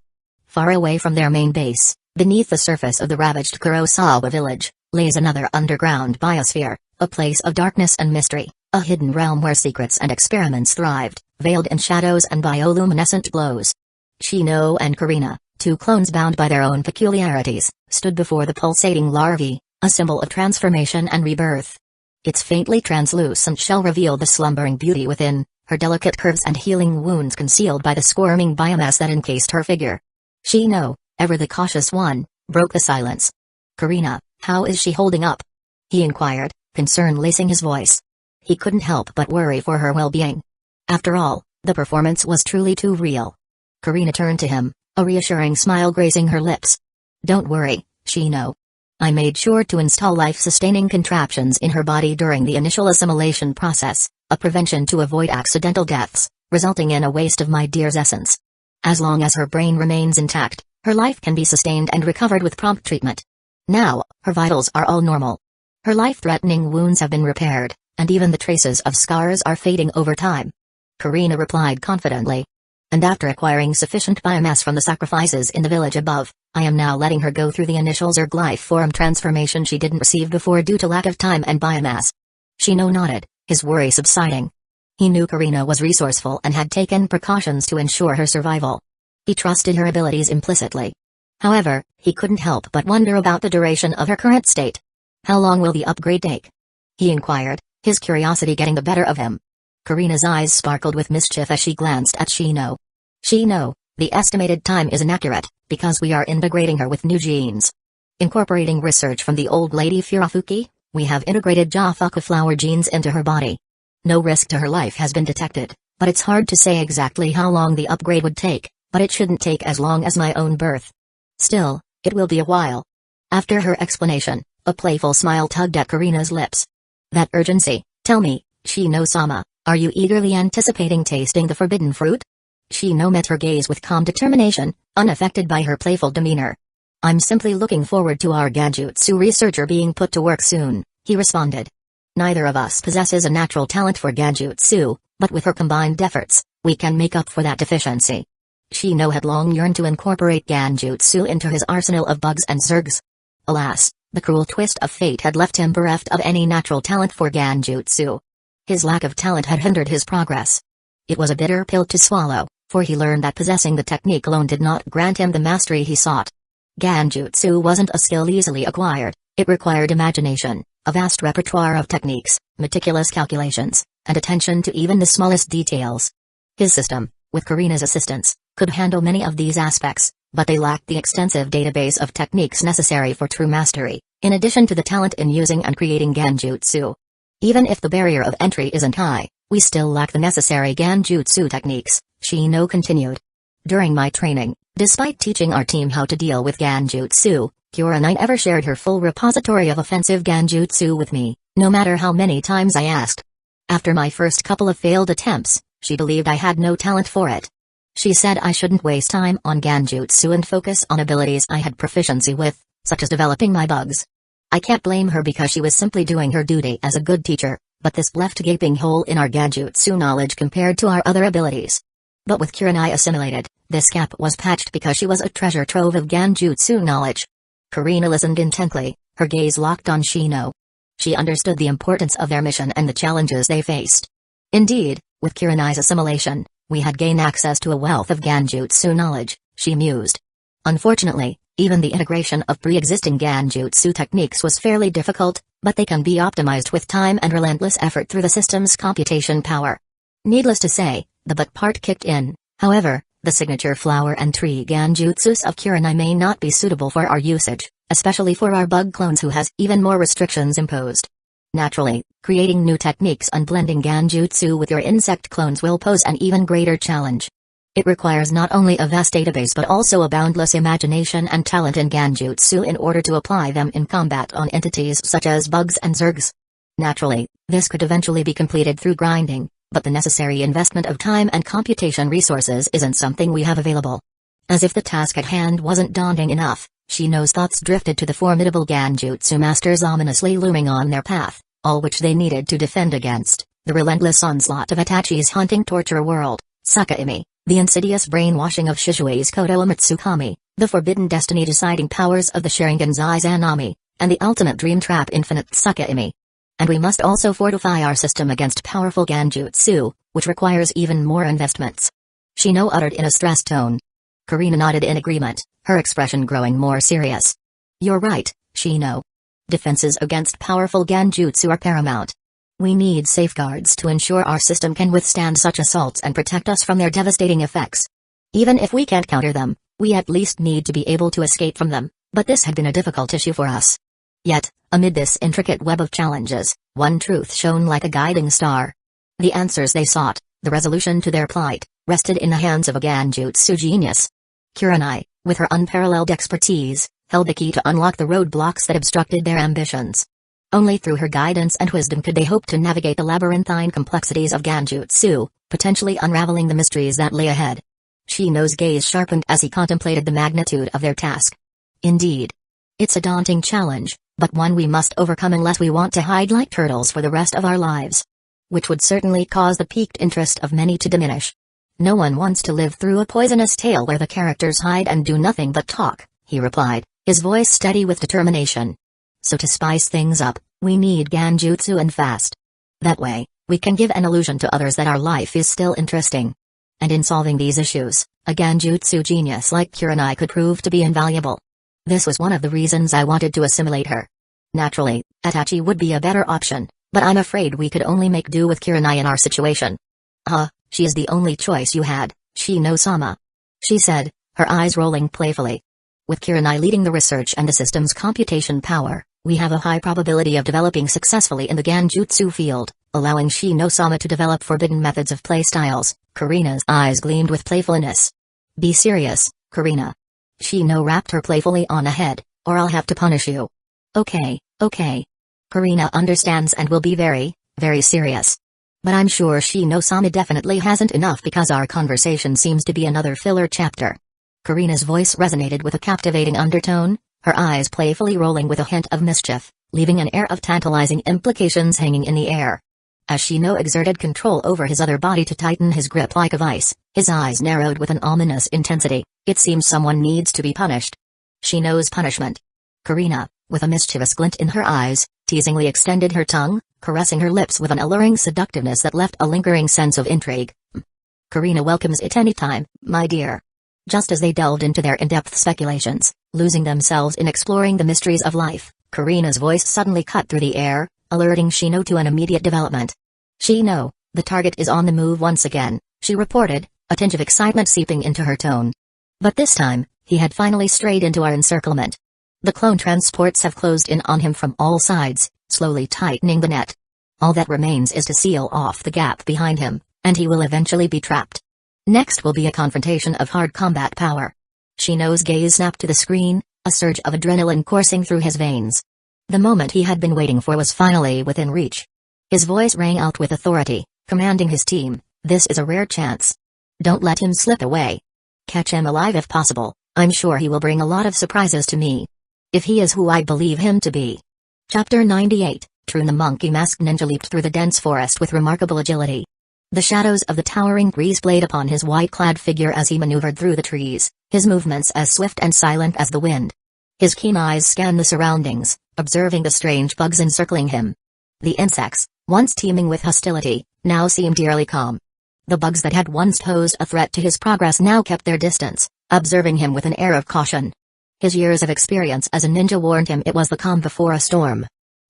Far away from their main base, beneath the surface of the ravaged Kurosawa village, lays another underground biosphere, a place of darkness and mystery, a hidden realm where secrets and experiments thrived, veiled in shadows and bioluminescent glows. Shino and Karina, two clones bound by their own peculiarities, stood before the pulsating larvae, a symbol of transformation and rebirth. Its faintly translucent shell revealed the slumbering beauty within, her delicate curves and healing wounds concealed by the squirming biomass that encased her figure. Shino, ever the cautious one, broke the silence. "Karina, how is she holding up?" he inquired, concern lacing his voice. He couldn't help but worry for her well-being. After all, the performance was truly too real. Karina turned to him, a reassuring smile gracing her lips. "Don't worry, Shino. I made sure to install life-sustaining contraptions in her body during the initial assimilation process, a prevention to avoid accidental deaths, resulting in a waste of my dear's essence. As long as her brain remains intact, her life can be sustained and recovered with prompt treatment. Now, her vitals are all normal. Her life-threatening wounds have been repaired, and even the traces of scars are fading over time." Karina replied confidently. "And after acquiring sufficient biomass from the sacrifices in the village above, I am now letting her go through the initial Zerg life form transformation she didn't receive before due to lack of time and biomass." Shino nodded, his worry subsiding. He knew Karina was resourceful and had taken precautions to ensure her survival. He trusted her abilities implicitly. However, he couldn't help but wonder about the duration of her current state. "How long will the upgrade take?" he inquired, his curiosity getting the better of him. Karina's eyes sparkled with mischief as she glanced at Shino. "Shino, the estimated time is inaccurate, because we are integrating her with new genes. Incorporating research from the old lady Furafuki, we have integrated Jafuku flower genes into her body. No risk to her life has been detected, but it's hard to say exactly how long the upgrade would take, but it shouldn't take as long as my own birth. Still, it will be a while." After her explanation, a playful smile tugged at Karina's lips. "That urgency, tell me, Shino-sama, are you eagerly anticipating tasting the forbidden fruit?" Shino met her gaze with calm determination, unaffected by her playful demeanor. "I'm simply looking forward to our Genjutsu researcher being put to work soon," he responded. "Neither of us possesses a natural talent for Genjutsu, but with her combined efforts, we can make up for that deficiency." Shino had long yearned to incorporate Genjutsu into his arsenal of bugs and Zergs. Alas, the cruel twist of fate had left him bereft of any natural talent for Genjutsu. His lack of talent had hindered his progress. It was a bitter pill to swallow, for he learned that possessing the technique alone did not grant him the mastery he sought. Genjutsu wasn't a skill easily acquired, it required imagination, a vast repertoire of techniques, meticulous calculations, and attention to even the smallest details. His system, with Karina's assistance, could handle many of these aspects, but they lacked the extensive database of techniques necessary for true mastery, in addition to the talent in using and creating Genjutsu. "Even if the barrier of entry isn't high, we still lack the necessary Genjutsu techniques," Shino continued. "During my training, despite teaching our team how to deal with Genjutsu, Kyoranai never shared her full repository of offensive Genjutsu with me, no matter how many times I asked. After my first couple of failed attempts, she believed I had no talent for it. She said I shouldn't waste time on Genjutsu and focus on abilities I had proficiency with, such as developing my bugs. I can't blame her because she was simply doing her duty as a good teacher, but this left a gaping hole in our Genjutsu knowledge compared to our other abilities. But with Kurenai assimilated, this gap was patched because she was a treasure trove of Genjutsu knowledge." Karina listened intently, her gaze locked on Shino. She understood the importance of their mission and the challenges they faced. Indeed, with Kurenai's assimilation, we had gained access to a wealth of Genjutsu knowledge, she mused. Unfortunately, even the integration of pre-existing Genjutsu techniques was fairly difficult, but they can be optimized with time and relentless effort through the system's computation power. Needless to say, the but part kicked in. However, the signature flower and tree Genjutsus of Kurenai may not be suitable for our usage, especially for our bug clones who has even more restrictions imposed. Naturally, creating new techniques and blending Genjutsu with your insect clones will pose an even greater challenge. It requires not only a vast database but also a boundless imagination and talent in Genjutsu in order to apply them in combat on entities such as bugs and zergs. Naturally, this could eventually be completed through grinding, but the necessary investment of time and computation resources isn't something we have available. As if the task at hand wasn't daunting enough, Shino's thoughts drifted to the formidable Genjutsu masters ominously looming on their path, all which they needed to defend against the relentless onslaught of Itachi's hunting torture world, Sakaimi, the insidious brainwashing of Shizue's Koto Umatsukami, the forbidden destiny-deciding powers of the Sharingan's Izanami, and the ultimate dream trap infinite Sakaimi. And we must also fortify our system against powerful Genjutsu, which requires even more investments. Shino uttered in a stressed tone. Karina nodded in agreement, her expression growing more serious. You're right, Shino. Defenses against powerful Genjutsu are paramount. We need safeguards to ensure our system can withstand such assaults and protect us from their devastating effects. Even if we can't counter them, we at least need to be able to escape from them, but this had been a difficult issue for us. Yet, amid this intricate web of challenges, one truth shone like a guiding star. The answers they sought, the resolution to their plight, rested in the hands of a Genjutsu genius. Kurenai, with her unparalleled expertise, held the key to unlock the roadblocks that obstructed their ambitions. Only through her guidance and wisdom could they hope to navigate the labyrinthine complexities of Genjutsu, potentially unraveling the mysteries that lay ahead. Shino's gaze sharpened as he contemplated the magnitude of their task. Indeed. It's a daunting challenge, but one we must overcome unless we want to hide like turtles for the rest of our lives. Which would certainly cause the piqued interest of many to diminish. No one wants to live through a poisonous tale where the characters hide and do nothing but talk, he replied, his voice steady with determination. So to spice things up, we need Genjutsu and fast. That way, we can give an illusion to others that our life is still interesting. And in solving these issues, a Genjutsu genius like Kurenai could prove to be invaluable. This was one of the reasons I wanted to assimilate her. Naturally, Itachi would be a better option, but I'm afraid we could only make do with Kurenai in our situation. She is the only choice you had, Shino-sama. She said, her eyes rolling playfully. With Kurenai leading the research and the system's computation power, we have a high probability of developing successfully in the Genjutsu field, allowing Shino-sama to develop forbidden methods of playstyles. Karina's eyes gleamed with playfulness. Be serious, Karina. Shino rapped her playfully on the head, or I'll have to punish you. Okay. Karina understands and will be very, very serious. But I'm sure Shino-sama definitely hasn't enough because our conversation seems to be another filler chapter. Karina's voice resonated with a captivating undertone, her eyes playfully rolling with a hint of mischief, leaving an air of tantalizing implications hanging in the air. As Shino exerted control over his other body to tighten his grip like a vice, his eyes narrowed with an ominous intensity. It seems someone needs to be punished. Shino's punishment. Karina, with a mischievous glint in her eyes, teasingly extended her tongue, caressing her lips with an alluring seductiveness that left a lingering sense of intrigue. Karina welcomes it any time, my dear. Just as they delved into their in-depth speculations, losing themselves in exploring the mysteries of life, Karina's voice suddenly cut through the air, alerting Shino to an immediate development. Shino, the target is on the move once again, she reported, a tinge of excitement seeping into her tone. But this time, he had finally strayed into our encirclement. The clone transports have closed in on him from all sides, slowly tightening the net. All that remains is to seal off the gap behind him, and he will eventually be trapped. Next will be a confrontation of hard combat power. Shino's gaze snapped to the screen, a surge of adrenaline coursing through his veins. The moment he had been waiting for was finally within reach. His voice rang out with authority, commanding his team, this is a rare chance. Don't let him slip away. Catch him alive if possible, I'm sure he will bring a lot of surprises to me. If he is who I believe him to be. Chapter 98, Trune the monkey-masked ninja leaped through the dense forest with remarkable agility. The shadows of the towering trees played upon his white-clad figure as he maneuvered through the trees, his movements as swift and silent as the wind. His keen eyes scanned the surroundings, observing the strange bugs encircling him. The insects, once teeming with hostility, now seemed eerily calm. The bugs that had once posed a threat to his progress now kept their distance, observing him with an air of caution. His years of experience as a ninja warned him it was the calm before a storm.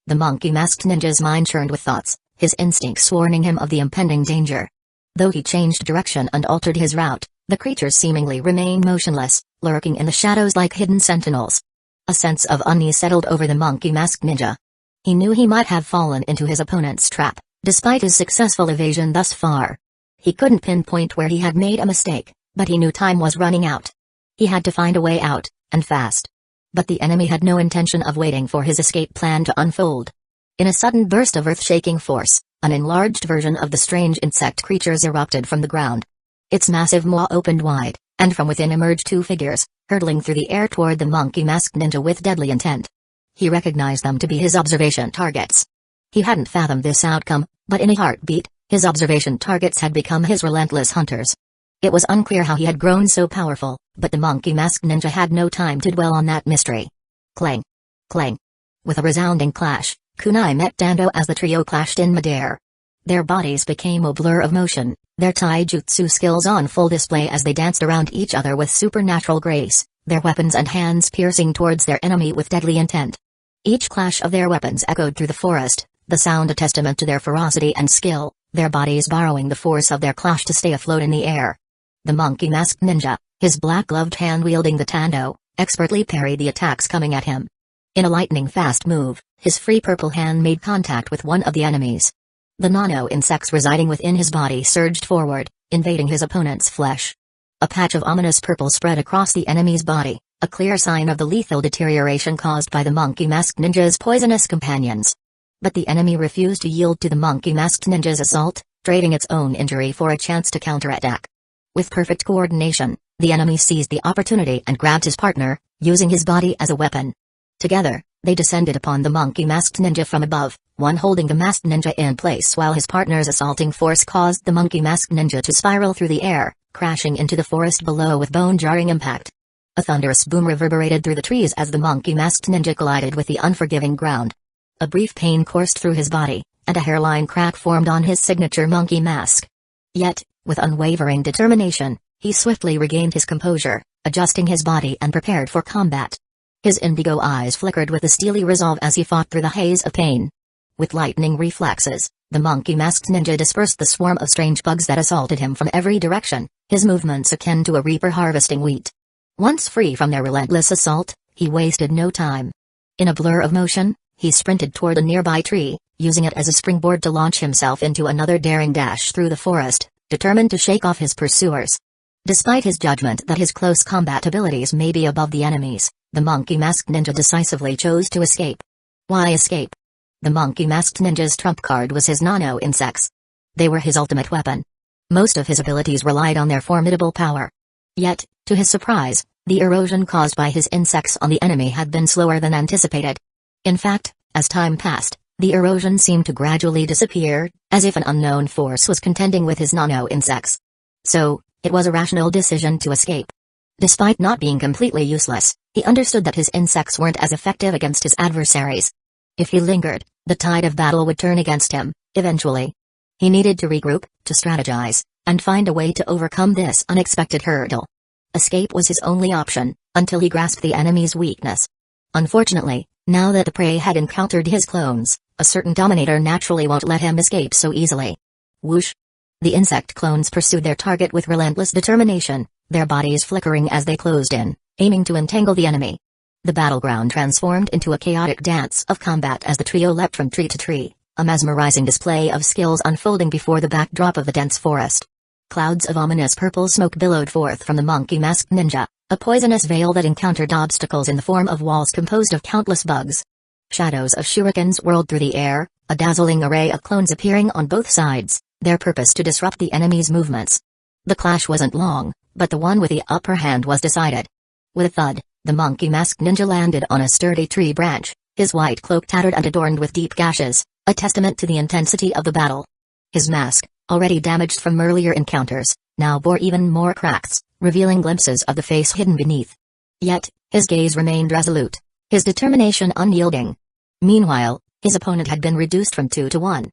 The monkey-masked ninja's mind churned with thoughts, his instincts warning him of the impending danger. Though he changed direction and altered his route, the creatures seemingly remained motionless, lurking in the shadows like hidden sentinels. A sense of unease settled over the monkey-masked ninja. He knew he might have fallen into his opponent's trap, despite his successful evasion thus far. He couldn't pinpoint where he had made a mistake, but he knew time was running out. He had to find a way out, and fast. But the enemy had no intention of waiting for his escape plan to unfold. In a sudden burst of earth-shaking force, an enlarged version of the strange insect creatures erupted from the ground. Its massive maw opened wide, and from within emerged two figures, hurtling through the air toward the monkey-masked ninja with deadly intent. He recognized them to be his observation targets. He hadn't fathomed this outcome, but in a heartbeat, his observation targets had become his relentless hunters. It was unclear how he had grown so powerful, but the monkey-masked ninja had no time to dwell on that mystery. Clang! Clang! With a resounding clash, kunai met Dando as the trio clashed in midair. Their bodies became a blur of motion, their taijutsu skills on full display as they danced around each other with supernatural grace, their weapons and hands piercing towards their enemy with deadly intent. Each clash of their weapons echoed through the forest, the sound a testament to their ferocity and skill, their bodies borrowing the force of their clash to stay afloat in the air. The monkey-masked ninja, his black-gloved hand wielding the tando, expertly parried the attacks coming at him. In a lightning-fast move, his free purple hand made contact with one of the enemies. The nano-insects residing within his body surged forward, invading his opponent's flesh. A patch of ominous purple spread across the enemy's body, a clear sign of the lethal deterioration caused by the monkey-masked ninja's poisonous companions. But the enemy refused to yield to the monkey-masked ninja's assault, trading its own injury for a chance to counterattack. With perfect coordination, the enemy seized the opportunity and grabbed his partner, using his body as a weapon. Together, they descended upon the monkey-masked ninja from above, one holding the masked ninja in place while his partner's assaulting force caused the monkey-masked ninja to spiral through the air, crashing into the forest below with bone-jarring impact. A thunderous boom reverberated through the trees as the monkey-masked ninja collided with the unforgiving ground. A brief pain coursed through his body, and a hairline crack formed on his signature monkey mask. Yet, with unwavering determination, he swiftly regained his composure, adjusting his body and prepared for combat. His indigo eyes flickered with a steely resolve as he fought through the haze of pain. With lightning reflexes, the monkey-masked ninja dispersed the swarm of strange bugs that assaulted him from every direction, his movements akin to a reaper harvesting wheat. Once free from their relentless assault, he wasted no time. In a blur of motion, he sprinted toward a nearby tree, using it as a springboard to launch himself into another daring dash through the forest, determined to shake off his pursuers. Despite his judgment that his close combat abilities may be above the enemy's, the monkey-masked ninja decisively chose to escape. Why escape? The monkey-masked ninja's trump card was his nano-insects. They were his ultimate weapon. Most of his abilities relied on their formidable power. Yet, to his surprise, the erosion caused by his insects on the enemy had been slower than anticipated. In fact, as time passed, the erosion seemed to gradually disappear, as if an unknown force was contending with his nano-insects. So, it was a rational decision to escape. Despite not being completely useless, he understood that his insects weren't as effective against his adversaries. If he lingered, the tide of battle would turn against him, eventually. He needed to regroup, to strategize, and find a way to overcome this unexpected hurdle. Escape was his only option, until he grasped the enemy's weakness. Unfortunately, now that the prey had encountered his clones, a certain Dominator naturally won't let him escape so easily. Whoosh! The insect clones pursued their target with relentless determination, their bodies flickering as they closed in, aiming to entangle the enemy. The battleground transformed into a chaotic dance of combat as the trio leapt from tree to tree, a mesmerizing display of skills unfolding before the backdrop of the dense forest. Clouds of ominous purple smoke billowed forth from the monkey-masked ninja, a poisonous veil that encountered obstacles in the form of walls composed of countless bugs. Shadows of shurikens whirled through the air, a dazzling array of clones appearing on both sides, their purpose to disrupt the enemy's movements. The clash wasn't long, but the one with the upper hand was decided. With a thud, the monkey-masked ninja landed on a sturdy tree branch, his white cloak tattered and adorned with deep gashes, a testament to the intensity of the battle. His mask, already damaged from earlier encounters, now bore even more cracks, revealing glimpses of the face hidden beneath. Yet, his gaze remained resolute, his determination unyielding. Meanwhile, his opponent had been reduced from 2 to 1.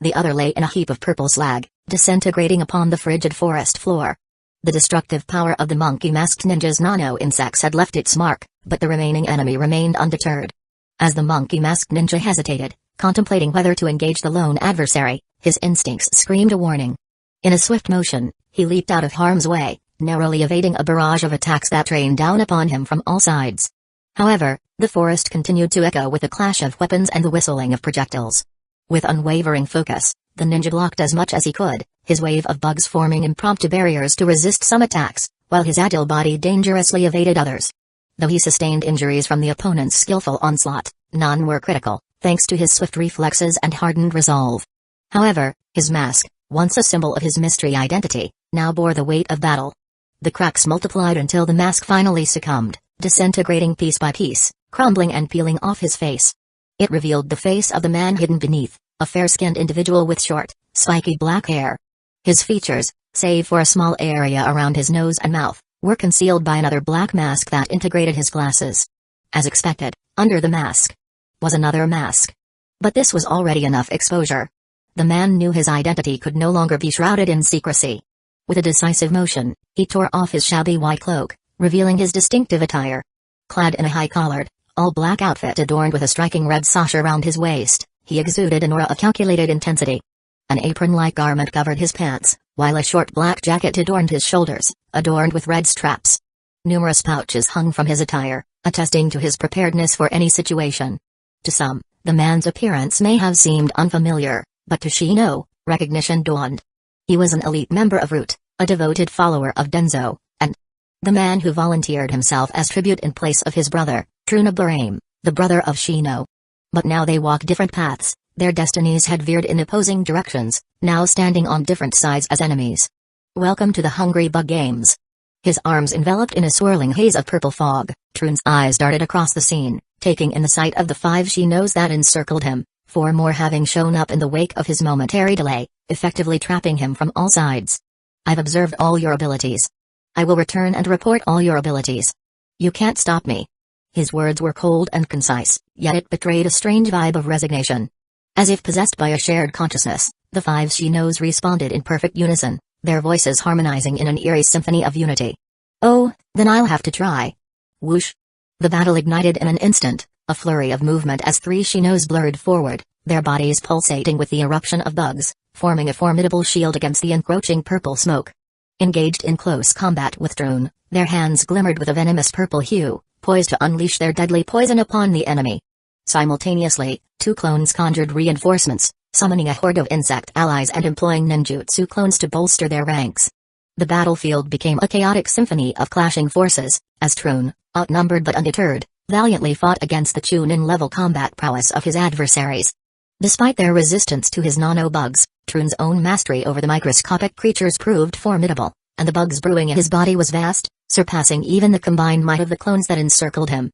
The other lay in a heap of purple slag, disintegrating upon the frigid forest floor. The destructive power of the monkey-masked ninja's nano-insects had left its mark, but the remaining enemy remained undeterred. As the monkey-masked ninja hesitated, contemplating whether to engage the lone adversary, his instincts screamed a warning. In a swift motion, he leaped out of harm's way, narrowly evading a barrage of attacks that rained down upon him from all sides. However, the forest continued to echo with the clash of weapons and the whistling of projectiles. With unwavering focus, the ninja blocked as much as he could, his wave of bugs forming impromptu barriers to resist some attacks, while his agile body dangerously evaded others. Though he sustained injuries from the opponent's skillful onslaught, none were critical, thanks to his swift reflexes and hardened resolve. However, his mask, once a symbol of his mystery identity, now bore the weight of battle. The cracks multiplied until the mask finally succumbed, disintegrating piece by piece, crumbling and peeling off his face. It revealed the face of the man hidden beneath, a fair-skinned individual with short, spiky black hair. His features, save for a small area around his nose and mouth, were concealed by another black mask that integrated his glasses. As expected, under the mask was another mask. But this was already enough exposure. The man knew his identity could no longer be shrouded in secrecy. With a decisive motion, he tore off his shabby white cloak, revealing his distinctive attire. Clad in a high-collared, all-black outfit adorned with a striking red sash around his waist, he exuded an aura of calculated intensity. An apron-like garment covered his pants, while a short black jacket adorned his shoulders, adorned with red straps. Numerous pouches hung from his attire, attesting to his preparedness for any situation. To some, the man's appearance may have seemed unfamiliar, but to Shino, recognition dawned. He was an elite member of Root, a devoted follower of Denzo, and the man who volunteered himself as tribute in place of his brother, Trunabarame, the brother of Shino. But now they walked different paths, their destinies had veered in opposing directions, now standing on different sides as enemies. Welcome to the Hungry Bug Games. His arms enveloped in a swirling haze of purple fog, Trun's eyes darted across the scene, taking in the sight of the 5 Shinos that encircled him, 4 more having shown up in the wake of his momentary delay, effectively trapping him from all sides. I've observed all your abilities. I will return and report all your abilities. You can't stop me. His words were cold and concise, yet it betrayed a strange vibe of resignation. As if possessed by a shared consciousness, the 5 Shinos responded in perfect unison, their voices harmonizing in an eerie symphony of unity. Oh, then I'll have to try. Whoosh. The battle ignited in an instant, a flurry of movement as 3 Shinos blurred forward, their bodies pulsating with the eruption of bugs, forming a formidable shield against the encroaching purple smoke. Engaged in close combat with Drone, their hands glimmered with a venomous purple hue, poised to unleash their deadly poison upon the enemy. Simultaneously, 2 clones conjured reinforcements, summoning a horde of insect allies and employing ninjutsu clones to bolster their ranks. The battlefield became a chaotic symphony of clashing forces, as Trune, outnumbered but undeterred, valiantly fought against the Chunin-level combat prowess of his adversaries. Despite their resistance to his nano-bugs, Trune's own mastery over the microscopic creatures proved formidable, and the bugs brewing in his body was vast, surpassing even the combined might of the clones that encircled him.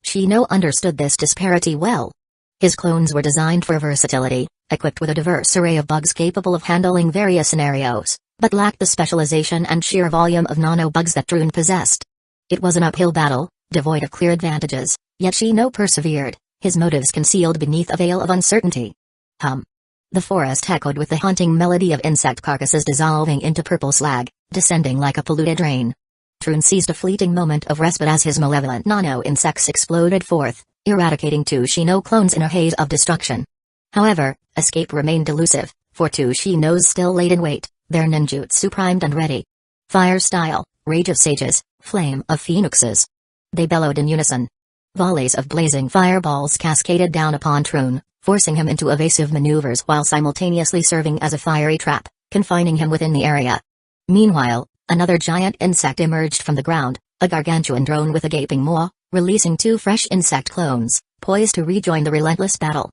Shino understood this disparity well. His clones were designed for versatility, equipped with a diverse array of bugs capable of handling various scenarios, but lacked the specialization and sheer volume of nano-bugs that Trune possessed. It was an uphill battle, devoid of clear advantages, yet Shino persevered, his motives concealed beneath a veil of uncertainty. Hum. The forest echoed with the haunting melody of insect carcasses dissolving into purple slag, descending like a polluted rain. Trune seized a fleeting moment of respite as his malevolent nano-insects exploded forth, eradicating 2 Shino clones in a haze of destruction. However, escape remained elusive, for 2 Shinos still laid in wait, their ninjutsu primed and ready. Fire style, rage of sages, flame of phoenixes. They bellowed in unison. Volleys of blazing fireballs cascaded down upon Trune, forcing him into evasive maneuvers while simultaneously serving as a fiery trap, confining him within the area. Meanwhile, another giant insect emerged from the ground, a gargantuan drone with a gaping maw, releasing 2 fresh insect clones, poised to rejoin the relentless battle.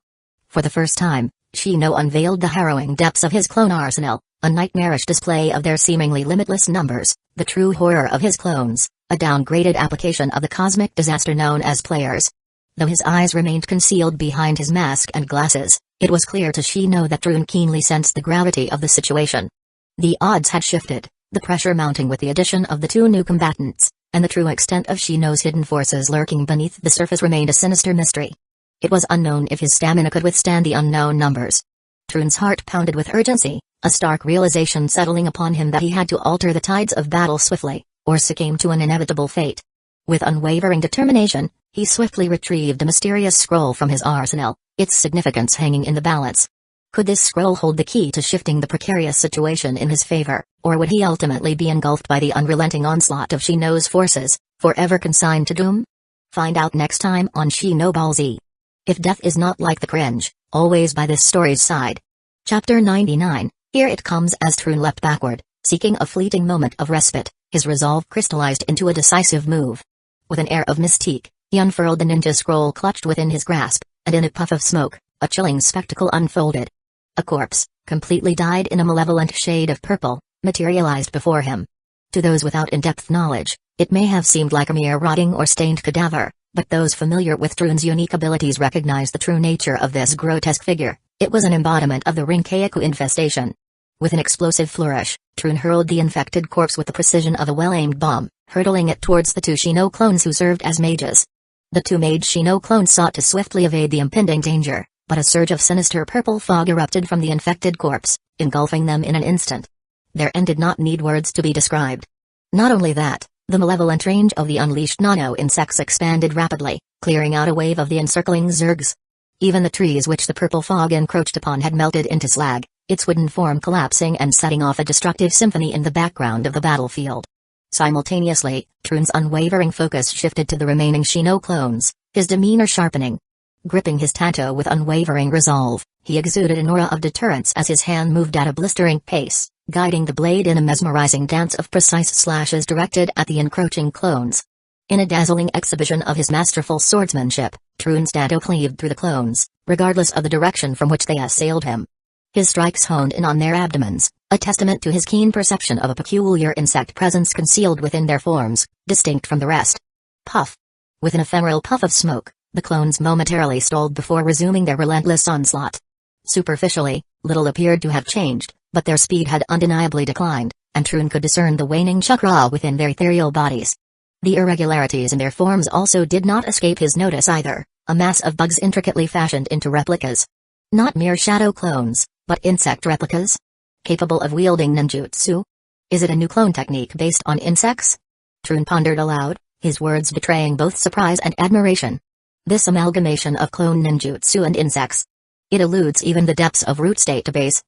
For the first time, Shino unveiled the harrowing depths of his clone arsenal, a nightmarish display of their seemingly limitless numbers, the true horror of his clones, a downgraded application of the cosmic disaster known as players. Though his eyes remained concealed behind his mask and glasses, it was clear to Shino that Trune keenly sensed the gravity of the situation. The odds had shifted, the pressure mounting with the addition of the 2 new combatants, and the true extent of Shino's hidden forces lurking beneath the surface remained a sinister mystery. It was unknown if his stamina could withstand the unknown numbers. Trune's heart pounded with urgency, a stark realization settling upon him that he had to alter the tides of battle swiftly, or succumb to an inevitable fate. With unwavering determination, He swiftly retrieved a mysterious scroll from his arsenal, its significance hanging in the balance. Could this scroll hold the key to shifting the precarious situation in his favor, or would he ultimately be engulfed by the unrelenting onslaught of Shino's forces, forever consigned to doom? Find out next time on Shino Ball Z. If death is not like the cringe, always by this story's side. Chapter 99. Here it comes as Trun leapt backward, seeking a fleeting moment of respite. His resolve crystallized into a decisive move. With an air of mystique, he unfurled the ninja scroll clutched within his grasp, and in a puff of smoke, a chilling spectacle unfolded. A corpse, completely dyed in a malevolent shade of purple, materialized before him. To those without in-depth knowledge, it may have seemed like a mere rotting or stained cadaver, but those familiar with Trun's unique abilities recognize the true nature of this grotesque figure. It was an embodiment of the Rinkayaku infestation. With an explosive flourish, Trun hurled the infected corpse with the precision of a well-aimed bomb, hurtling it towards the two Shino clones who served as mages. The two mage Shino clones sought to swiftly evade the impending danger, but a surge of sinister purple fog erupted from the infected corpse, engulfing them in an instant. Their end did not need words to be described. Not only that, the malevolent range of the unleashed nano-insects expanded rapidly, clearing out a wave of the encircling zergs. Even the trees which the purple fog encroached upon had melted into slag, its wooden form collapsing and setting off a destructive symphony in the background of the battlefield. Simultaneously, Trun's unwavering focus shifted to the remaining Shino clones, his demeanor sharpening. Gripping his tanto with unwavering resolve, he exuded an aura of deterrence as his hand moved at a blistering pace, guiding the blade in a mesmerizing dance of precise slashes directed at the encroaching clones. In a dazzling exhibition of his masterful swordsmanship, Trun's tanto cleaved through the clones, regardless of the direction from which they assailed him. His strikes honed in on their abdomens, a testament to his keen perception of a peculiar insect presence concealed within their forms, distinct from the rest. Puff! With an ephemeral puff of smoke, the clones momentarily stalled before resuming their relentless onslaught. Superficially, little appeared to have changed, but their speed had undeniably declined, and Trun could discern the waning chakra within their ethereal bodies. The irregularities in their forms also did not escape his notice either, a mass of bugs intricately fashioned into replicas. Not mere shadow clones, but insect replicas? Capable of wielding ninjutsu? Is it a new clone technique based on insects? Trun pondered aloud, his words betraying both surprise and admiration. This amalgamation of clone ninjutsu and insects. It eludes even the depths of Root's database.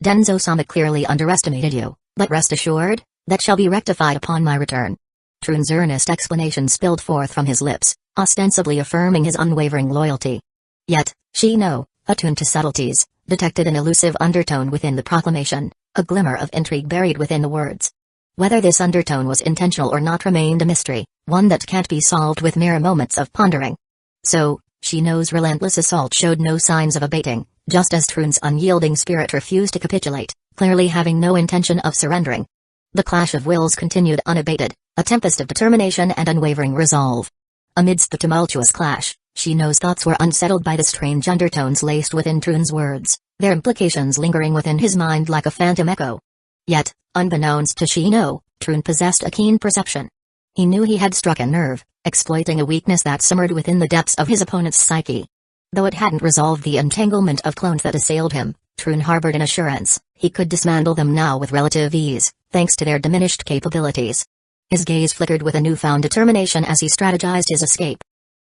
Denzo-sama clearly underestimated you, but rest assured, that shall be rectified upon my return. Trun's earnest explanation spilled forth from his lips, ostensibly affirming his unwavering loyalty. Yet, Shino, attuned to subtleties, detected an elusive undertone within the proclamation, a glimmer of intrigue buried within the words. Whether this undertone was intentional or not remained a mystery, one that can't be solved with mere moments of pondering. So, Shino's relentless assault showed no signs of abating, just as Trun's unyielding spirit refused to capitulate, clearly having no intention of surrendering. The clash of wills continued unabated, a tempest of determination and unwavering resolve. Amidst the tumultuous clash, Shino's thoughts were unsettled by the strange undertones laced within Trun's words, their implications lingering within his mind like a phantom echo. Yet, unbeknownst to Shino, Trun possessed a keen perception. He knew he had struck a nerve, exploiting a weakness that simmered within the depths of his opponent's psyche. Though it hadn't resolved the entanglement of clones that assailed him, Trun harbored an assurance he could dismantle them now with relative ease, thanks to their diminished capabilities. His gaze flickered with a newfound determination as he strategized his escape.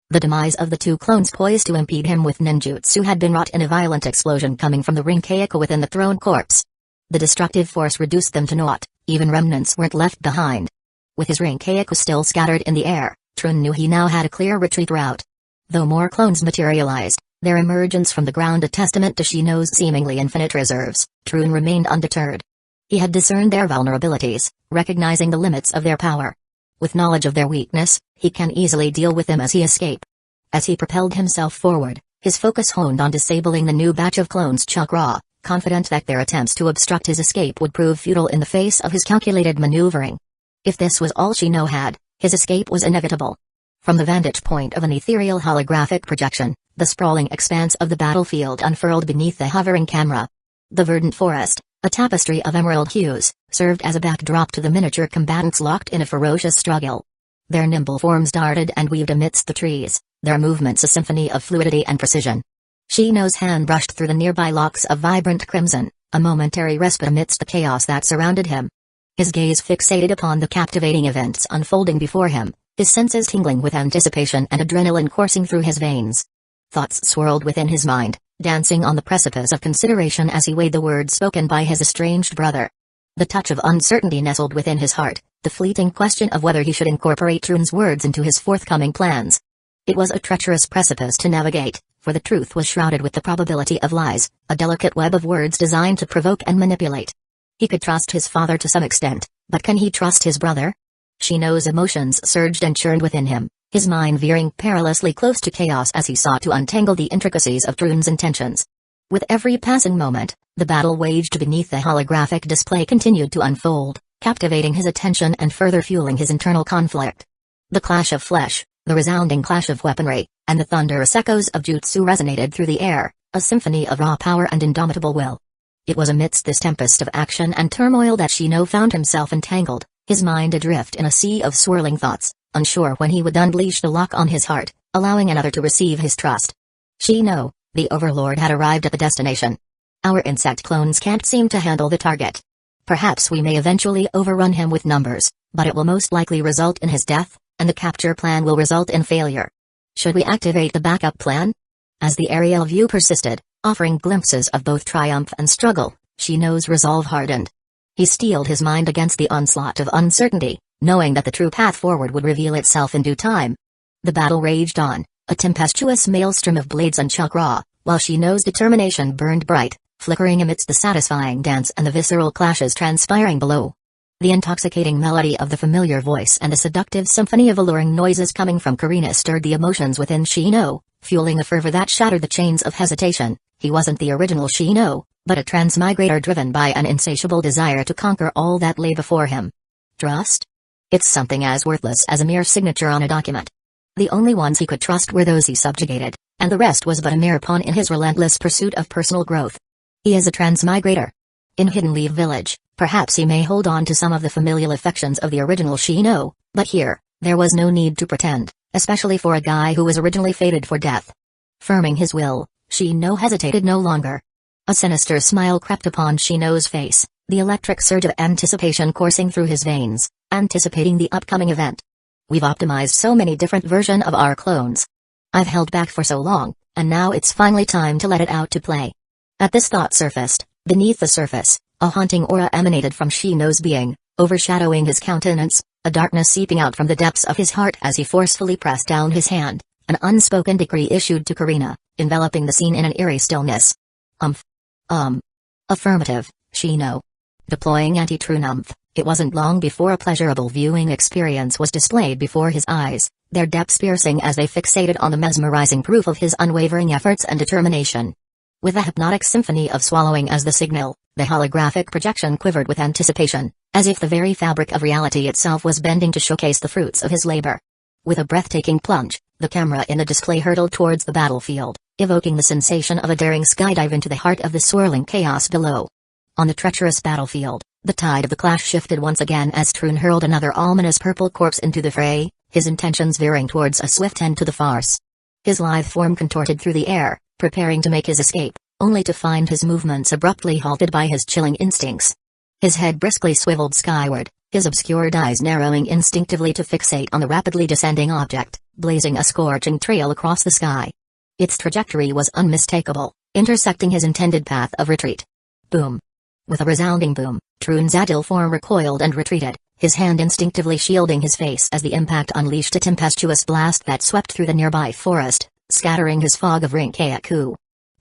The demise of the two clones poised to impede him with ninjutsu had been wrought in a violent explosion coming from the Rinkayaku within the thrown corpse. The destructive force reduced them to naught, even remnants weren't left behind. With his Rinkayaku still scattered in the air, Trun knew he now had a clear retreat route. Though more clones materialized, their emergence from the ground a testament to Shino's seemingly infinite reserves, Trun remained undeterred. He had discerned their vulnerabilities, recognizing the limits of their power. With knowledge of their weakness, he can easily deal with them as he escape. As he propelled himself forward, his focus honed on disabling the new batch of clones' chakra, confident that their attempts to obstruct his escape would prove futile in the face of his calculated maneuvering. If this was all Shino had, his escape was inevitable. From the vantage point of an ethereal holographic projection, the sprawling expanse of the battlefield unfurled beneath the hovering camera. The verdant forest, a tapestry of emerald hues, served as a backdrop to the miniature combatants locked in a ferocious struggle. Their nimble forms darted and weaved amidst the trees, their movements a symphony of fluidity and precision. Shino's hand brushed through the nearby locks of vibrant crimson, a momentary respite amidst the chaos that surrounded him. His gaze fixated upon the captivating events unfolding before him, his senses tingling with anticipation and adrenaline coursing through his veins. Thoughts swirled within his mind, dancing on the precipice of consideration as he weighed the words spoken by his estranged brother. The touch of uncertainty nestled within his heart, the fleeting question of whether he should incorporate Troon's words into his forthcoming plans. It was a treacherous precipice to navigate, for the truth was shrouded with the probability of lies, a delicate web of words designed to provoke and manipulate. He could trust his father to some extent, but can he trust his brother? Shino's emotions surged and churned within him, his mind veering perilously close to chaos as he sought to untangle the intricacies of Troon's intentions. With every passing moment, the battle waged beneath the holographic display continued to unfold, captivating his attention and further fueling his internal conflict. The clash of flesh, the resounding clash of weaponry, and the thunderous echoes of jutsu resonated through the air, a symphony of raw power and indomitable will. It was amidst this tempest of action and turmoil that Shino found himself entangled, his mind adrift in a sea of swirling thoughts, unsure when he would unleash the lock on his heart, allowing another to receive his trust. Shino, the Overlord had arrived at the destination. Our insect clones can't seem to handle the target. Perhaps we may eventually overrun him with numbers, but it will most likely result in his death, and the capture plan will result in failure. Should we activate the backup plan? As the aerial view persisted, offering glimpses of both triumph and struggle, Shino's resolve hardened. He steeled his mind against the onslaught of uncertainty, knowing that the true path forward would reveal itself in due time. The battle raged on, a tempestuous maelstrom of blades and chakra, while Shino's determination burned bright, flickering amidst the satisfying dance and the visceral clashes transpiring below. The intoxicating melody of the familiar voice and the seductive symphony of alluring noises coming from Karina stirred the emotions within Shino, fueling a fervor that shattered the chains of hesitation. He wasn't the original Shino, but a transmigrator driven by an insatiable desire to conquer all that lay before him. Trust? It's something as worthless as a mere signature on a document. The only ones he could trust were those he subjugated, and the rest was but a mere pawn in his relentless pursuit of personal growth. He is a transmigrator. In Hidden Leaf Village, perhaps he may hold on to some of the familial affections of the original Shino, but here, there was no need to pretend, especially for a guy who was originally fated for death. Firming his will, Shino hesitated no longer. A sinister smile crept upon Shino's face, the electric surge of anticipation coursing through his veins, anticipating the upcoming event. We've optimized so many different versions of our clones. I've held back for so long, and now it's finally time to let it out to play. At this thought surfaced, beneath the surface, a haunting aura emanated from Shino's being, overshadowing his countenance, a darkness seeping out from the depths of his heart as he forcefully pressed down his hand, an unspoken decree issued to Karina, enveloping the scene in an eerie stillness. Affirmative, Shino. Deploying anti-Troon. It wasn't long before a pleasurable viewing experience was displayed before his eyes, their depths piercing as they fixated on the mesmerizing proof of his unwavering efforts and determination. With a hypnotic symphony of swallowing as the signal, the holographic projection quivered with anticipation, as if the very fabric of reality itself was bending to showcase the fruits of his labor. With a breathtaking plunge, the camera in the display hurtled towards the battlefield, evoking the sensation of a daring skydive into the heart of the swirling chaos below. On the treacherous battlefield, the tide of the clash shifted once again as Troon hurled another ominous purple corpse into the fray, his intentions veering towards a swift end to the farce. His lithe form contorted through the air, preparing to make his escape, only to find his movements abruptly halted by his chilling instincts. His head briskly swiveled skyward, his obscured eyes narrowing instinctively to fixate on the rapidly descending object, blazing a scorching trail across the sky. Its trajectory was unmistakable, intersecting his intended path of retreat. Boom. With a resounding boom, Troon's agile form recoiled and retreated, his hand instinctively shielding his face as the impact unleashed a tempestuous blast that swept through the nearby forest, scattering his fog of Rinkaku.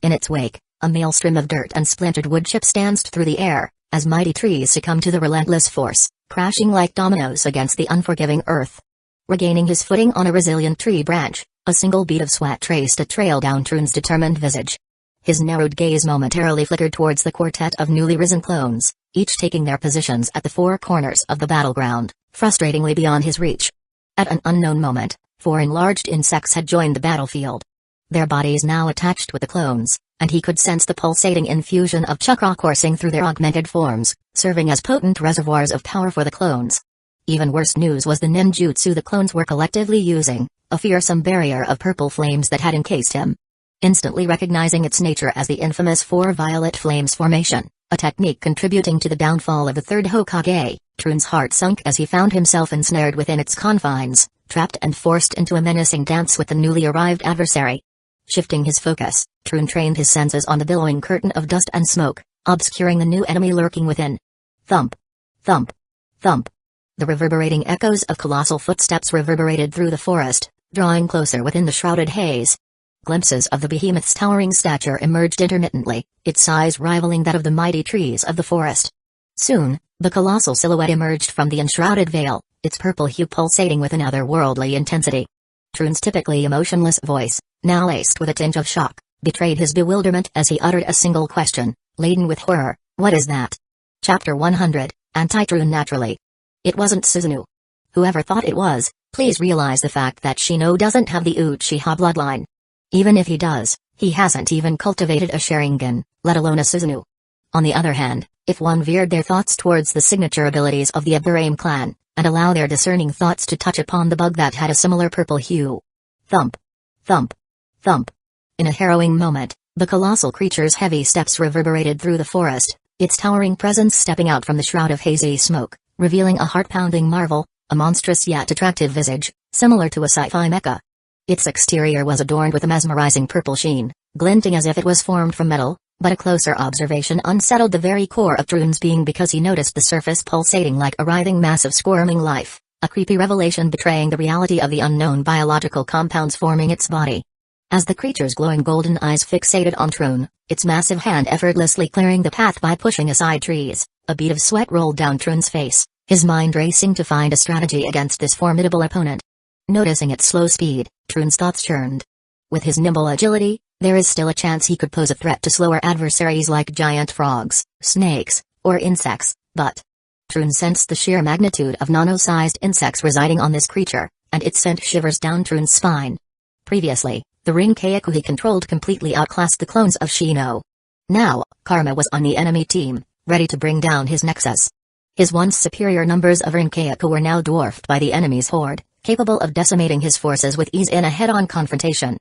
In its wake, a maelstrom of dirt and splintered wood chips danced through the air, as mighty trees succumbed to the relentless force, crashing like dominoes against the unforgiving earth. Regaining his footing on a resilient tree branch, a single bead of sweat traced a trail down Troon's determined visage. His narrowed gaze momentarily flickered towards the quartet of newly risen clones, each taking their positions at the four corners of the battleground, frustratingly beyond his reach. At an unknown moment, 4 enlarged insects had joined the battlefield. Their bodies now attached with the clones, and he could sense the pulsating infusion of chakra coursing through their augmented forms, serving as potent reservoirs of power for the clones. Even worse news was the ninjutsu the clones were collectively using, a fearsome barrier of purple flames that had encased him. Instantly recognizing its nature as the infamous 4 violet flames formation, a technique contributing to the downfall of the third Hokage, Troon's heart sunk as he found himself ensnared within its confines, trapped and forced into a menacing dance with the newly arrived adversary. Shifting his focus, Troon trained his senses on the billowing curtain of dust and smoke, obscuring the new enemy lurking within. Thump! Thump! Thump! The reverberating echoes of colossal footsteps reverberated through the forest, drawing closer within the shrouded haze. Glimpses of the behemoth's towering stature emerged intermittently, its size rivaling that of the mighty trees of the forest. Soon, the colossal silhouette emerged from the enshrouded veil, its purple hue pulsating with an otherworldly intensity. Troon's typically emotionless voice, now laced with a tinge of shock, betrayed his bewilderment as he uttered a single question, laden with horror: "What is that?" Chapter 100, Anti-Troon Naturally. It wasn't Susanoo. Whoever thought it was, please realize the fact that Shino doesn't have the Uchiha bloodline. Even if he does, he hasn't even cultivated a Sharingan, let alone a Susanoo. On the other hand, if one veered their thoughts towards the signature abilities of the Aburame clan, and allow their discerning thoughts to touch upon the bug that had a similar purple hue. Thump! Thump! Thump! In a harrowing moment, the colossal creature's heavy steps reverberated through the forest, its towering presence stepping out from the shroud of hazy smoke, revealing a heart-pounding marvel, a monstrous yet attractive visage, similar to a sci-fi mecha. Its exterior was adorned with a mesmerizing purple sheen, glinting as if it was formed from metal, but a closer observation unsettled the very core of Troon's being because he noticed the surface pulsating like a writhing mass of squirming life, a creepy revelation betraying the reality of the unknown biological compounds forming its body. As the creature's glowing golden eyes fixated on Troon, its massive hand effortlessly clearing the path by pushing aside trees, a bead of sweat rolled down Troon's face, his mind racing to find a strategy against this formidable opponent. Noticing its slow speed, Troon's thoughts churned. With his nimble agility, there is still a chance he could pose a threat to slower adversaries like giant frogs, snakes, or insects, but Troon sensed the sheer magnitude of nano-sized insects residing on this creature, and it sent shivers down Troon's spine. Previously, the Rinkayaku he controlled completely outclassed the clones of Shino. Now, Karma was on the enemy team, ready to bring down his nexus. His once superior numbers of Rinkayaku were now dwarfed by the enemy's horde, capable of decimating his forces with ease in a head-on confrontation.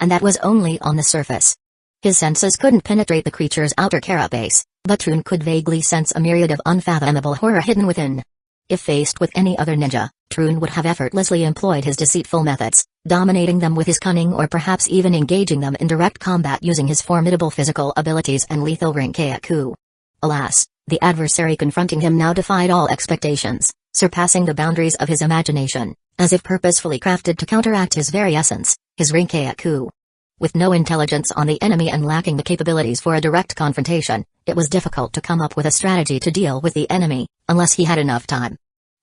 And that was only on the surface. His senses couldn't penetrate the creature's outer carapace, but Troon could vaguely sense a myriad of unfathomable horror hidden within. If faced with any other ninja, Troon would have effortlessly employed his deceitful methods, dominating them with his cunning or perhaps even engaging them in direct combat using his formidable physical abilities and lethal Rinkayaku. Alas, the adversary confronting him now defied all expectations, surpassing the boundaries of his imagination, as if purposefully crafted to counteract his very essence, his Rinkayaku. With no intelligence on the enemy and lacking the capabilities for a direct confrontation, it was difficult to come up with a strategy to deal with the enemy, unless he had enough time.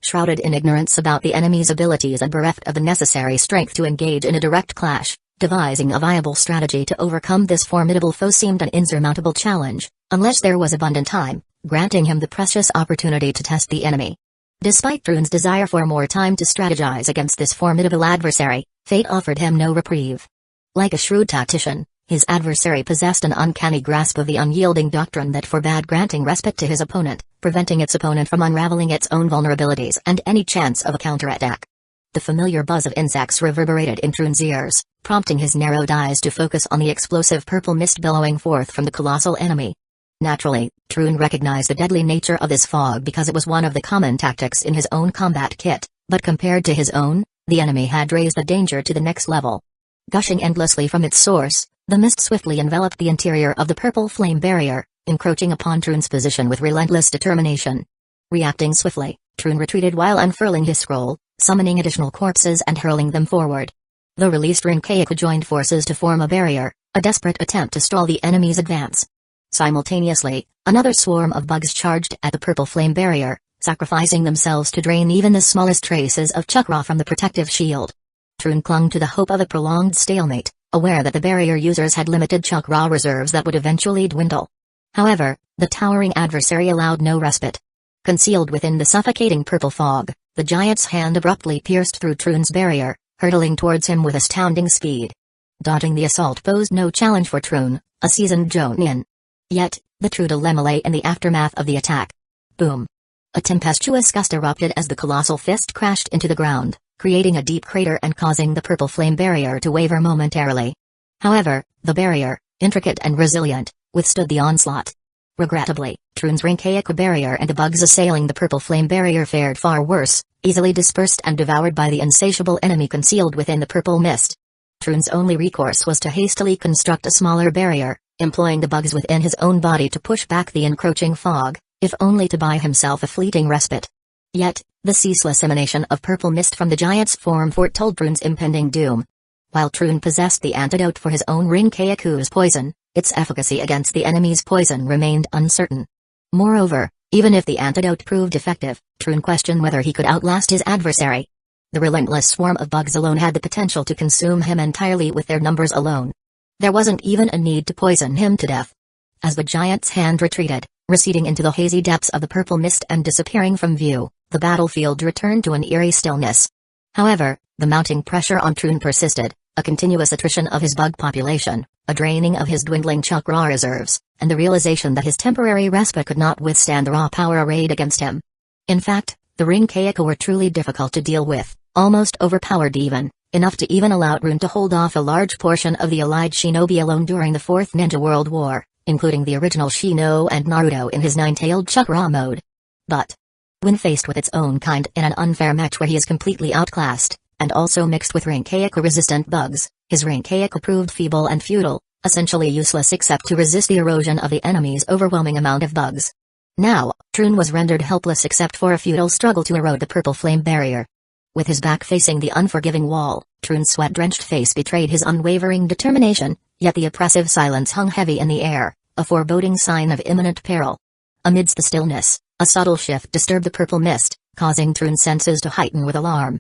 Shrouded in ignorance about the enemy's abilities and bereft of the necessary strength to engage in a direct clash, devising a viable strategy to overcome this formidable foe seemed an insurmountable challenge, unless there was abundant time, granting him the precious opportunity to test the enemy. Despite Troon's desire for more time to strategize against this formidable adversary, fate offered him no reprieve. Like a shrewd tactician, his adversary possessed an uncanny grasp of the unyielding doctrine that forbade granting respite to his opponent, preventing its opponent from unraveling its own vulnerabilities and any chance of a counterattack. The familiar buzz of insects reverberated in Troon's ears, prompting his narrowed eyes to focus on the explosive purple mist billowing forth from the colossal enemy. Naturally, Troon recognized the deadly nature of this fog because it was one of the common tactics in his own combat kit, but compared to his own, the enemy had raised the danger to the next level. Gushing endlessly from its source, the mist swiftly enveloped the interior of the purple flame barrier, encroaching upon Troon's position with relentless determination. Reacting swiftly, Troon retreated while unfurling his scroll, summoning additional corpses and hurling them forward. The released Rinkayaku joined forces to form a barrier, a desperate attempt to stall the enemy's advance. Simultaneously, another swarm of bugs charged at the purple flame barrier, sacrificing themselves to drain even the smallest traces of chakra from the protective shield. Troon clung to the hope of a prolonged stalemate, aware that the barrier users had limited chakra reserves that would eventually dwindle. However, the towering adversary allowed no respite. Concealed within the suffocating purple fog, the giant's hand abruptly pierced through Troon's barrier, hurtling towards him with astounding speed. Dodging the assault posed no challenge for Troon, a seasoned Jonin. Yet, the true dilemma lay in the aftermath of the attack. Boom! A tempestuous gust erupted as the colossal fist crashed into the ground, creating a deep crater and causing the purple flame barrier to waver momentarily. However, the barrier, intricate and resilient, withstood the onslaught. Regrettably, Troon's Rinkayaku barrier and the bugs assailing the purple flame barrier fared far worse, easily dispersed and devoured by the insatiable enemy concealed within the purple mist. Troon's only recourse was to hastily construct a smaller barrier, employing the bugs within his own body to push back the encroaching fog, if only to buy himself a fleeting respite. Yet, the ceaseless emanation of purple mist from the giant's form foretold Troon's impending doom. While Troon possessed the antidote for his own Rinkaiku's poison, its efficacy against the enemy's poison remained uncertain. Moreover, even if the antidote proved effective, Troon questioned whether he could outlast his adversary. The relentless swarm of bugs alone had the potential to consume him entirely with their numbers alone. There wasn't even a need to poison him to death. As the giant's hand retreated, receding into the hazy depths of the purple mist and disappearing from view, the battlefield returned to an eerie stillness. However, the mounting pressure on Troon persisted, a continuous attrition of his bug population, a draining of his dwindling chakra reserves, and the realization that his temporary respite could not withstand the raw power arrayed against him. In fact, the Rinkeiku were truly difficult to deal with, almost overpowered even, enough to even allow Troon to hold off a large portion of the allied shinobi alone during the Fourth Ninja World War, including the original Shino and Naruto in his nine-tailed chakra mode. But when faced with its own kind in an unfair match where he is completely outclassed, and also mixed with Rinkeiku-resistant bugs, his Rinkeiku proved feeble and futile, essentially useless except to resist the erosion of the enemy's overwhelming amount of bugs. Now, Troon was rendered helpless except for a futile struggle to erode the purple flame barrier. With his back facing the unforgiving wall, Troon's sweat-drenched face betrayed his unwavering determination, yet the oppressive silence hung heavy in the air, a foreboding sign of imminent peril. Amidst the stillness, a subtle shift disturbed the purple mist, causing Troon's senses to heighten with alarm.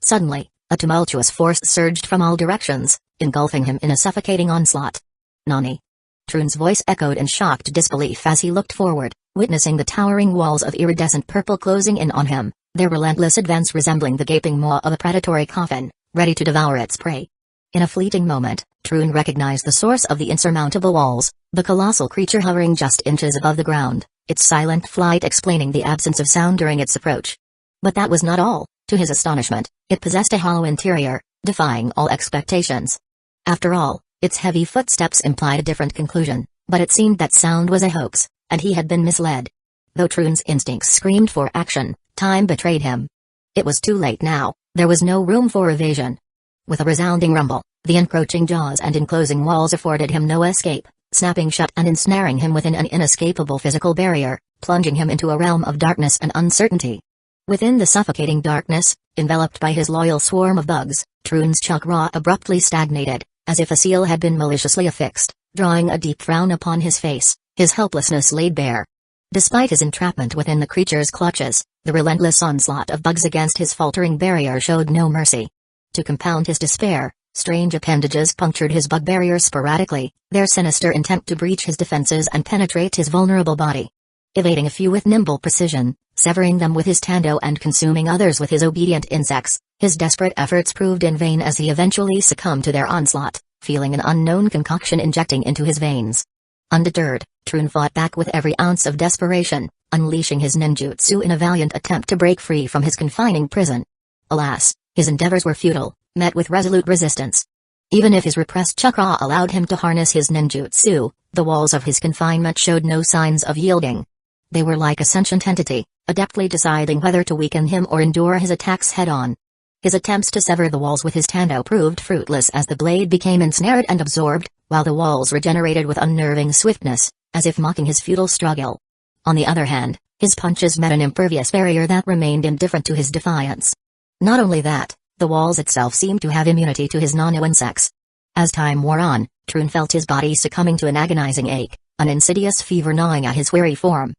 Suddenly, a tumultuous force surged from all directions, engulfing him in a suffocating onslaught. "Nani?" Troon's voice echoed in shocked disbelief as he looked forward, witnessing the towering walls of iridescent purple closing in on him, their relentless advance resembling the gaping maw of a predatory coffin, ready to devour its prey. In a fleeting moment, Troon recognized the source of the insurmountable walls, the colossal creature hovering just inches above the ground, its silent flight explaining the absence of sound during its approach. But that was not all. To his astonishment, it possessed a hollow interior, defying all expectations. After all, its heavy footsteps implied a different conclusion, but it seemed that sound was a hoax, and he had been misled. Though Troon's instincts screamed for action, time betrayed him. It was too late now, there was no room for evasion. With a resounding rumble, the encroaching jaws and enclosing walls afforded him no escape, snapping shut and ensnaring him within an inescapable physical barrier, plunging him into a realm of darkness and uncertainty. Within the suffocating darkness, enveloped by his loyal swarm of bugs, Troon's chakra abruptly stagnated, as if a seal had been maliciously affixed, drawing a deep frown upon his face, his helplessness laid bare. Despite his entrapment within the creature's clutches, the relentless onslaught of bugs against his faltering barrier showed no mercy. To compound his despair, strange appendages punctured his bug barrier sporadically, their sinister intent to breach his defenses and penetrate his vulnerable body. Evading a few with nimble precision, severing them with his tando and consuming others with his obedient insects, his desperate efforts proved in vain as he eventually succumbed to their onslaught, feeling an unknown concoction injecting into his veins. Undeterred, Troon fought back with every ounce of desperation, unleashing his ninjutsu in a valiant attempt to break free from his confining prison. Alas, his endeavors were futile, met with resolute resistance. Even if his repressed chakra allowed him to harness his ninjutsu, the walls of his confinement showed no signs of yielding. They were like a sentient entity, adeptly deciding whether to weaken him or endure his attacks head-on. His attempts to sever the walls with his tando proved fruitless as the blade became ensnared and absorbed, while the walls regenerated with unnerving swiftness, as if mocking his futile struggle. On the other hand, his punches met an impervious barrier that remained indifferent to his defiance. Not only that, the walls itself seemed to have immunity to his nano-insects. As time wore on, Troon felt his body succumbing to an agonizing ache, an insidious fever gnawing at his weary form.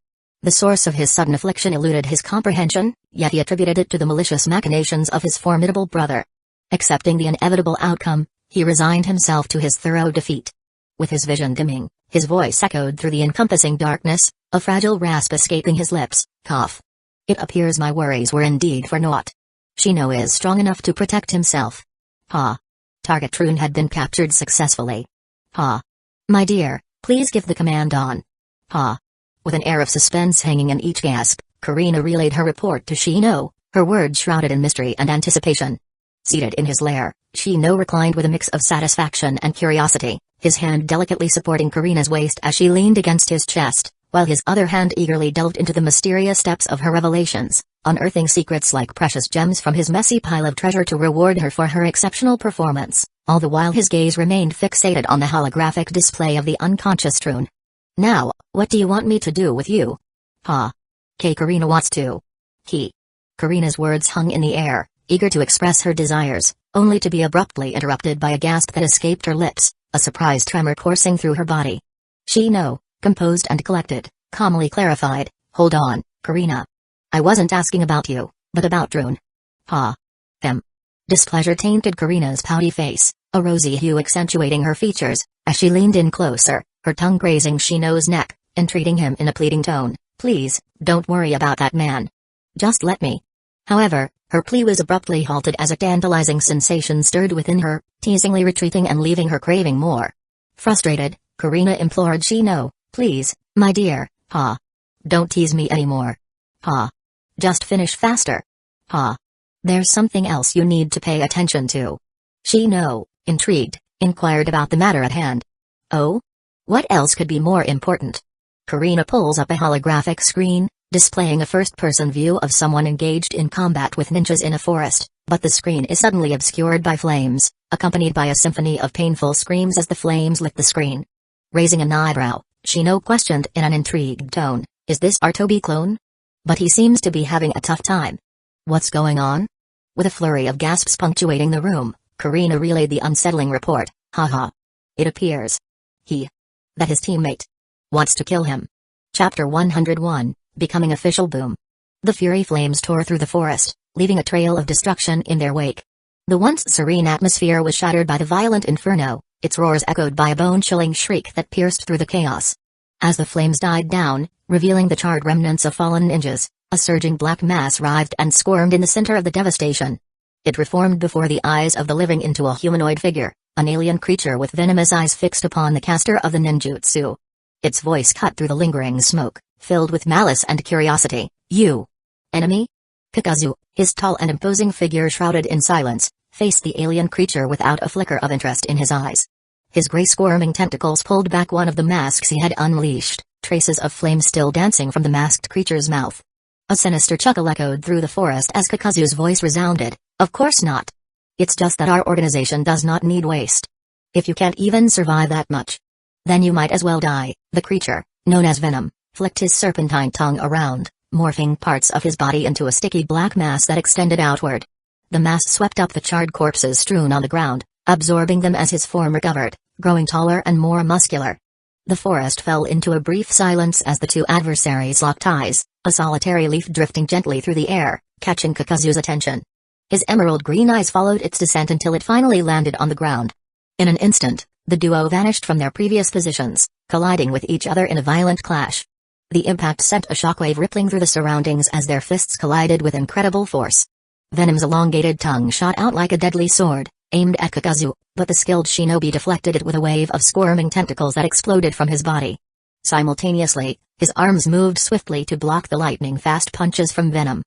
The source of his sudden affliction eluded his comprehension, yet he attributed it to the malicious machinations of his formidable brother. Accepting the inevitable outcome, he resigned himself to his thorough defeat. With his vision dimming, his voice echoed through the encompassing darkness, a fragile rasp escaping his lips. Cough. It appears my worries were indeed for naught. Shino is strong enough to protect himself. Ha. Target Troon had been captured successfully. Ha. My dear, please give the command on. Ha. With an air of suspense hanging in each gasp, Karina relayed her report to Shino, her words shrouded in mystery and anticipation. Seated in his lair, Shino reclined with a mix of satisfaction and curiosity, his hand delicately supporting Karina's waist as she leaned against his chest, while his other hand eagerly delved into the mysterious depths of her revelations, unearthing secrets like precious gems from his messy pile of treasure to reward her for her exceptional performance, all the while his gaze remained fixated on the holographic display of the unconscious Troon. Now, what do you want me to do with you? Ha. Karina wants to. Karina's words hung in the air, eager to express her desires, only to be abruptly interrupted by a gasp that escaped her lips, a surprised tremor coursing through her body. Shino, composed and collected, calmly clarified, "Hold on, Karina. I wasn't asking about you, but about Troon." Ha. Displeasure tainted Karina's pouty face, a rosy hue accentuating her features, as she leaned in closer, her tongue grazing Shino's neck, entreating him in a pleading tone, "Please, don't worry about that man. Just let me." However, her plea was abruptly halted as a tantalizing sensation stirred within her, teasingly retreating and leaving her craving more. Frustrated, Karina implored Shino, "Please, my dear, don't tease me anymore. Just finish faster. There's something else you need to pay attention to." Shino, intrigued, inquired about the matter at hand. "Oh? What else could be more important?" Karina pulls up a holographic screen, displaying a first-person view of someone engaged in combat with ninjas in a forest, but the screen is suddenly obscured by flames, accompanied by a symphony of painful screams as the flames lit the screen. Raising an eyebrow, Shino questioned in an intrigued tone, "Is this our Toby clone? But he seems to be having a tough time. What's going on?" With a flurry of gasps punctuating the room, Karina relayed the unsettling report, "It appears that his teammate wants to kill him." Chapter 101, Becoming Official. Boom. The fury flames tore through the forest, leaving a trail of destruction in their wake. The once serene atmosphere was shattered by the violent inferno, its roars echoed by a bone-chilling shriek that pierced through the chaos. As the flames died down, revealing the charred remnants of fallen ninjas, a surging black mass writhed and squirmed in the center of the devastation. It reformed before the eyes of the living into a humanoid figure, an alien creature with venomous eyes fixed upon the caster of the ninjutsu. Its voice cut through the lingering smoke, filled with malice and curiosity. "You? Enemy?" Kakazu, his tall and imposing figure shrouded in silence, faced the alien creature without a flicker of interest in his eyes. His gray squirming tentacles pulled back one of the masks he had unleashed, traces of flame still dancing from the masked creature's mouth. A sinister chuckle echoed through the forest as Kakazu's voice resounded, "Of course not. It's just that our organization does not need waste. If you can't even survive that much, then you might as well die." The creature, known as Venom, flicked his serpentine tongue around, morphing parts of his body into a sticky black mass that extended outward. The mass swept up the charred corpses strewn on the ground, absorbing them as his form recovered, growing taller and more muscular. The forest fell into a brief silence as the two adversaries locked eyes, a solitary leaf drifting gently through the air, catching Kakazu's attention. His emerald green eyes followed its descent until it finally landed on the ground. In an instant, the duo vanished from their previous positions, colliding with each other in a violent clash. The impact sent a shockwave rippling through the surroundings as their fists collided with incredible force. Venom's elongated tongue shot out like a deadly sword, aimed at Kakazu, but the skilled shinobi deflected it with a wave of squirming tentacles that exploded from his body. Simultaneously, his arms moved swiftly to block the lightning-fast punches from Venom.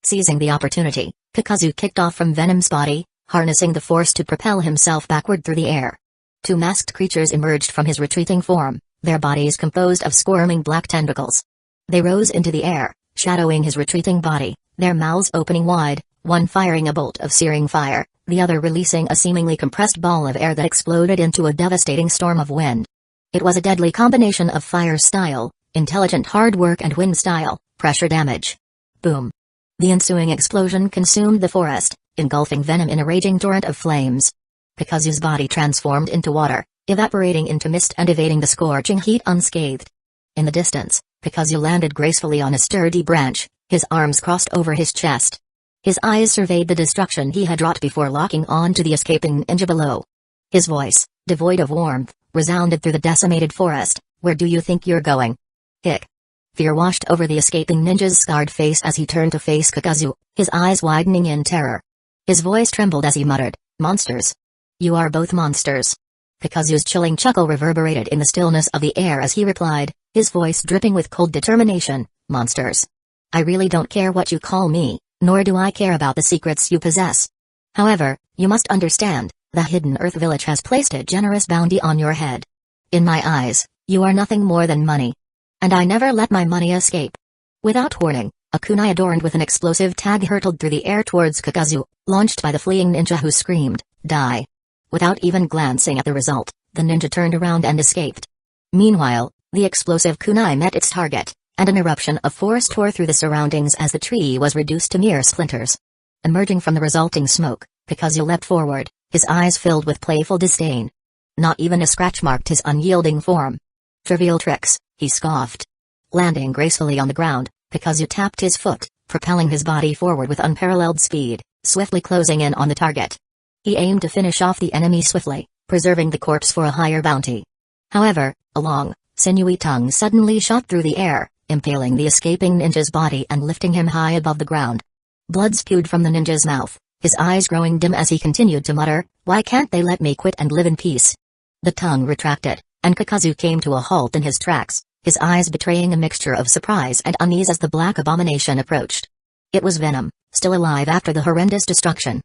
Seizing the opportunity, Kakazu kicked off from Venom's body, harnessing the force to propel himself backward through the air. Two masked creatures emerged from his retreating form, their bodies composed of squirming black tentacles. They rose into the air, shadowing his retreating body, their mouths opening wide, one firing a bolt of searing fire, the other releasing a seemingly compressed ball of air that exploded into a devastating storm of wind. It was a deadly combination of fire style, intelligent hard work and wind style, pressure damage. Boom. The ensuing explosion consumed the forest, engulfing Venom in a raging torrent of flames. Kakazu's body transformed into water, evaporating into mist and evading the scorching heat unscathed. In the distance, Kakazu landed gracefully on a sturdy branch, his arms crossed over his chest. His eyes surveyed the destruction he had wrought before locking on to the escaping ninja below. His voice, devoid of warmth, resounded through the decimated forest. "Where do you think you're going?" Hic. Fear washed over the escaping ninja's scarred face as he turned to face Kakazu, his eyes widening in terror. His voice trembled as he muttered, "Monsters. You are both monsters." Kakazu's chilling chuckle reverberated in the stillness of the air as he replied, his voice dripping with cold determination, "Monsters. I really don't care what you call me, nor do I care about the secrets you possess. However, you must understand, the Hidden Earth Village has placed a generous bounty on your head. In my eyes, you are nothing more than money. And I never let my money escape." Without warning, A kunai adorned with an explosive tag hurtled through the air towards Kakazu, launched by the fleeing ninja who screamed, "Die!" Without even glancing at the result, the ninja turned around and escaped. Meanwhile, the explosive kunai met its target, and an eruption of force tore through the surroundings as the tree was reduced to mere splinters. Emerging from the resulting smoke, Kakazu leapt forward, his eyes filled with playful disdain. Not even a scratch marked his unyielding form. "Trivial tricks," he scoffed. Landing gracefully on the ground, Kakazu tapped his foot, propelling his body forward with unparalleled speed, swiftly closing in on the target. He aimed to finish off the enemy swiftly, preserving the corpse for a higher bounty. However, a long, sinewy tongue suddenly shot through the air, impaling the escaping ninja's body and lifting him high above the ground. Blood spewed from the ninja's mouth, his eyes growing dim as he continued to mutter, "Why can't they let me quit and live in peace?" The tongue retracted, and Kakazu came to a halt in his tracks, his eyes betraying a mixture of surprise and unease as the black abomination approached. It was Venom, still alive after the horrendous destruction.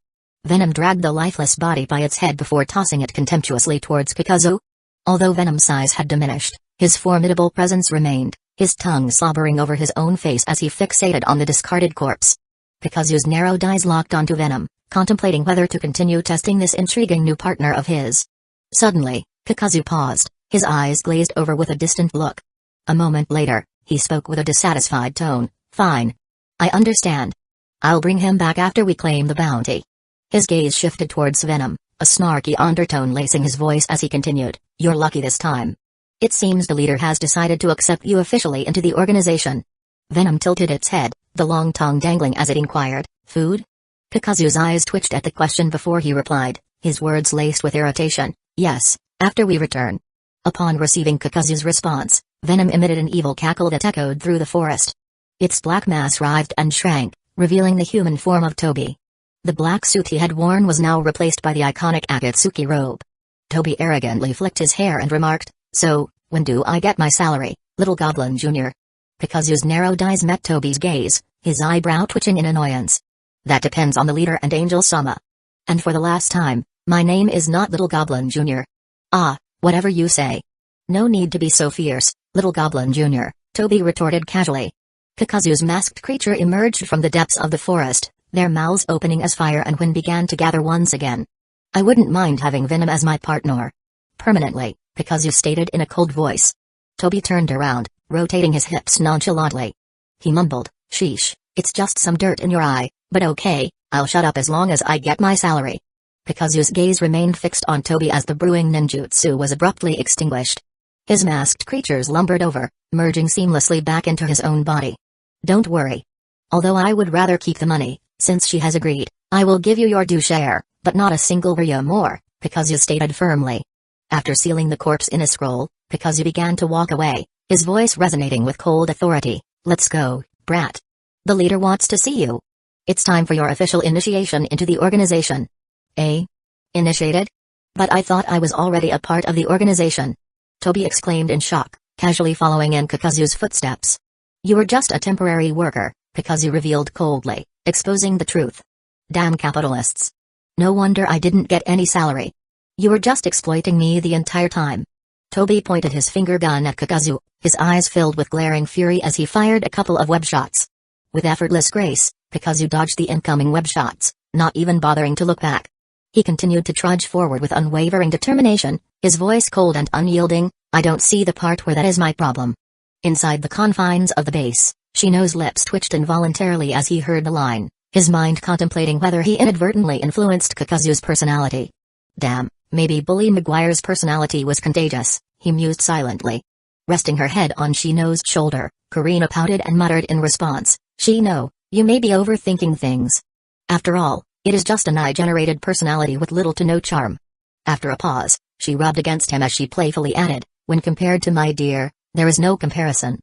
Venom dragged the lifeless body by its head before tossing it contemptuously towards Kakazu. Although Venom's size had diminished, his formidable presence remained, his tongue slobbering over his own face as he fixated on the discarded corpse. Kakazu's narrowed eyes locked onto Venom, contemplating whether to continue testing this intriguing new partner of his. Suddenly, Kakazu paused, his eyes glazed over with a distant look. A moment later, he spoke with a dissatisfied tone, "Fine. I understand. I'll bring him back after we claim the bounty." His gaze shifted towards Venom, a snarky undertone lacing his voice as he continued, "You're lucky this time. It seems the leader has decided to accept you officially into the organization." Venom tilted its head, the long tongue dangling as it inquired, "Food?" Kakazu's eyes twitched at the question before he replied, his words laced with irritation, "Yes, after we return." Upon receiving Kakazu's response, Venom emitted an evil cackle that echoed through the forest. Its black mass writhed and shrank, revealing the human form of Toby. The black suit he had worn was now replaced by the iconic Akatsuki robe. Toby arrogantly flicked his hair and remarked, "So, when do I get my salary, little goblin junior?" Kakazu's narrowed eyes met Toby's gaze, his eyebrow twitching in annoyance. "That depends on the leader and Angel-sama. And for the last time, my name is not Little Goblin Jr. "Ah, whatever you say. No need to be so fierce, Little Goblin Jr., Toby retorted casually. Kakazu's masked creature emerged from the depths of the forest, their mouths opening as fire and wind began to gather once again. "I wouldn't mind having Venom as my partner. Permanently," Kakazu stated in a cold voice. Toby turned around, rotating his hips nonchalantly. He mumbled, "Sheesh, it's just some dirt in your eye, but okay, I'll shut up as long as I get my salary." Kakazu's gaze remained fixed on Toby as the brewing ninjutsu was abruptly extinguished. His masked creatures lumbered over, merging seamlessly back into his own body. "Don't worry. Although I would rather keep the money, since she has agreed, I will give you your due share, but not a single ryo more," Kakazu stated firmly. After sealing the corpse in a scroll, Kakazu began to walk away, his voice resonating with cold authority. "Let's go, brat. The leader wants to see you. It's time for your official initiation into the organization." "Eh? Initiated? But I thought I was already a part of the organization," Toby exclaimed in shock, casually following in Kakazu's footsteps. "You were just a temporary worker," Kakazu revealed coldly, exposing the truth. "Damn capitalists. No wonder I didn't get any salary. You were just exploiting me the entire time." Toby pointed his finger gun at Kakazu, his eyes filled with glaring fury as he fired a couple of web shots. With effortless grace, Kakazu dodged the incoming web shots, not even bothering to look back. He continued to trudge forward with unwavering determination, his voice cold and unyielding. "I don't see the part where that is my problem." Inside the confines of the base, Shino's lips twitched involuntarily as he heard the line, his mind contemplating whether he inadvertently influenced Kakazu's personality. Damn, maybe Bully Maguire's personality was contagious, he mused silently. Resting her head on Shino's shoulder, Karina pouted and muttered in response, "Shino, you may be overthinking things. After all, it is just an AI-generated personality with little to no charm." After a pause, she rubbed against him as she playfully added, "When compared to my dear, there is no comparison."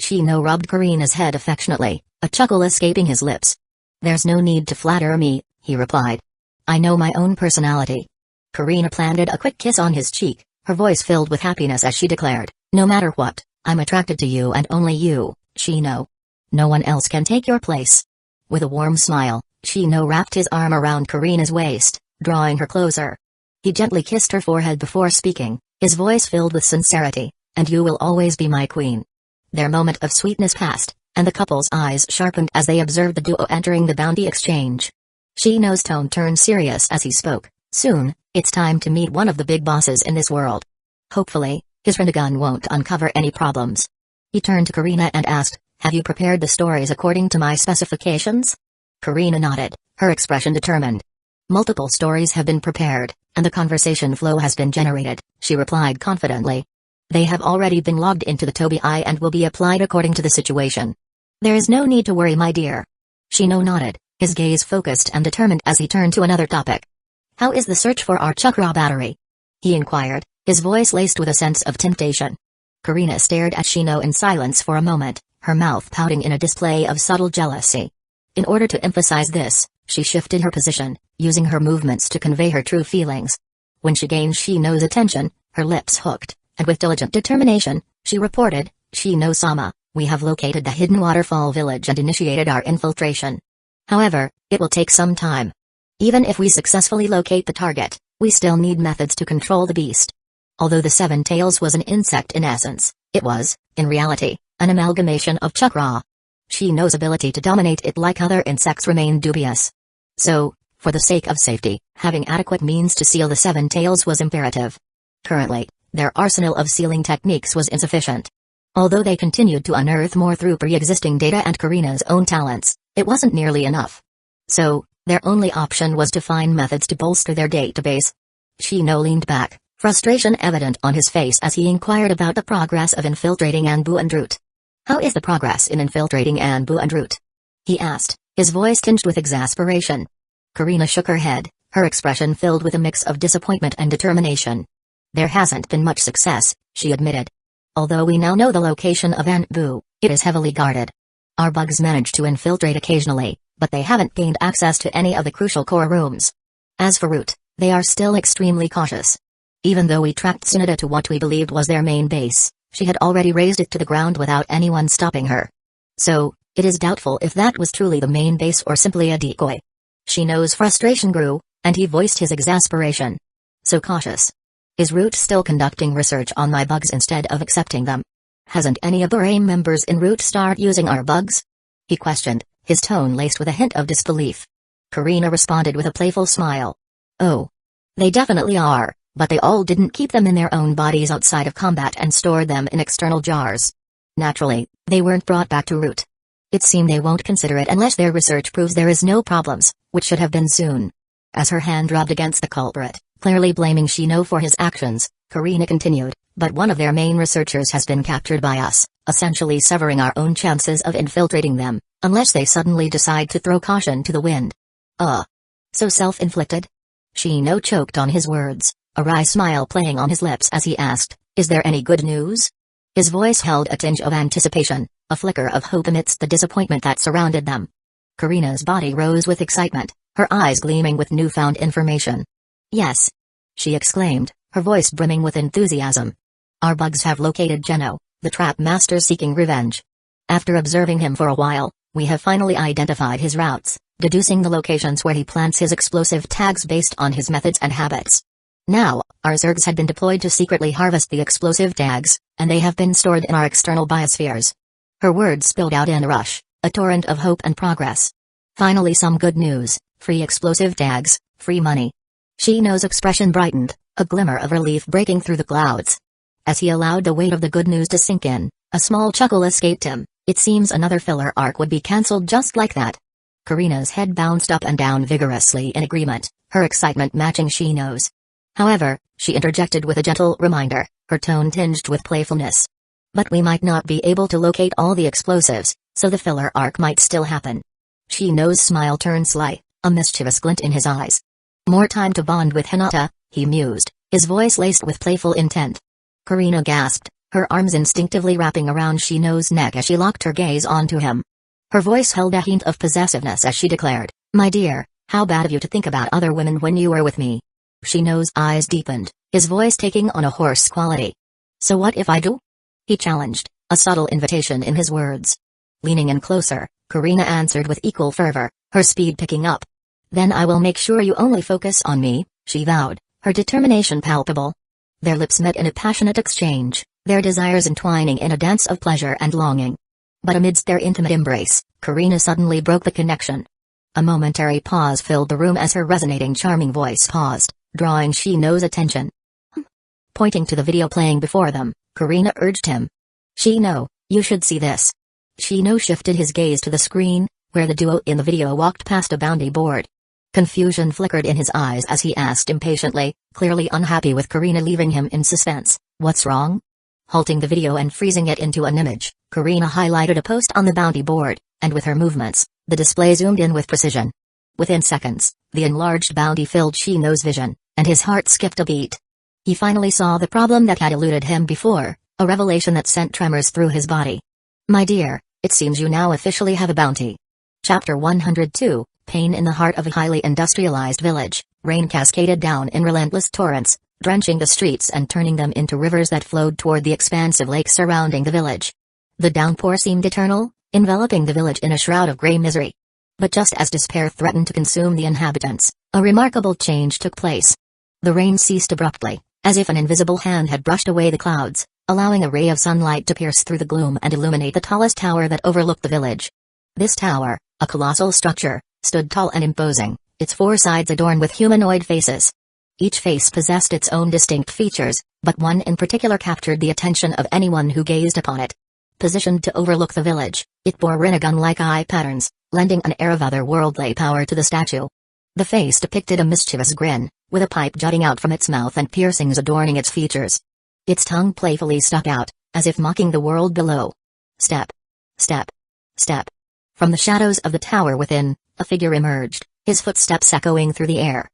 Shino rubbed Karina's head affectionately, a chuckle escaping his lips. "There's no need to flatter me," he replied. "I know my own personality." Karina planted a quick kiss on his cheek, her voice filled with happiness as she declared, "No matter what, I'm attracted to you and only you, Shino. No one else can take your place." With a warm smile, Shino wrapped his arm around Karina's waist, drawing her closer. He gently kissed her forehead before speaking, his voice filled with sincerity, "And you will always be my queen." Their moment of sweetness passed, and the couple's eyes sharpened as they observed the duo entering the bounty exchange. Shino's tone turned serious as he spoke. Soon, it's time to meet one of the big bosses in this world. Hopefully, his Rinnegan won't uncover any problems. He turned to Karina and asked, have you prepared the stories according to my specifications? Karina nodded, her expression determined. Multiple stories have been prepared, and the conversation flow has been generated, she replied confidently. They have already been logged into the Tobii and will be applied according to the situation. There is no need to worry, my dear. Shino nodded, his gaze focused and determined as he turned to another topic. How is the search for our chakra battery? He inquired, his voice laced with a sense of temptation. Karina stared at Shino in silence for a moment, her mouth pouting in a display of subtle jealousy. In order to emphasize this, she shifted her position, using her movements to convey her true feelings. When she gained Shino's attention, her lips hooked, and with diligent determination, she reported, Shino-sama, we have located the hidden waterfall village and initiated our infiltration. However, it will take some time. Even if we successfully locate the target, we still need methods to control the beast. Although the Seven Tails was an insect in essence, it was, in reality, an amalgamation of chakra. Shino's ability to dominate it like other insects remained dubious. So, for the sake of safety, having adequate means to seal the Seven Tails was imperative. Currently, their arsenal of sealing techniques was insufficient. Although they continued to unearth more through pre-existing data and Karina's own talents, it wasn't nearly enough. So, their only option was to find methods to bolster their database. Shino leaned back, frustration evident on his face as he inquired about the progress of infiltrating Anbu and Root. How is the progress in infiltrating Anbu and Root? He asked, his voice tinged with exasperation. Karina shook her head, her expression filled with a mix of disappointment and determination. There hasn't been much success, she admitted. Although we now know the location of Anbu, it is heavily guarded. Our bugs manage to infiltrate occasionally, but they haven't gained access to any of the crucial core rooms. As for Root, they are still extremely cautious. Even though we tracked Tsunoda to what we believed was their main base, she had already razed it to the ground without anyone stopping her. So, it is doubtful if that was truly the main base or simply a decoy. Shino's frustration grew, and he voiced his exasperation. So cautious. Is Root still conducting research on my bugs instead of accepting them? Hasn't any of the RAIM members in Root started using our bugs? He questioned, his tone laced with a hint of disbelief. Karina responded with a playful smile. Oh. They definitely are, but they all didn't keep them in their own bodies outside of combat and stored them in external jars. Naturally, they weren't brought back to Root. It seemed they won't consider it unless their research proves there is no problems, which should have been soon. As her hand rubbed against the culprit, clearly blaming Shino for his actions, Karina continued, but one of their main researchers has been captured by us, essentially severing our own chances of infiltrating them, unless they suddenly decide to throw caution to the wind. So self-inflicted? Shino choked on his words, a wry smile playing on his lips as he asked, is there any good news? His voice held a tinge of anticipation, a flicker of hope amidst the disappointment that surrounded them. Karina's body rose with excitement, her eyes gleaming with newfound information. Yes. She exclaimed, her voice brimming with enthusiasm. Our bugs have located Geno, the trap master seeking revenge. After observing him for a while, we have finally identified his routes, deducing the locations where he plants his explosive tags based on his methods and habits. Now, our Zergs had been deployed to secretly harvest the explosive tags, and they have been stored in our external biospheres. Her words spilled out in a rush, a torrent of hope and progress. Finally some good news, free explosive tags, free money. Shino's expression brightened, a glimmer of relief breaking through the clouds. As he allowed the weight of the good news to sink in, a small chuckle escaped him. It seems another filler arc would be cancelled just like that. Karina's head bounced up and down vigorously in agreement, her excitement matching Shino's. However, she interjected with a gentle reminder, her tone tinged with playfulness. But we might not be able to locate all the explosives, so the filler arc might still happen. Shino's smile turned sly, a mischievous glint in his eyes. More time to bond with Hinata, he mused, his voice laced with playful intent. Karina gasped, her arms instinctively wrapping around Shino's neck as she locked her gaze onto him. Her voice held a hint of possessiveness as she declared, my dear, how bad of you to think about other women when you were with me. Shino's eyes deepened, his voice taking on a hoarse quality. So what if I do? He challenged, a subtle invitation in his words. Leaning in closer, Karina answered with equal fervor, her speed picking up. Then I will make sure you only focus on me, she vowed, her determination palpable. Their lips met in a passionate exchange, their desires entwining in a dance of pleasure and longing. But amidst their intimate embrace, Karina suddenly broke the connection. A momentary pause filled the room as her resonating charming voice paused, drawing Shino's attention. Pointing to the video playing before them, Karina urged him. Shino, you should see this. Shino shifted his gaze to the screen, where the duo in the video walked past a bounty board. Confusion flickered in his eyes as he asked impatiently, clearly unhappy with Karina leaving him in suspense, "What's wrong?" Halting the video and freezing it into an image, Karina highlighted a post on the bounty board, and with her movements, the display zoomed in with precision. Within seconds, the enlarged bounty filled Shino's vision, and his heart skipped a beat. He finally saw the problem that had eluded him before, a revelation that sent tremors through his body. "My dear, it seems you now officially have a bounty." Chapter 102, Pain in the heart of a highly industrialized village. Rain cascaded down in relentless torrents, drenching the streets and turning them into rivers that flowed toward the expansive lake surrounding the village. The downpour seemed eternal, enveloping the village in a shroud of gray misery. But just as despair threatened to consume the inhabitants, a remarkable change took place. The rain ceased abruptly, as if an invisible hand had brushed away the clouds, allowing a ray of sunlight to pierce through the gloom and illuminate the tallest tower that overlooked the village. This tower, a colossal structure, stood tall and imposing, its four sides adorned with humanoid faces. Each face possessed its own distinct features, but one in particular captured the attention of anyone who gazed upon it. Positioned to overlook the village, it bore Rinnegan-like eye patterns, lending an air of otherworldly power to the statue. The face depicted a mischievous grin, with a pipe jutting out from its mouth and piercings adorning its features. Its tongue playfully stuck out, as if mocking the world below. Step. Step. Step. From the shadows of the tower within, a figure emerged, his footsteps echoing through the air.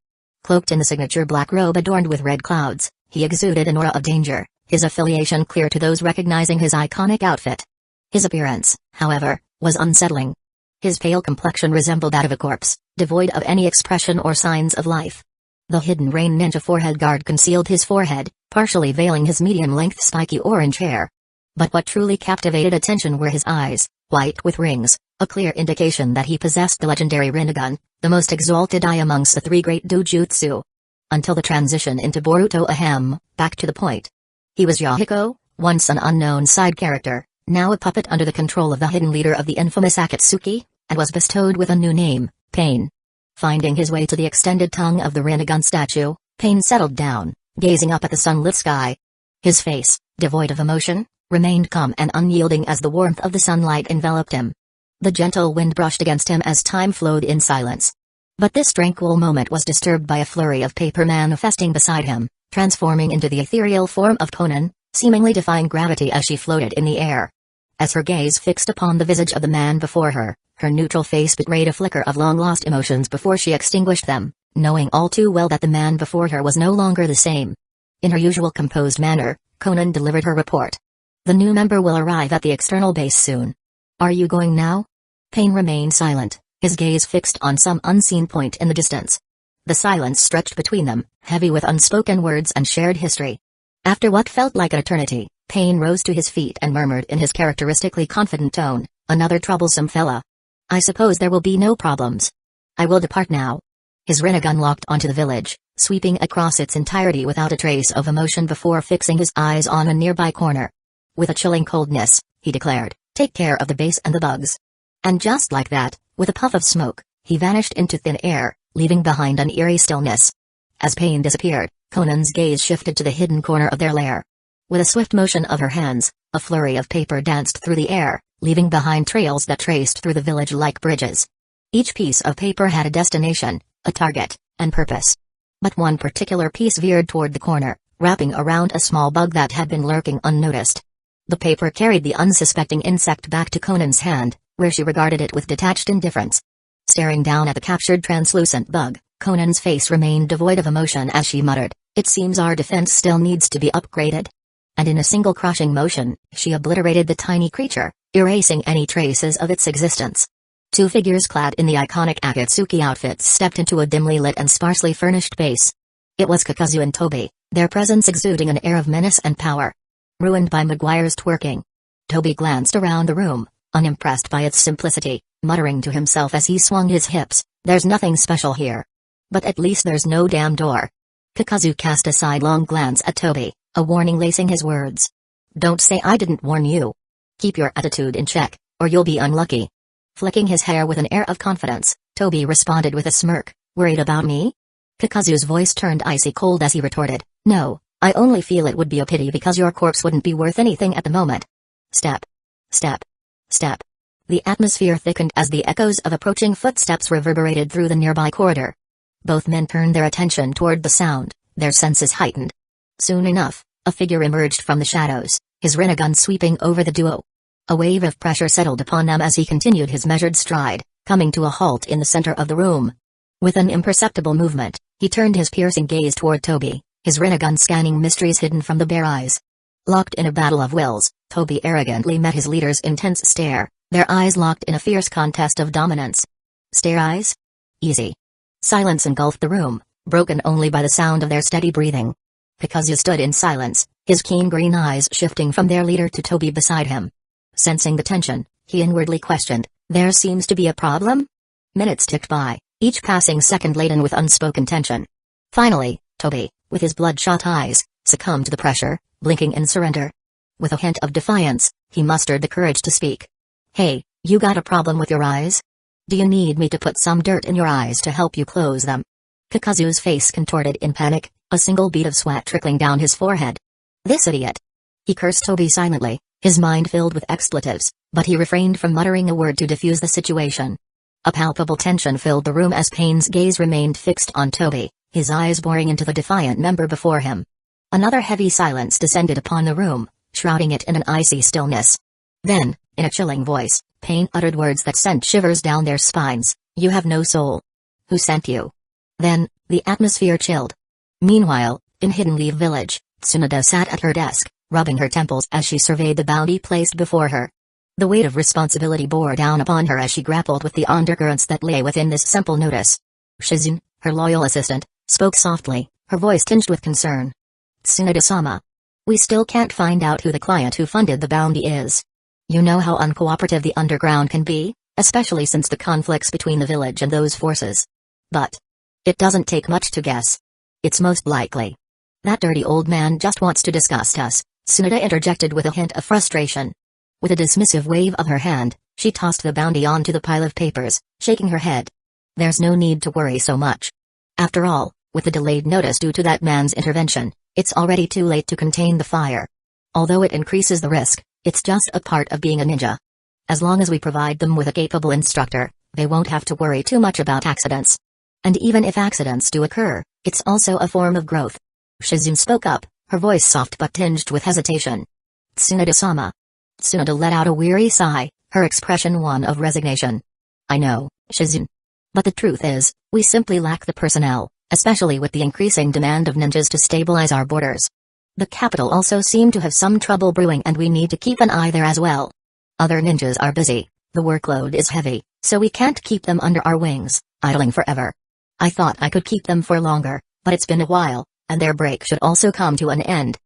Cloaked in the signature black robe adorned with red clouds, he exuded an aura of danger, his affiliation clear to those recognizing his iconic outfit. His appearance, however, was unsettling. His pale complexion resembled that of a corpse, devoid of any expression or signs of life. The hidden Rain Ninja forehead guard concealed his forehead, partially veiling his medium-length spiky orange hair. But what truly captivated attention were his eyes, white with rings, a clear indication that he possessed the legendary Rinnegan, the most exalted eye amongst the three great dojutsu. Until the transition into Boruto Ahem, back to the point. He was Yahiko, once an unknown side character, now a puppet under the control of the hidden leader of the infamous Akatsuki, and was bestowed with a new name, Pain. Finding his way to the extended tongue of the Rinnegan statue, Pain settled down, gazing up at the sunlit sky. His face, devoid of emotion, remained calm and unyielding as the warmth of the sunlight enveloped him. The gentle wind brushed against him as time flowed in silence. But this tranquil moment was disturbed by a flurry of paper manifesting beside him, transforming into the ethereal form of Konan, seemingly defying gravity as she floated in the air. As her gaze fixed upon the visage of the man before her, her neutral face betrayed a flicker of long-lost emotions before she extinguished them, knowing all too well that the man before her was no longer the same. In her usual composed manner, Konan delivered her report. "The new member will arrive at the external base soon. Are you going now?" Pain remained silent, his gaze fixed on some unseen point in the distance. The silence stretched between them, heavy with unspoken words and shared history. After what felt like an eternity, Pain rose to his feet and murmured in his characteristically confident tone, "Another troublesome fella. I suppose there will be no problems. I will depart now." His Rinnegan locked onto the village, sweeping across its entirety without a trace of emotion before fixing his eyes on a nearby corner. With a chilling coldness, he declared, "Take care of the base and the bugs." And just like that, with a puff of smoke, he vanished into thin air, leaving behind an eerie stillness. As Pain disappeared, Conan's gaze shifted to the hidden corner of their lair. With a swift motion of her hands, a flurry of paper danced through the air, leaving behind trails that traced through the village like bridges. Each piece of paper had a destination, a target, and purpose. But one particular piece veered toward the corner, wrapping around a small bug that had been lurking unnoticed. The paper carried the unsuspecting insect back to Conan's hand, where she regarded it with detached indifference. Staring down at the captured translucent bug, Conan's face remained devoid of emotion as she muttered, "It seems our defense still needs to be upgraded." And in a single crushing motion, she obliterated the tiny creature, erasing any traces of its existence. Two figures clad in the iconic Akatsuki outfits stepped into a dimly lit and sparsely furnished base. It was Kakazu and Toby, their presence exuding an air of menace and power. Ruined by Maguire's twerking. Toby glanced around the room, unimpressed by its simplicity, muttering to himself as he swung his hips, "There's nothing special here. But at least there's no damn door." Kakazu cast a sidelong glance at Toby, a warning lacing his words. "Don't say I didn't warn you. Keep your attitude in check, or you'll be unlucky." Flicking his hair with an air of confidence, Toby responded with a smirk. "Worried about me?" Kakazu's voice turned icy cold as he retorted, "No, I only feel it would be a pity because your corpse wouldn't be worth anything at the moment." Step. Step. Step. The atmosphere thickened as the echoes of approaching footsteps reverberated through the nearby corridor. Both men turned their attention toward the sound, their senses heightened. Soon enough, a figure emerged from the shadows, his rinnegan sweeping over the duo. A wave of pressure settled upon them as he continued his measured stride, coming to a halt in the center of the room. With an imperceptible movement, he turned his piercing gaze toward Toby, his rinnegan scanning mysteries hidden from the bare eyes. Locked in a battle of wills, Toby arrogantly met his leader's intense stare, their eyes locked in a fierce contest of dominance. Stare eyes? Easy. Silence engulfed the room, broken only by the sound of their steady breathing. Kakazu stood in silence, his keen green eyes shifting from their leader to Toby beside him. Sensing the tension, he inwardly questioned, "There seems to be a problem?" Minutes ticked by, each passing second laden with unspoken tension. Finally, Toby, with his bloodshot eyes, succumbed to the pressure, blinking in surrender. With a hint of defiance, he mustered the courage to speak. "Hey, you got a problem with your eyes? Do you need me to put some dirt in your eyes to help you close them?" Kakazu's face contorted in panic, a single bead of sweat trickling down his forehead. This idiot! He cursed Toby silently, his mind filled with expletives, but he refrained from muttering a word to defuse the situation. A palpable tension filled the room as Payne's gaze remained fixed on Toby, his eyes boring into the defiant member before him. Another heavy silence descended upon the room, shrouding it in an icy stillness. Then, in a chilling voice, Payne uttered words that sent shivers down their spines. "You have no soul. Who sent you?" Then, the atmosphere chilled. Meanwhile, in Hidden Leaf Village, Tsunade sat at her desk, rubbing her temples as she surveyed the bounty placed before her. The weight of responsibility bore down upon her as she grappled with the undercurrents that lay within this simple notice. Shizune, her loyal assistant, spoke softly, her voice tinged with concern. "Tsunade-sama. We still can't find out who the client who funded the bounty is. You know how uncooperative the underground can be, especially since the conflicts between the village and those forces. But it doesn't take much to guess. It's most likely that dirty old man just wants to disgust us," Tsunade interjected with a hint of frustration. With a dismissive wave of her hand, she tossed the bounty onto the pile of papers, shaking her head. "There's no need to worry so much. After all, with the delayed notice due to that man's intervention, it's already too late to contain the fire. Although it increases the risk, it's just a part of being a ninja. As long as we provide them with a capable instructor, they won't have to worry too much about accidents. And even if accidents do occur, it's also a form of growth." Shizune spoke up, her voice soft but tinged with hesitation. "Tsunade-sama." Tsunade let out a weary sigh, her expression one of resignation. "I know, Shizune. But the truth is, we simply lack the personnel, especially with the increasing demand of ninjas to stabilize our borders. The capital also seemed to have some trouble brewing and we need to keep an eye there as well. Other ninjas are busy, the workload is heavy, so we can't keep them under our wings, idling forever. I thought I could keep them for longer, but it's been a while, and their break should also come to an end.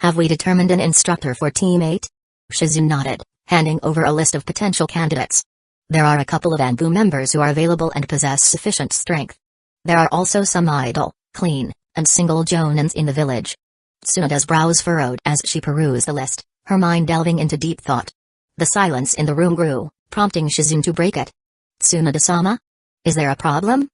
Have we determined an instructor for Team 8? Shizune nodded, handing over a list of potential candidates. There are a couple of Anbu members who are available and possess sufficient strength. There are also some idle, clean, and single jonins in the village. Tsunade's brows furrowed as she perused the list, her mind delving into deep thought. The silence in the room grew, prompting Shizune to break it. "Tsunade-sama? Is there a problem?"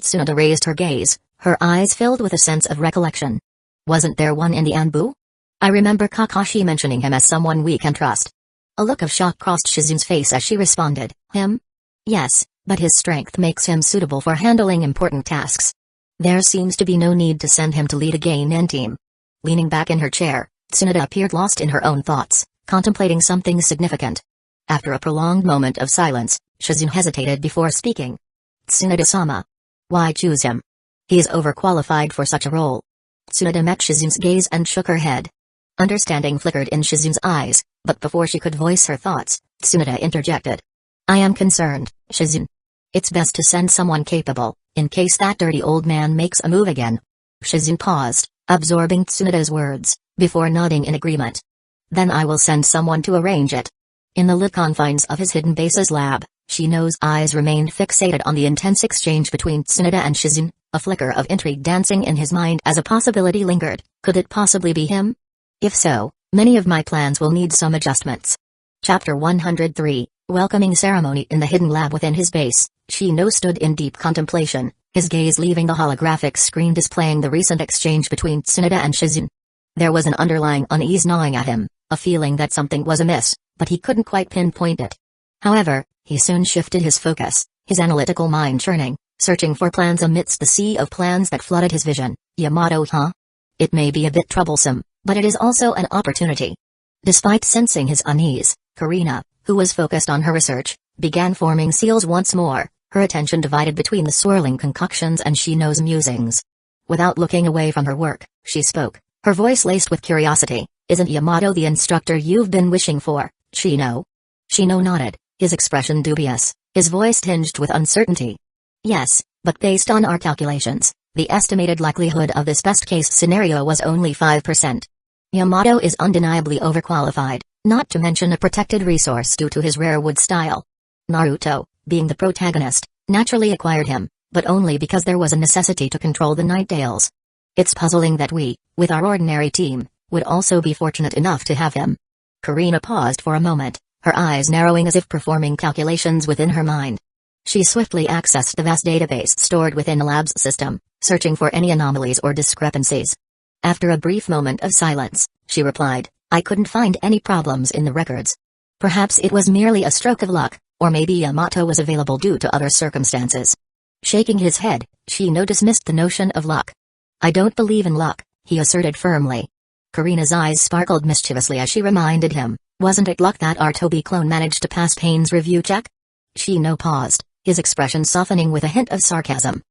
Tsunade raised her gaze, her eyes filled with a sense of recollection. "Wasn't there one in the Anbu? I remember Kakashi mentioning him as someone we can trust." A look of shock crossed Shizune's face as she responded, "Him? Yes, but his strength makes him suitable for handling important tasks. There seems to be no need to send him to lead a Geinin team." Leaning back in her chair, Tsunade appeared lost in her own thoughts, contemplating something significant. After a prolonged moment of silence, Shizune hesitated before speaking. "Tsunade-sama. Why choose him? He is overqualified for such a role." Tsunade met Shizune's gaze and shook her head. Understanding flickered in Shizune's eyes, but before she could voice her thoughts, Tsunade interjected. "I am concerned, Shizune. It's best to send someone capable, in case that dirty old man makes a move again." Shizune paused, absorbing Tsunade's words, before nodding in agreement. "Then I will send someone to arrange it." In the lit confines of his hidden base's lab, Shino's eyes remained fixated on the intense exchange between Tsunade and Shizune, a flicker of intrigue dancing in his mind as a possibility lingered. Could it possibly be him? If so, many of my plans will need some adjustments. Chapter 103, Welcoming ceremony in the hidden lab within his base, Shino stood in deep contemplation, his gaze leaving the holographic screen displaying the recent exchange between Tsunade and Shizune. There was an underlying unease gnawing at him, a feeling that something was amiss, but he couldn't quite pinpoint it. However, he soon shifted his focus, his analytical mind churning, searching for plans amidst the sea of plans that flooded his vision. Yamato, huh? It may be a bit troublesome, but it is also an opportunity. Despite sensing his unease, Karina, who was focused on her research, began forming seals once more, her attention divided between the swirling concoctions and Shino's musings. Without looking away from her work, she spoke, her voice laced with curiosity. Isn't Yamato the instructor you've been wishing for, Shino? Shino nodded, his expression dubious, his voice tinged with uncertainty. Yes, but based on our calculations, the estimated likelihood of this best-case scenario was only 5%. Yamato is undeniably overqualified, not to mention a protected resource due to his rare wood style. Naruto, being the protagonist, naturally acquired him, but only because there was a necessity to control the Nightdales. It's puzzling that we, with our ordinary team, would also be fortunate enough to have him. Karina paused for a moment, her eyes narrowing as if performing calculations within her mind. She swiftly accessed the vast database stored within the lab's system, searching for any anomalies or discrepancies. After a brief moment of silence, she replied, I couldn't find any problems in the records. Perhaps it was merely a stroke of luck, or maybe Yamato was available due to other circumstances. Shaking his head, Shino dismissed the notion of luck. I don't believe in luck, he asserted firmly. Karina's eyes sparkled mischievously as she reminded him, wasn't it luck that our Toby clone managed to pass Payne's review check? Shino paused, his expression softening with a hint of sarcasm.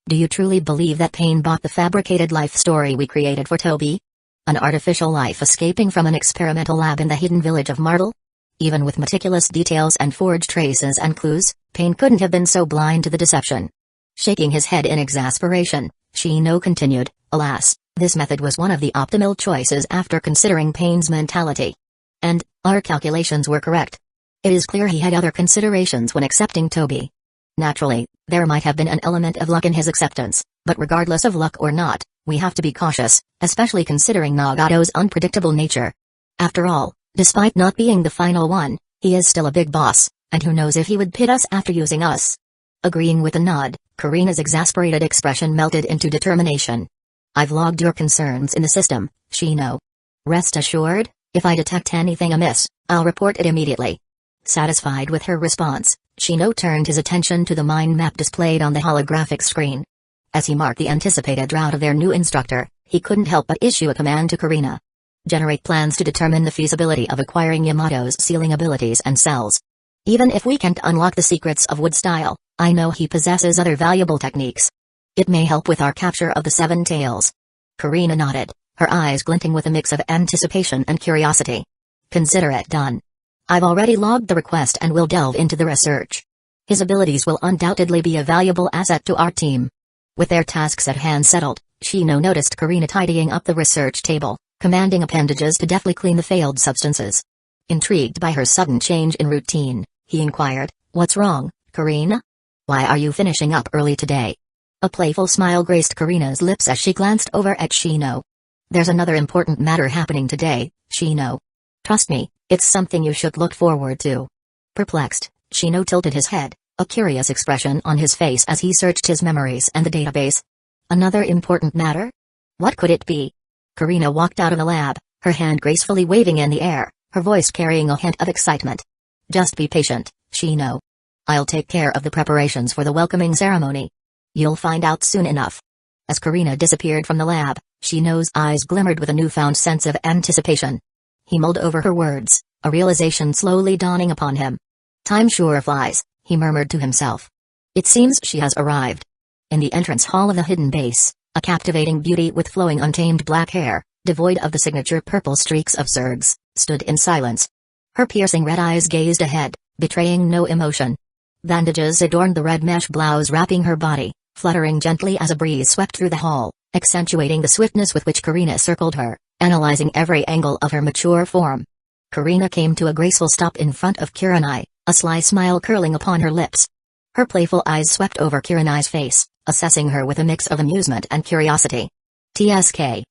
Do you truly believe that Payne bought the fabricated life story we created for Toby? An artificial life escaping from an experimental lab in the hidden village of Martel? Even with meticulous details and forged traces and clues, Payne couldn't have been so blind to the deception. Shaking his head in exasperation, Shino continued, alas, this method was one of the optimal choices after considering Payne's mentality. And, our calculations were correct. It is clear he had other considerations when accepting Toby. Naturally, there might have been an element of luck in his acceptance, but regardless of luck or not, we have to be cautious, especially considering Nagato's unpredictable nature. After all, despite not being the final one, he is still a big boss, and who knows if he would pit us after using us. Agreeing with a nod, Karina's exasperated expression melted into determination. I've logged your concerns in the system, Shino. Rest assured, if I detect anything amiss, I'll report it immediately. Satisfied with her response, Shino turned his attention to the mind map displayed on the holographic screen. As he marked the anticipated route of their new instructor, he couldn't help but issue a command to Karina. Generate plans to determine the feasibility of acquiring Yamato's sealing abilities and cells. Even if we can't unlock the secrets of wood style, I know he possesses other valuable techniques. It may help with our capture of the Seven Tails. Karina nodded, her eyes glinting with a mix of anticipation and curiosity. Consider it done. I've already logged the request and will delve into the research. His abilities will undoubtedly be a valuable asset to our team. With their tasks at hand settled, Shino noticed Karina tidying up the research table, commanding appendages to deftly clean the failed substances. Intrigued by her sudden change in routine, he inquired, what's wrong, Karina? Why are you finishing up early today? A playful smile graced Karina's lips as she glanced over at Shino. There's another important matter happening today, Shino. Trust me, it's something you should look forward to. Perplexed, Shino tilted his head, a curious expression on his face as he searched his memories and the database. Another important matter? What could it be? Karina walked out of the lab, her hand gracefully waving in the air, her voice carrying a hint of excitement. Just be patient, Shino. I'll take care of the preparations for the welcoming ceremony. You'll find out soon enough. As Karina disappeared from the lab, Shino's eyes glimmered with a newfound sense of anticipation. He mulled over her words, a realization slowly dawning upon him. Time sure flies, he murmured to himself. It seems she has arrived. In the entrance hall of the hidden base, a captivating beauty with flowing untamed black hair, devoid of the signature purple streaks of Zerg's, stood in silence. Her piercing red eyes gazed ahead, betraying no emotion. Bandages adorned the red mesh blouse wrapping her body, fluttering gently as a breeze swept through the hall, accentuating the swiftness with which Karina circled her, analyzing every angle of her mature form. Karina came to a graceful stop in front of Kurenai, a sly smile curling upon her lips. Her playful eyes swept over Kurenai's face, assessing her with a mix of amusement and curiosity. TSK,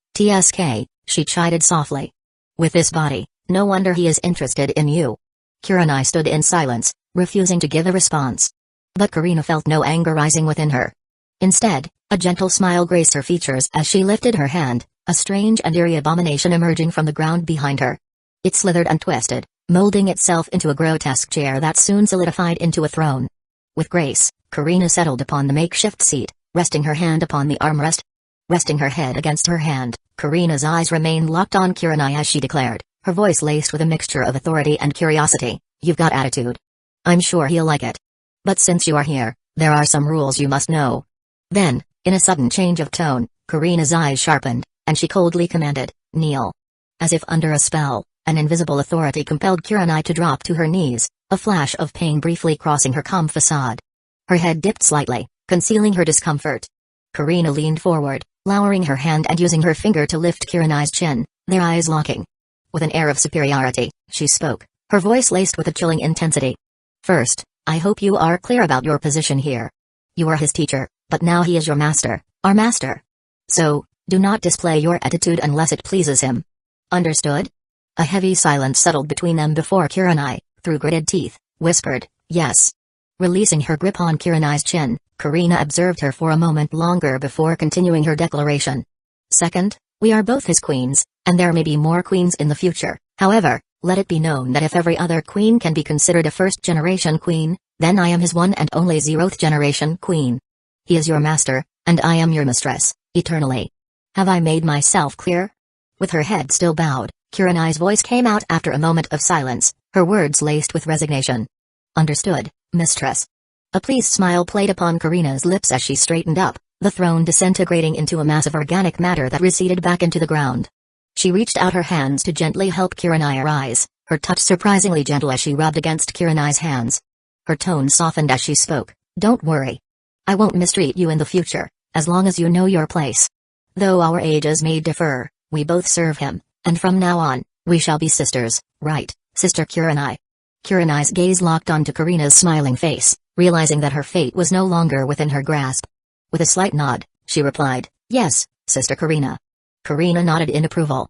she chided softly. With this body, no wonder he is interested in you. Kurenai stood in silence, refusing to give a response. But Karina felt no anger rising within her. Instead, a gentle smile graced her features as she lifted her hand, a strange and eerie abomination emerging from the ground behind her. It slithered and twisted, molding itself into a grotesque chair that soon solidified into a throne. With grace, Karina settled upon the makeshift seat, resting her hand upon the armrest. Resting her head against her hand, Karina's eyes remained locked on Kurenai as she declared, her voice laced with a mixture of authority and curiosity, "You've got attitude. I'm sure he'll like it. But since you are here, there are some rules you must know." Then, in a sudden change of tone, Karina's eyes sharpened, and she coldly commanded, "Kneel." As if under a spell, an invisible authority compelled Kurenai to drop to her knees, a flash of pain briefly crossing her calm facade. Her head dipped slightly, concealing her discomfort. Karina leaned forward, lowering her hand and using her finger to lift Kurenai's chin, their eyes locking. With an air of superiority, she spoke, her voice laced with a chilling intensity. "First, I hope you are clear about your position here. You are his teacher, but now he is your master, our master. So, do not display your attitude unless it pleases him. Understood?" A heavy silence settled between them before Kurenai, through gritted teeth, whispered, "Yes." Releasing her grip on Kurenai's chin, Karina observed her for a moment longer before continuing her declaration. "Second, we are both his queens, and there may be more queens in the future. However, let it be known that if every other queen can be considered a first-generation queen, then I am his one and only 0th-generation queen. He is your master, and I am your mistress, eternally. Have I made myself clear?" With her head still bowed, Kurenai's voice came out after a moment of silence, her words laced with resignation. "Understood, mistress." A pleased smile played upon Karina's lips as she straightened up, the throne disintegrating into a mass of organic matter that receded back into the ground. She reached out her hands to gently help Kurenai arise, her touch surprisingly gentle as she rubbed against Kurenai's hands. Her tone softened as she spoke, "Don't worry. I won't mistreat you in the future, as long as you know your place. Though our ages may differ, we both serve him, and from now on, we shall be sisters, right, Sister Kurenai?" Kurenai's gaze locked onto Karina's smiling face, realizing that her fate was no longer within her grasp. With a slight nod, she replied, "Yes, Sister Karina." Karina nodded in approval.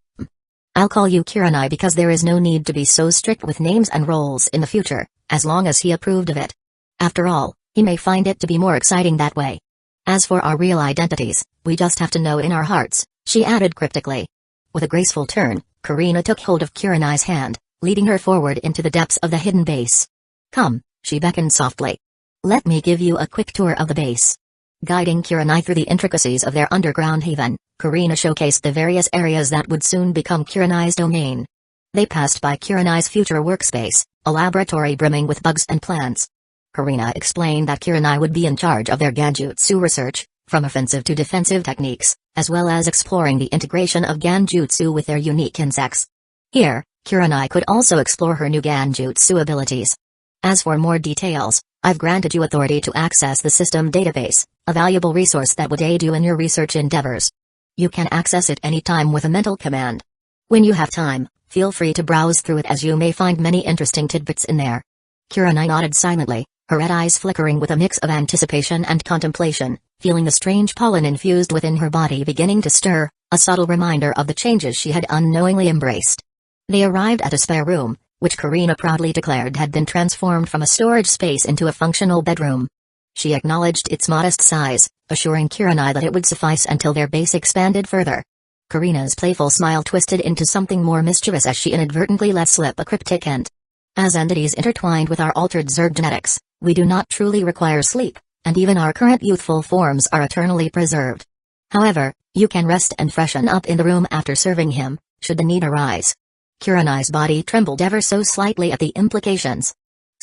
"I'll call you Kurenai because there is no need to be so strict with names and roles in the future, as long as he approved of it. After all, he may find it to be more exciting that way. As for our real identities, we just have to know in our hearts," she added cryptically. With a graceful turn, Karina took hold of Kurenai's hand, leading her forward into the depths of the hidden base. "Come," she beckoned softly. "Let me give you a quick tour of the base." Guiding Kurenai through the intricacies of their underground haven, Karina showcased the various areas that would soon become Kurenai's domain. They passed by Kurenai's future workspace, a laboratory brimming with bugs and plants. Karina explained that Kurenai would be in charge of their Ganjutsu research, from offensive to defensive techniques, as well as exploring the integration of Ganjutsu with their unique insects. Here, Kurenai could also explore her new Ganjutsu abilities. "As for more details, I've granted you authority to access the system database, a valuable resource that would aid you in your research endeavors. You can access it anytime with a mental command. When you have time, feel free to browse through it as you may find many interesting tidbits in there." Kurenai nodded silently, her red eyes flickering with a mix of anticipation and contemplation, feeling the strange pollen infused within her body beginning to stir, a subtle reminder of the changes she had unknowingly embraced. They arrived at a spare room, which Karina proudly declared had been transformed from a storage space into a functional bedroom. She acknowledged its modest size, assuring Kurenai that it would suffice until their base expanded further. Karina's playful smile twisted into something more mischievous as she inadvertently let slip a cryptic hint. "As entities intertwined with our altered Zerg genetics, we do not truly require sleep, and even our current youthful forms are eternally preserved. However, you can rest and freshen up in the room after serving him, should the need arise." Kurenai's body trembled ever so slightly at the implications.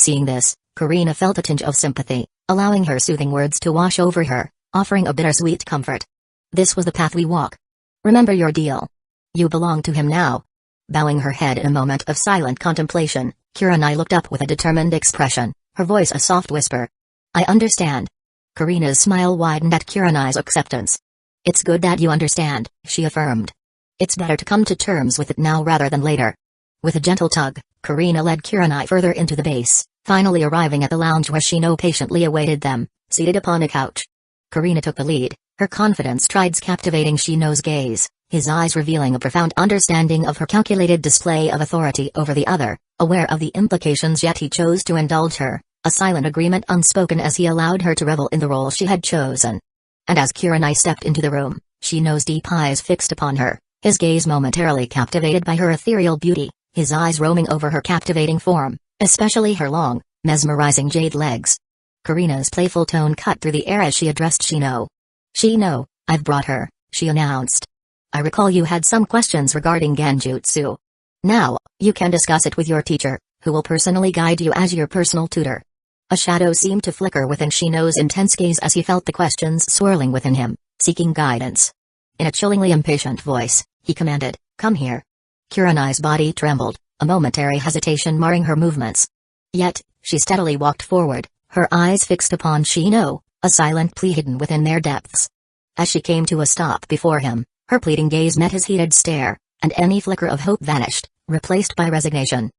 Seeing this, Karina felt a tinge of sympathy, allowing her soothing words to wash over her, offering a bittersweet comfort. "This was the path we walk. Remember your deal. You belong to him now." Bowing her head in a moment of silent contemplation, Kurenai looked up with a determined expression, her voice a soft whisper. "I understand." Karina's smile widened at Kurenai's acceptance. "It's good that you understand," she affirmed. "It's better to come to terms with it now rather than later." With a gentle tug, Karina led Kurenai further into the base, finally arriving at the lounge where Shino patiently awaited them, seated upon a couch. Karina took the lead, her confident strides captivating Shino's gaze, his eyes revealing a profound understanding of her calculated display of authority over the other, aware of the implications yet he chose to indulge her, a silent agreement unspoken as he allowed her to revel in the role she had chosen. And as Kurenai stepped into the room, Shino's deep eyes fixed upon her, his gaze momentarily captivated by her ethereal beauty, his eyes roaming over her captivating form, especially her long, mesmerizing jade legs. Karina's playful tone cut through the air as she addressed Shino. "Shino, I've brought her," she announced. "I recall you had some questions regarding Genjutsu. Now, you can discuss it with your teacher, who will personally guide you as your personal tutor." A shadow seemed to flicker within Shino's intense gaze as he felt the questions swirling within him, seeking guidance. In a chillingly impatient voice, he commanded, "Come here." Kurenai's body trembled, a momentary hesitation marring her movements. Yet, she steadily walked forward, her eyes fixed upon Shino, a silent plea hidden within their depths. As she came to a stop before him, her pleading gaze met his heated stare, and any flicker of hope vanished, replaced by resignation.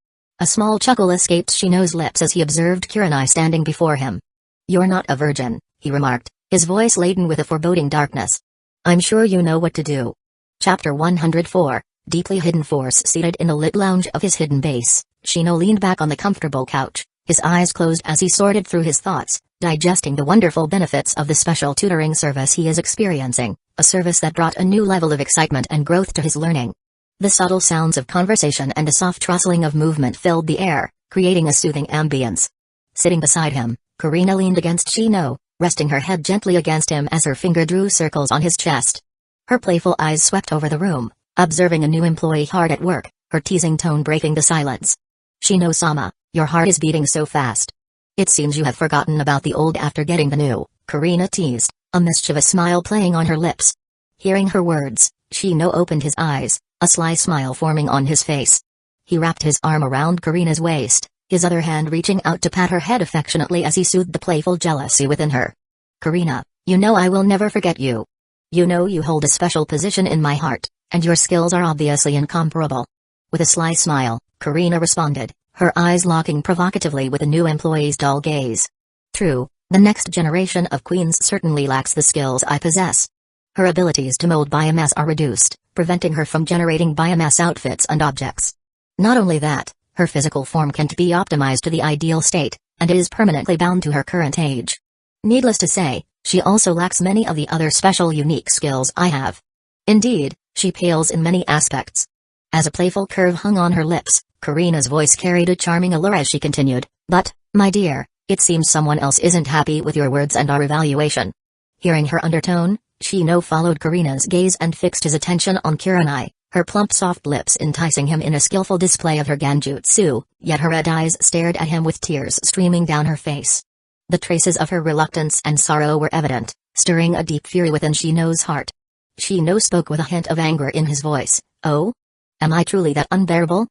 A small chuckle escaped Shino's lips as he observed Kurenai standing before him. "You're not a virgin," he remarked, his voice laden with a foreboding darkness. "I'm sure you know what to do." Chapter 104, Deeply Hidden Force. Seated in the lit lounge of his hidden base, Shino leaned back on the comfortable couch, his eyes closed as he sorted through his thoughts, digesting the wonderful benefits of the special tutoring service he is experiencing, a service that brought a new level of excitement and growth to his learning. The subtle sounds of conversation and a soft rustling of movement filled the air, creating a soothing ambience. Sitting beside him, Karina leaned against Shino, resting her head gently against him as her finger drew circles on his chest. Her playful eyes swept over the room, observing a new employee hard at work, her teasing tone breaking the silence. "Shino-sama, your heart is beating so fast. It seems you have forgotten about the old after getting the new," Karina teased, a mischievous smile playing on her lips. Hearing her words, Shino opened his eyes, a sly smile forming on his face. He wrapped his arm around Karina's waist, his other hand reaching out to pat her head affectionately as he soothed the playful jealousy within her. "Karina, you know I will never forget you. You know you hold a special position in my heart, and your skills are obviously incomparable." With a sly smile, Karina responded, her eyes locking provocatively with the new employee's dull gaze. "True, the next generation of queens certainly lacks the skills I possess. Her abilities to mold biomass are reduced, preventing her from generating biomass outfits and objects. Not only that, her physical form can't be optimized to the ideal state, and is permanently bound to her current age. Needless to say, she also lacks many of the other special unique skills I have. Indeed, she pales in many aspects." As a playful curve hung on her lips, Karina's voice carried a charming allure as she continued, "But, my dear, it seems someone else isn't happy with your words and our evaluation." Hearing her undertone, Shino followed Karina's gaze and fixed his attention on Kurenai, her plump soft lips enticing him in a skillful display of her genjutsu, yet her red eyes stared at him with tears streaming down her face. The traces of her reluctance and sorrow were evident, stirring a deep fury within Shino's heart. Shino spoke with a hint of anger in his voice. "Oh? Am I truly that unbearable?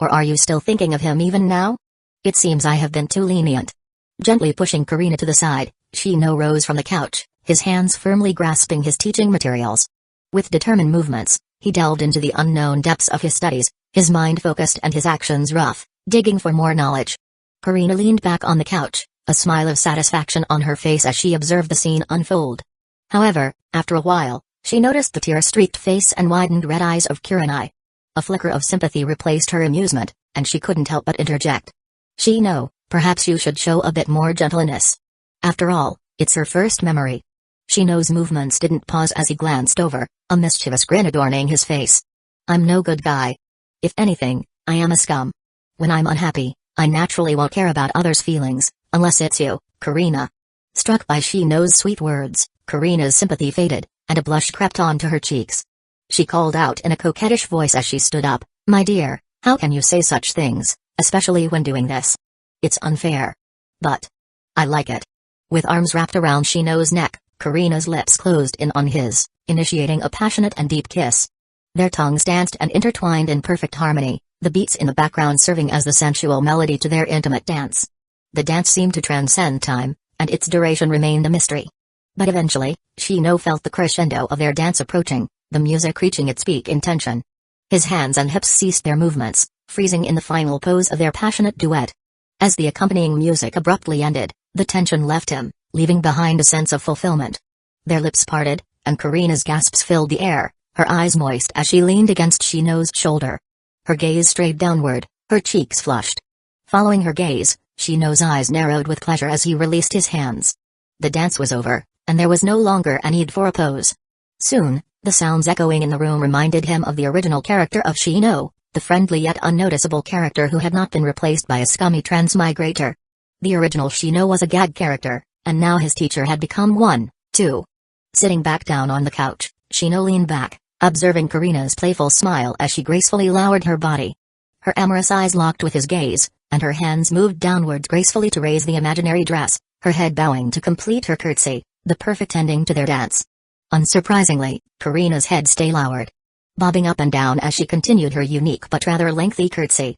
Or are you still thinking of him even now? It seems I have been too lenient." Gently pushing Karina to the side, Shino rose from the couch, his hands firmly grasping his teaching materials. With determined movements, he delved into the unknown depths of his studies, his mind focused and his actions rough, digging for more knowledge. Karina leaned back on the couch, a smile of satisfaction on her face as she observed the scene unfold. However, after a while, she noticed the tear-streaked face and widened red eyes of Kurenai. A flicker of sympathy replaced her amusement, and she couldn't help but interject. "Shino, perhaps you should show a bit more gentleness. After all, it's her first memory." Shino's movements didn't pause as he glanced over, a mischievous grin adorning his face. "I'm no good guy. If anything, I am a scum. When I'm unhappy, I naturally won't care about others' feelings, unless it's you, Karina." Struck by Shino's sweet words, Karina's sympathy faded, and a blush crept onto her cheeks. She called out in a coquettish voice as she stood up, "My dear, how can you say such things, especially when doing this? It's unfair. But I like it." With arms wrapped around Shino's neck, Karina's lips closed in on his, initiating a passionate and deep kiss. Their tongues danced and intertwined in perfect harmony, the beats in the background serving as the sensual melody to their intimate dance. The dance seemed to transcend time, and its duration remained a mystery. But eventually, Shino felt the crescendo of their dance approaching, the music reaching its peak in tension. His hands and hips ceased their movements, freezing in the final pose of their passionate duet. As the accompanying music abruptly ended, the tension left him, leaving behind a sense of fulfillment. Their lips parted, and Karina's gasps filled the air, her eyes moist as she leaned against Shino's shoulder. Her gaze strayed downward, her cheeks flushed. Following her gaze, Shino's eyes narrowed with pleasure as he released his hands. The dance was over, and there was no longer a need for a pose. Soon, the sounds echoing in the room reminded him of the original character of Shino, the friendly yet unnoticeable character who had not been replaced by a scummy transmigrator. The original Shino was a gag character, and now his teacher had become one, too. Sitting back down on the couch, Shino leaned back, observing Karina's playful smile as she gracefully lowered her body. Her amorous eyes locked with his gaze, and her hands moved downwards gracefully to raise the imaginary dress, her head bowing to complete her curtsy, the perfect ending to their dance. Unsurprisingly, Karina's head stayed lowered, bobbing up and down as she continued her unique but rather lengthy curtsy.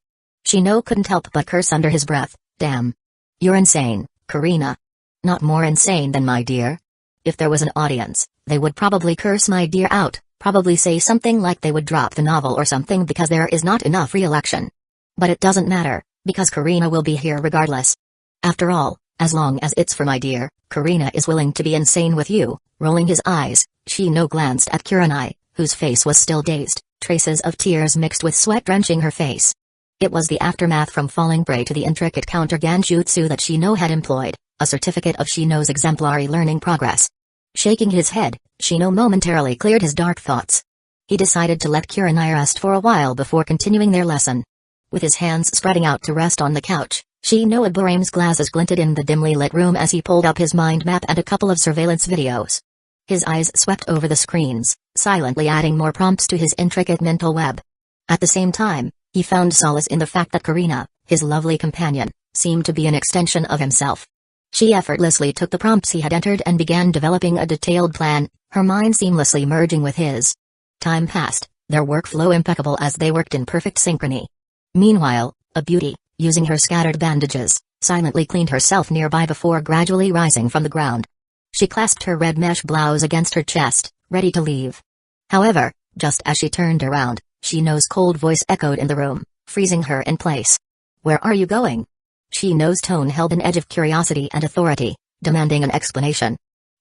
Shino couldn't help but curse under his breath, "Damn. You're insane, Karina. Not more insane than my dear." If there was an audience, they would probably curse my dear out, probably say something like they would drop the novel or something because there is not enough real action. But it doesn't matter, because Karina will be here regardless. After all, as long as it's for my dear, Karina is willing to be insane with you. Rolling his eyes, Shino glanced at Kurenai, whose face was still dazed, traces of tears mixed with sweat drenching her face. It was the aftermath from falling prey to the intricate counter-ganjutsu that Shino had employed, a certificate of Shino's exemplary learning progress. Shaking his head, Shino momentarily cleared his dark thoughts. He decided to let Kurenai rest for a while before continuing their lesson. With his hands spreading out to rest on the couch, Shino Ibrahim's glasses glinted in the dimly lit room as he pulled up his mind map and a couple of surveillance videos. His eyes swept over the screens, silently adding more prompts to his intricate mental web. At the same time, he found solace in the fact that Karina, his lovely companion, seemed to be an extension of himself. She effortlessly took the prompts he had entered and began developing a detailed plan, her mind seamlessly merging with his. Time passed, their workflow impeccable as they worked in perfect synchrony. Meanwhile, a beauty, using her scattered bandages, silently cleaned herself nearby before gradually rising from the ground. She clasped her red mesh blouse against her chest, ready to leave. However, just as she turned around, Shino's cold voice echoed in the room, freezing her in place. "Where are you going?" Shino's tone held an edge of curiosity and authority, demanding an explanation.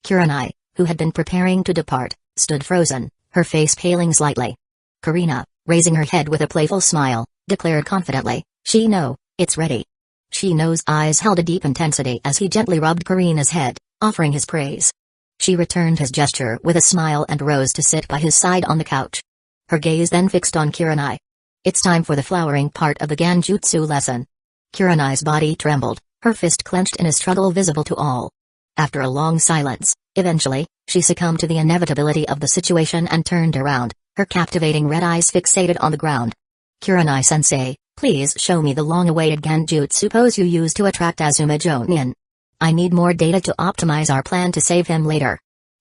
Kurenai, who had been preparing to depart, stood frozen, her face paling slightly. Karina, raising her head with a playful smile, declared confidently, "Shino, it's ready." Shino's eyes held a deep intensity as he gently rubbed Karina's head, offering his praise. She returned his gesture with a smile and rose to sit by his side on the couch. Her gaze then fixed on Kurenai. "It's time for the flowering part of the Ganjutsu lesson." Kurenai's body trembled, her fist clenched in a struggle visible to all. After a long silence, eventually, she succumbed to the inevitability of the situation and turned around, her captivating red eyes fixated on the ground. "Kurenai-sensei, please show me the long-awaited Ganjutsu pose you used to attract Azuma Jonin. I need more data to optimize our plan to save him later."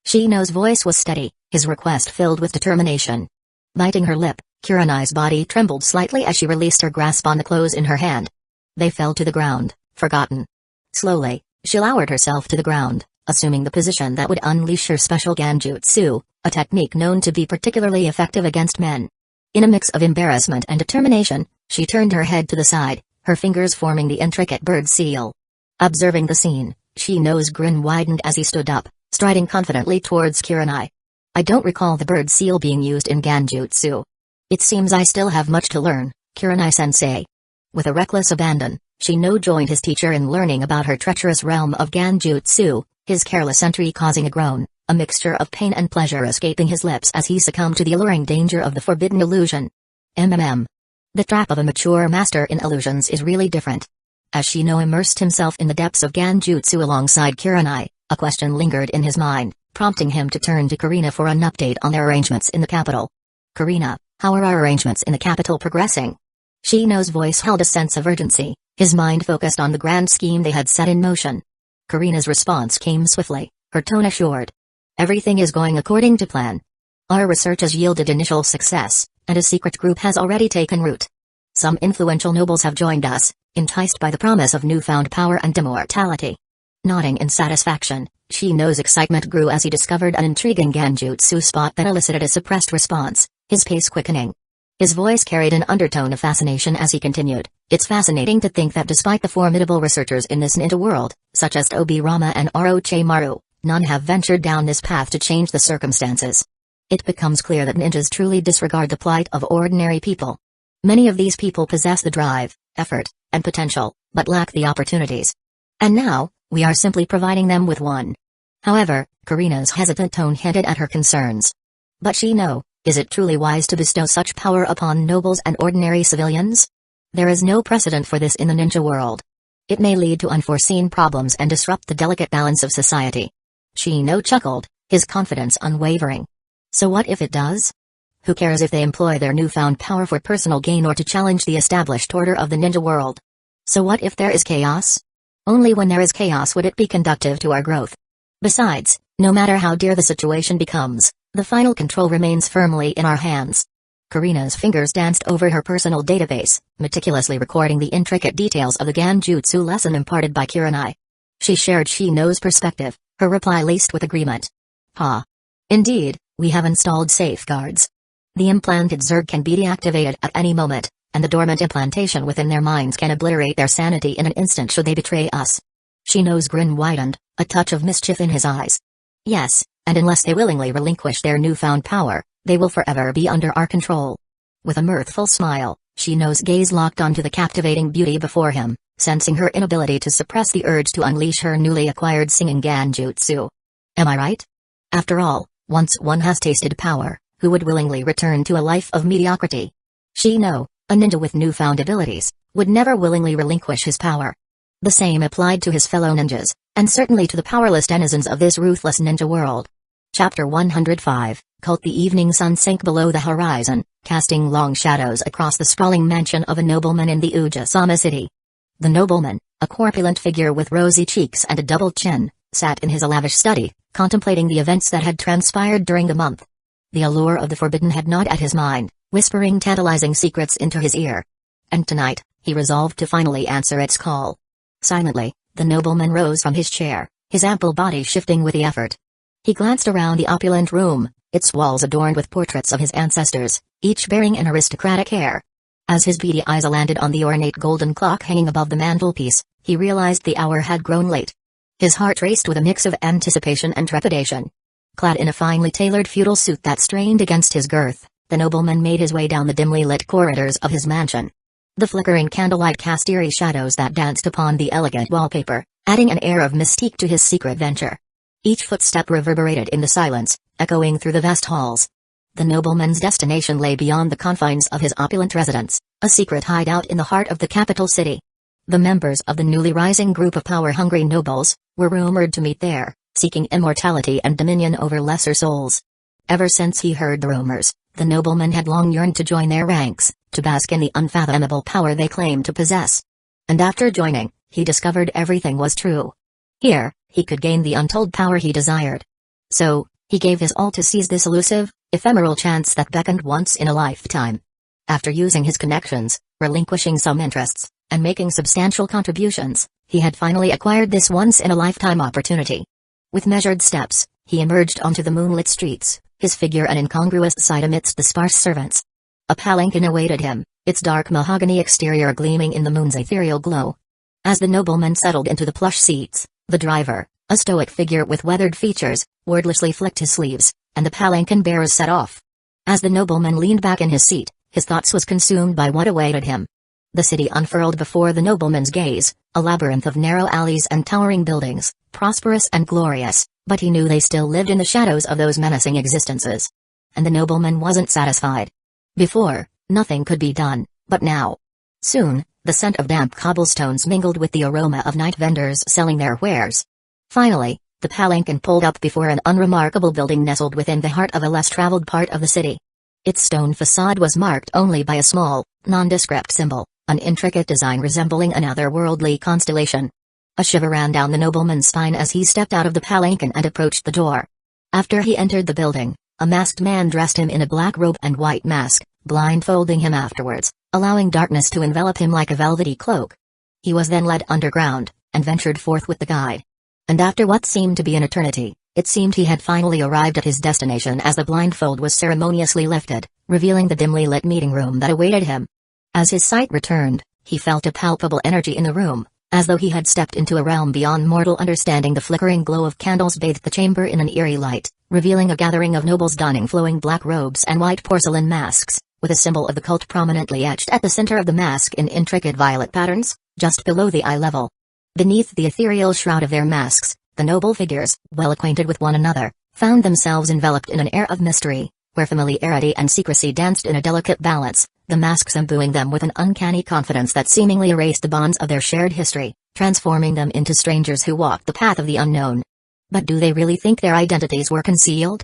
Shino's voice was steady, his request filled with determination. Biting her lip, Kurenai's body trembled slightly as she released her grasp on the clothes in her hand. They fell to the ground, forgotten. Slowly, she lowered herself to the ground, assuming the position that would unleash her special Ganjutsu, a technique known to be particularly effective against men. In a mix of embarrassment and determination, she turned her head to the side, her fingers forming the intricate bird seal. Observing the scene, Shino's grin widened as he stood up, striding confidently towards Kurenai. "I don't recall the bird seal being used in Ganjutsu. It seems I still have much to learn, Kurenai-sensei." With a reckless abandon, Shino joined his teacher in learning about her treacherous realm of Ganjutsu, his careless entry causing a groan, a mixture of pain and pleasure escaping his lips as he succumbed to the alluring danger of the forbidden illusion. The trap of a mature master in illusions is really different. As Shino immersed himself in the depths of Ganjutsu alongside Kurenai, a question lingered in his mind, prompting him to turn to Karina for an update on their arrangements in the capital. "Karina, how are our arrangements in the capital progressing?" Shino's voice held a sense of urgency, his mind focused on the grand scheme they had set in motion. Karina's response came swiftly, her tone assured. "Everything is going according to plan. Our research has yielded initial success, and a secret group has already taken root. Some influential nobles have joined us, enticed by the promise of newfound power and immortality." Nodding in satisfaction, Shino's excitement grew as he discovered an intriguing Ganjutsu spot that elicited a suppressed response, his pace quickening. His voice carried an undertone of fascination as he continued, "It's fascinating to think that despite the formidable researchers in this ninja world, such as Tobirama and Orochimaru, none have ventured down this path to change the circumstances. It becomes clear that ninjas truly disregard the plight of ordinary people. Many of these people possess the drive, effort, and potential, but lack the opportunities. And now, we are simply providing them with one. However, Karina's hesitant tone hinted at her concerns. But Shino, is it truly wise to bestow such power upon nobles and ordinary civilians? There is no precedent for this in the ninja world. It may lead to unforeseen problems and disrupt the delicate balance of society. Shino chuckled, his confidence unwavering. So what if it does? Who cares if they employ their newfound power for personal gain or to challenge the established order of the ninja world? So what if there is chaos? Only when there is chaos would it be conducive to our growth. Besides, no matter how dear the situation becomes, the final control remains firmly in our hands. Karina's fingers danced over her personal database, meticulously recording the intricate details of the Ganjutsu lesson imparted by Kiranai. She shared Shino's perspective, her reply laced with agreement. Indeed, we have installed safeguards. The implanted Zerg can be deactivated at any moment, and the dormant implantation within their minds can obliterate their sanity in an instant should they betray us. Shino's grin widened, a touch of mischief in his eyes. Yes, and unless they willingly relinquish their newfound power, they will forever be under our control. With a mirthful smile, Shino's gaze locked onto the captivating beauty before him, sensing her inability to suppress the urge to unleash her newly acquired singing Ganjutsu. Am I right? After all, once one has tasted power, who would willingly return to a life of mediocrity? Shino, a ninja with newfound abilities, would never willingly relinquish his power. The same applied to his fellow ninjas, and certainly to the powerless denizens of this ruthless ninja world. Chapter 105, Cult. The evening sun sank below the horizon, casting long shadows across the sprawling mansion of a nobleman in the Ujasama city. The nobleman, a corpulent figure with rosy cheeks and a double chin, sat in his lavish study, contemplating the events that had transpired during the month. The allure of the forbidden had gnawed at his mind, whispering tantalizing secrets into his ear. And tonight, he resolved to finally answer its call. Silently, the nobleman rose from his chair, his ample body shifting with the effort. He glanced around the opulent room, its walls adorned with portraits of his ancestors, each bearing an aristocratic air. As his beady eyes landed on the ornate golden clock hanging above the mantelpiece, he realized the hour had grown late. His heart raced with a mix of anticipation and trepidation. Clad in a finely tailored feudal suit that strained against his girth, the nobleman made his way down the dimly lit corridors of his mansion. The flickering candlelight cast eerie shadows that danced upon the elegant wallpaper, adding an air of mystique to his secret venture. Each footstep reverberated in the silence, echoing through the vast halls. The nobleman's destination lay beyond the confines of his opulent residence, a secret hideout in the heart of the capital city. The members of the newly rising group of power-hungry nobles were rumored to meet there, seeking immortality and dominion over lesser souls. Ever since he heard the rumors, the nobleman had long yearned to join their ranks, to bask in the unfathomable power they claimed to possess. And after joining, he discovered everything was true. Here, he could gain the untold power he desired. So, he gave his all to seize this elusive, ephemeral chance that beckoned once in a lifetime. After using his connections, relinquishing some interests, and making substantial contributions, he had finally acquired this once-in-a-lifetime opportunity. With measured steps, he emerged onto the moonlit streets, his figure an incongruous sight amidst the sparse servants. A palanquin awaited him, its dark mahogany exterior gleaming in the moon's ethereal glow. As the nobleman settled into the plush seats, the driver, a stoic figure with weathered features, wordlessly flicked his sleeves, and the palanquin bearers set off. As the nobleman leaned back in his seat, his thoughts was consumed by what awaited him. The city unfurled before the nobleman's gaze, a labyrinth of narrow alleys and towering buildings, prosperous and glorious, but he knew they still lived in the shadows of those menacing existences. And the nobleman wasn't satisfied. Before, nothing could be done, but now. Soon, the scent of damp cobblestones mingled with the aroma of night vendors selling their wares. Finally, the palanquin pulled up before an unremarkable building nestled within the heart of a less traveled part of the city. Its stone facade was marked only by a small, nondescript symbol, an intricate design resembling an otherworldly constellation. A shiver ran down the nobleman's spine as he stepped out of the palanquin and approached the door. After he entered the building, a masked man dressed him in a black robe and white mask, blindfolding him afterwards, allowing darkness to envelop him like a velvety cloak. He was then led underground, and ventured forth with the guide. And after what seemed to be an eternity, it seemed he had finally arrived at his destination as the blindfold was ceremoniously lifted, revealing the dimly lit meeting room that awaited him. As his sight returned, he felt a palpable energy in the room, as though he had stepped into a realm beyond mortal understanding. The flickering glow of candles bathed the chamber in an eerie light, revealing a gathering of nobles donning flowing black robes and white porcelain masks, with a symbol of the cult prominently etched at the center of the mask in intricate violet patterns. just below the eye level. Beneath the ethereal shroud of their masks, the noble figures, well acquainted with one another, found themselves enveloped in an air of mystery, where familiarity and secrecy danced in a delicate balance, the masks imbuing them with an uncanny confidence that seemingly erased the bonds of their shared history, transforming them into strangers who walked the path of the unknown. But do they really think their identities were concealed?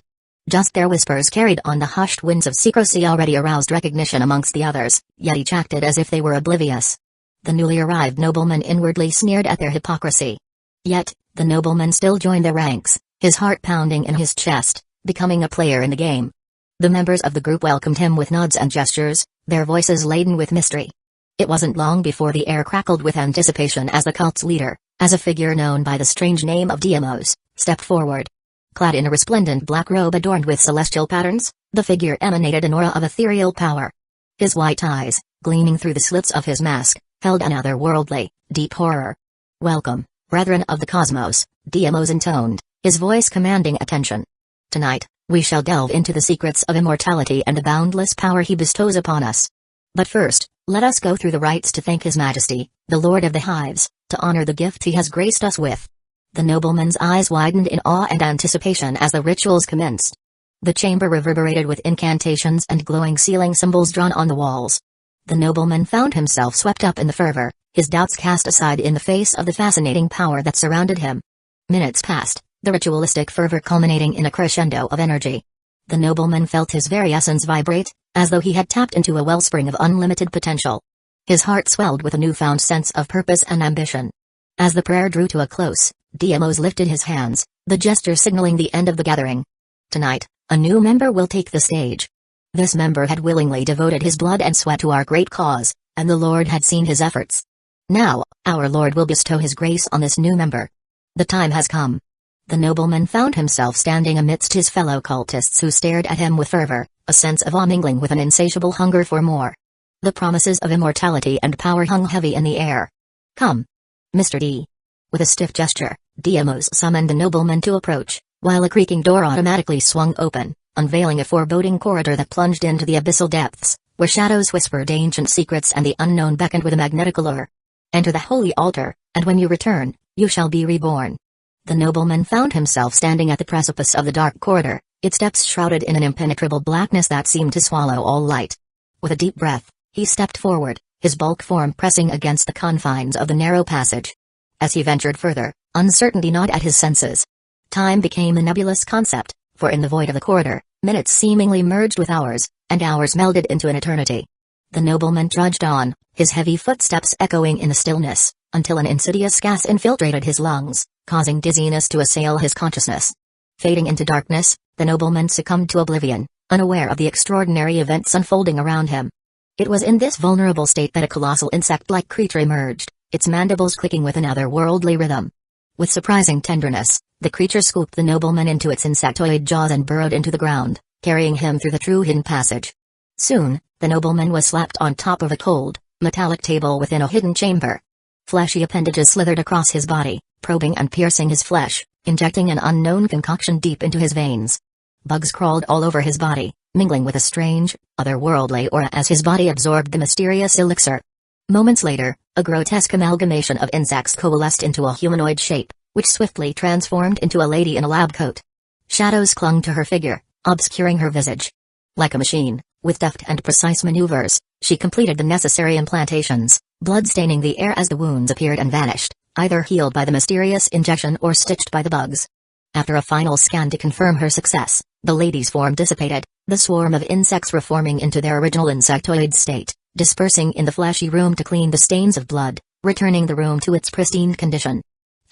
Just their whispers carried on the hushed winds of secrecy already aroused recognition amongst the others, yet each acted as if they were oblivious. The newly arrived nobleman inwardly sneered at their hypocrisy. Yet, the nobleman still joined their ranks, his heart pounding in his chest, becoming a player in the game. The members of the group welcomed him with nods and gestures, their voices laden with mystery. It wasn't long before the air crackled with anticipation as the cult's leader, as a figure known by the strange name of Deimos, stepped forward. Clad in a resplendent black robe adorned with celestial patterns, the figure emanated an aura of ethereal power. His white eyes, gleaming through the slits of his mask, held an otherworldly, deep horror. "Welcome, brethren of the cosmos," Deimos intoned, his voice commanding attention. "Tonight, we shall delve into the secrets of immortality and the boundless power he bestows upon us. But first, let us go through the rites to thank His Majesty, the Lord of the Hives, to honor the gift he has graced us with." The nobleman's eyes widened in awe and anticipation as the rituals commenced. The chamber reverberated with incantations and glowing sealing symbols drawn on the walls. The nobleman found himself swept up in the fervor, his doubts cast aside in the face of the fascinating power that surrounded him. Minutes passed, the ritualistic fervor culminating in a crescendo of energy. The nobleman felt his very essence vibrate, as though he had tapped into a wellspring of unlimited potential. His heart swelled with a newfound sense of purpose and ambition. As the prayer drew to a close, Deimos lifted his hands, the gesture signaling the end of the gathering. Tonight, a new member will take the stage. This member had willingly devoted his blood and sweat to our great cause, and the Lord had seen his efforts. Now, our Lord will bestow his grace on this new member. The time has come. The nobleman found himself standing amidst his fellow cultists who stared at him with fervor, a sense of awe mingling with an insatiable hunger for more. The promises of immortality and power hung heavy in the air. "Come, Mr. D." With a stiff gesture, Deimos summoned the nobleman to approach, while a creaking door automatically swung open, unveiling a foreboding corridor that plunged into the abyssal depths, where shadows whispered ancient secrets and the unknown beckoned with a magnetic allure. "Enter the holy altar, and when you return, you shall be reborn." The nobleman found himself standing at the precipice of the dark corridor, its depths shrouded in an impenetrable blackness that seemed to swallow all light. With a deep breath, he stepped forward, his bulk form pressing against the confines of the narrow passage. As he ventured further, uncertainty gnawed at his senses. Time became a nebulous concept, for in the void of the corridor, minutes seemingly merged with hours, and hours melded into an eternity. The nobleman trudged on, his heavy footsteps echoing in the stillness, until an insidious gas infiltrated his lungs, causing dizziness to assail his consciousness. Fading into darkness, the nobleman succumbed to oblivion, unaware of the extraordinary events unfolding around him. It was in this vulnerable state that a colossal insect-like creature emerged, its mandibles clicking with an otherworldly rhythm. With surprising tenderness, the creature scooped the nobleman into its insectoid jaws and burrowed into the ground, carrying him through the true hidden passage. Soon, the nobleman was slapped on top of a cold, metallic table within a hidden chamber. Fleshy appendages slithered across his body, probing and piercing his flesh, injecting an unknown concoction deep into his veins. Bugs crawled all over his body, mingling with a strange, otherworldly aura as his body absorbed the mysterious elixir. Moments later, a grotesque amalgamation of insects coalesced into a humanoid shape, which swiftly transformed into a lady in a lab coat. Shadows clung to her figure, obscuring her visage. Like a machine, with deft and precise maneuvers, she completed the necessary implantations, blood staining the air as the wounds appeared and vanished, either healed by the mysterious injection or stitched by the bugs. After a final scan to confirm her success, the lady's form dissipated, the swarm of insects reforming into their original insectoid state, dispersing in the fleshy room to clean the stains of blood, returning the room to its pristine condition.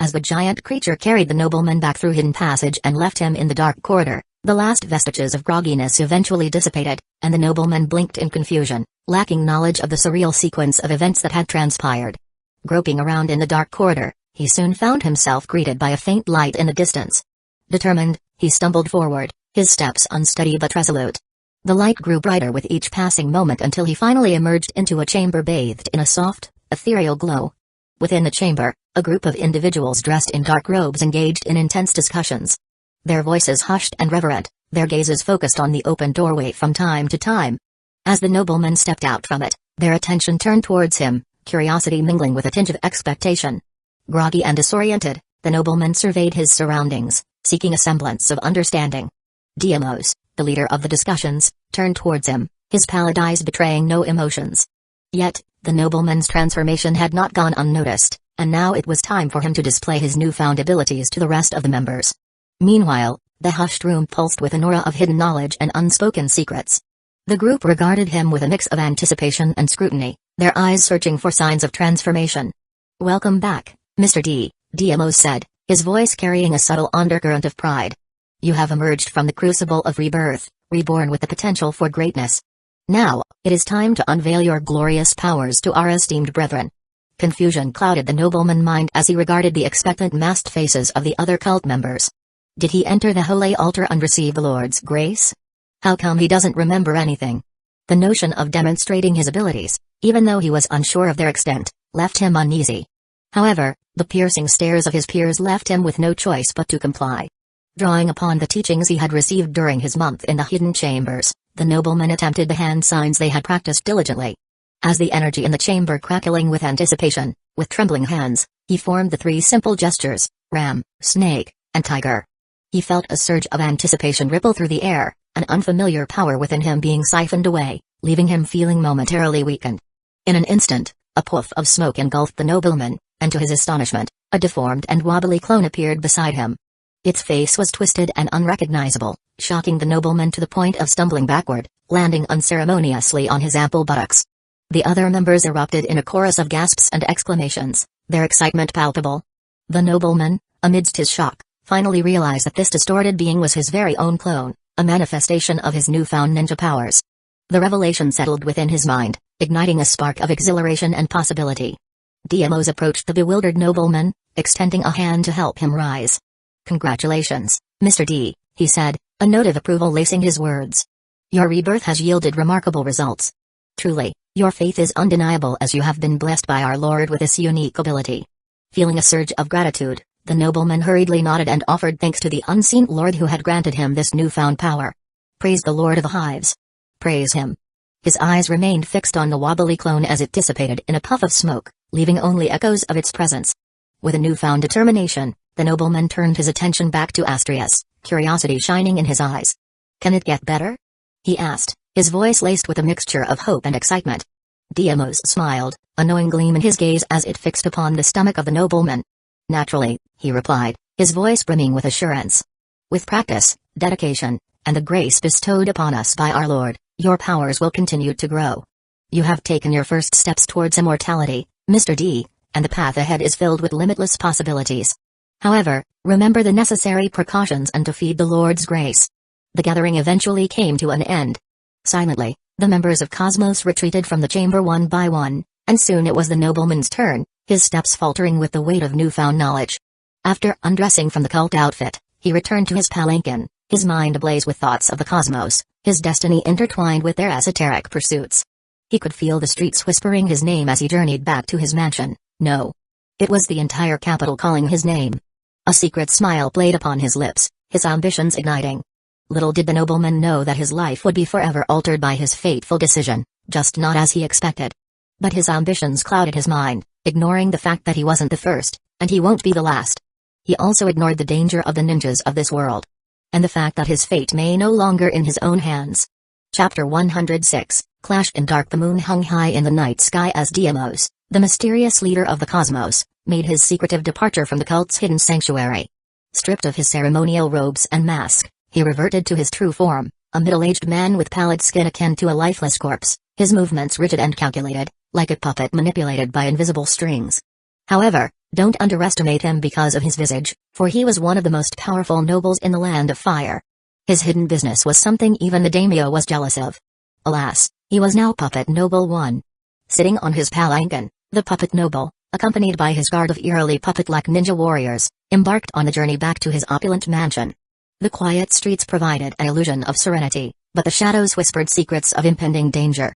As the giant creature carried the nobleman back through hidden passage and left him in the dark corridor, the last vestiges of grogginess eventually dissipated, and the nobleman blinked in confusion, lacking knowledge of the surreal sequence of events that had transpired. Groping around in the dark corridor, he soon found himself greeted by a faint light in the distance. Determined, he stumbled forward, his steps unsteady but resolute. The light grew brighter with each passing moment until he finally emerged into a chamber bathed in a soft, ethereal glow. Within the chamber, a group of individuals dressed in dark robes engaged in intense discussions. Their voices hushed and reverent, their gazes focused on the open doorway from time to time. As the nobleman stepped out from it, their attention turned towards him, curiosity mingling with a tinge of expectation. Groggy and disoriented, the nobleman surveyed his surroundings, seeking a semblance of understanding. Deimos, the leader of the discussions, turned towards him, his pallid eyes betraying no emotions. Yet, the nobleman's transformation had not gone unnoticed, and now it was time for him to display his newfound abilities to the rest of the members. Meanwhile, the hushed room pulsed with an aura of hidden knowledge and unspoken secrets. The group regarded him with a mix of anticipation and scrutiny, their eyes searching for signs of transformation. "Welcome back, Mr. D," Deimos said, his voice carrying a subtle undercurrent of pride. "You have emerged from the crucible of rebirth, reborn with the potential for greatness. Now, it is time to unveil your glorious powers to our esteemed brethren." Confusion clouded the nobleman's mind as he regarded the expectant masked faces of the other cult members. Did he enter the holy altar and receive the Lord's grace? How come he doesn't remember anything? The notion of demonstrating his abilities, even though he was unsure of their extent, left him uneasy. However, the piercing stares of his peers left him with no choice but to comply. Drawing upon the teachings he had received during his month in the hidden chambers, the nobleman attempted the hand signs they had practiced diligently. As the energy in the chamber crackling with anticipation, with trembling hands, he formed the 3 simple gestures: ram, snake, and tiger. He felt a surge of anticipation ripple through the air, an unfamiliar power within him being siphoned away, leaving him feeling momentarily weakened. In an instant, a puff of smoke engulfed the nobleman, and to his astonishment, a deformed and wobbly clone appeared beside him. Its face was twisted and unrecognizable, shocking the nobleman to the point of stumbling backward, landing unceremoniously on his ample buttocks. The other members erupted in a chorus of gasps and exclamations, their excitement palpable. The nobleman, amidst his shock, finally realized that this distorted being was his very own clone, a manifestation of his newfound ninja powers. The revelation settled within his mind, igniting a spark of exhilaration and possibility. Deimos approached the bewildered nobleman, extending a hand to help him rise. "Congratulations, Mr. D," he said, a note of approval lacing his words. "Your rebirth has yielded remarkable results. Truly, your faith is undeniable as you have been blessed by our Lord with this unique ability." Feeling a surge of gratitude, the nobleman hurriedly nodded and offered thanks to the unseen Lord who had granted him this newfound power. "Praise the Lord of the Hives. Praise him." His eyes remained fixed on the wobbly clone as it dissipated in a puff of smoke, leaving only echoes of its presence. With a newfound determination, the nobleman turned his attention back to Astrius, curiosity shining in his eyes. "Can it get better?" he asked, his voice laced with a mixture of hope and excitement. Deimos smiled, a knowing gleam in his gaze as it fixed upon the stomach of the nobleman. "Naturally," he replied, his voice brimming with assurance. "With practice, dedication, and the grace bestowed upon us by our Lord, your powers will continue to grow. You have taken your first steps towards immortality, Mr. D, and the path ahead is filled with limitless possibilities. However, remember the necessary precautions and to feed the Lord's grace." The gathering eventually came to an end. Silently, the members of Cosmos retreated from the chamber one by one, and soon it was the nobleman's turn, his steps faltering with the weight of newfound knowledge. After undressing from the cult outfit, he returned to his palanquin, his mind ablaze with thoughts of the cosmos, his destiny intertwined with their esoteric pursuits. He could feel the streets whispering his name as he journeyed back to his mansion. No. It was the entire capital calling his name. A secret smile played upon his lips, his ambitions igniting. Little did the nobleman know that his life would be forever altered by his fateful decision, just not as he expected. But his ambitions clouded his mind, ignoring the fact that he wasn't the first, and he won't be the last. He also ignored the danger of the ninjas of this world. And the fact that his fate may no longer in his own hands. Chapter 106, Clash in Dark. The moon hung high in the night sky as Deimos, the mysterious leader of the cosmos, made his secretive departure from the cult's hidden sanctuary. Stripped of his ceremonial robes and mask, he reverted to his true form, a middle-aged man with pallid skin akin to a lifeless corpse, his movements rigid and calculated, like a puppet manipulated by invisible strings. However, don't underestimate him because of his visage, for he was one of the most powerful nobles in the Land of Fire. His hidden business was something even the daimyo was jealous of. Alas, he was now Puppet Noble 1. Sitting on his palanquin, the Puppet Noble, accompanied by his guard of eerily puppet-like ninja warriors, embarked on a journey back to his opulent mansion. The quiet streets provided an illusion of serenity, but the shadows whispered secrets of impending danger.